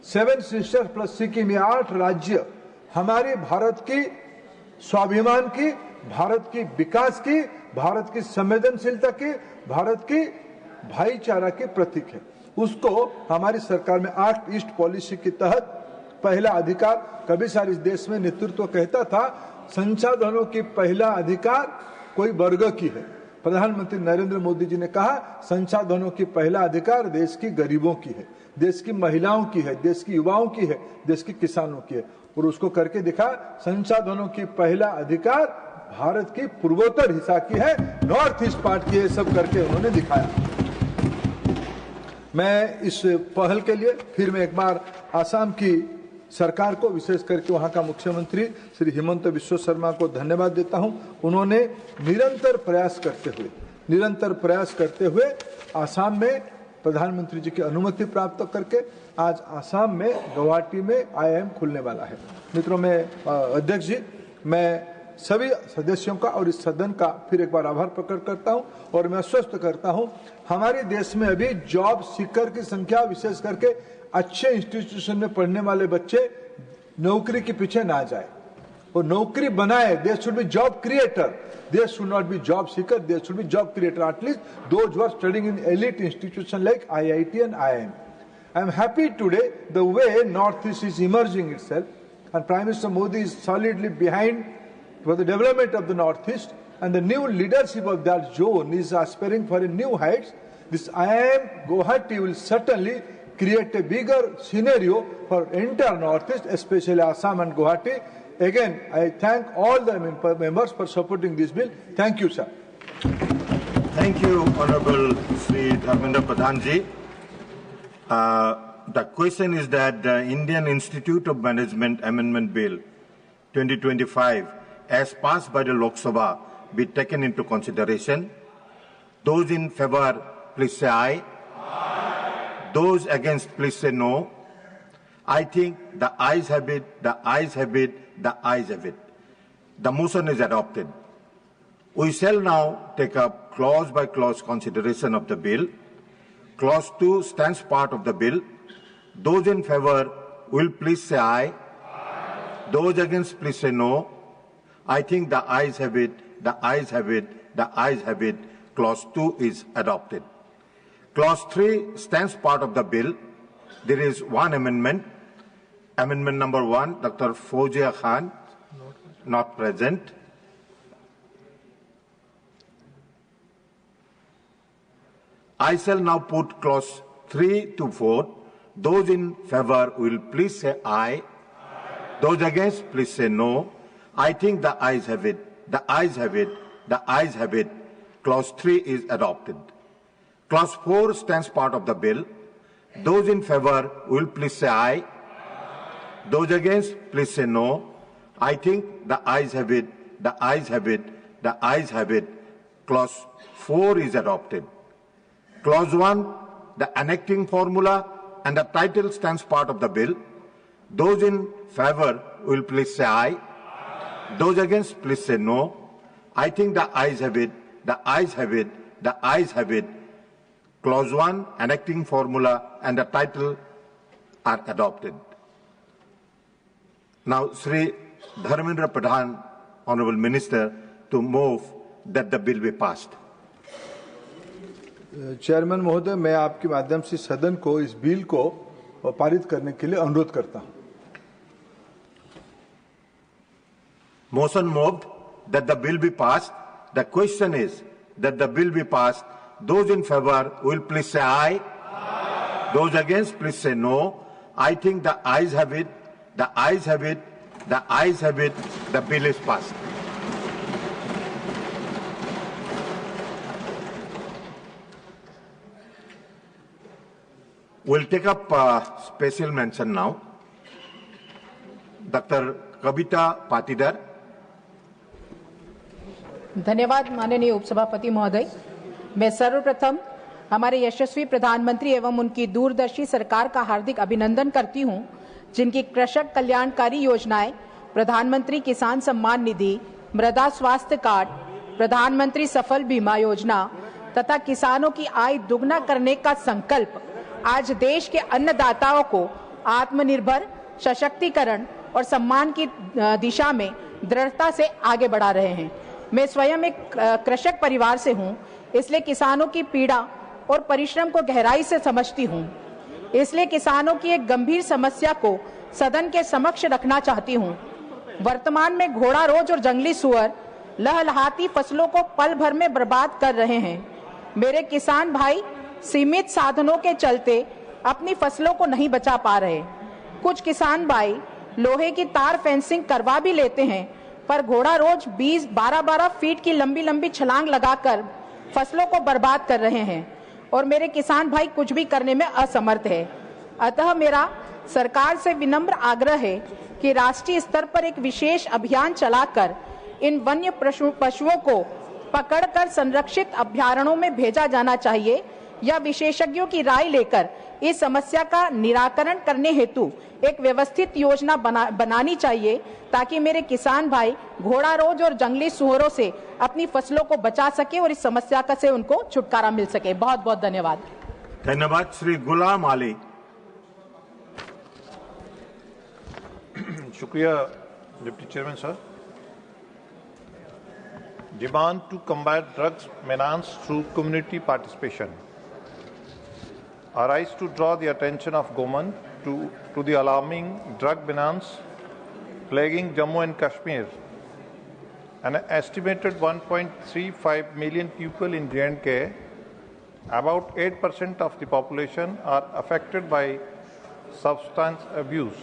7 सिस्टर्स प्लस सिक्किम, 8 राज्य हमारी भारत की स्वाभिमान की, भारत की विकास की, भारत की संवेदनशीलता की, भारत की भाईचारा के प्रतीक है। उसको हमारी सरकार में एक्ट ईस्ट पॉलिसी के तहत पहला अधिकार, कभी सर इस देश में नेतृत्व कहता था संसाधनों की पहला अधिकार कोई वर्ग की है। प्रधानमंत्री नरेंद्र मोदी जी ने कहा संसाधनों की पहला अधिकार देश की गरीबों की है, देश की महिलाओं की है, देश की युवाओं की है, देश के किसानों की है, और उसको करके दिखा। संसाधनों की पहला अधिकार भारत की पूर्वोत्तर हिस्सा की है, नॉर्थ ईस्ट पार्ट की है, सब करके उन्होंने दिखाया। मैं इस पहल के लिए फिर मैं एक बार आसाम की सरकार को, विशेष करके वहां का मुख्यमंत्री श्री हिमंत बिस्वा शर्मा को धन्यवाद देता हूं। उन्होंने निरंतर प्रयास करते हुए आसाम में प्रधानमंत्री जी की अनुमति प्राप्त करके आज आसाम में गुवाहाटी में आईआईएम खुलने वाला है। मित्रों, मैं अध्यक्ष जी, मैं सभी सदस्यों का और इस सदन का फिर एक बार आभार प्रकट करता हूं और मैं आश्वस्त करता हूं हमारे देश में अभी जॉब सीकर की संख्या, विशेष करके अच्छे इंस्टीट्यूशन में पढ़ने वाले बच्चे नौकरी के पीछे ना जाए। वो नौकरी बनाए. There should be job creator. There should not be job seeker. There should be job creator. At least those who are studying in elite institutions like IIT and IIM. I am happy today the way Northeast is emerging itself, and Prime Minister Modi is solidly behind for the development of the Northeast, and the new leadership of that zone is aspiring for a new heights. This IIM Guwahati will certainly create a bigger scenario for entire Northeast, especially Assam and Guwahati. Again, I thank all the members for supporting this bill. Thank you, sir. Thank you, Honorable Sri Dharmendra Pradhanji. The question is that the Indian Institute of Management Amendment Bill 2025, as passed by the Lok Sabha, be taken into consideration. Those in favor, please say aye. Aye. Those against, please say no. I think the ayes have it, the ayes have it, the ayes have it. The motion is adopted. We shall now take up clause by clause consideration of the bill. Clause 2 stands part of the bill. Those in favor will please say aye. Aye. Those against, please say no. I think the ayes have it, the ayes have it, the ayes have it. Clause 2 is adopted. Clause 3 stands part of the bill. There is one amendment. Amendment number 1, Dr. Fawzia Khan, not present. I shall now put clause 3 to vote. Those in favor will please say aye. Aye. Those against, please say no. I think the ayes have it, the ayes have it, the ayes have it. Clause 3 is adopted. Clause 4 stands part of the bill. Those in favor will please say aye. Those against, please say no. I think the ayes have it, the ayes have it, the ayes have it. Clause 4 is adopted. Clause 1, the enacting formula and the title stands part of the bill. Those in favor will please say aye. Those against, please say no. I think the ayes have it, the ayes have it, the ayes have it. Clause 1, enacting formula and the title are adopted. Now, Sri Dharmendra Pradhan, Honorable Minister, to move that the bill be passed. Chairman महोदय, मैं आपके माध्यम से सदन को इस bill को पारित करने के लिए अनुरोध करता हूं. Motion moved that the bill be passed. The question is that the bill be passed. Those in favor will please say aye. Aye. Those against, please say no. I think the ayes have it, the ayes have it, the ayes have it. The bill is passed. We'll take up special mention now. Dr. Kavita Patidar. धन्यवाद माननीय उपसभापति महोदय. मैं सर्वप्रथम हमारे यशस्वी प्रधानमंत्री एवं उनकी दूरदर्शी सरकार का हार्दिक अभिनंदन करती हूं, जिनकी कृषक कल्याणकारी योजनाएं प्रधानमंत्री किसान सम्मान निधि, मृदा स्वास्थ्य कार्ड, प्रधानमंत्री सफल बीमा योजना तथा किसानों की आय दुगना करने का संकल्प आज देश के अन्नदाताओं को आत्मनिर्भर, सशक्तिकरण और सम्मान की दिशा में दृढ़ता से आगे बढ़ा रहे हैं. मैं स्वयं एक कृषक परिवार से हूं, इसलिए किसानों की पीड़ा और परिश्रम को गहराई से समझती हूं. इसलिए किसानों की एक गंभीर समस्या को सदन के समक्ष रखना चाहती हूं. वर्तमान में घोड़ा रोज और जंगली सुअर लहलहाती फसलों को पल भर में बर्बाद कर रहे हैं. मेरे किसान भाई सीमित साधनों के चलते अपनी फसलों को नहीं बचा पा रहे. कुछ किसान भाई लोहे की तार फेंसिंग करवा भी लेते हैं, पर घोड़ा रोज 20-12 फीट की लंबी लंबी छलांग लगाकर फसलों को बर्बाद कर रहे हैं और मेरे किसान भाई कुछ भी करने में असमर्थ है. अतः मेरा सरकार से विनम्र आग्रह है कि राष्ट्रीय स्तर पर एक विशेष अभियान चलाकर इन वन्य पशुओं को पकड़कर संरक्षित अभयारण्यों में भेजा जाना चाहिए या विशेषज्ञों की राय लेकर इस समस्या का निराकरण करने हेतु एक व्यवस्थित योजना बनानी चाहिए, ताकि मेरे किसान भाई घोड़ा रोज और जंगली सुअरों से अपनी फसलों को बचा सके और इस समस्या का से उनको छुटकारा मिल सके. बहुत बहुत धन्यवाद. धन्यवाद. श्री गुलाम अली. शुक्रिया Deputy Chairman, sir. Demand to combat drugs menace through community participation. I rise to draw the attention of government to the alarming drug menace plaguing Jammu and Kashmir. An estimated 1.35 million people in J&K, about 8% of the population, are affected by substance abuse.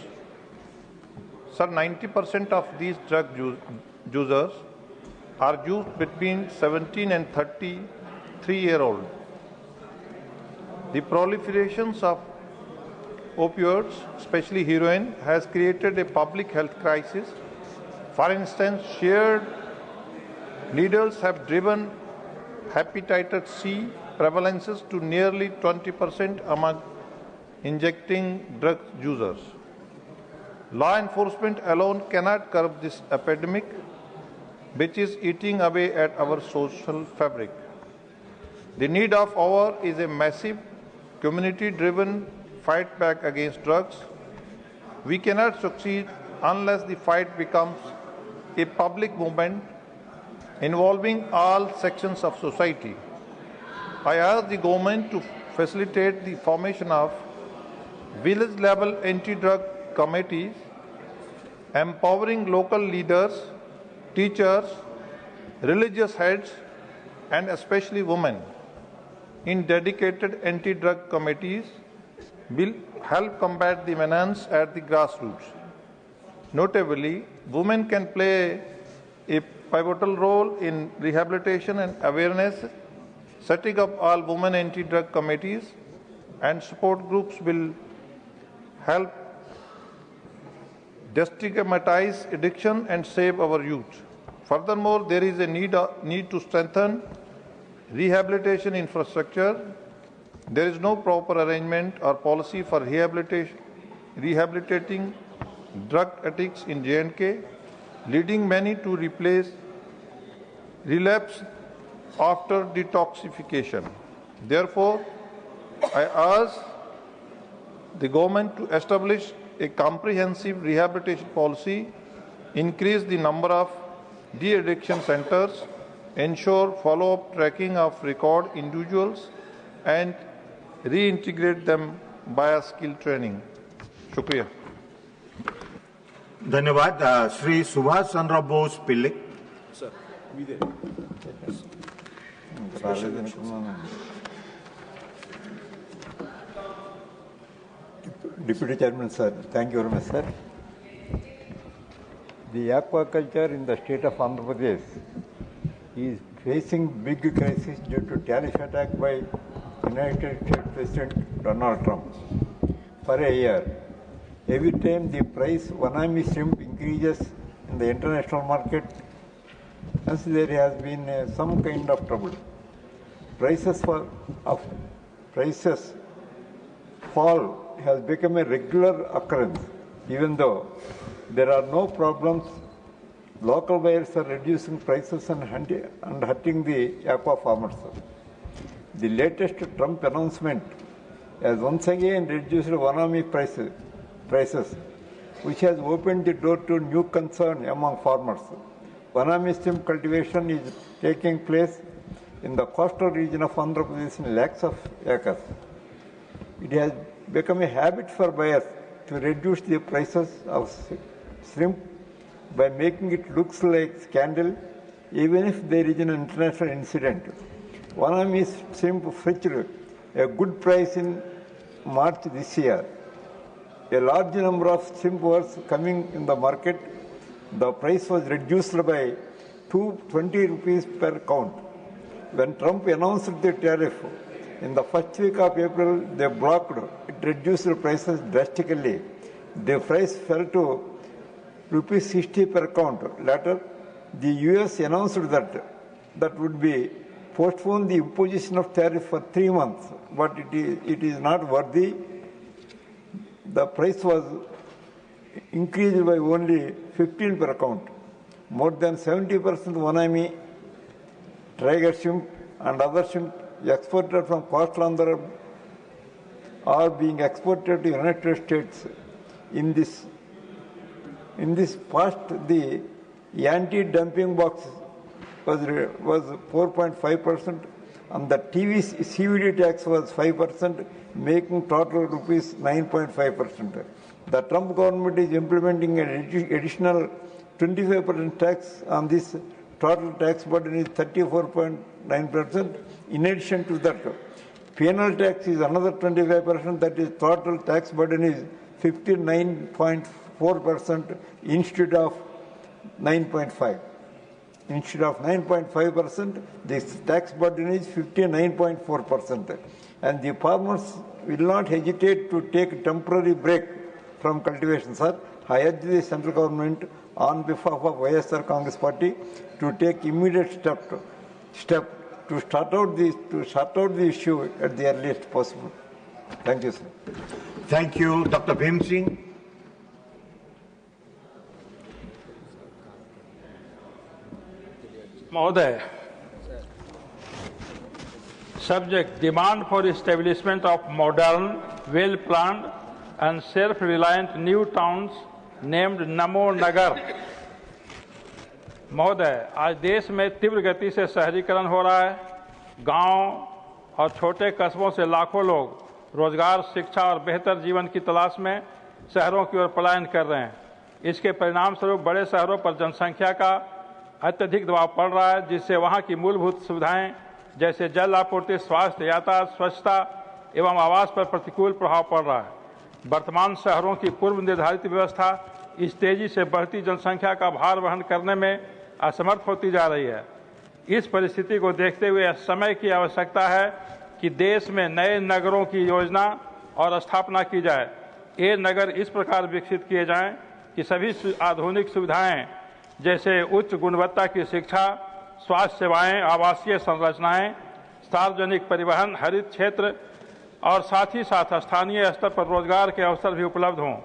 Sir, 90% of these drug users are youth between 17 and 33-year-old. The proliferations of opioids, especially heroin, has created a public health crisis. For instance, shared needles have driven hepatitis C prevalences to nearly 20% among injecting drug users. Law enforcement alone cannot curb this epidemic, which is eating away at our social fabric. The need of hour is a massive community-driven fight back against drugs. We cannot succeed unless the fight becomes a public movement involving all sections of society. I ask the government to facilitate the formation of village-level anti-drug committees, empowering local leaders, teachers, religious heads, and especially women in dedicated anti-drug committees will help combat the menace at the grassroots. Notably, women can play a pivotal role in rehabilitation and awareness. Setting up all women anti-drug committees and support groups will help destigmatize addiction and save our youth. Furthermore, there is a need to strengthen rehabilitation infrastructure. There is no proper arrangement or policy for rehabilitating drug addicts in J&K, leading many to relapse after detoxification. Therefore, I ask the government to establish a comprehensive rehabilitation policy, increase the number of de-addiction centers, ensure follow-up tracking of record individuals, and reintegrate them via skill training. Shukriya. धन्यवाद. श्री सुभाष चंद्र बोस पिल्ले. Sir, Deputy Chairman, sir, thank you very much, sir. The aquaculture in the state of Andhra Pradesh is facing big crisis due to tariff attack by United States President Donald Trump. For a year, every time the price of Wanami shrimp increases in the international market, hence there has been some kind of trouble. Prices fall has become a regular occurrence. Even though there are no problems, local buyers are reducing prices and hurting the aqua farmers. The latest Trump announcement has once again reduced Wanami prices, which has opened the door to new concern among farmers. Wanami shrimp cultivation is taking place in the coastal region of Andhra Pradesh in lakhs of acres. It has become a habit for buyers to reduce the prices of shrimp by making it look like scandal, even if there is an international incident. Wanami shrimp fetched a good price in March this year. A large number of shrimp was coming in the market. The price was reduced by 20 rupees per count. When Trump announced the tariff in the first week of April, they blocked it, reduced the prices drastically. The price fell to rupees 60 per count. Later, the US announced that would be postpone the imposition of tariff for 3 months, but it is not worthy. The price was increased by only 15 per count. More than 70% Wanami, tiger shrimp and other shrimp exported from coastal Andhra are being exported to the United States. In this In this past, the anti-dumping box was 4.5%, and the CVD tax was 5%, making total rupees 9.5%. The Trump government is implementing an additional 25% tax on this. Total tax burden is 34.9%. In addition to that, penal tax is another 25%. That is, total tax burden is 59.4% instead of 9.5%. Instead of 9.5%, this tax burden is 59.4%. And the farmers will not hesitate to take a temporary break from cultivation, sir. I urge the central government on behalf of YSR Congress Party to take immediate step to sort out the issue at the earliest possible. Thank you, sir. Thank you, Dr. Bhim Singh. Mahoday, subject demand for establishment of modern, well-planned and self-reliant new towns named नमो नगर। महोदय, आज देश में तीव्र गति से शहरीकरण हो रहा है। गांव और छोटे कस्बों से लाखों लोग रोजगार, शिक्षा और बेहतर जीवन की तलाश में शहरों की ओर पलायन कर रहे हैं। इसके परिणाम स्वरूप बड़े शहरों पर जनसंख्या का अत्यधिक दबाव पड़ रहा है, जिससे वहां की मूलभूत सुविधाएं जैसे जल आपूर्ति, स्वास्थ्य, यातायात, स्वच्छता एवं आवास पर प्रतिकूल प्रभाव पड़ रहा है। वर्तमान शहरों की पूर्व निर्धारित व्यवस्था इस तेजी से बढ़ती जनसंख्या का भार वहन करने में असमर्थ होती जा रही है। इस परिस्थिति को देखते हुए समय की आवश्यकता है कि देश में नए नगरों की योजना और स्थापना की जाए। ये नगर इस प्रकार विकसित किए जाएं कि सभी आधुनिक सुविधाएं जैसे उच्च गुणवत्ता की शिक्षा, स्वास्थ्य सेवाएं, आवासीय संरचनाएं, सार्वजनिक परिवहन, हरित क्षेत्र और साथ ही साथ स्थानीय स्तर पर रोजगार के अवसर भी उपलब्ध हों।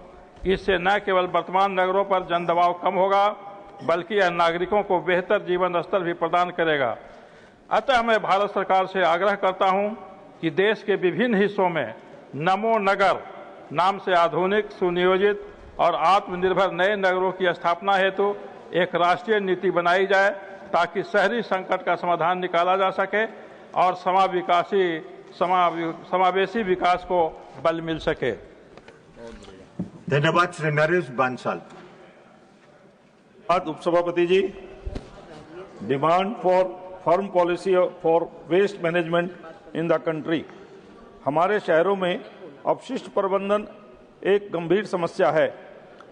इससे न केवल वर्तमान नगरों पर जन दबाव कम होगा, बल्कि यह नागरिकों को बेहतर जीवन स्तर भी प्रदान करेगा। अतः मैं भारत सरकार से आग्रह करता हूं कि देश के विभिन्न हिस्सों में नमो नगर नाम से आधुनिक, सुनियोजित और आत्मनिर्भर नए नगरों की स्थापना हेतु एक राष्ट्रीय नीति बनाई जाए, ताकि शहरी संकट का समाधान निकाला जा सके और समावेशी विकास को बल मिल सके। धन्यवाद। श्री नरेश बांसल। उपसभापति जी, demand for firm policy for waste management in the country. हमारे शहरों में अपशिष्ट प्रबंधन एक गंभीर समस्या है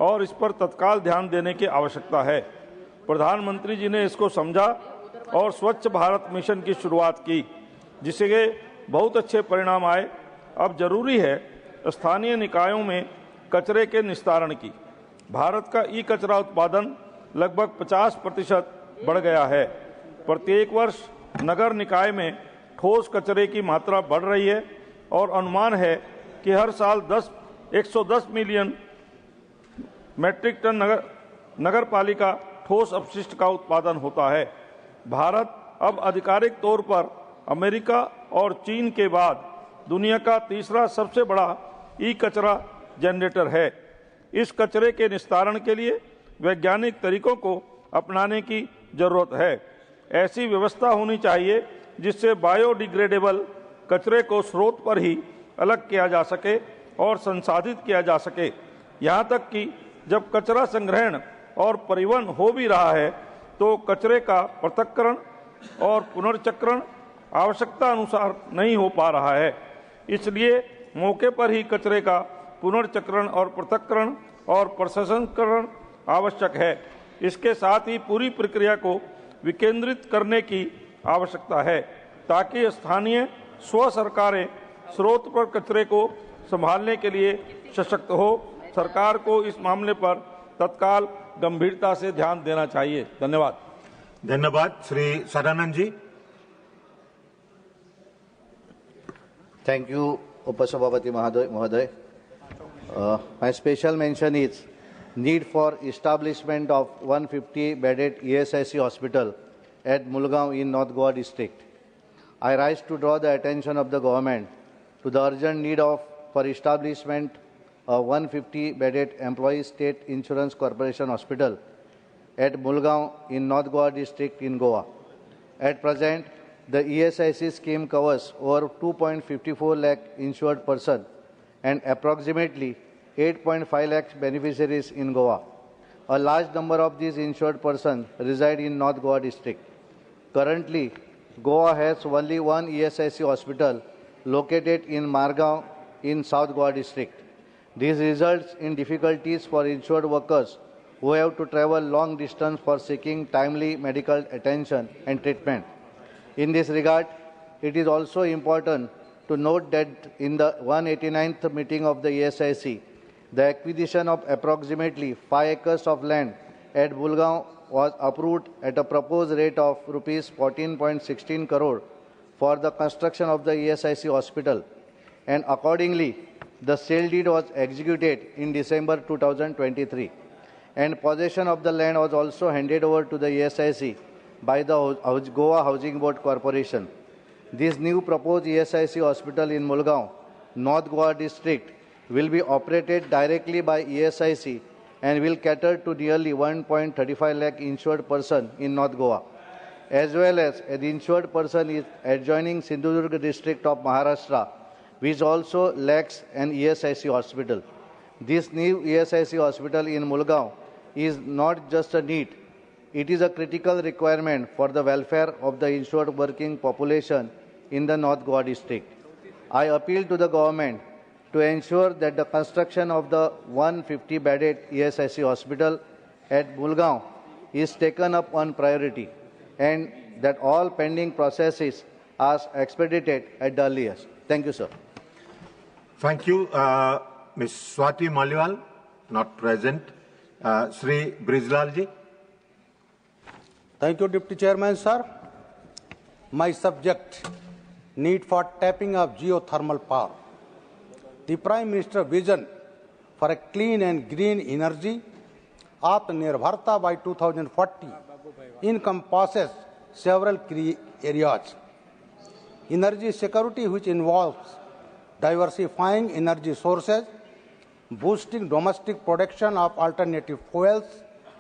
और इस पर तत्काल ध्यान देने की आवश्यकता है। प्रधानमंत्री जी ने इसको समझा और स्वच्छ भारत मिशन की शुरुआत की, जिससे बहुत अच्छे परिणाम आए। अब जरूरी है स्थानीय निकायों में कचरे के निस्तारण की। भारत का ई कचरा उत्पादन लगभग 50% बढ़ गया है। प्रत्येक वर्ष नगर निकाय में ठोस कचरे की मात्रा बढ़ रही है और अनुमान है कि हर साल 110 मिलियन मैट्रिक टन नगर पालिका ठोस अपशिष्ट का उत्पादन होता है। भारत अब आधिकारिक तौर पर अमेरिका और चीन के बाद दुनिया का तीसरा सबसे बड़ा ई कचरा जनरेटर है। इस कचरे के निस्तारण के लिए वैज्ञानिक तरीकों को अपनाने की जरूरत है। ऐसी व्यवस्था होनी चाहिए जिससे बायोडिग्रेडेबल कचरे को स्रोत पर ही अलग किया जा सके और संसाधित किया जा सके। यहाँ तक कि जब कचरा संग्रहण और परिवहन हो भी रहा है तो कचरे का पृथक्करण और पुनर्चक्रण आवश्यकता अनुसार नहीं हो पा रहा है। इसलिए मौके पर ही कचरे का पुनर्चक्रण और पृथक्करण और प्रसंस्करण आवश्यक है। इसके साथ ही पूरी प्रक्रिया को विकेंद्रित करने की आवश्यकता है, ताकि स्थानीय स्व सरकारें स्रोत पर कचरे को संभालने के लिए सशक्त हो। सरकार को इस मामले पर तत्काल गंभीरता से ध्यान देना चाहिए। धन्यवाद। धन्यवाद। Shri Sadanand ji. Thank you, Upasabhapati Mahoday. My special mention is need for establishment of 150-bedded ESIC hospital at Mulgaon in North Goa district. I rise to draw the attention of the government to the urgent need for establishment a 150-bedded employee state insurance corporation hospital at Mulgaon in North Goa district in Goa. At present, the ESIC scheme covers over 2.54 lakh insured persons and approximately 8.5 lakh beneficiaries in Goa. A large number of these insured persons reside in North Goa district. Currently, Goa has only one ESIC hospital located in Margaon in South Goa district. This results in difficulties for insured workers who have to travel long distance for seeking timely medical attention and treatment. In this regard, it is also important to note that in the 189th meeting of the ESIC, the acquisition of approximately 5 acres of land at Bulgaon was approved at a proposed rate of Rs 14.16 crore for the construction of the ESIC hospital, and accordingly, the sale deed was executed in December 2023, and possession of the land was also handed over to the ESIC by the Goa Housing Board Corporation. This new proposed ESIC hospital in Mulgaon, North Goa district, will be operated directly by ESIC and will cater to nearly 1.35 lakh insured person in North Goa, as well as an insured person is adjoining Sindhudurg district of Maharashtra, which also lacks an ESIC hospital. This new ESIC hospital in Mulgaon is not just a need, it is a critical requirement for the welfare of the insured working population in the North Goa district. I appeal to the government to ensure that the construction of the 150-bedded ESIC hospital at Mulgaon is taken up on priority and that all pending processes are expedited at the earliest. Thank you, sir. Thank you. Ms. Swati Maliwal, not present. Sri Brijlalji. Thank you, Deputy Chairman, sir. My subject, need for tapping of geothermal power. The Prime Minister's vision for a clean and green energy, Atmanirbharta by 2040, encompasses several key areas. Energy security, which involves diversifying energy sources, boosting domestic production of alternative fuels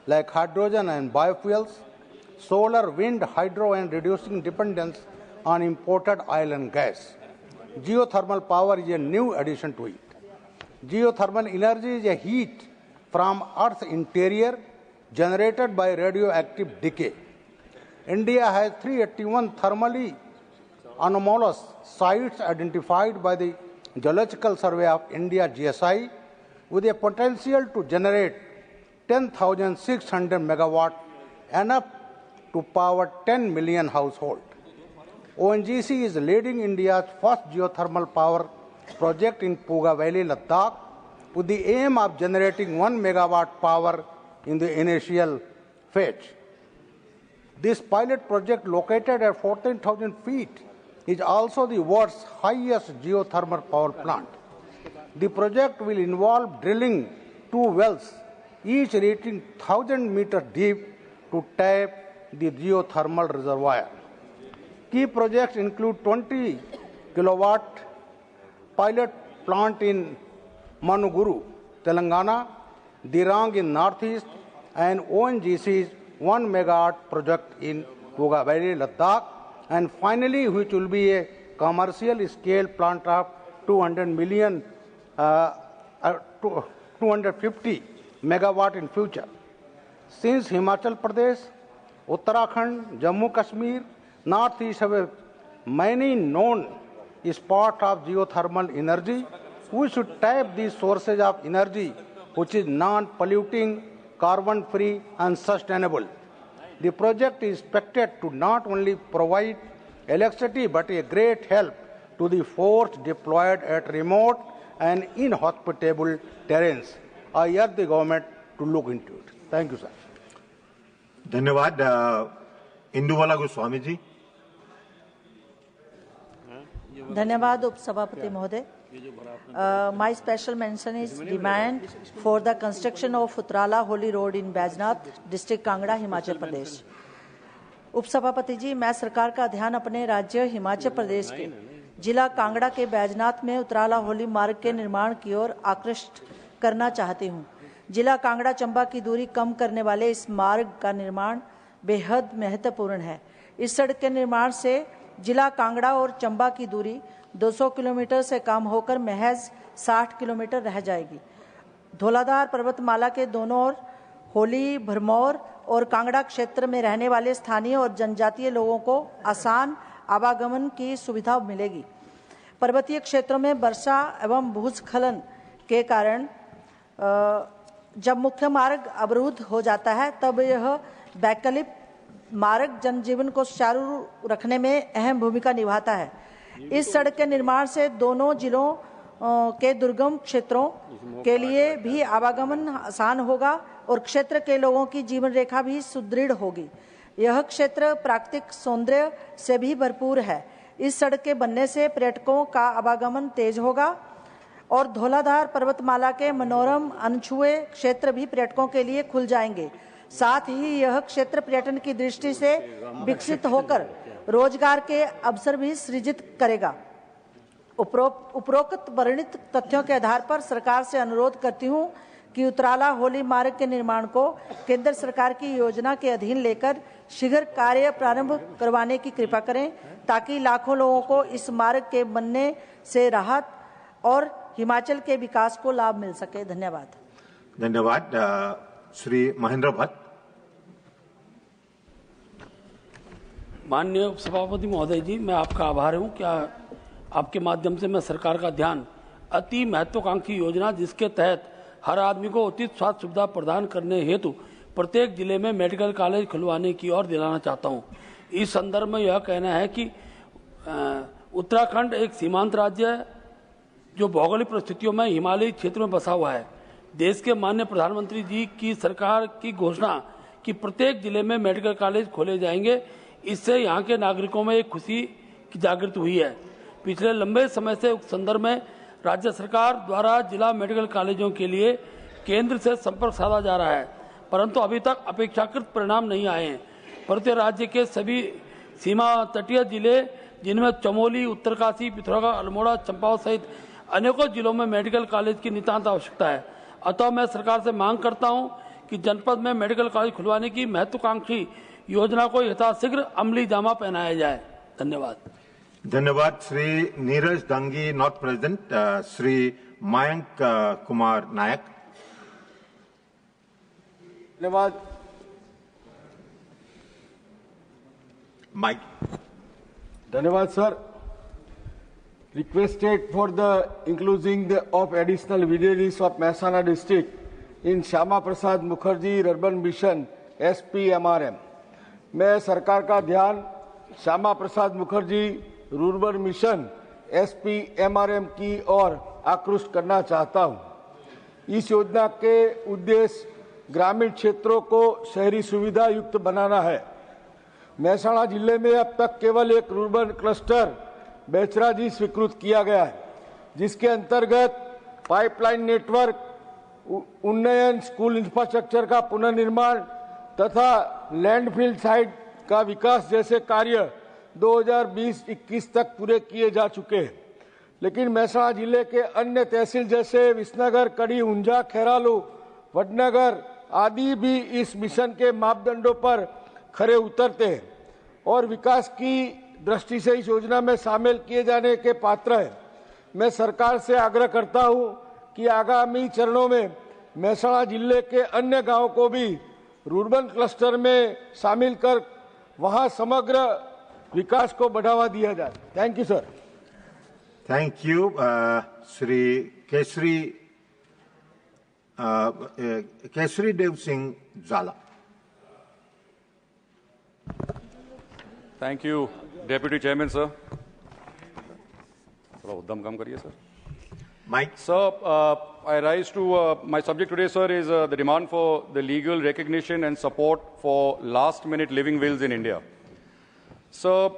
like hydrogen and biofuels, solar, wind, hydro, and reducing dependence on imported oil and gas. Geothermal power is a new addition to it. Geothermal energy is a heat from Earth's interior generated by radioactive decay. India has 381 thermally anomalous sites identified by the Geological Survey of India GSI with a potential to generate 10,600 megawatt, enough to power 10 million households. ONGC is leading India's first geothermal power project in Puga Valley, Ladakh, with the aim of generating 1 megawatt power in the initial phase. This pilot project, located at 14,000 feet, is also the world's highest geothermal power plant. The project will involve drilling 2 wells, each reaching 1,000 meters deep, to tap the geothermal reservoir. Key projects include 20 kilowatt pilot plant in Manuguru, Telangana, Dirang in Northeast, and ONGC's 1 megawatt project in Puga Valley, Ladakh, and finally, which will be a commercial scale plant of 250 megawatt in future. Since Himachal Pradesh, Uttarakhand, Jammu Kashmir, Northeast have many known spots of geothermal energy, we should tap these sources of energy which is non-polluting, carbon-free and sustainable. The project is expected to not only provide electricity but a great help to the force deployed at remote and inhospitable terrains. I urge the government to look into it. Thank you, sir. धन्यवाद. इंदुवाला गोस्वामी जी. धन्यवाद उपसभापति महोदय. My special mention is demand for the construction of Utrala Holy Road in Bajnath, district Kangra, Himachal Pradesh. उपसभापति जी, मैं सरकार का ध्यान अपने राज्य हिमाचल प्रदेश के जिला कांगड़ा के बैजनाथ में उतराला होली मार्ग के निर्माण की ओर आकृष्ट करना चाहती हूँ। जिला कांगड़ा चंबा की दूरी कम करने वाले इस मार्ग का निर्माण बेहद महत्वपूर्ण है। इस सड़क के निर्माण से जिला कांगड़ा और चंबा की दूरी 200 किलोमीटर से कम होकर महज 60 किलोमीटर रह जाएगी। धौलाधार पर्वतमाला के दोनों ओर होली, भरमौर और कांगड़ा क्षेत्र में रहने वाले स्थानीय और जनजातीय लोगों को आसान आवागमन की सुविधा मिलेगी। पर्वतीय क्षेत्रों में वर्षा एवं भूस्खलन के कारण जब मुख्य मार्ग अवरुद्ध हो जाता है तब यह वैकल्पिक मार्ग जनजीवन को सुचारू रखने में अहम भूमिका निभाता है। इस सड़क के निर्माण से दोनों जिलों के दुर्गम क्षेत्रों के लिए भी आवागमन आसान होगा और क्षेत्र के लोगों की जीवन रेखा भी सुदृढ़ होगी। यह क्षेत्र प्राकृतिक सौंदर्य से भी भरपूर है। इस सड़क के बनने से पर्यटकों का आवागमन तेज होगा और धौलाधार पर्वतमाला के मनोरम अनछुए क्षेत्र भी पर्यटकों के लिए खुल जाएंगे। साथ ही यह क्षेत्र पर्यटन की दृष्टि से विकसित होकर रोजगार के अवसर भी सृजित करेगा। उपरोक्त वर्णित तथ्यों के आधार पर सरकार से अनुरोध करती हूं कि उतराला होली मार्ग के निर्माण को केंद्र सरकार की योजना के अधीन लेकर शीघ्र कार्य प्रारंभ करवाने की कृपा करें ताकि लाखों लोगों को इस मार्ग के बनने से राहत और हिमाचल के विकास को लाभ मिल सके। धन्यवाद। धन्यवाद। श्री महेंद्र भट्ट। माननीय सभापति महोदय जी, मैं आपका आभारी हूं कि आपके माध्यम से मैं सरकार का ध्यान अति महत्वाकांक्षी योजना जिसके तहत हर आदमी को उचित स्वास्थ्य सुविधा प्रदान करने हेतु प्रत्येक जिले में मेडिकल कॉलेज खुलवाने की ओर दिलाना चाहता हूं। इस संदर्भ में यह कहना है कि उत्तराखंड एक सीमांत राज्य है जो भौगोलिक परिस्थितियों में हिमालयी क्षेत्र में बसा हुआ है। देश के माननीय प्रधानमंत्री जी की सरकार की घोषणा कि प्रत्येक जिले में मेडिकल कॉलेज खोले जाएंगे, इससे यहाँ के नागरिकों में एक खुशी की जागृति हुई है। पिछले लंबे समय से उस संदर्भ में राज्य सरकार द्वारा जिला मेडिकल कॉलेजों के लिए केंद्र से संपर्क साधा जा रहा है, परंतु अभी तक अपेक्षाकृत परिणाम नहीं आए हैं। परंतु राज्य के सभी सीमा तटीय जिले जिनमें चमोली, उत्तरकाशी, पिथौरागढ़, अल्मोड़ा, चंपावत सहित अनेकों जिलों में मेडिकल कॉलेज की नितांत आवश्यकता है। अतः मैं सरकार से मांग करता हूं कि जनपद में मेडिकल कॉलेज खुलवाने की महत्वाकांक्षी योजना को यथाशीघ्र अमली जामा पहनाया जाए। धन्यवाद। धन्यवाद। Shri Neeraj Dangi, not present. श्री मयंक कुमार नायक। धन्यवाद। माइक। धन्यवाद sir. Requested for the including of additional villages of Mehsana district in Shama Prasad Mukherjee Urban Mission SPMRM। मैं सरकार का ध्यान Shyama Prasad Mukherjee rural mission SPMRM की ओर आकृष्ट करना चाहता हूं। इस योजना के उद्देश्य ग्रामीण क्षेत्रों को शहरी सुविधा युक्त बनाना है। महसाणा जिले में अब तक केवल एक रूरल क्लस्टर बेचराजी स्वीकृत किया गया है, जिसके अंतर्गत पाइपलाइन नेटवर्क उन्नयन, स्कूल इंफ्रास्ट्रक्चर का पुनर्निर्माण तथा लैंडफिल साइट का विकास जैसे कार्य 2020-21 तक पूरे किए जा चुके हैं। लेकिन महसाणा जिले के अन्य तहसील जैसे विसनगर, कड़ी, ऊंझा, खेरालू, वडनगर आदि भी इस मिशन के मापदंडों पर खरे उतरते हैं और विकास की दृष्टि से इस योजना में शामिल किए जाने के पात्र है। मैं सरकार से आग्रह करता हूं कि आगामी चरणों में महसाणा जिले के अन्य गांवों को भी रूरल क्लस्टर में शामिल कर वहां समग्र विकास को बढ़ावा दिया जाए। Thank you sir. Thank you. Shri Kesari Dev Singh Jala. Thank you deputy chairman sir. थोड़ा उद्दम काम करिए sir. Mike. Sir, I rise to my subject today, sir, is the demand for the legal recognition and support for last-minute living wills in India. Sir,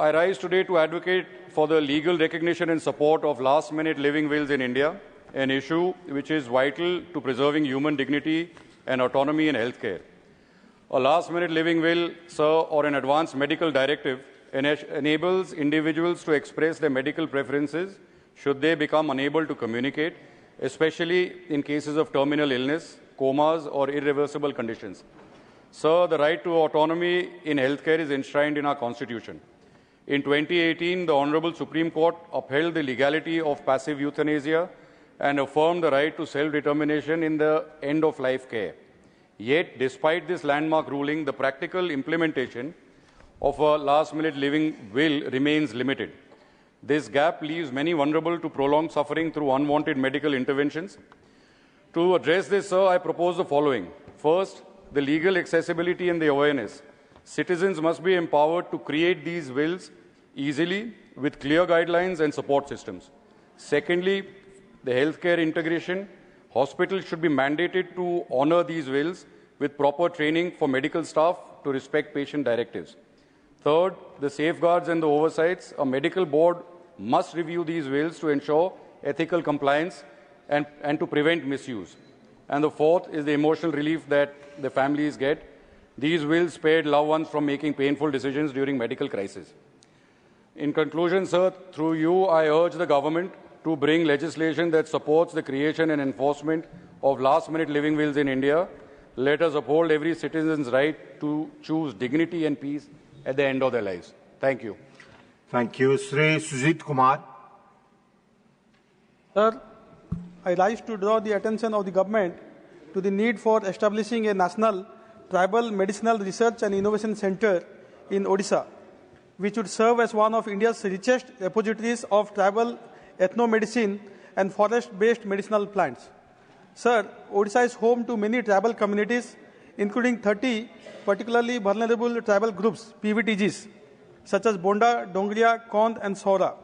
I rise today to advocate for the legal recognition and support of last-minute living wills in India, an issue which is vital to preserving human dignity and autonomy in healthcare. A last-minute living will, sir, or an advance medical directive enables individuals to express their medical preferences should they become unable to communicate, especially in cases of terminal illness, comas, or irreversible conditions. Sir, the right to autonomy in healthcare is enshrined in our Constitution. In 2018, the Honorable Supreme Court upheld the legality of passive euthanasia and affirmed the right to self-determination in the end-of-life care. Yet, despite this landmark ruling, the practical implementation of a last-minute living will remains limited. This gap leaves many vulnerable to prolonged suffering through unwanted medical interventions. To address this, sir, I propose the following. First, the legal accessibility and the awareness. Citizens must be empowered to create these wills easily with clear guidelines and support systems. Secondly, the healthcare integration. Hospitals should be mandated to honor these wills with proper training for medical staff to respect patient directives. Third, the safeguards and the oversights. A medical board must review these wills to ensure ethical compliance and to prevent misuse. And the fourth is the emotional relief that the families get. These wills spared loved ones from making painful decisions during medical crisis. In conclusion, sir, through you, I urge the government to bring legislation that supports the creation and enforcement of last-minute living wills in India. Let us uphold every citizen's right to choose dignity and peace at the end of their lives. Thank you. Thank you. Sri Sujit Kumar. Sir, I rise to draw the attention of the government to the need for establishing a national tribal medicinal research and innovation center in Odisha, which would serve as one of India's richest repositories of tribal ethnomedicine and forest-based medicinal plants. Sir, Odisha is home to many tribal communities, including 30 particularly vulnerable tribal groups, PVTGs, such as Bonda, Dongriya, Kond, and Saura.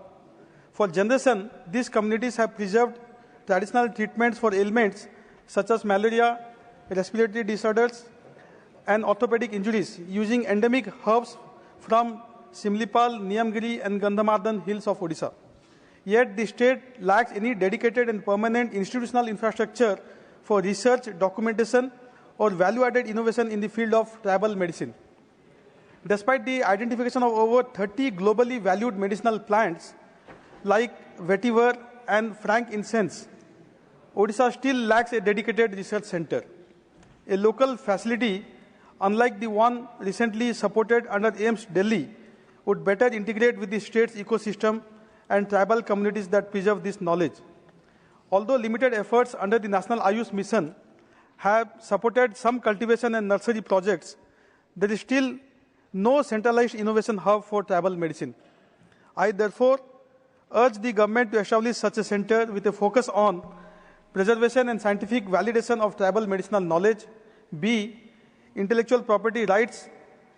For generations, these communities have preserved traditional treatments for ailments such as malaria, respiratory disorders, and orthopedic injuries using endemic herbs from Simlipal, Niyamgiri, and Gandhamardan hills of Odisha. Yet the state lacks any dedicated and permanent institutional infrastructure for research, documentation, or value-added innovation in the field of tribal medicine. Despite the identification of over 30 globally valued medicinal plants like vetiver and frankincense, Odisha still lacks a dedicated research center. A local facility, unlike the one recently supported under AIIMS Delhi, would better integrate with the state's ecosystem and tribal communities that preserve this knowledge. Although limited efforts under the National Ayush Mission have supported some cultivation and nursery projects, there is still no centralized innovation hub for tribal medicine. I therefore urge the government to establish such a center with a focus on preservation and scientific validation of tribal medicinal knowledge, B, intellectual property rights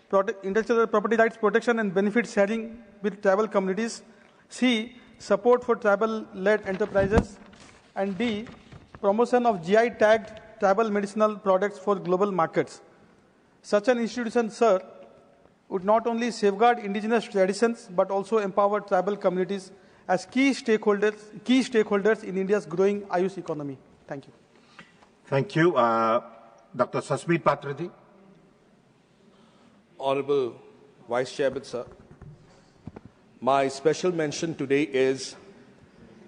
protection and benefit sharing with tribal communities, C, support for tribal-led enterprises, and D, promotion of GI-tagged tribal medicinal products for global markets. Such an institution, sir, would not only safeguard indigenous traditions but also empower tribal communities as key stakeholders in India's growing Ayush economy. Thank you. Thank you. Dr. Sasmeet Patraji. Honorable Vice Chairman, sir. My special mention today is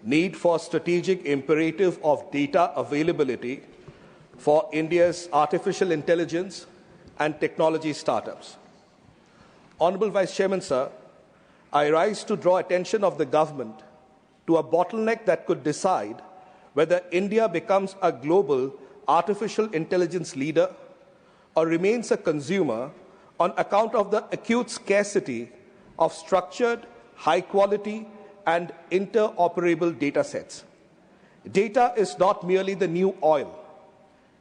need for strategic imperative of data availability for India's artificial intelligence and technology startups. Honorable Vice Chairman, sir, I rise to draw attention of the government to a bottleneck that could decide whether India becomes a global artificial intelligence leader or remains a consumer on account of the acute scarcity of structured, high-quality, and interoperable data sets. Data is not merely the new oil.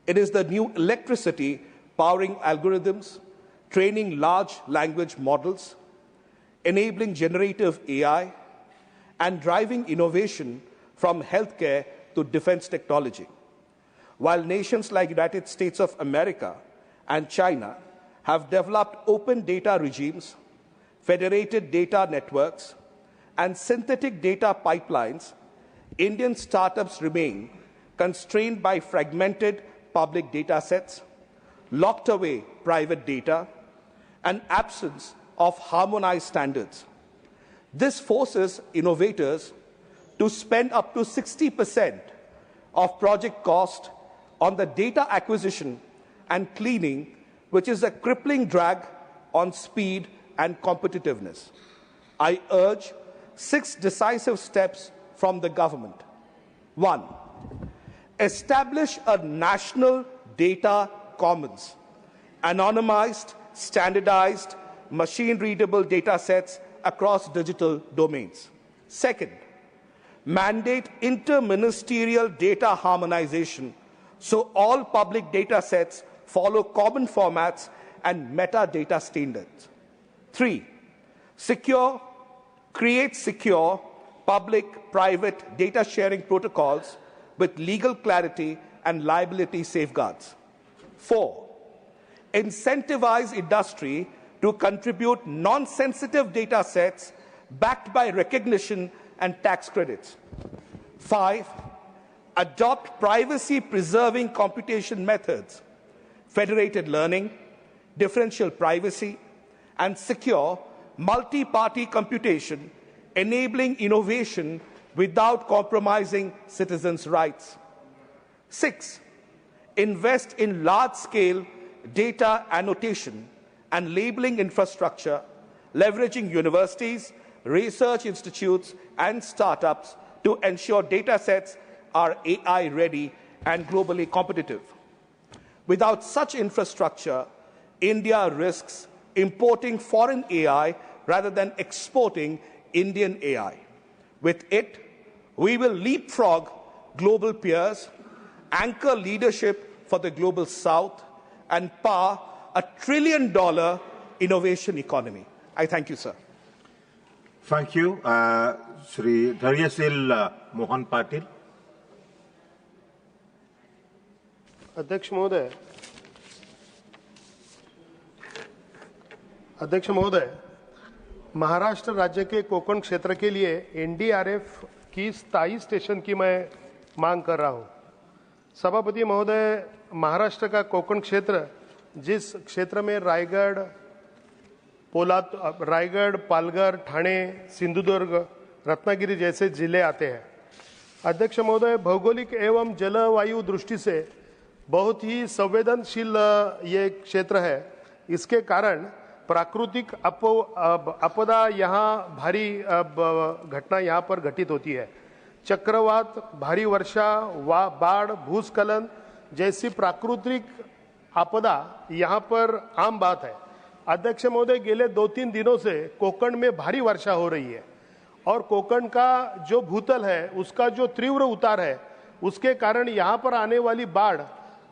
It is the new electricity powering algorithms, training large language models, enabling generative AI, and driving innovation from healthcare to defense technology. While nations like the United States of America and China have developed open data regimes, federated data networks, and synthetic data pipelines, Indian startups remain constrained by fragmented public data sets, locked away private data, and absence of harmonized standards. This forces innovators to spend up to 60% of project cost on the data acquisition and cleaning, which is a crippling drag on speed and competitiveness. I urge 6 decisive steps from the government. 1. Establish a national data commons, anonymized, standardized, machine-readable data sets across digital domains. 2nd, mandate interministerial data harmonization so all public data sets follow common formats and metadata standards. 3, create secure public-private data sharing protocols with legal clarity and liability safeguards. 4, incentivize industry to contribute non-sensitive data sets backed by recognition and tax credits. 5, adopt privacy-preserving computation methods, federated learning, differential privacy, and secure multi-party computation, enabling innovation without compromising citizens' rights. 6, invest in large-scale data annotation and labeling infrastructure, leveraging universities, research institutes, and startups to ensure data sets are AI-ready and globally competitive. Without such infrastructure, India risks importing foreign AI rather than exporting Indian AI. With it, we will leapfrog global peers, anchor leadership for the global south, and power a $1 trillion innovation economy. I thank you, sir. Thank you. Shri Dharyasil Mohan Patil. अध्यक्ष महोदय, महाराष्ट्र राज्य के कोकण क्षेत्र के लिए NDRF की स्थायी station की मैं मांग कर रहा हूं। सभापति महोदय, महाराष्ट्र का कोकण क्षेत्र, जिस क्षेत्र में रायगढ़, पालघर, ठाणे, सिंधुदुर्ग, रत्नागिरी जैसे जिले आते हैं। अध्यक्ष महोदय, भौगोलिक एवं जलवायु दृष्टि से बहुत ही संवेदनशील ये क्षेत्र है। इसके कारण प्राकृतिक आपदा यहाँ भारी घटना यहाँ पर घटित होती है। चक्रवात, भारी वर्षा, बाढ़, भूस्खलन जैसी प्राकृतिक आपदा यहाँ पर आम बात है। अध्यक्ष महोदय, गेले 2-3 दिनों से कोकण में भारी वर्षा हो रही है और कोकण का जो भूतल है उसका जो तीव्र उतार है उसके कारण यहाँ पर आने वाली बाढ़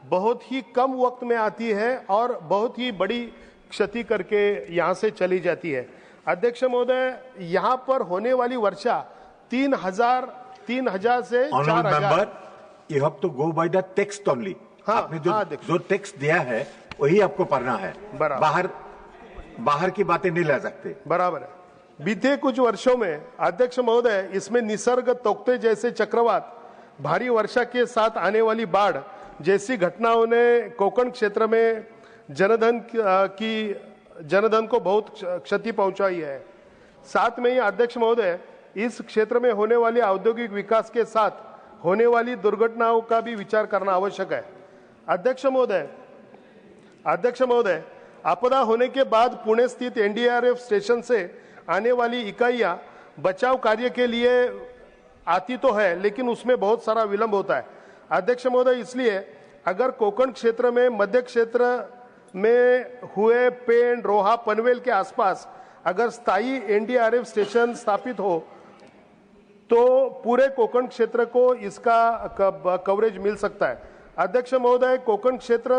बहुत ही कम वक्त में आती है और बहुत ही बड़ी क्षति करके यहाँ से चली जाती है। अध्यक्ष महोदय, यहाँ पर होने वाली वर्षा 3000 से 4000। You have to go by the text only. आपने जो टेक्स्ट दिया है वही आपको पढ़ना है। बाहर की बातें नहीं ला सकते। बराबर है। बीते कुछ वर्षों में अध्यक्ष महोदय, इसमें निसर्ग तोकते जैसे चक्रवात, भारी वर्षा के साथ आने वाली बाढ़ जैसी घटनाओं ने कोकण क्षेत्र में जनधन को बहुत क्षति पहुंचाई है। साथ में ही अध्यक्ष महोदय, इस क्षेत्र में होने वाले औद्योगिक विकास के साथ होने वाली दुर्घटनाओं का भी विचार करना आवश्यक है। अध्यक्ष महोदय, आपदा होने के बाद पुणे स्थित एनडीआरएफ स्टेशन से आने वाली इकाइयां बचाव कार्य के लिए आती तो है, लेकिन उसमें बहुत सारा विलंब होता है। अध्यक्ष महोदय, इसलिए अगर कोकण क्षेत्र में मध्य क्षेत्र में हुए पेन, रोहा, पनवेल के आसपास अगर स्थायी एनडीआरएफ स्टेशन स्थापित हो तो पूरे कोकण क्षेत्र को इसका कवरेज मिल सकता है। अध्यक्ष महोदय, कोकण क्षेत्र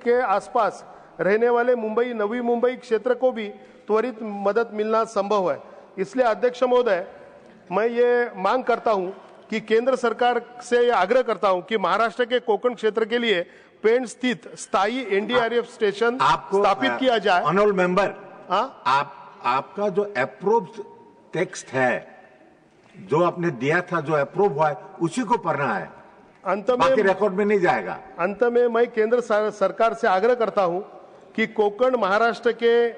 के आसपास रहने वाले मुंबई, नवी मुंबई क्षेत्र को भी त्वरित मदद मिलना संभव है। इसलिए अध्यक्ष महोदय, मैं ये मांग करता हूं कि केंद्र सरकार से ये आग्रह करता हूं कि महाराष्ट्र के कोकण क्षेत्र के लिए पेन स्थित स्थायी एनडीआरएफ स्टेशन स्थापित किया जाए। ऑनरेबल मेंबर, आपका जो अप्रूव टेक्स्ट है, जो आपने दिया था, जो अप्रूव हुआ है, उसी को पढ़ना है। अंत में बाकी रिकॉर्ड में नहीं जाएगा। अंत में मैं केंद्र सरकार से आग्रह करता हूं कि कोकण महाराष्ट्र के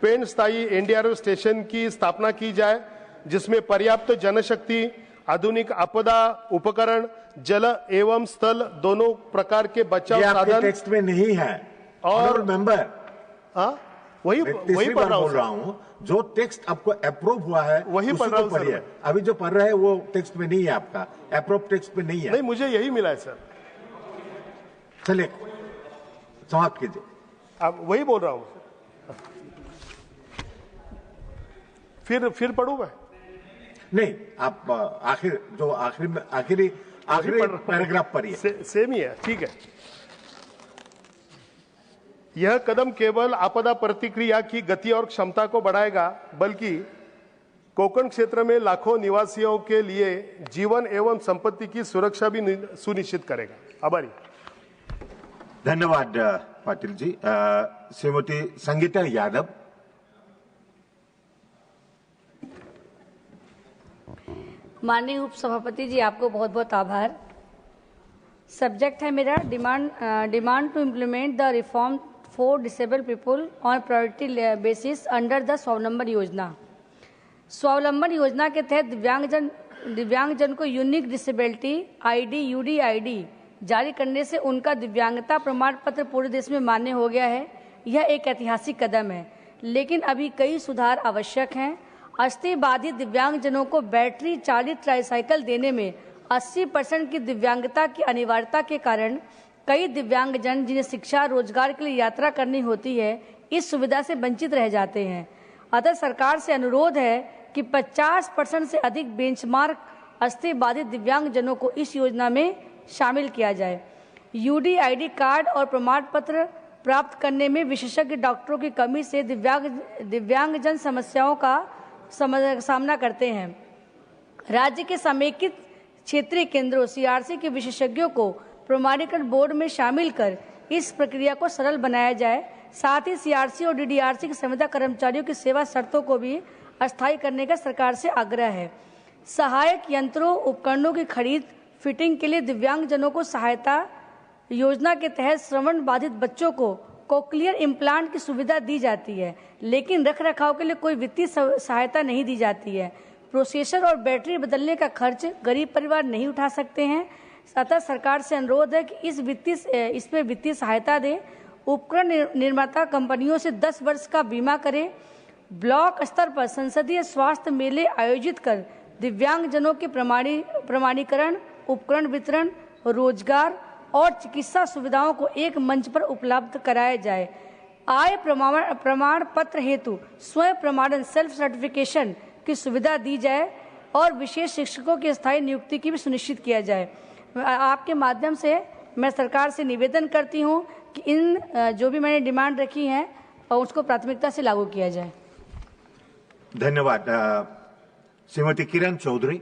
पेन स्थायी एनडीआरएफ स्टेशन की स्थापना की जाए, जिसमें पर्याप्त जनशक्ति, आधुनिक आपदा उपकरण, जल एवं स्थल दोनों प्रकार के बचाव साधन टेक्स्ट में नहीं है और मेंबर। वही पढ़ रहा हूँ, जो टेक्स्ट आपको अप्रूव हुआ है वही पढ़ रहा हूँ सर। अभी जो पढ़ रहे हैं वो टेक्स्ट में नहीं है, आपका अप्रूव टेक्स्ट में नहीं है। नहीं, मुझे यही मिला है सर। चलिए समाप्त कीजिए। अब वही बोल रहा हूँ। फिर पढ़ूं मैं? नहीं, आप आखिरी पैराग्राफ पढ़िए। सेम ही है, ठीक है। यह कदम केवल आपदा प्रतिक्रिया की गति और क्षमता को बढ़ाएगा, बल्कि कोंकण क्षेत्र में लाखों निवासियों के लिए जीवन एवं संपत्ति की सुरक्षा भी सुनिश्चित करेगा। आभारी। धन्यवाद पाटिल जी। श्रीमती संगीता यादव। माननीय उपसभापति जी, आपको बहुत बहुत आभार। सब्जेक्ट है मेरा demand to implement the reform for disable people on priority basis under the Swavalamban योजना। स्वावलंबन योजना के तहत दिव्यांगजन को यूनिक डिसेबिलिटी आईडी यूडीआईडी जारी करने से उनका दिव्यांगता प्रमाण पत्र पूरे देश में मान्य हो गया है। यह एक ऐतिहासिक कदम है, लेकिन अभी कई सुधार आवश्यक हैं। अस्थि बाधित दिव्यांगजनों को बैटरी चालित ट्राईसाइकिल देने में 80% की दिव्यांगता की अनिवार्यता के कारण कई दिव्यांगजन जिन्हें शिक्षा रोजगार के लिए यात्रा करनी होती है, इस सुविधा से वंचित रह जाते हैं। अतः सरकार से अनुरोध है कि 50% से अधिक बेंचमार्क अस्थि बाधित दिव्यांगजनों को इस योजना में शामिल किया जाए। यूडीआईडी कार्ड और प्रमाण पत्र प्राप्त करने में विशेषज्ञ डॉक्टरों की कमी से दिव्यांगजन समस्याओं का सामना करते हैं। राज्य के समेकित क्षेत्रीय केंद्रों सीआरसी के विशेषज्ञों को प्रमाणीकरण बोर्ड में शामिल कर इस प्रक्रिया को सरल बनाया जाए। साथ ही सीआरसी और डीडीआरसी के संविदा कर्मचारियों की सेवा शर्तों को भी अस्थायी करने का सरकार से आग्रह है। सहायक यंत्रों उपकरणों की खरीद फिटिंग के लिए दिव्यांगजनों को सहायता योजना के तहत श्रवण बाधित बच्चों को कोक्लियर इम्प्लांट की सुविधा दी जाती है, लेकिन रख रखाव के लिए कोई वित्तीय सहायता नहीं दी जाती है। प्रोसेसर और बैटरी बदलने का खर्च गरीब परिवार नहीं उठा सकते हैं। अतः सरकार से अनुरोध है कि इसमें वित्तीय सहायता दें। उपकरण निर्माता कंपनियों से 10 वर्ष का बीमा करें। ब्लॉक स्तर पर संसदीय स्वास्थ्य मेले आयोजित कर दिव्यांगजनों के प्रमाणीकरण, उपकरण वितरण, रोजगार और चिकित्सा सुविधाओं को एक मंच पर उपलब्ध कराया जाए। आय प्रमाण पत्र हेतु स्वयं प्रमाणन सेल्फ सर्टिफिकेशन की सुविधा दी जाए और विशेष शिक्षकों की स्थायी नियुक्ति की भी सुनिश्चित किया जाए। आपके माध्यम से मैं सरकार से निवेदन करती हूं कि इन जो भी मैंने डिमांड रखी है उसको प्राथमिकता से लागू किया जाए। धन्यवाद। Shrimati Kiran Chaudhary.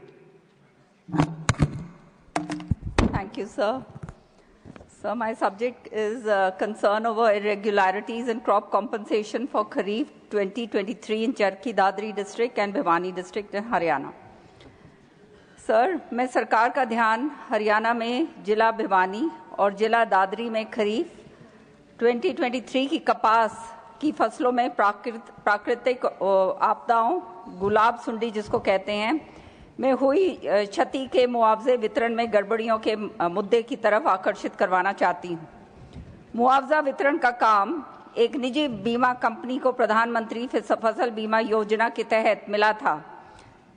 Thank you, sir. So my subject is concern over irregularities in crop compensation for Kharif 2023 in Charki Dadri district and Bhiwani district in Haryana. Sir, मैं सरकार का ध्यान हरियाणा में जिला भिवानी और जिला दादरी में खरीफ 2023 की कपास की फसलों में प्राकृतिक आपदाओं, गुलाब सुंडी जिसको कहते हैं, में हुई क्षति के मुआवजे वितरण में गड़बड़ियों के मुद्दे की तरफ आकर्षित करवाना चाहती हूँ। मुआवजा वितरण का काम एक निजी बीमा कंपनी को प्रधानमंत्री फसल बीमा योजना के तहत मिला था।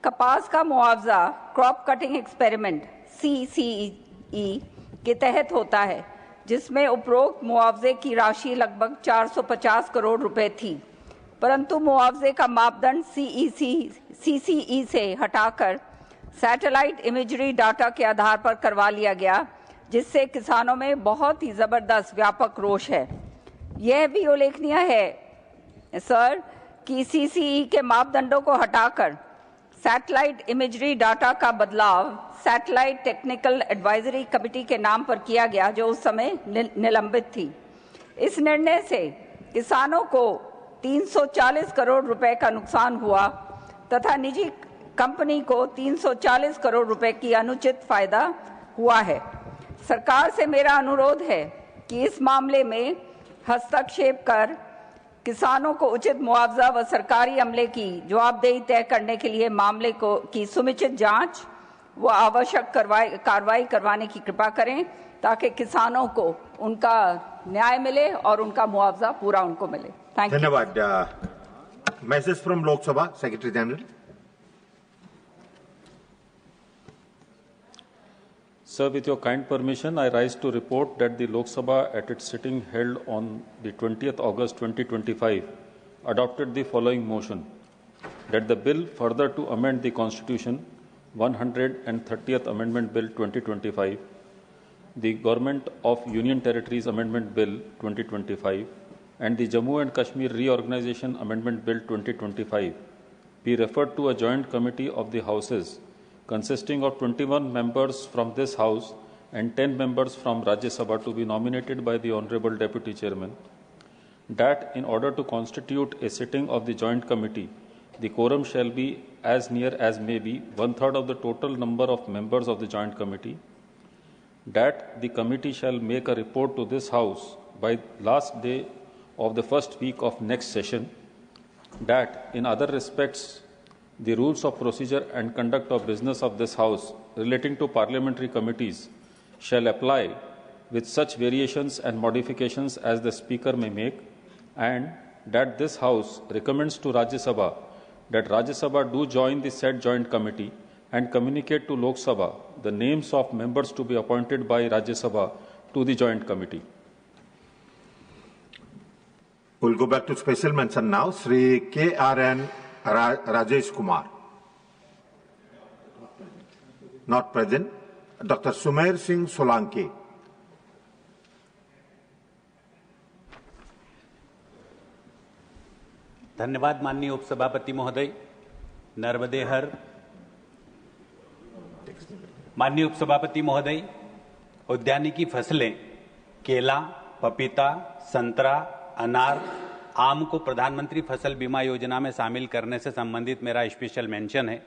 कपास का मुआवजा क्रॉप कटिंग एक्सपेरिमेंट CCE के तहत होता है, जिसमें उपरोक्त मुआवजे की राशि लगभग 450 करोड़ रुपए थी, परंतु मुआवजे का मापदंड CCE से हटाकर सैटेलाइट इमेजरी डाटा के आधार पर करवा लिया गया, जिससे किसानों में बहुत ही जबरदस्त व्यापक रोष है। यह भी उल्लेखनीय है सर कि CCE के मापदंडों को हटाकर सैटेलाइट इमेजरी डाटा का बदलाव सैटेलाइट टेक्निकल एडवाइजरी कमेटी के नाम पर किया गया, जो उस समय निलंबित थी। इस निर्णय से किसानों को 340 करोड़ रुपए का नुकसान हुआ तथा निजी कंपनी को 340 करोड़ रुपए की अनुचित फायदा हुआ है। सरकार से मेरा अनुरोध है कि इस मामले में हस्तक्षेप कर किसानों को उचित मुआवजा व सरकारी अमले की जवाबदेही तय करने के लिए मामले की समुचित जांच व आवश्यक कार्रवाई करवाने की कृपा करें ताकि किसानों को उनका न्याय मिले और उनका मुआवजा पूरा उनको मिले। Thank you. धन्यवाद। मैसेज फ्रॉम लोक सभा secretary general. Sir, with your kind permission, I rise to report that the Lok Sabha at its sitting held on the 20th August 2025 adopted the following motion: that the bill further to amend the Constitution 130th Amendment Bill 2025, the Government of Union Territories Amendment Bill 2025 and the Jammu and Kashmir Reorganization Amendment Bill 2025 be referred to a joint committee of the Houses consisting of 21 members from this House and 10 members from Rajya Sabha to be nominated by the Honorable Deputy Chairman. That in order to constitute a sitting of the joint committee, the quorum shall be as near as may be 1/3 of the total number of members of the joint committee. That the committee shall make a report to this House by last day of the first week of next session. That in other respects, the rules of procedure and conduct of business of this House relating to parliamentary committees shall apply with such variations and modifications as the Speaker may make, and that this House recommends to Rajya Sabha that Rajya Sabha do join the said joint committee and communicate to Lok Sabha the names of members to be appointed by Rajya Sabha to the joint committee. We'll go back to special mention now. Sri K.R.N. Rajesh Kumar. Not present. Dr. Sumer Singh Solanki. धन्यवाद माननीय उपसभापति महोदय। नर्मदे हर। माननीय उपसभापति महोदय, उद्यानिकी फसलें केला, पपीता, संतरा, अनार, आम को प्रधानमंत्री फसल बीमा योजना में शामिल करने से संबंधित मेरा स्पेशल मेंशन है।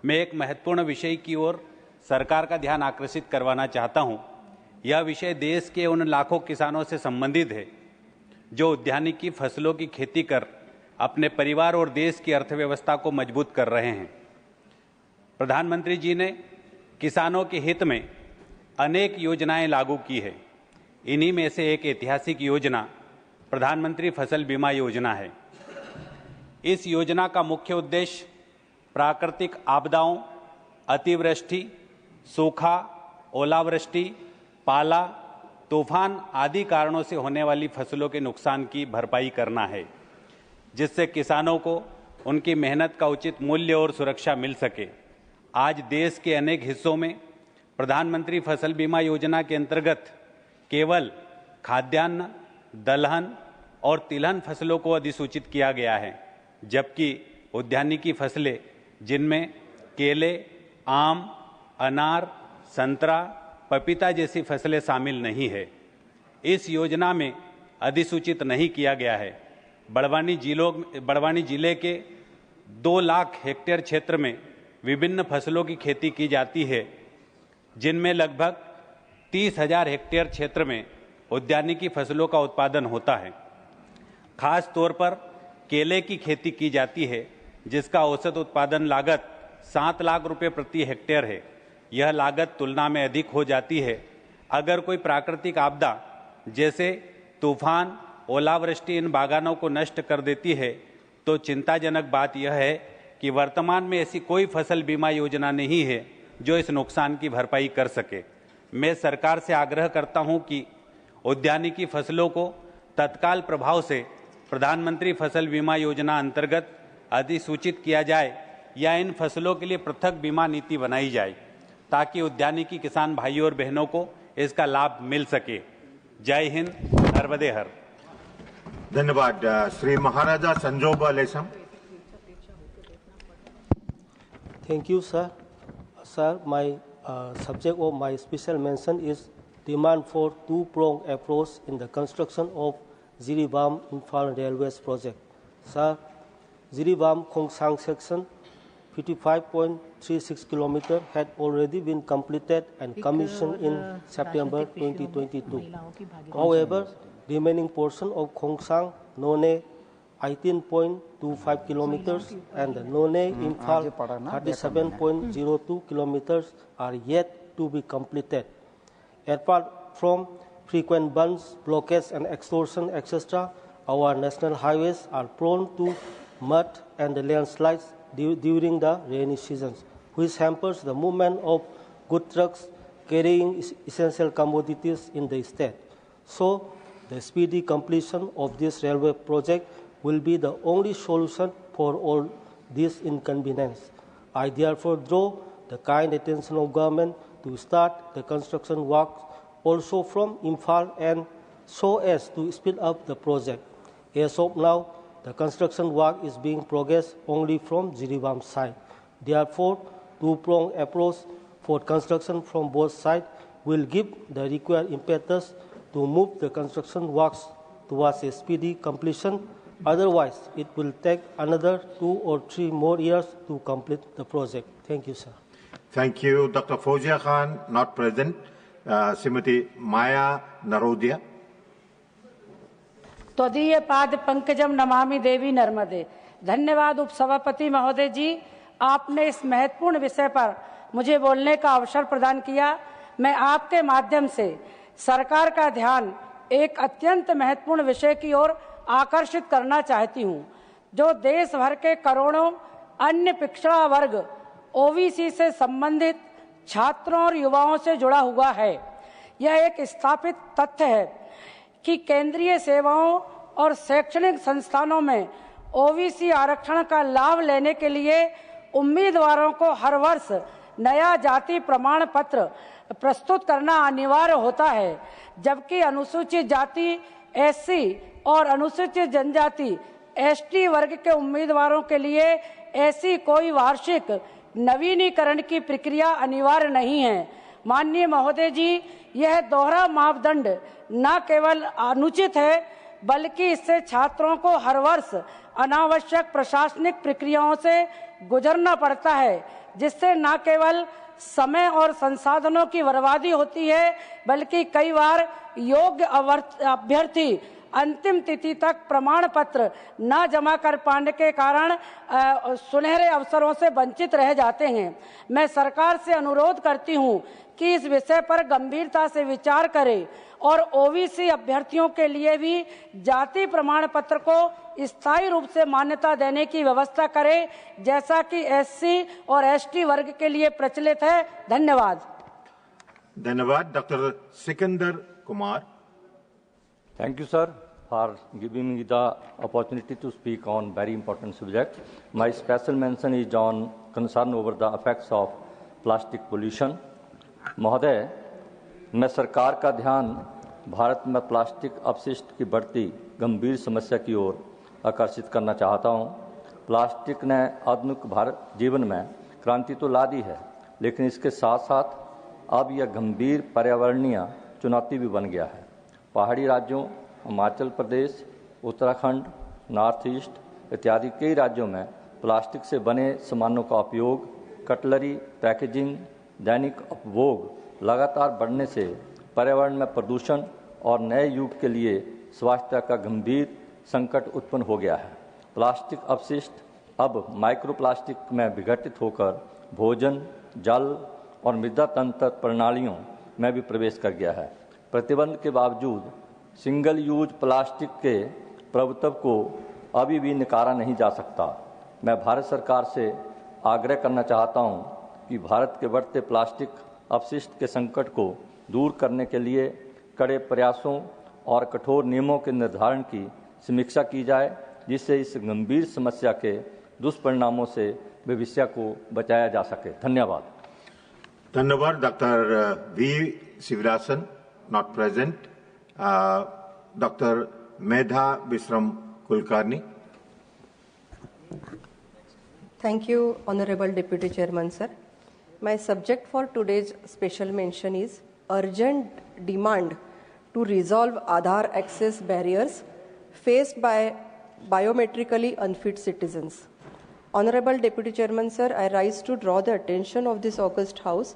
मैं एक महत्वपूर्ण विषय की ओर सरकार का ध्यान आकर्षित करवाना चाहता हूं। यह विषय देश के उन लाखों किसानों से संबंधित है जो उद्यानिकी फसलों की खेती कर अपने परिवार और देश की अर्थव्यवस्था को मजबूत कर रहे हैं। प्रधानमंत्री जी ने किसानों के हित में अनेक योजनाएं लागू की है। इन्हीं में से एक ऐतिहासिक योजना प्रधानमंत्री फसल बीमा योजना है। इस योजना का मुख्य उद्देश्य प्राकृतिक आपदाओं, अतिवृष्टि, सूखा, ओलावृष्टि, पाला, तूफान आदि कारणों से होने वाली फसलों के नुकसान की भरपाई करना है, जिससे किसानों को उनकी मेहनत का उचित मूल्य और सुरक्षा मिल सके। आज देश के अनेक हिस्सों में प्रधानमंत्री फसल बीमा योजना के अंतर्गत केवल खाद्यान्न, दलहन और तिलहन फसलों को अधिसूचित किया गया है, जबकि उद्यानिकी फसलें जिनमें केले, आम, अनार, संतरा, पपीता जैसी फसलें शामिल नहीं है, इस योजना में अधिसूचित नहीं किया गया है। बड़वानी जिले के 2 लाख हेक्टेयर क्षेत्र में विभिन्न फसलों की खेती की जाती है, जिनमें लगभग 30,000 हेक्टेयर क्षेत्र में उद्यानिकी फसलों का उत्पादन होता है। खास तौर पर केले की खेती की जाती है, जिसका औसत उत्पादन लागत 7 लाख रुपए प्रति हेक्टेयर है। यह लागत तुलना में अधिक हो जाती है अगर कोई प्राकृतिक आपदा जैसे तूफान, ओलावृष्टि इन बागानों को नष्ट कर देती है। तो चिंताजनक बात यह है कि वर्तमान में ऐसी कोई फसल बीमा योजना नहीं है जो इस नुकसान की भरपाई कर सके। मैं सरकार से आग्रह करता हूं कि उद्यानिकी फसलों को तत्काल प्रभाव से प्रधानमंत्री फसल बीमा योजना अंतर्गत अधिसूचित किया जाए या इन फसलों के लिए पृथक बीमा नीति बनाई जाए, ताकि उद्यानिकी किसान भाइयों और बहनों को इसका लाभ मिल सके। जय हिंद, नर्मदे हर। धन्यवाद। श्री महाराजा संजोग लेशम। Thank you, sir. Sir, my subject of my special mention is demand for two-pronged approach in the construction of Jiribam Imphal Railways project. Sir, Jiribam Khongsang section 55.36 km had already been completed and commissioned in September 2022. However, remaining portion of Khongsang, None, 18.25 kilometers and the None-Imphal 37.02 kilometers are yet to be completed. Apart from frequent burns, blockades and extortion, etc., our national highways are prone to mud and landslides during the rainy seasons, which hampers the movement of good trucks carrying essential commodities in the state. So, the speedy completion of this railway project will be the only solution for all this inconvenience. I therefore draw the kind attention of government to start the construction works also from Imphal and so as to speed up the project. As of now, the construction work is being progressed only from Jiribam side. Therefore, two-pronged approach for construction from both sides will give the required impetus to move the construction works towards a speedy completion. Otherwise, it will take another 2 or 3 more years to complete the project. Thank you, sir. Thank you, Dr. Fozia Khan, not present. Srimati Maya Narodia. त्वदीय पाद पंकजम नमामि देवी नर्मदे। धन्यवाद उपसभापति महोदय जी, आपने इस महत्वपूर्ण विषय पर मुझे बोलने का अवसर प्रदान किया। मैं आपके माध्यम से सरकार का ध्यान एक अत्यंत महत्वपूर्ण विषय की ओर आकर्षित करना चाहती हूं, जो देश भर के करोड़ों अन्य पिछड़ा वर्ग ओबीसी से संबंधित छात्रों और युवाओं से जुड़ा हुआ है। यह एक स्थापित तथ्य है कि केंद्रीय सेवाओं और शैक्षणिक संस्थानों में ओबीसी आरक्षण का लाभ लेने के लिए उम्मीदवारों को हर वर्ष नया जाति प्रमाण पत्र प्रस्तुत करना अनिवार्य होता है, जबकि अनुसूचित जाति एससी और अनुसूचित जनजाति एसटी वर्ग के उम्मीदवारों के लिए ऐसी कोई वार्षिक नवीनीकरण की प्रक्रिया अनिवार्य नहीं है। माननीय महोदय जी, यह दोहरा मापदंड न केवल अनुचित है, बल्कि इससे छात्रों को हर वर्ष अनावश्यक प्रशासनिक प्रक्रियाओं से गुजरना पड़ता है, जिससे न केवल समय और संसाधनों की बर्बादी होती है, बल्कि कई बार योग्य अभ्यर्थी अंतिम तिथि तक प्रमाण पत्र न जमा कर पाने के कारण सुनहरे अवसरों से वंचित रह जाते हैं। मैं सरकार से अनुरोध करती हूं कि इस विषय पर गंभीरता से विचार करें और ओबीसी अभ्यर्थियों के लिए भी जाति प्रमाण पत्र को स्थायी रूप से मान्यता देने की व्यवस्था करें, जैसा कि एससी और एसटी वर्ग के लिए प्रचलित है। धन्यवाद। धन्यवाद। Doctor Sikandar Kumar. Thank you, sir, for giving me the opportunity to speak on very important subject. My special mention is on concern over the effects of plastic pollution. महोदय, मैं सरकार का ध्यान भारत में प्लास्टिक अपशिष्ट की बढ़ती गंभीर समस्या की ओर आकर्षित करना चाहता हूं। प्लास्टिक ने आधुनिक भारत जीवन में क्रांति तो ला दी है, लेकिन इसके साथ साथ अब यह गंभीर पर्यावरणीय चुनौती भी बन गया है। पहाड़ी राज्यों हिमाचल प्रदेश, उत्तराखंड, नॉर्थ ईस्ट इत्यादि कई राज्यों में प्लास्टिक से बने सामानों का उपयोग, कटलरी, पैकेजिंग, दैनिक उपभोग लगातार बढ़ने से पर्यावरण में प्रदूषण और नए युग के लिए स्वास्थ्य का गंभीर संकट उत्पन्न हो गया है। प्लास्टिक अपशिष्ट अब माइक्रोप्लास्टिक में विघटित होकर भोजन, जल और मृदा तंत्र प्रणालियों में भी प्रवेश कर गया है। प्रतिबंध के बावजूद सिंगल यूज प्लास्टिक के प्रभुत्व को अभी भी नकारा नहीं जा सकता। मैं भारत सरकार से आग्रह करना चाहता हूं कि भारत के बढ़ते प्लास्टिक अपशिष्ट के संकट को दूर करने के लिए कड़े प्रयासों और कठोर नियमों के निर्धारण की समीक्षा की जाए, जिससे इस गंभीर समस्या के दुष्परिणामों से भविष्य को बचाया जा सके। धन्यवाद। धन्यवाद। Doctor V Sivarasan, not present. Dr. Medha Visram Kulkarni. Thank you, Honorable Deputy Chairman, sir. My subject for today's special mention is urgent demand to resolve Aadhaar access barriers faced by biometrically unfit citizens. Honorable Deputy Chairman, sir, I rise to draw the attention of this august House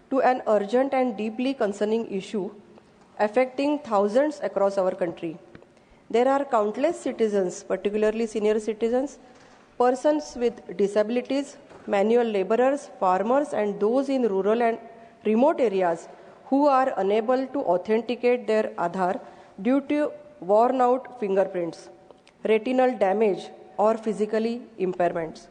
to an urgent and deeply concerning issue affecting thousands across our country. There are countless citizens, particularly senior citizens, persons with disabilities, manual laborers, farmers, and those in rural and remote areas who are unable to authenticate their Aadhaar due to worn out fingerprints, retinal damage, or physically impairments.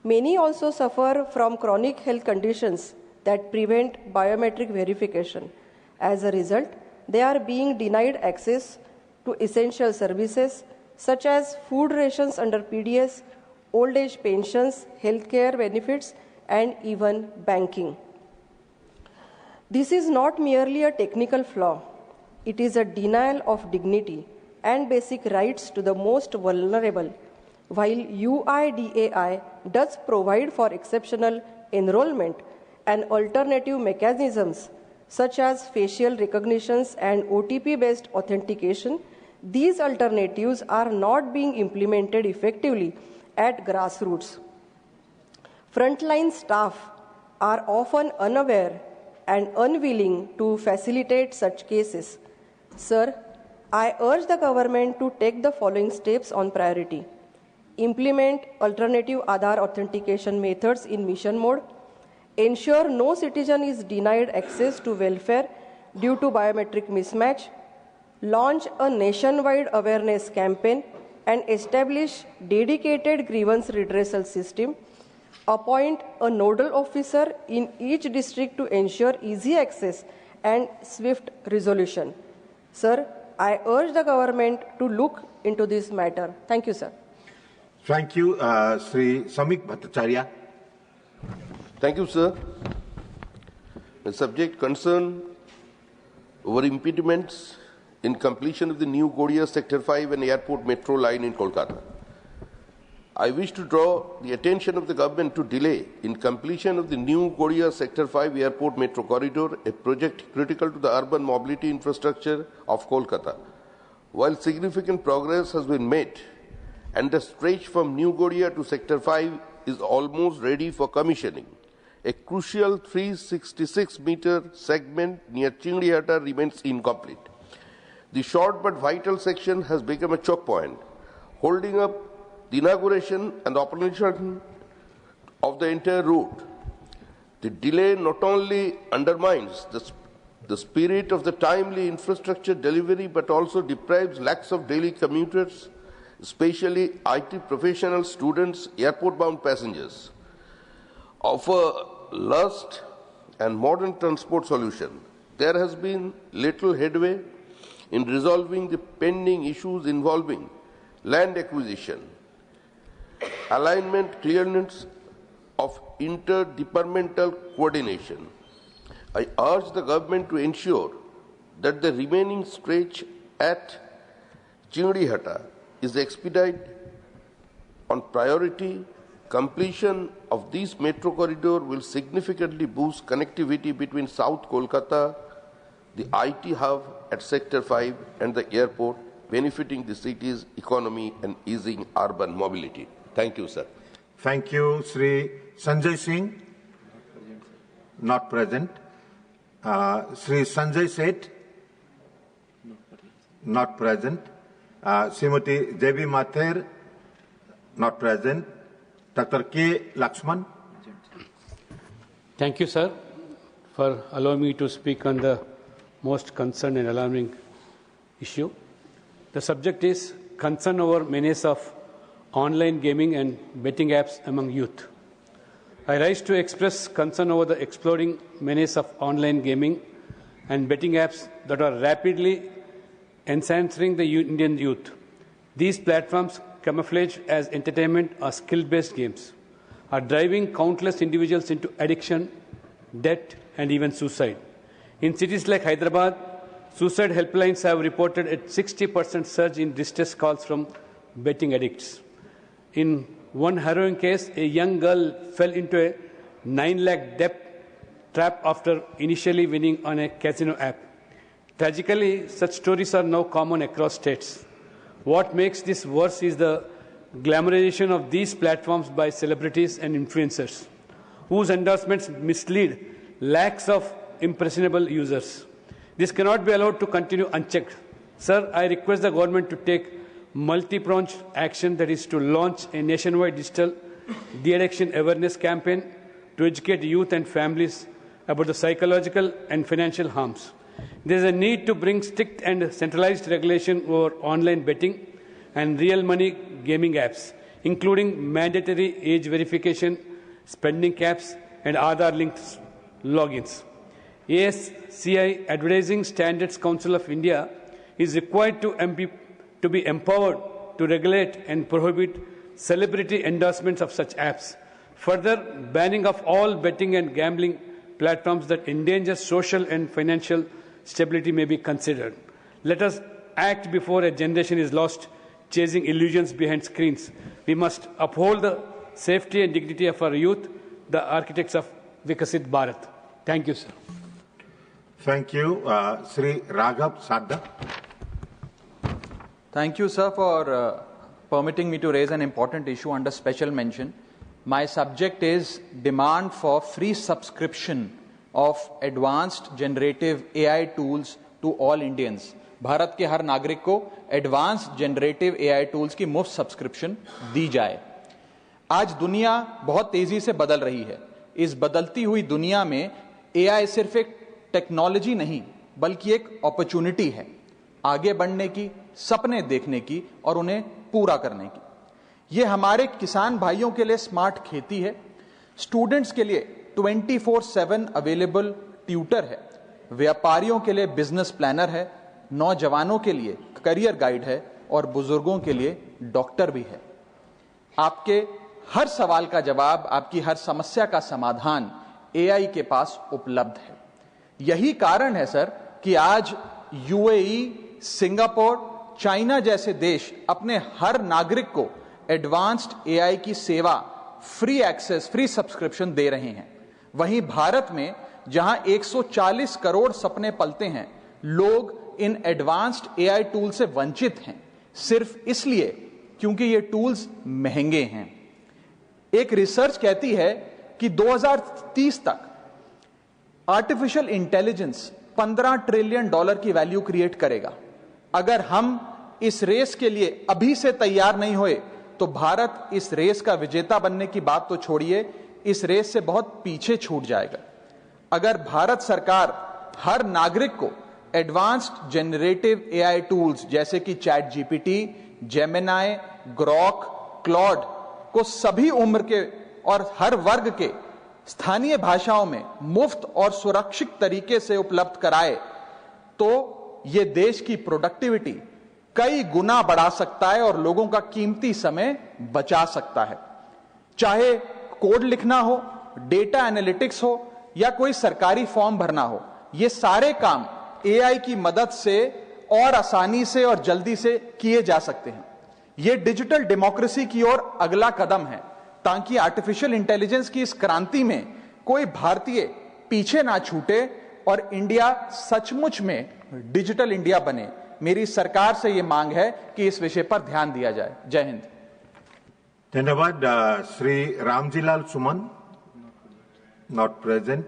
Many also suffer from chronic health conditions that prevent biometric verification. As a result, they are being denied access to essential services such as food rations under PDS, old age pensions, healthcare benefits, and even banking. This is not merely a technical flaw, it is a denial of dignity and basic rights to the most vulnerable. While UIDAI does provide for exceptional enrollment and alternative mechanisms such as facial recognitions and OTP-based authentication, these alternatives are not being implemented effectively at grassroots. Frontline staff are often unaware and unwilling to facilitate such cases. Sir, I urge the government to take the following steps on priority. Implement alternative Aadhaar authentication methods in mission mode. Ensure no citizen is denied access to welfare due to biometric mismatch. Launch a nationwide awareness campaign and establish dedicated grievance redressal system. Appoint a nodal officer in each district to ensure easy access and swift resolution. Sir, I urge the government to look into this matter. Thank you, sir. Thank you, Sri Samik Bhattacharya. Thank you, sir. The subject concern over impediments in completion of the new Godia Sector 5 and Airport Metro line in Kolkata. I wish to draw the attention of the government to delay in completion of the new Godia Sector 5 Airport Metro Corridor, a project critical to the urban mobility infrastructure of Kolkata. While significant progress has been made and the stretch from New Godia to Sector 5 is almost ready for commissioning, a crucial 366-meter segment near Chinglihatta remains incomplete. The short but vital section has become a choke point, holding up the inauguration and operation of the entire route. The delay not only undermines the spirit of the timely infrastructure delivery, but also deprives lakhs of daily commuters, especially IT professional students, airport-bound passengers, of a last and modern transport solution. There has been little headway in resolving the pending issues involving land acquisition, alignment, clearance of interdepartmental coordination. I urge the government to ensure that the remaining stretch at Chinglihatta is expedited on priority. Completion of this metro corridor will significantly boost connectivity between South Kolkata, the IT hub at Sector 5 and the airport, benefiting the city's economy and easing urban mobility. Thank you, sir. Thank you, Sri Sanjay Singh. Not present. Sri Sanjay Seth. Not present. Srimati Devi Mathur. Not present. Dr. K. Lakshman. Thank you, sir, for allowing me to speak on the most concerned and alarming issue. The subject is concern over menace of online gaming and betting apps among youth. I rise to express concern over the exploding menace of online gaming and betting apps that are rapidly ensnaring the Indian youth. These platforms, camouflaged as entertainment or skill-based games, are driving countless individuals into addiction, debt, and even suicide. In cities like Hyderabad, suicide helplines have reported a 60% surge in distress calls from betting addicts. In one harrowing case, a young girl fell into a 9 lakh debt trap after initially winning on a casino app. Tragically, such stories are now common across states. What makes this worse is the glamorization of these platforms by celebrities and influencers, whose endorsements mislead lakhs of impressionable users. This cannot be allowed to continue unchecked. Sir, I request the government to take multi-pronged action, that is to launch a nationwide digital de-addiction awareness campaign to educate youth and families about the psychological and financial harms. There is a need to bring strict and centralized regulation over online betting and real money gaming apps, including mandatory age verification, spending caps, and Aadhaar-linked logins. ASCI, Advertising Standards Council of India, is required to be empowered to regulate and prohibit celebrity endorsements of such apps. Further, banning of all betting and gambling platforms that endanger social and financial stability may be considered. Let us act before a generation is lost chasing illusions behind screens. We must uphold the safety and dignity of our youth, the architects of Vikasit Bharat. Thank you, sir. Thank you. Sri Raghav Sadda. Thank you, sir, for permitting me to raise an important issue under special mention. My subject is demand for free subscription of advanced generative AI tools to all Indians. Bharat के हर नागरिक को advanced generative AI tools की मुफ्त subscription दी जाए। आज दुनिया बहुत तेजी से बदल रही है। इस बदलती हुई दुनिया में एआई सिर्फ एक टेक्नोलॉजी नहीं बल्कि एक अपॉर्चुनिटी है, आगे बढ़ने की, सपने देखने की और उन्हें पूरा करने की। यह हमारे किसान भाइयों के लिए स्मार्ट खेती है, स्टूडेंट्स के लिए 24/7 अवेलेबल ट्यूटर है, व्यापारियों के लिए बिजनेस प्लानर है, नौजवानों के लिए करियर गाइड है और बुजुर्गों के लिए डॉक्टर भी है। आपके हर सवाल का जवाब, आपकी हर समस्या का समाधान एआई के पास उपलब्ध है। यही कारण है सर कि आज यूएई, सिंगापुर, चाइना जैसे देश अपने हर नागरिक को एडवांस्ड एआई की सेवा, फ्री एक्सेस, फ्री सब्सक्रिप्शन दे रहे हैं। वहीं भारत में जहां 140 करोड़ सपने पलते हैं, लोग इन एडवांस्ड एआई टूल से वंचित हैं, सिर्फ इसलिए क्योंकि ये टूल्स महंगे हैं। एक रिसर्च कहती है कि 2030 तक आर्टिफिशियल इंटेलिजेंस $15 ट्रिलियन की वैल्यू क्रिएट करेगा। अगर हम इस रेस के लिए अभी से तैयार नहीं हुए तो भारत इस रेस का विजेता बनने की बात तो छोड़िए, इस रेस से बहुत पीछे छूट जाएगा। अगर भारत सरकार हर नागरिक को एडवांस्ड जनरेटिव एआई टूल्स जैसे कि chat GPT, Gemini, Grok, Claude को सभी उम्र के और हर वर्ग के स्थानीय भाषाओं में मुफ्त और सुरक्षित तरीके से उपलब्ध कराए तो यह देश की प्रोडक्टिविटी कई गुना बढ़ा सकता है और लोगों का कीमती समय बचा सकता है। चाहे कोड लिखना हो, डेटा एनालिटिक्स हो या कोई सरकारी फॉर्म भरना हो, ये सारे काम एआई की मदद से और आसानी से और जल्दी से किए जा सकते हैं। यह डिजिटल डेमोक्रेसी की ओर अगला कदम है ताकि आर्टिफिशियल इंटेलिजेंस की इस क्रांति में कोई भारतीय पीछे ना छूटे और इंडिया सचमुच में डिजिटल इंडिया बने। मेरी सरकार से यह मांग है कि इस विषय पर ध्यान दिया जाए। जय हिंद। धन्यवाद। Shri Ramjilal Suman, not present.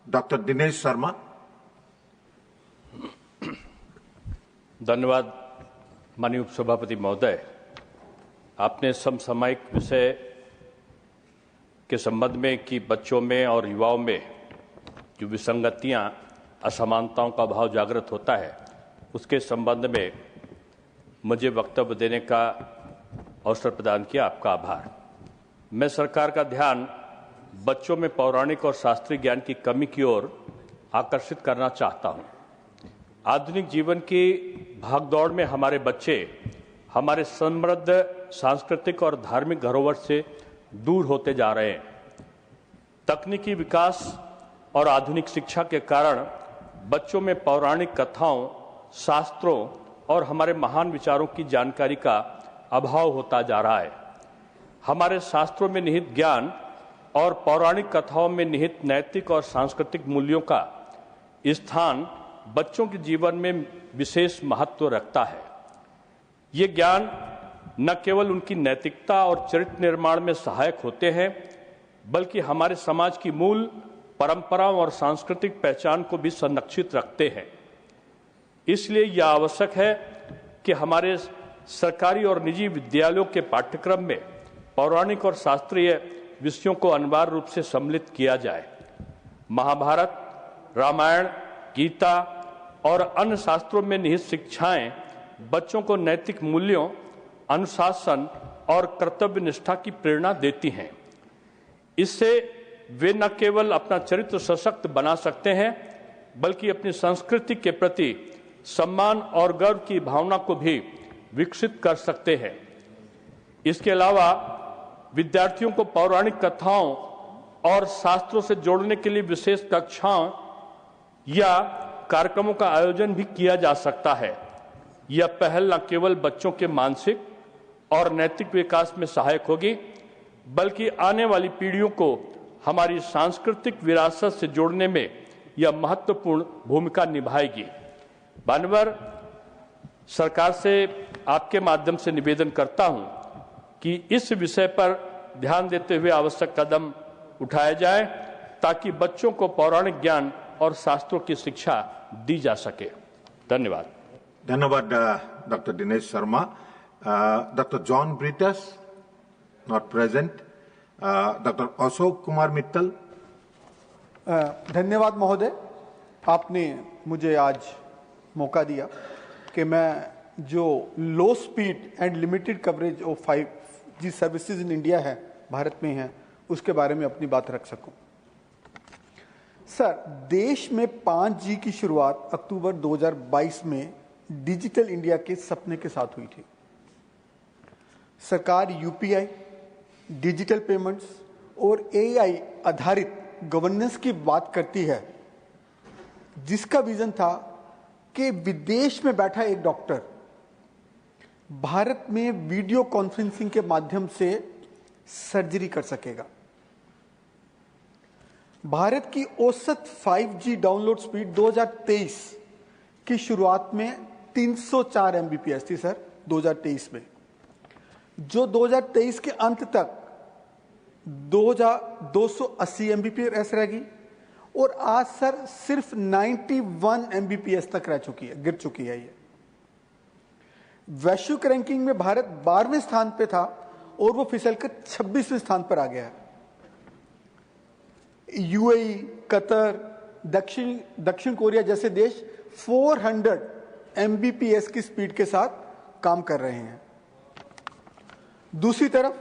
Doctor Dinesh Sharma. धन्यवाद माननीय उपसभापति महोदय। आपने समसामयिक विषय के संबंध में कि बच्चों में और युवाओं में जो विसंगतियां, असमानताओं का भाव जागृत होता है, उसके संबंध में मुझे वक्तव्य देने का अवसर प्रदान किया। आपका आभार। मैं सरकार का ध्यान बच्चों में पौराणिक और शास्त्रीय ज्ञान की कमी की ओर आकर्षित करना चाहता हूं। आधुनिक जीवन की भागदौड़ में हमारे बच्चे हमारे समृद्ध सांस्कृतिक और धार्मिक धरोहर से दूर होते जा रहे हैं। तकनीकी विकास और आधुनिक शिक्षा के कारण बच्चों में पौराणिक कथाओं, शास्त्रों और हमारे महान विचारों की जानकारी का अभाव होता जा रहा है। हमारे शास्त्रों में निहित ज्ञान और पौराणिक कथाओं में निहित नैतिक और सांस्कृतिक मूल्यों का स्थान बच्चों के जीवन में विशेष महत्व रखता है। ये ज्ञान न केवल उनकी नैतिकता और चरित्र निर्माण में सहायक होते हैं, बल्कि हमारे समाज की मूल परंपराओं और सांस्कृतिक पहचान को भी संरक्षित रखते हैं। इसलिए यह आवश्यक है कि हमारे सरकारी और निजी विद्यालयों के पाठ्यक्रम में पौराणिक और शास्त्रीय विषयों को अनिवार्य रूप से सम्मिलित किया जाए। महाभारत, रामायण, गीता और अन्य शास्त्रों में निहित शिक्षाएं बच्चों को नैतिक मूल्यों, अनुशासन और कर्तव्य निष्ठा की प्रेरणा देती हैं। इससे वे न केवल अपना चरित्र सशक्त बना सकते हैं, बल्कि अपनी संस्कृति के प्रति सम्मान और गर्व की भावना को भी विकसित कर सकते हैं। इसके अलावा विद्यार्थियों को पौराणिक कथाओं और शास्त्रों से जोड़ने के लिए विशेष कक्षाओं या कार्यक्रमों का आयोजन भी किया जा सकता है। यह पहल न केवल बच्चों के मानसिक और नैतिक विकास में सहायक होगी, बल्कि आने वाली पीढ़ियों को हमारी सांस्कृतिक विरासत से जोड़ने में यह महत्वपूर्ण भूमिका निभाएगी। माननीय सरकार से आपके माध्यम से निवेदन करता हूं कि इस विषय पर ध्यान देते हुए आवश्यक कदम उठाया जाए, ताकि बच्चों को पौराणिक ज्ञान और शास्त्रों की शिक्षा दी जा सके। धन्यवाद। धन्यवाद doctor Dinesh Sharma. Doctor John Brittas not present. Doctor Ashok Kumar Mittal. धन्यवाद महोदय, आपने मुझे आज मौका दिया कि मैं जो लो speed and limited coverage of 5G services in India है, भारत में है, उसके बारे में अपनी बात रख सकूं। सर, देश में 5G की शुरुआत अक्टूबर 2022 में डिजिटल इंडिया के सपने के साथ हुई थी। सरकार यूपीआई, डिजिटल पेमेंट्स और एआई आधारित गवर्नेंस की बात करती है, जिसका विजन था कि विदेश में बैठा एक डॉक्टर भारत में वीडियो कॉन्फ्रेंसिंग के माध्यम से सर्जरी कर सकेगा। भारत की औसत 5G डाउनलोड स्पीड 2023 की शुरुआत में 304 Mbps थी सर, 2023 में, जो 2023 के अंत तक 280 Mbps रहेगी और आज सर सिर्फ 91 Mbps तक रह चुकी है, गिर चुकी है। ये वैश्विक रैंकिंग में भारत 12वें स्थान पे था और वो फिसलकर 26वें स्थान पर आ गया है। यूएई, कतर, दक्षिण कोरिया जैसे देश 400 Mbps की स्पीड के साथ काम कर रहे हैं। दूसरी तरफ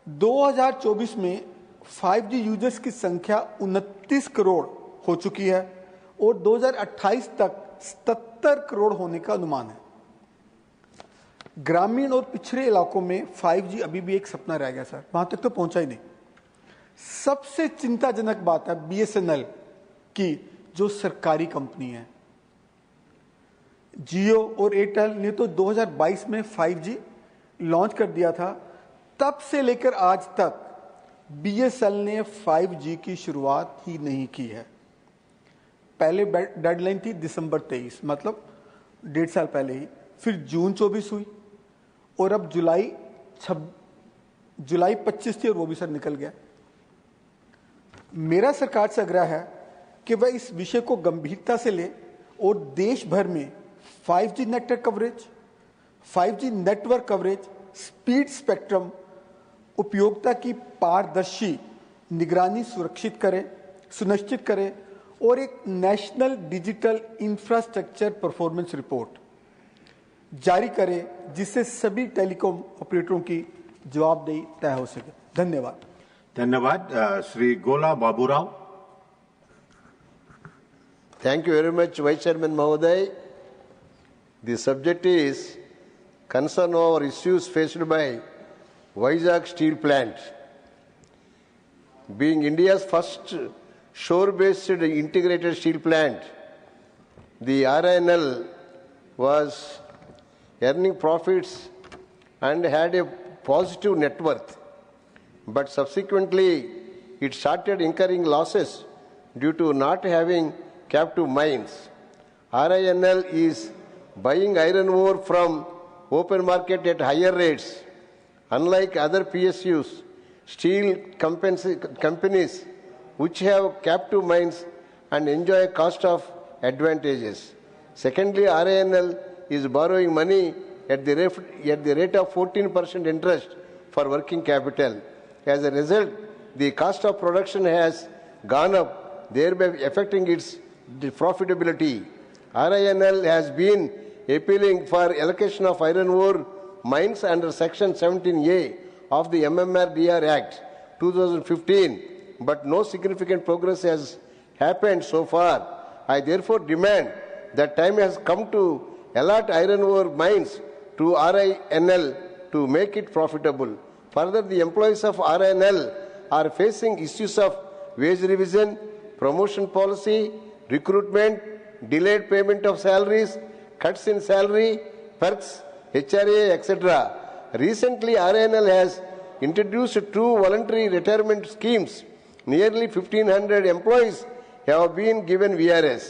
2024 में 5G यूजर्स की संख्या 29 करोड़ हो चुकी है और 2028 तक 77 करोड़ होने का अनुमान है। ग्रामीण और पिछड़े इलाकों में 5G अभी भी एक सपना रह गया सर, वहां तक तो पहुंचा ही नहीं। सबसे चिंताजनक बात है BSNL की, जो सरकारी कंपनी है। जियो और एयरटेल ने तो 2022 में 5G लॉन्च कर दिया था, तब से लेकर आज तक BSNL ने 5G की शुरुआत ही नहीं की है। पहले डेडलाइन थी दिसंबर 23, मतलब 1.5 साल पहले ही, फिर जून 24 हुई और अब जुलाई 25 थी और वो भी सर निकल गया। मेरा सरकार से आग्रह है कि वह इस विषय को गंभीरता से ले और देश भर में 5G network coverage, 5G network coverage, speed spectrum उपयोगिता की पारदर्शी निगरानी सुनिश्चित करे और एक national digital infrastructure performance report जारी करे, जिससे सभी टेलीकॉम ऑपरेटरों की जवाबदेही तय हो सके। धन्यवाद। धन्यवाद। श्री गोला Baburao. Thank you very much, Vice Chairman Mahoday. The subject is concern over issues faced by Vizag Steel Plant. Being India's first shore-based integrated steel plant, the RINL was earning profits and had a positive net worth. But subsequently, it started incurring losses due to not having captive mines. RINL is buying iron ore from open market at higher rates. Unlike other PSUs, steel companies which have captive mines and enjoy cost of advantages. Secondly, RINL is borrowing money at the rate of 14% interest for working capital. As a result, the cost of production has gone up, thereby affecting its profitability. RINL has been appealing for allocation of iron ore mines under Section 17A of the MMRDR Act 2015, but no significant progress has happened so far. I therefore demand that time has come to allot iron ore mines to RINL to make it profitable. Further, the employees of RINL are facing issues of wage revision, promotion policy, recruitment, delayed payment of salaries, cuts in salary, perks, HRA, etc. Recently, RINL has introduced 2 voluntary retirement schemes. Nearly 1,500 employees have been given VRS.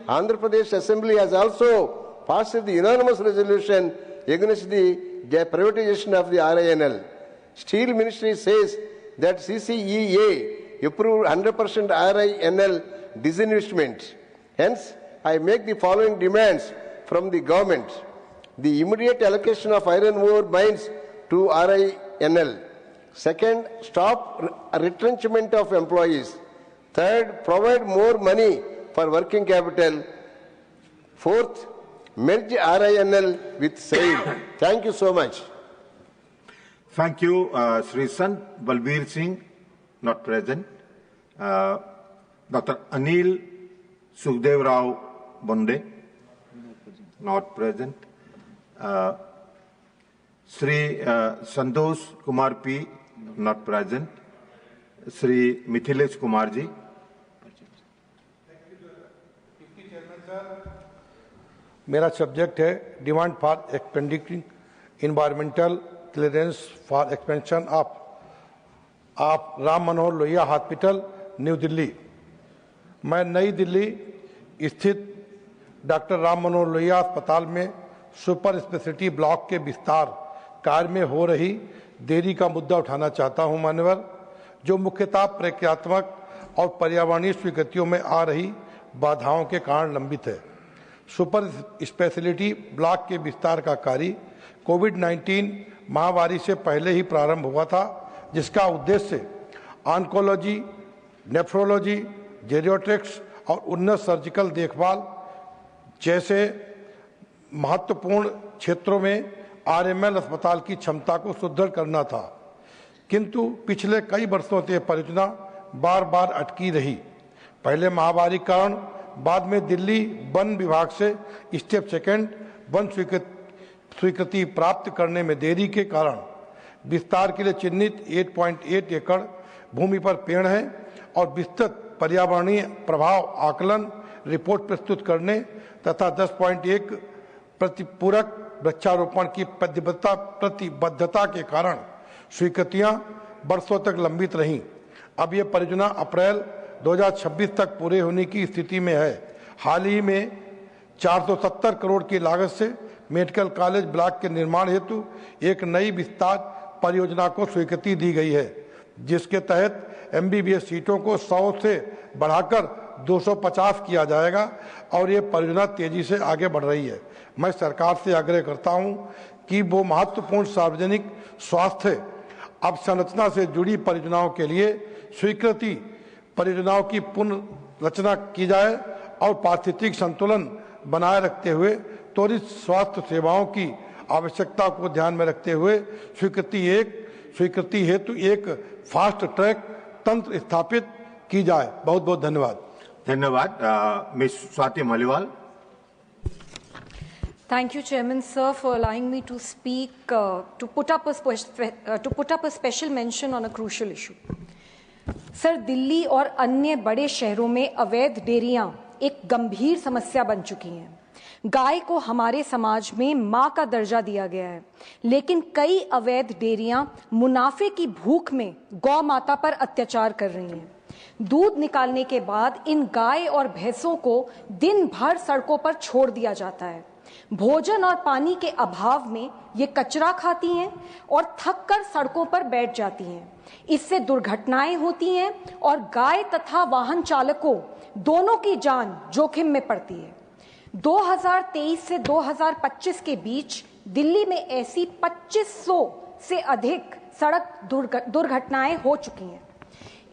Andhra Pradesh Assembly has also passed the unanimous resolution against the privatization of the RINL. Steel Ministry says that CCEA approved 100% RINL disinvestment. Hence, I make the following demands from the government. The immediate allocation of iron ore mines to RINL. Second, stop retrenchment of employees. Third, provide more money for working capital. Fourth, merge RINL with SAIL. Thank you so much. Thank you, Sri Sant Balbir Singh, not present. Dr. Anil Sukhdev Rao Bonde, not present. Sri Santosh Kumar P, not present. Sri Mithilesh Kumar Ji. मेरा subject है demand for expanding environmental clearance for expansion of Ram Manohar Lohia hospital new Delhi. मैं नई दिल्ली स्थित doctor Ram Manohar Lohia अस्पताल में super speciality block के विस्तार कार्य में हो रही देरी का मुद्दा उठाना चाहता हूं मान्यवर, जो मुख्यतः प्रक्रियात्मक और पर्यावरणीय स्वीकृतियों में आ रही बाधाओं के कारण लंबित है। सुपर स्पेशलिटी ब्लॉक के विस्तार का कार्य कोविड-19 महामारी से पहले ही प्रारंभ हुआ था, जिसका उद्देश्य ऑन्कोलॉजी, नेफ्रोलॉजी, जेरियाट्रिक्स और उन्नत सर्जिकल देखभाल जैसे महत्वपूर्ण क्षेत्रों में RML अस्पताल की क्षमता को सुदृढ़ करना था, किंतु पिछले कई वर्षों से परियोजना बार बार अटकी रही। पहले महामारी कारण, बाद में दिल्ली वन विभाग से स्टेप सेकंड वन स्वीकृति प्राप्त करने में देरी के कारण विस्तार के लिए चिन्हित 8.8 एकड़ भूमि पर पेड़ हैं और विस्तृत पर्यावरणीय प्रभाव आकलन रिपोर्ट प्रस्तुत करने तथा 10.1 प्रतिपूरक वृक्षारोपण की प्रतिबद्धता के कारण स्वीकृतियां वर्षों तक लंबित रहीं। अब ये परियोजना अप्रैल 2026 तक पूरे होने की स्थिति में है। हाल ही में 470 करोड़ की लागत से मेडिकल कॉलेज ब्लॉक के निर्माण हेतु एक नई विस्तार परियोजना को स्वीकृति दी गई है, जिसके तहत MBBS सीटों को 100 से बढ़ाकर 250 किया जाएगा और ये परियोजना तेजी से आगे बढ़ रही है। मैं सरकार से आग्रह करता हूं कि वो महत्वपूर्ण सार्वजनिक स्वास्थ्य अवसंरचना से जुड़ी परियोजनाओं के लिए स्वीकृति परियोजनाओं की पुनर्रचना की जाए और पारिस्थितिक संतुलन बनाए रखते हुए त्वरित स्वास्थ्य सेवाओं की आवश्यकता को ध्यान में रखते हुए स्वीकृति हेतु एक फास्ट ट्रैक तंत्र स्थापित की जाए। बहुत बहुत धन्यवाद। धन्यवाद। Miss Swati Maliwal. Thank you, Chairman, sir, for allowing me to speak, to put up a special mention on a crucial issue. Sir, Delhi और अन्य बड़े शहरों में अवैध डेयरियां एक गंभीर समस्या बन चुकी हैं। गाय को हमारे समाज में मां का दर्जा दिया गया है, लेकिन कई अवैध डेयरियां मुनाफे की भूख में गौ माता पर अत्याचार कर रही हैं। दूध निकालने के बाद इन गाय और भैंसों को दिन भर सड़कों पर छोड़ दिया जाता है। भोजन और पानी के अभाव में ये कचरा खाती हैं और थक कर सड़कों पर बैठ जाती हैं। इससे दुर्घटनाएं होती हैं और गाय तथा वाहन चालकों दोनों की जान जोखिम में पड़ती है। 2023 से 2025 के बीच दिल्ली में ऐसी 2500 से अधिक सड़क दुर्घटनाएं हो चुकी हैं।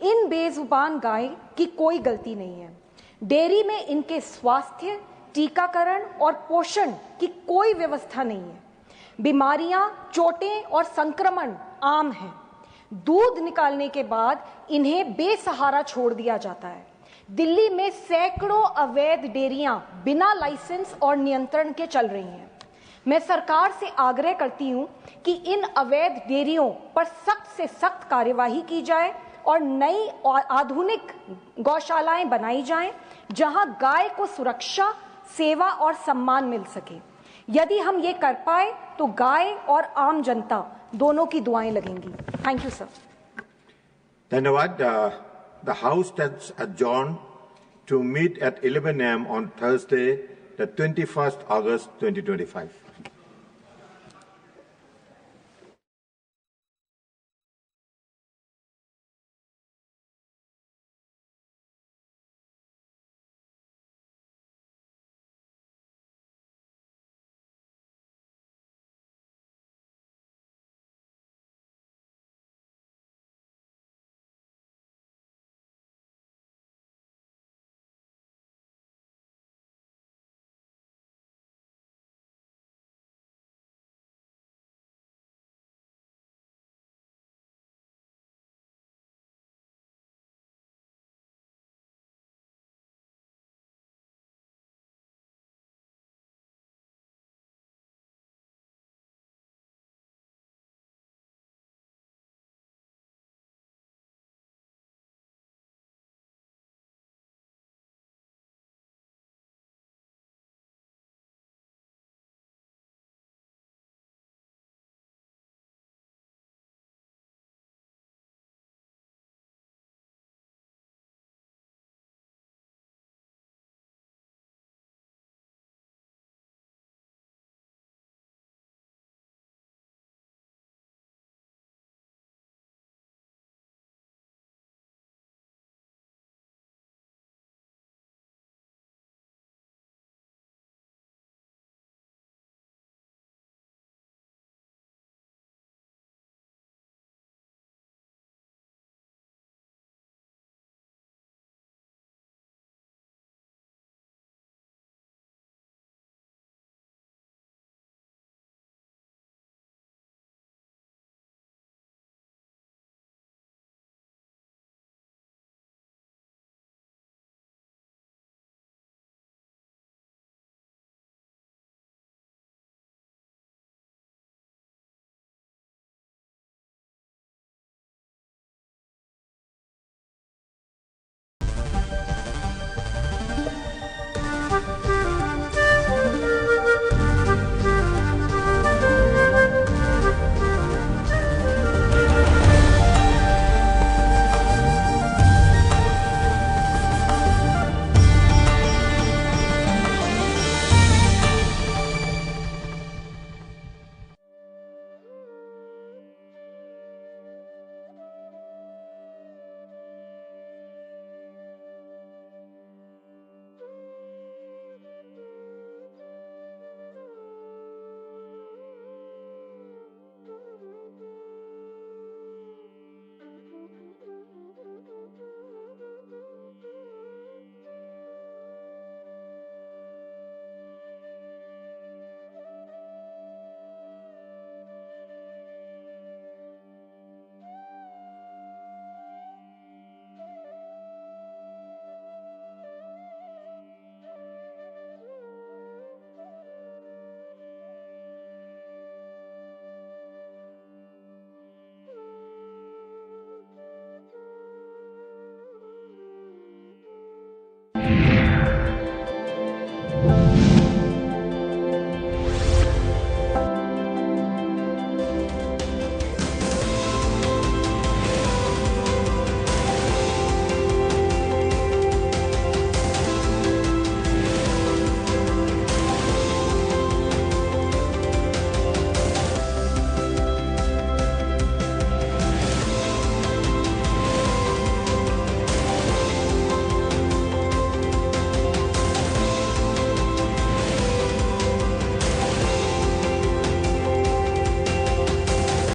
इन बेजुबान गाय की कोई गलती नहीं है। डेयरी में इनके स्वास्थ्य, टीकाकरण और पोषण की कोई व्यवस्था नहीं है। बीमारियां, चोटें और संक्रमण आम हैं। दूध निकालने के बाद इन्हें बेसहारा छोड़ दिया जाता है। दिल्ली में सैकड़ों अवैध डेयरियां बिना लाइसेंस और नियंत्रण के चल रही हैं। मैं सरकार से आग्रह करती हूं कि इन अवैध डेयरियों पर सख्त से सख्त कार्यवाही की जाए और नई और आधुनिक गौशालाएं बनाई जाएं, जहां गाय को सुरक्षा, सेवा और सम्मान मिल सके। यदि हम ये कर पाए तो गाय और आम जनता दोनों की दुआएं लगेंगी। Thank you sir. धन्यवाद। The House stands adjourned to meet at 11 a.m. on Thursday, the 21st August 2025.